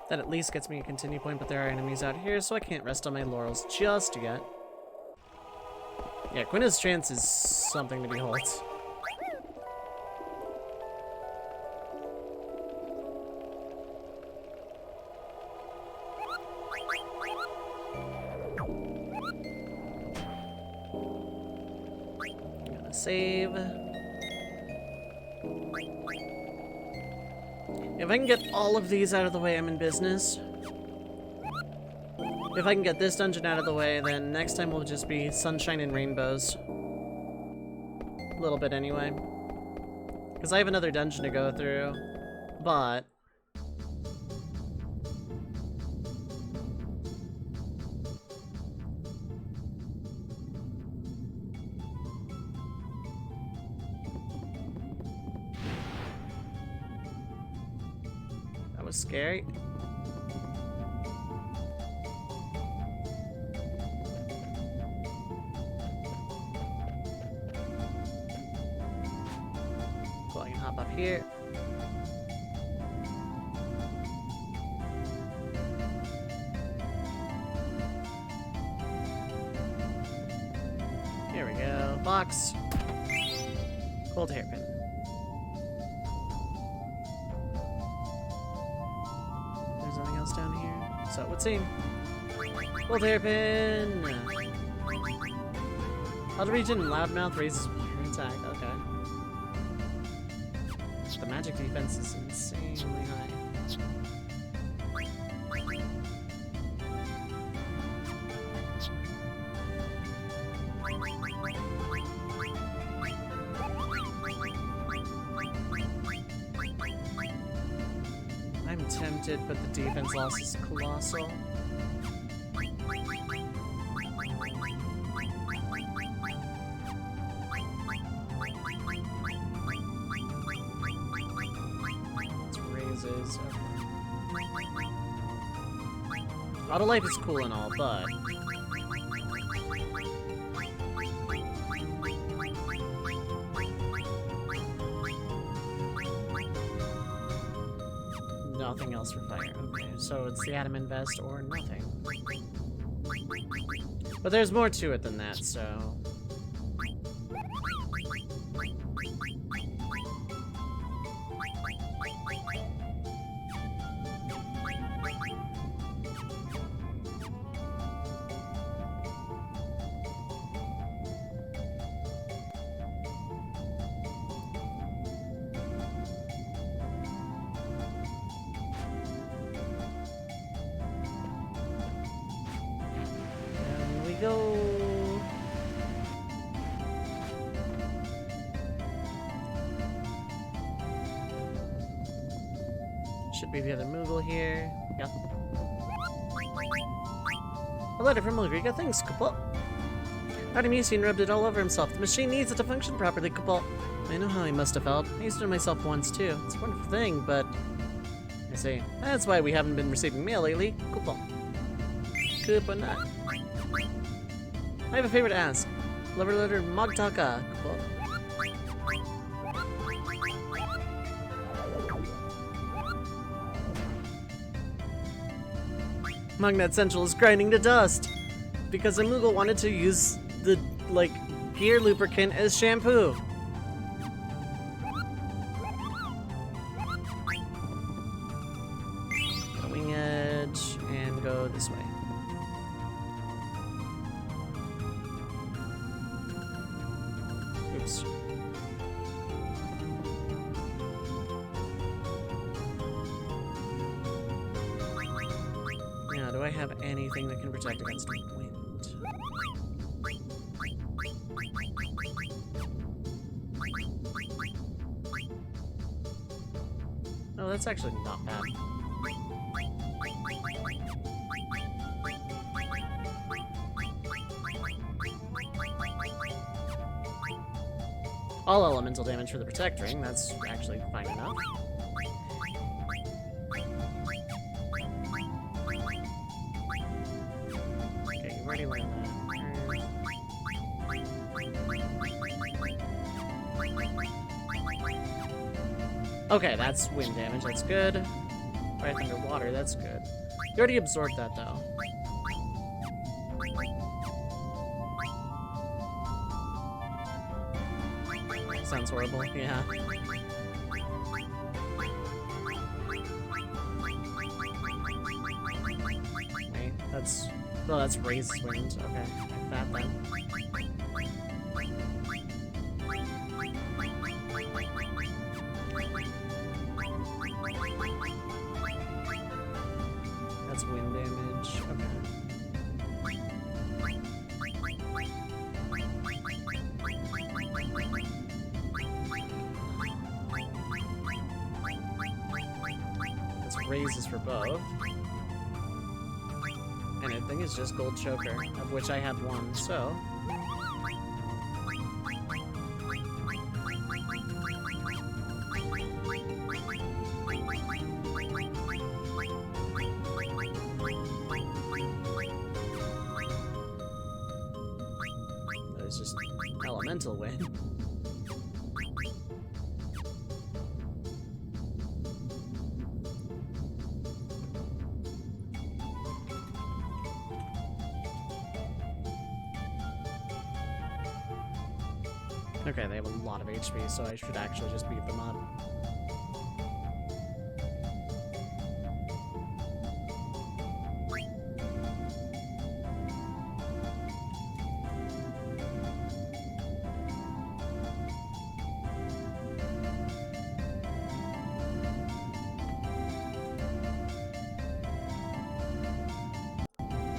That at least gets me a continue point, but there are enemies out here, so I can't rest on my laurels just yet. Yeah, Quina's chance is something to behold. I'm gonna save. If I can get all of these out of the way, I'm in business. If I can get this dungeon out of the way, then next time will just be sunshine and rainbows. A little bit anyway. Because I have another dungeon to go through, but... that was scary. So I can hop up here. Here we go. Box. Gold hairpin. There's nothing else down here. So it would seem. Gold hairpin. Outer region loudmouth raises your attack. Okay. The magic defense is insanely high. I'm tempted, but the defense loss is colossal. Auto life is cool and all, but nothing else for fire. Okay, so it's the adamant vest or nothing. But there's more to it than that, so... go. Should be the other Moogle here. Yep. A letter from Ulrika. Thanks, Kupal. Artemisian rubbed it all over himself. The machine needs it to function properly, Kupal. I know how he must have felt. I used it myself once, too. It's a wonderful thing, but... I see. That's why we haven't been receiving mail lately. Kupal. Kupanat. I have a favor to ask. Lover letter Mogtaka. Magnet Central is grinding to dust because a Moogle wanted to use the, like, gear lubricant as shampoo. Going edge and go this way. Oops. Now, do I have anything that can protect against wind? Oh, that's actually not bad. All elemental damage for the Protect Ring, that's actually fine enough. Okay, you've already learned that. Okay, that's wind damage, that's good. Right underwater, that's good. You already absorbed that, though. Sounds horrible, yeah. Okay, that's... Oh, that's raised wind. Okay, like that then. That's wind damage. Okay. Raises for both. And I think it's just Gold Choker, of which I have one, so... That is just elemental wind. Okay, they have a lot of HP, so I should actually just beat them up.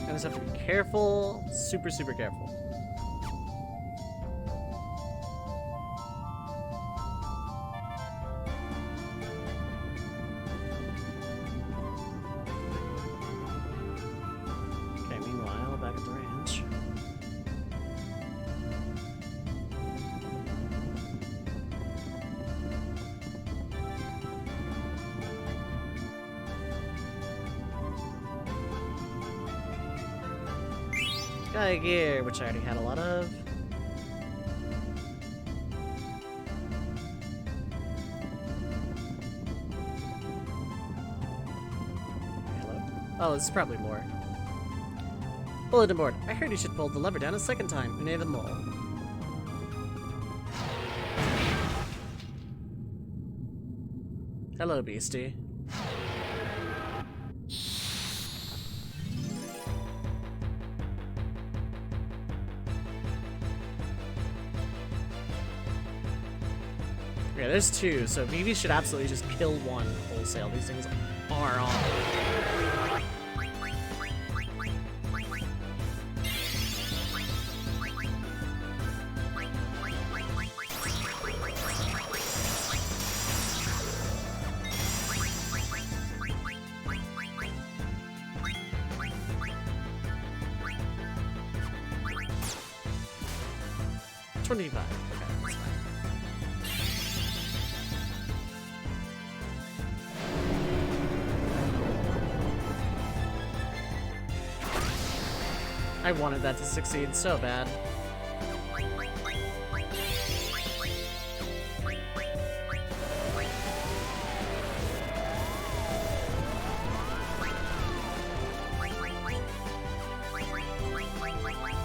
I just have to be careful, super, super careful. Sky Gear, which I already had a lot of. Oh, this is probably more. Bulletin board. I heard you should pull the lever down a second time. Une the mole. Hello, beastie. Yeah, there's two, so Vivi should absolutely just kill one wholesale. These things are on. $25. Okay, that's fine. I wanted that to succeed so bad.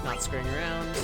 Not screwing around.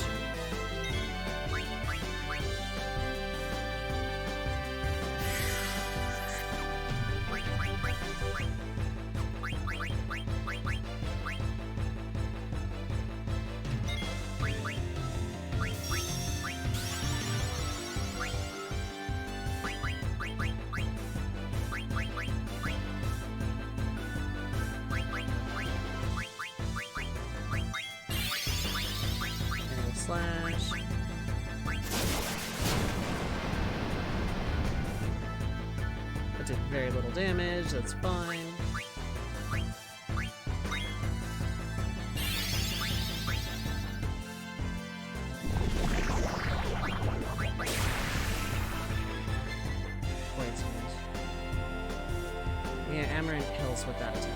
Slash. That did very little damage, that's fine. Yeah, Amaranth kills with that attack.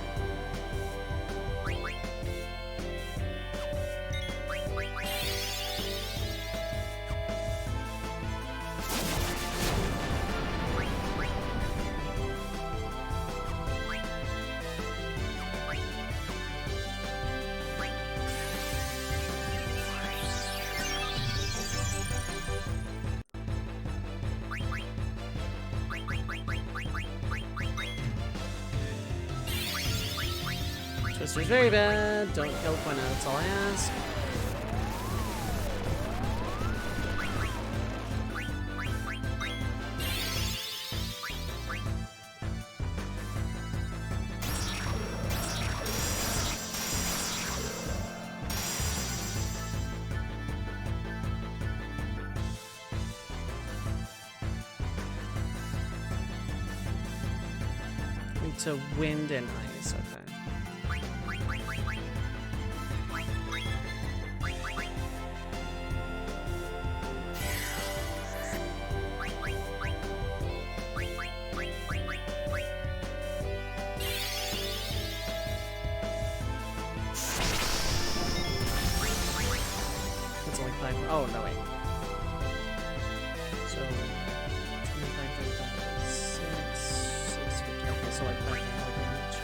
Twister's very bad. Don't kill Quina, that's all I ask. Into wind and ice, okay. It's only 5. Oh, no, wait. So, 25, 35, 6, 650. Okay, so like 5 more damage.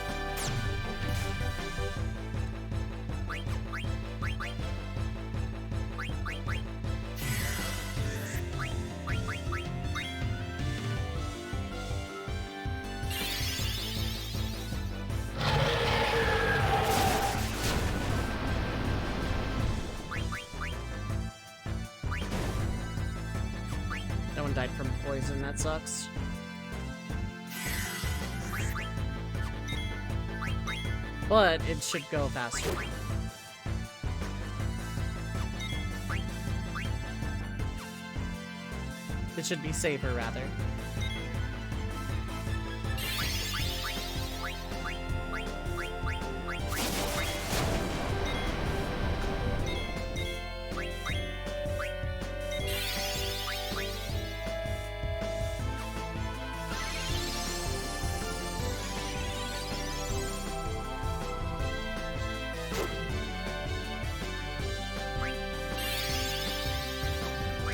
That one died from poison, that sucks. But it should go faster. It should be safer, rather.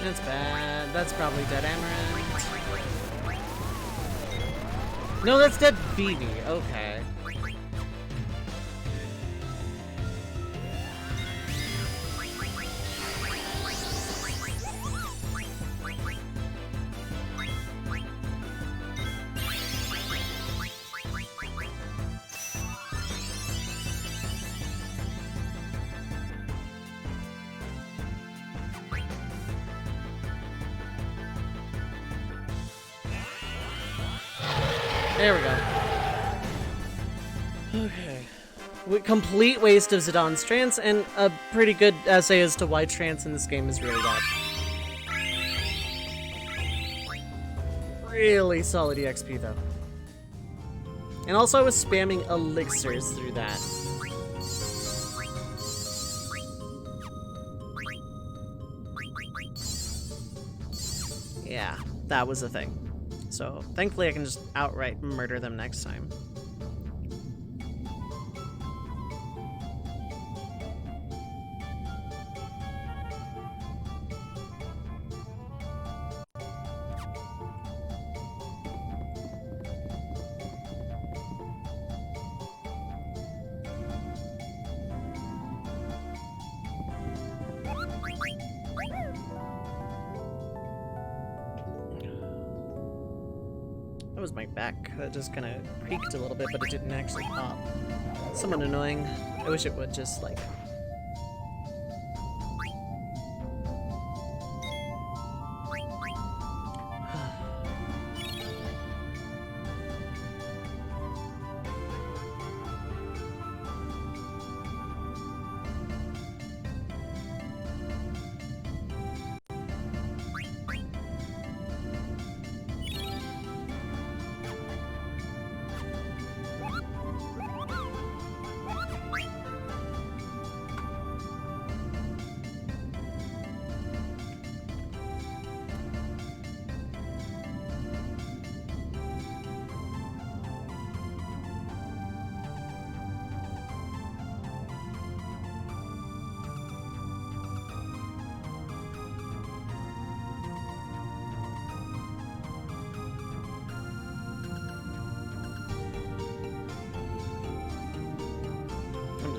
That's bad. That's probably dead Amaranth. No, that's dead Vivi. Okay. There we go. Okay. Complete waste of Zidon's trance, and a pretty good essay as to why trance in this game is really bad. Really solid EXP, though. And also I was spamming elixirs through that. Yeah, that was a thing. So, thankfully I can just outright murder them next time. That was my back. That just kind of creaked a little bit, but it didn't actually pop. Somewhat annoying. I wish it would just, like...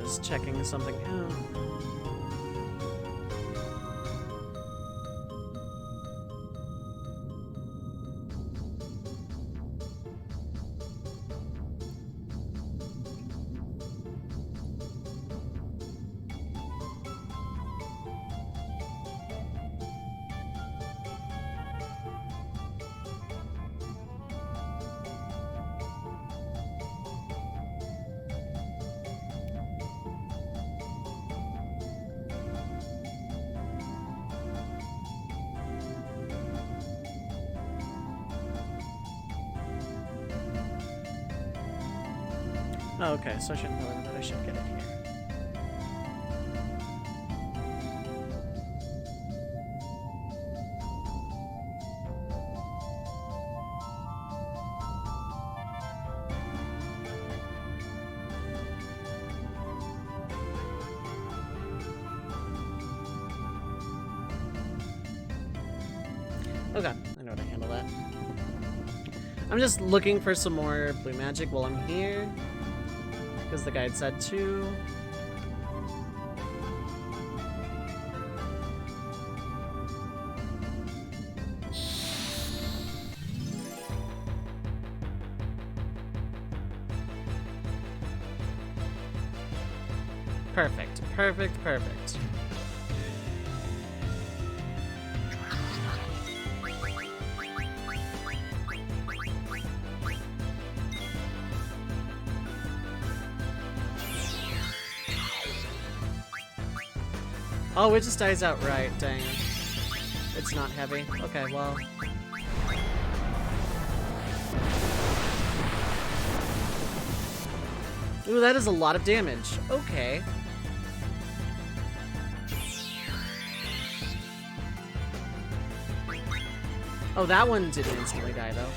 Just checking something out. Oh, okay, so I shouldn't believe that I should get it here. Okay, I know how to handle that. I'm just looking for some more blue magic while I'm here. Because the guide said to. Perfect, perfect, perfect. Oh, it just dies outright, dang. It's not heavy. Okay, well. Ooh, that is a lot of damage. Okay. Oh, that one didn't instantly die, though.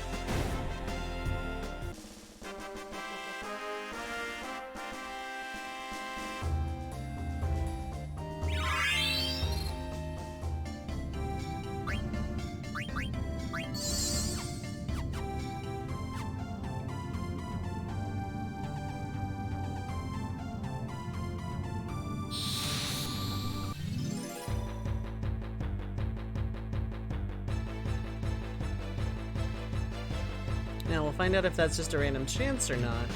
Now we'll find out if that's just a random chance or not.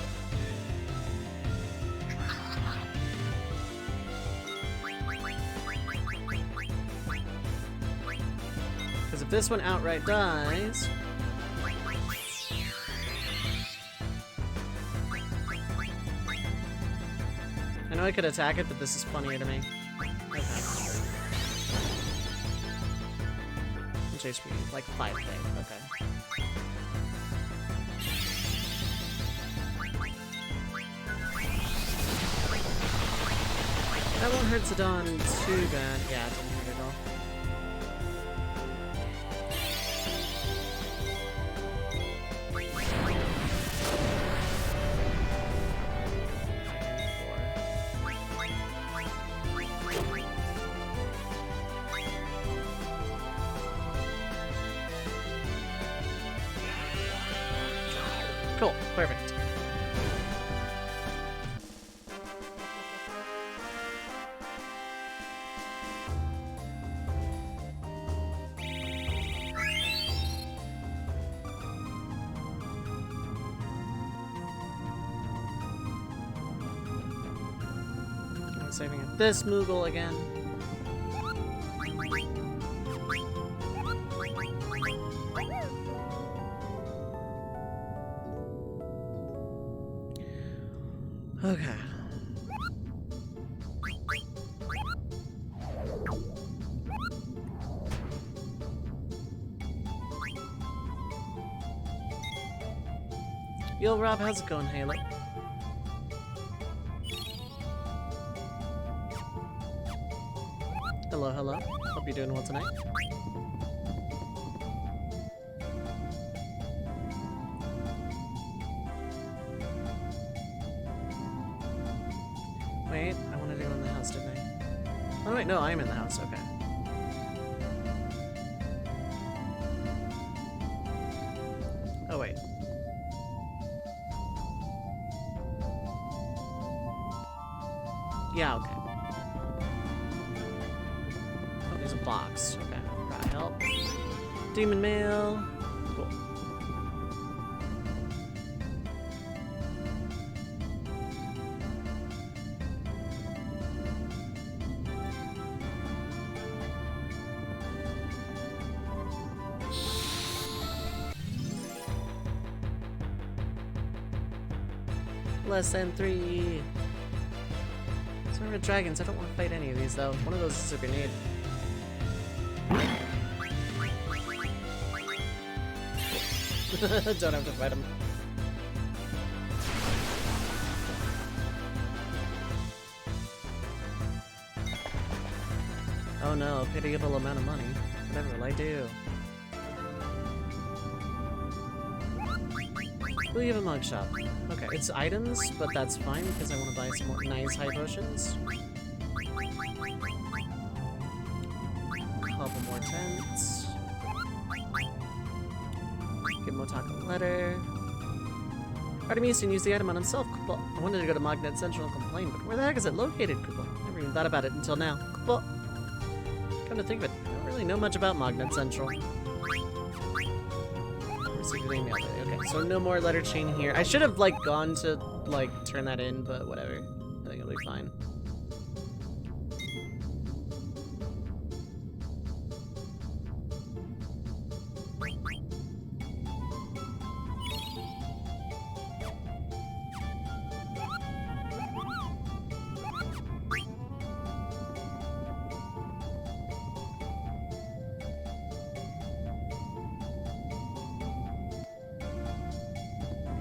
Because if this one outright dies... I could attack it, but this is funnier to me. Okay. Chase speed, like 5k, okay. That won't hurt Zidane too bad. Yeah, it didn't hurt at all. Cool, perfect. I'm saving up this Moogle again. Okay. Yo, Rob, how's it going, Halo? Hello, hello. Hope you're doing well tonight. Wait, I wanted to go in the house, didn't I? Oh wait, no, I am in the house, okay. Oh wait. Yeah, okay. Oh, there's a box. Okay, right, help. Demon mail. Cool. Less than 3. Sorry with dragons, I don't want to fight any of these though. One of those is a grenade. Don't have to fight him. Oh no, pitiable amount of money. Whatever will I do? Will you have a mug shop? Okay, it's items, but that's fine because I want to buy some more nice high potions. Couple more tents. Give Motaka a letter. Artemis can use the item on himself, Koopa. I wanted to go to Magnet Central and complain, but where the heck is it located, Koopa? Never even thought about it until now. Koopa. Come to think of it, I don't really know much about Magnet Central. Received an email today. Okay, so no more letter chain here. I should have, like, gone to, like, turn that in, but whatever. I think it'll be fine.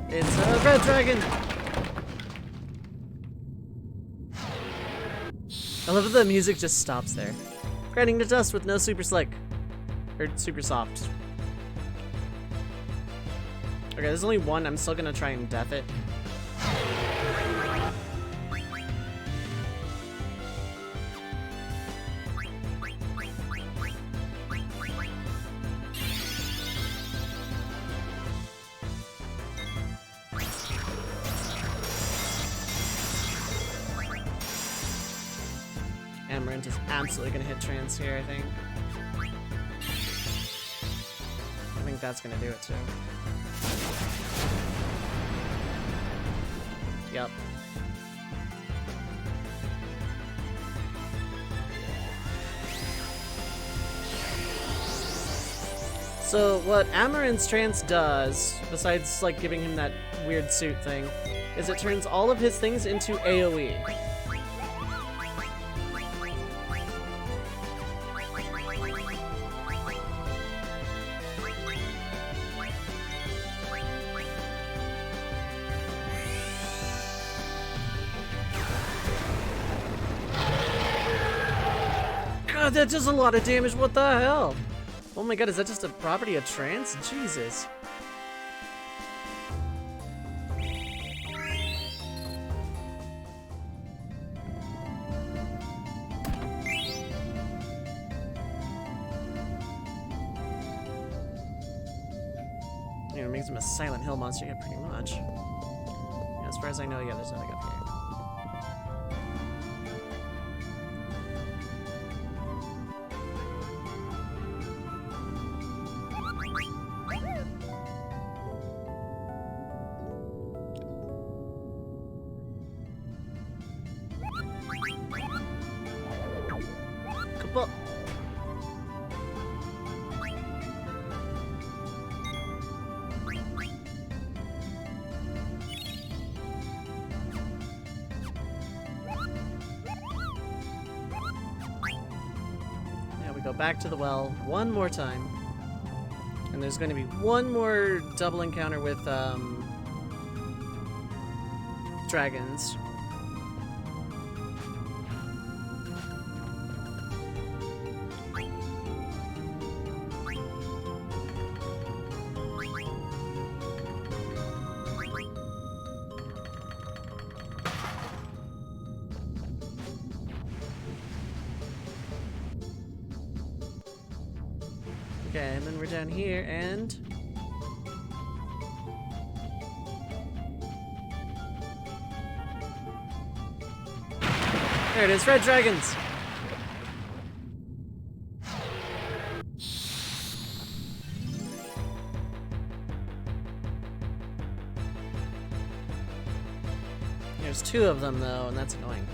It's a red dragon! I love that the music just stops there. Grinding to dust with no super slick. Or super soft. Okay, there's only one. I'm still gonna try and death it. Amaranth is absolutely gonna hit trans here, I think. I think that's gonna do it too. Yep. So what Amaranth's trance does, besides like giving him that weird suit thing, is it turns all of his things into AoE. Oh, that does a lot of damage. What the hell? Oh my god, is that just a property of trance? Jesus. Yeah, it makes him a Silent Hill monster, yeah, pretty much. Yeah, as far as I know, yeah, there's nothing up here. Kabul! Go back to the well one more time. And there's going to be one more double encounter with dragons. Okay, and then we're down here, and... there it is, red dragons! There's two of them, though, and that's annoying.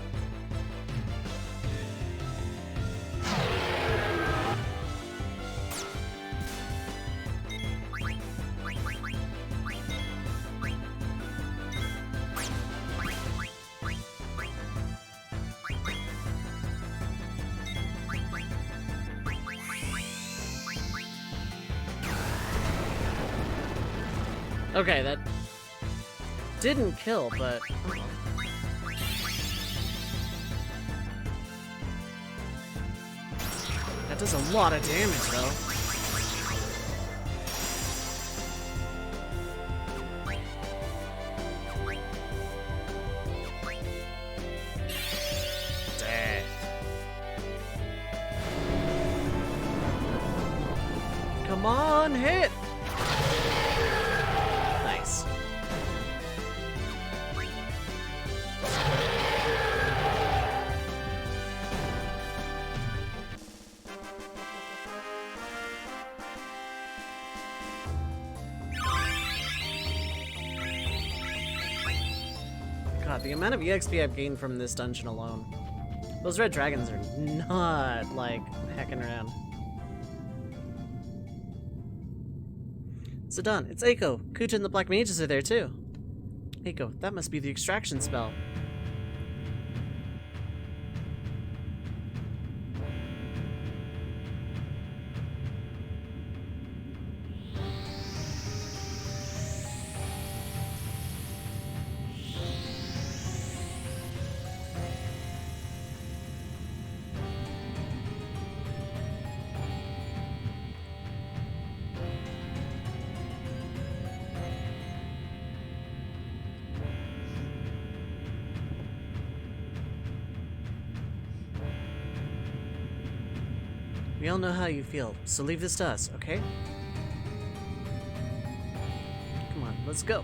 Okay, that didn't kill, but... that does a lot of damage, though. Death. Come on, hit! Nice. God, the amount of EXP I've gained from this dungeon alone. Those red dragons are not, like, hecking around. Zidane, it's Eiko. Kuja and the Black Mages are there too. Eiko, that must be the extraction spell. We all know how you feel, so leave this to us, okay? Come on, let's go.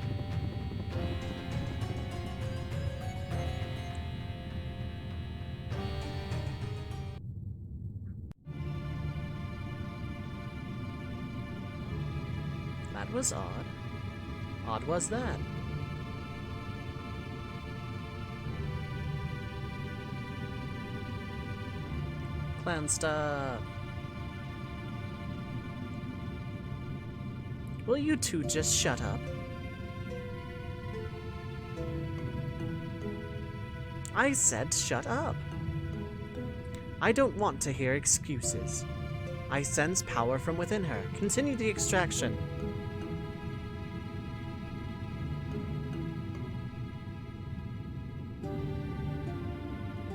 That was odd. Odd was that? Clan stuff. Will you two just shut up? I said shut up. I don't want to hear excuses. I sense power from within her. Continue the extraction.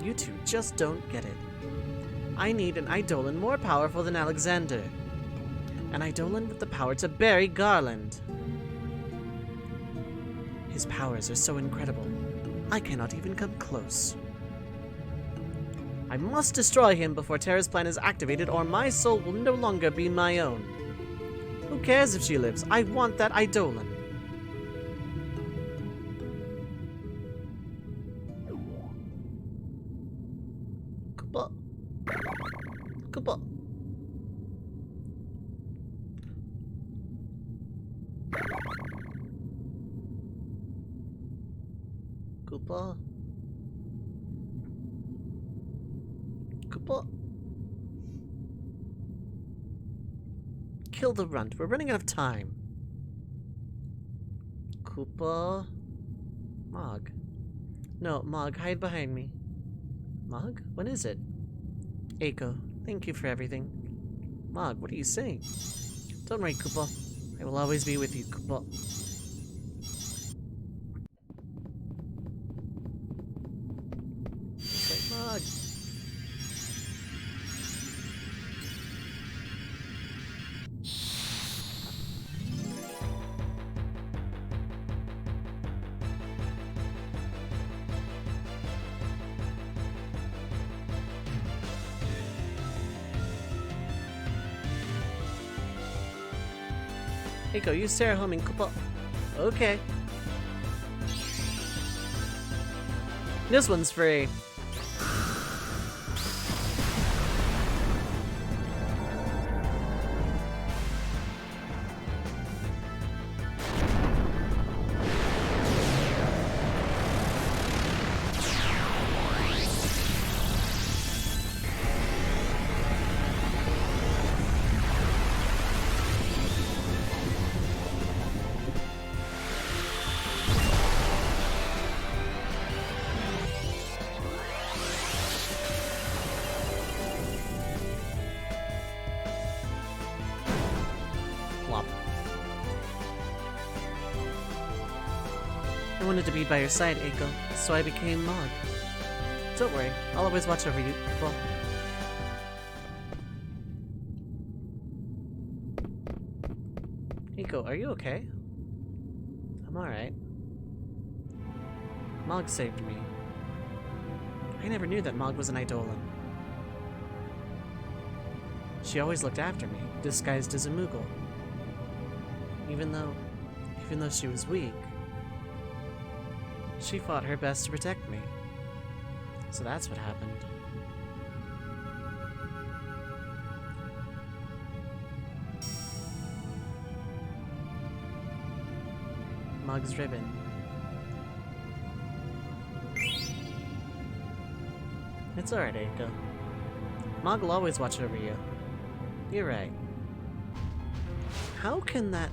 You two just don't get it. I need an Eidolon more powerful than Alexander. An Eidolon with the power to bury Garland. His powers are so incredible, I cannot even come close. I must destroy him before Terra's plan is activated, or my soul will no longer be my own. Who cares if she lives? I want that Eidolon. Koopa. Koopa. Koopa. Koopa. Kill the runt. We're running out of time. Koopa. Mog. No, Mog, hide behind me. Mog? When is it? Eiko, thank you for everything. Mog, what are you saying? Don't worry, Koopa. I will always be with you, Koopa. It's like Mog. Eiko, use Sarah homing Koopa. Okay. This one's free. I wanted to be by your side, Eiko, so I became Mog. Don't worry, I'll always watch over you, Koopa. Eiko, are you okay? I'm alright. Mog saved me. I never knew that Mog was an Eidolon. She always looked after me, disguised as a Moogle. Even though she was weak, she fought her best to protect me. So that's what happened. Mog's ribbon. It's alright, Eiko. Mog will always watch over you. You're right. How can that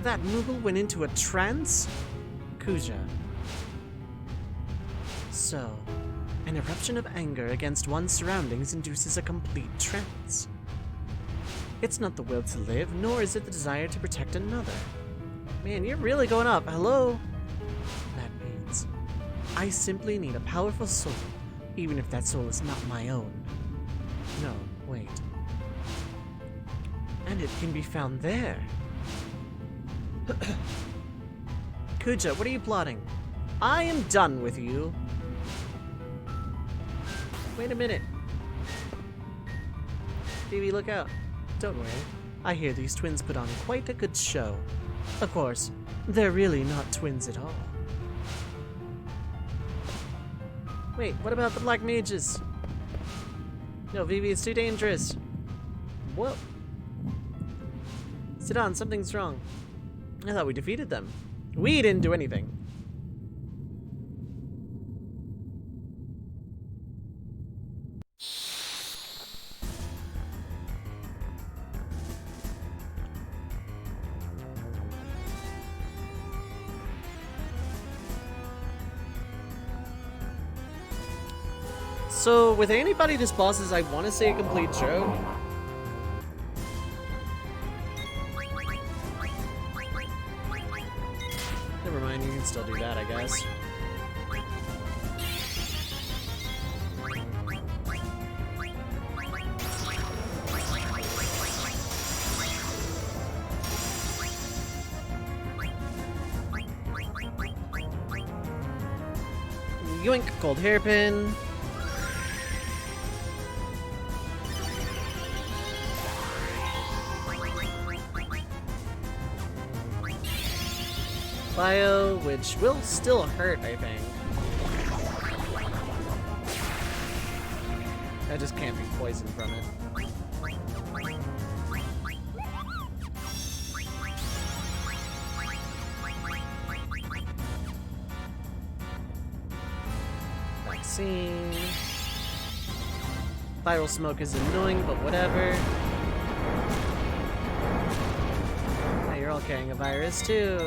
Moogle went into a trance? Kuja. So, an eruption of anger against one's surroundings induces a complete trance. It's not the will to live, nor is it the desire to protect another. Man, you're really going up. Hello? That means I simply need a powerful soul, even if that soul is not my own. No, wait. And it can be found there. Kuja, what are you plotting? I am done with you. Wait a minute. Phoebe, look out. Don't worry. I hear these twins put on quite a good show. Of course, they're really not twins at all. Wait, what about the black mages? No, Vivi, it's too dangerous. Whoa. Sidon, something's wrong. I thought we defeated them. We didn't do anything. So, with anybody this boss is, I want to say, a complete joke. Never mind, you can still do that, I guess. yoink, gold hairpin. Bio, which will still hurt, I think. I just can't be poisoned from it. Vaccine. Viral smoke is annoying, but whatever. Now you're all carrying a virus too.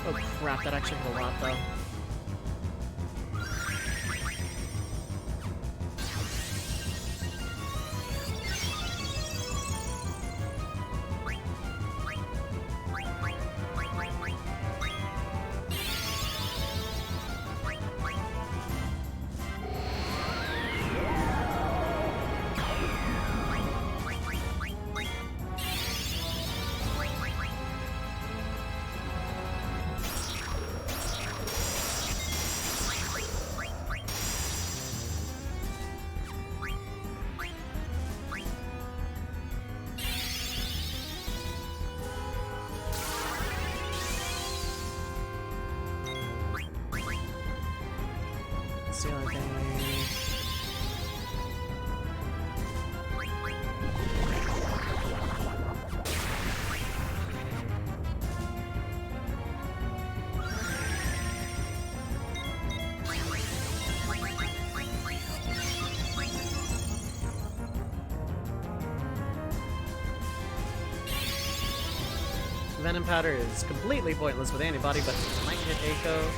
Oh crap, that actually hit a lot though. That's the only thing. Venom powder is completely pointless with antibody, but it might hit Eiko.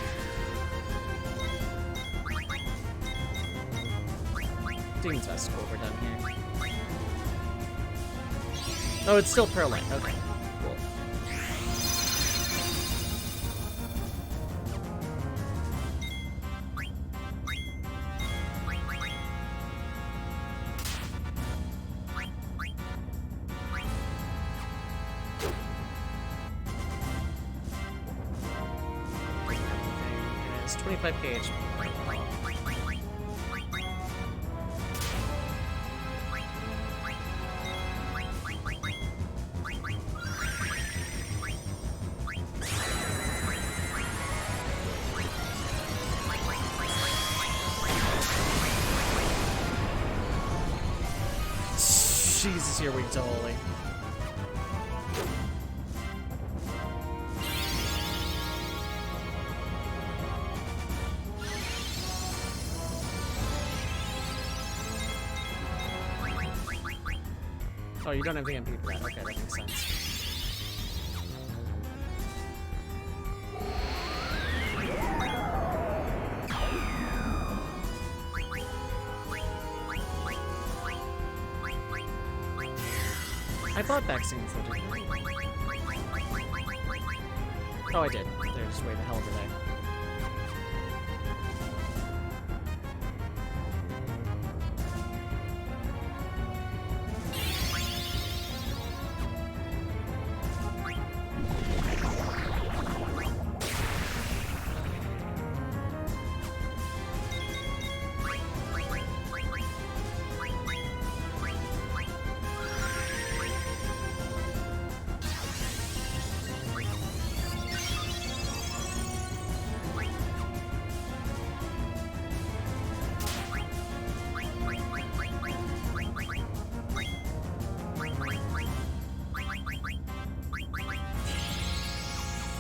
Demon's Vesicle, we're done here. Oh, it's still Perlite. Okay, cool. It's 25 kh. Jesus, you're weak to Holy. Oh, you don't have the MP for that. Okay, that makes sense. I bought vaccines though, didn't I? Oh, I did. They're just way the hell over there.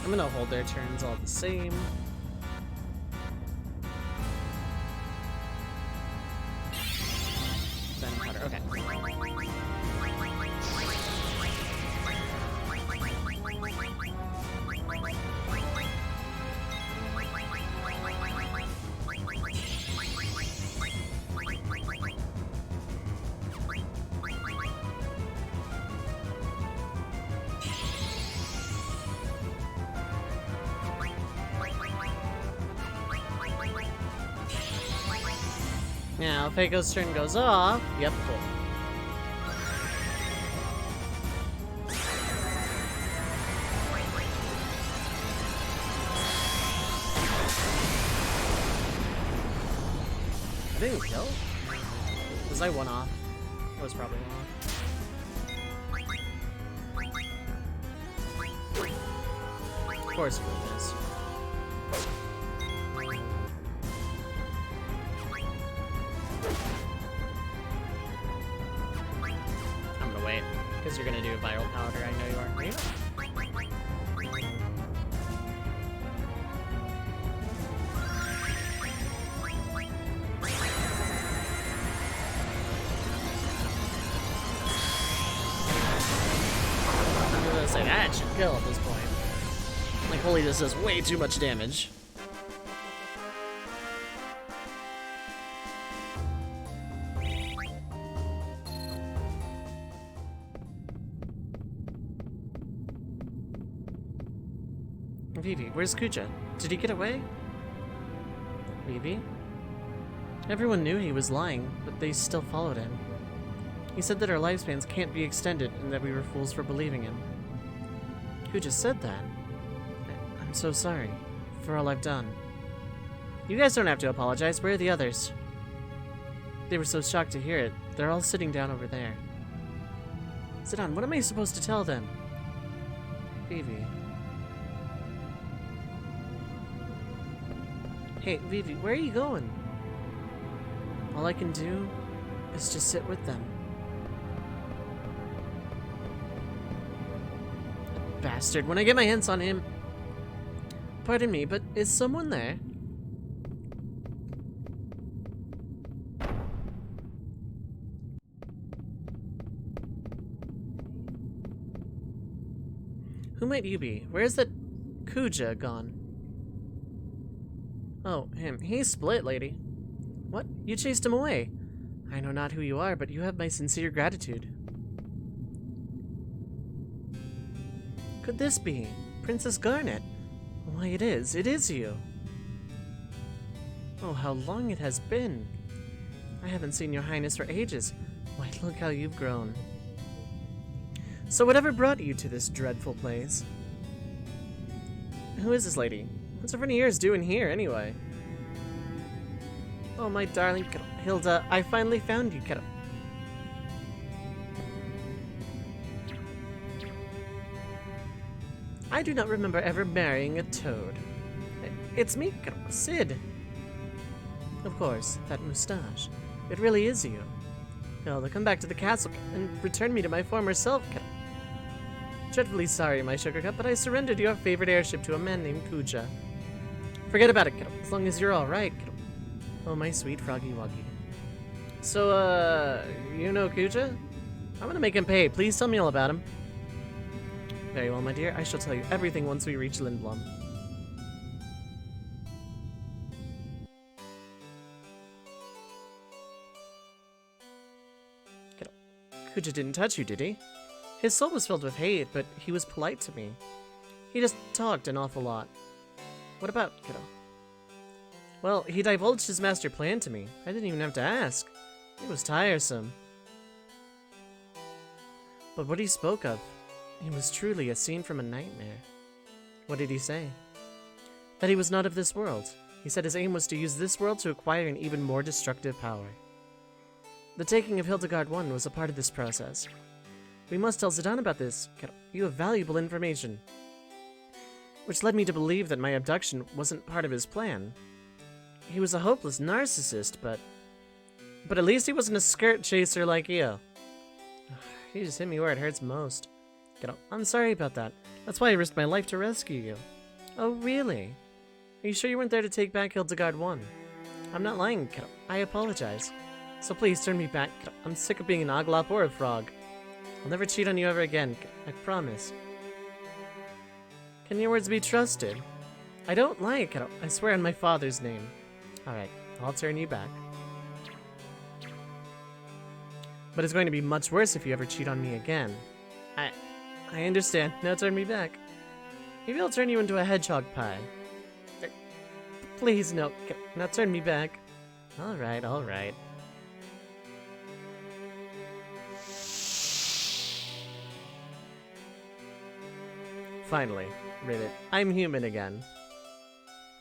I'm gonna hold their turns all the same. Venom powder, okay. Now, if Eiko's turn goes off, yep, cool. didn't kill? Was I one off? I was probably one off. Of course it is. I'm gonna wait, because you're gonna do a viral powder. I know you are. Are you? I'm gonna say that should kill at this point. Like, holy, this does way too much damage. Vivi, where's Kuja? Did he get away? Vivi? Everyone knew he was lying, but they still followed him. He said that our lifespans can't be extended and that we were fools for believing him. Kuja said that. I'm so sorry for all I've done. You guys don't have to apologize. Where are the others? They were so shocked to hear it. They're all sitting down over there. Zidane, what am I supposed to tell them? Vivi. Hey, Vivi, where are you going? All I can do is just sit with them. Bastard, when I get my hands on him... Pardon me, but is someone there? Who might you be? Where's that Kuja gone? Oh, him. He's split, lady. What? You chased him away? I know not who you are, but you have my sincere gratitude. Could this be Princess Garnet? Why, it is. It is you. Oh, how long it has been. I haven't seen your highness for ages. Why, look how you've grown. So whatever brought you to this dreadful place? Who is this lady? What's her funny ears doing here, anyway? Oh, my darling Hilda, I finally found you, kiddo. I do not remember ever marrying a toad. It's me, kiddo, Sid. Of course, that moustache. It really is you. Hilda, come back to the castle and return me to my former self, kiddo. Dreadfully sorry, my sugar cup, but I surrendered your favorite airship to a man named Kuja. Forget about it, kiddo, as long as you're alright, kiddo. Oh, my sweet Froggy Woggy. So, you know Kuja? I'm gonna make him pay. Please tell me all about him. Very well, my dear. I shall tell you everything once we reach Lindblom. Kiddo. Kuja didn't touch you, did he? His soul was filled with hate, but he was polite to me. He just talked an awful lot. What about, kiddo? Well, he divulged his master plan to me. I didn't even have to ask. It was tiresome. But what he spoke of, it was truly a scene from a nightmare. What did he say? That he was not of this world. He said his aim was to use this world to acquire an even more destructive power. The taking of Hildegard I was a part of this process. We must tell Zidane about this. You have valuable information. Which led me to believe that my abduction wasn't part of his plan. He was a hopeless narcissist, but at least he wasn't a skirt chaser like you. He just hit me where it hurts most. Kiddo, I'm sorry about that. That's why I risked my life to rescue you. Oh, really? Are you sure you weren't there to take back Hildegard I? I'm not lying, kiddo. I apologize. So please turn me back, kiddo. I'm sick of being an oglop or a frog. I'll never cheat on you ever again, kiddo. I promise. Can your words be trusted? I don't lie, kiddo. I swear on my father's name. Alright, I'll turn you back. But it's going to be much worse if you ever cheat on me again. I understand. Now turn me back. Maybe I'll turn you into a hedgehog pie. Please, no. Now turn me back. Alright, alright. Finally, Rivet, I'm human again.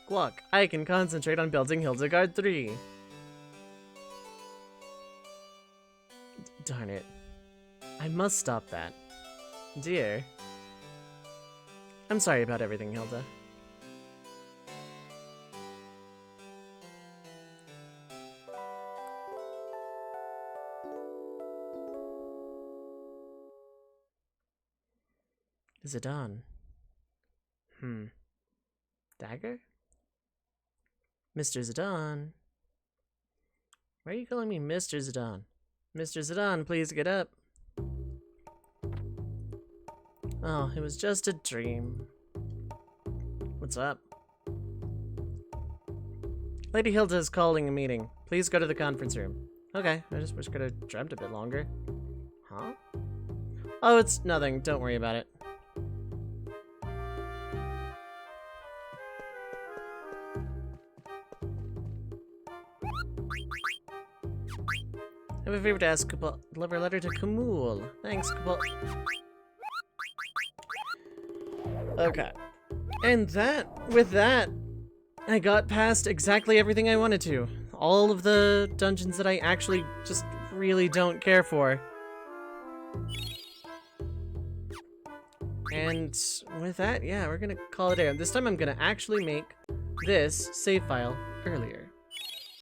Gluck, I can concentrate on building Hildegard 3. Darn it. I must stop that. Dear. I'm sorry about everything, Hilda. Zidane. Dagger? Mr. Zidane. Why are you calling me Mr. Zidane? Mr. Zidane, please get up. Oh, it was just a dream. What's up? Lady Hilda is calling a meeting. Please go to the conference room. Okay, I just wish I could have dreamt a bit longer. Huh? Oh, it's nothing. Don't worry about it. I have a favor to ask Kupal. Deliver a letter to Kamul. Thanks, Kupal. Okay. And with that, I got past exactly everything I wanted to. All of the dungeons that I actually just really don't care for. And with that, yeah, we're gonna call it a day. This time I'm gonna actually make this save file earlier.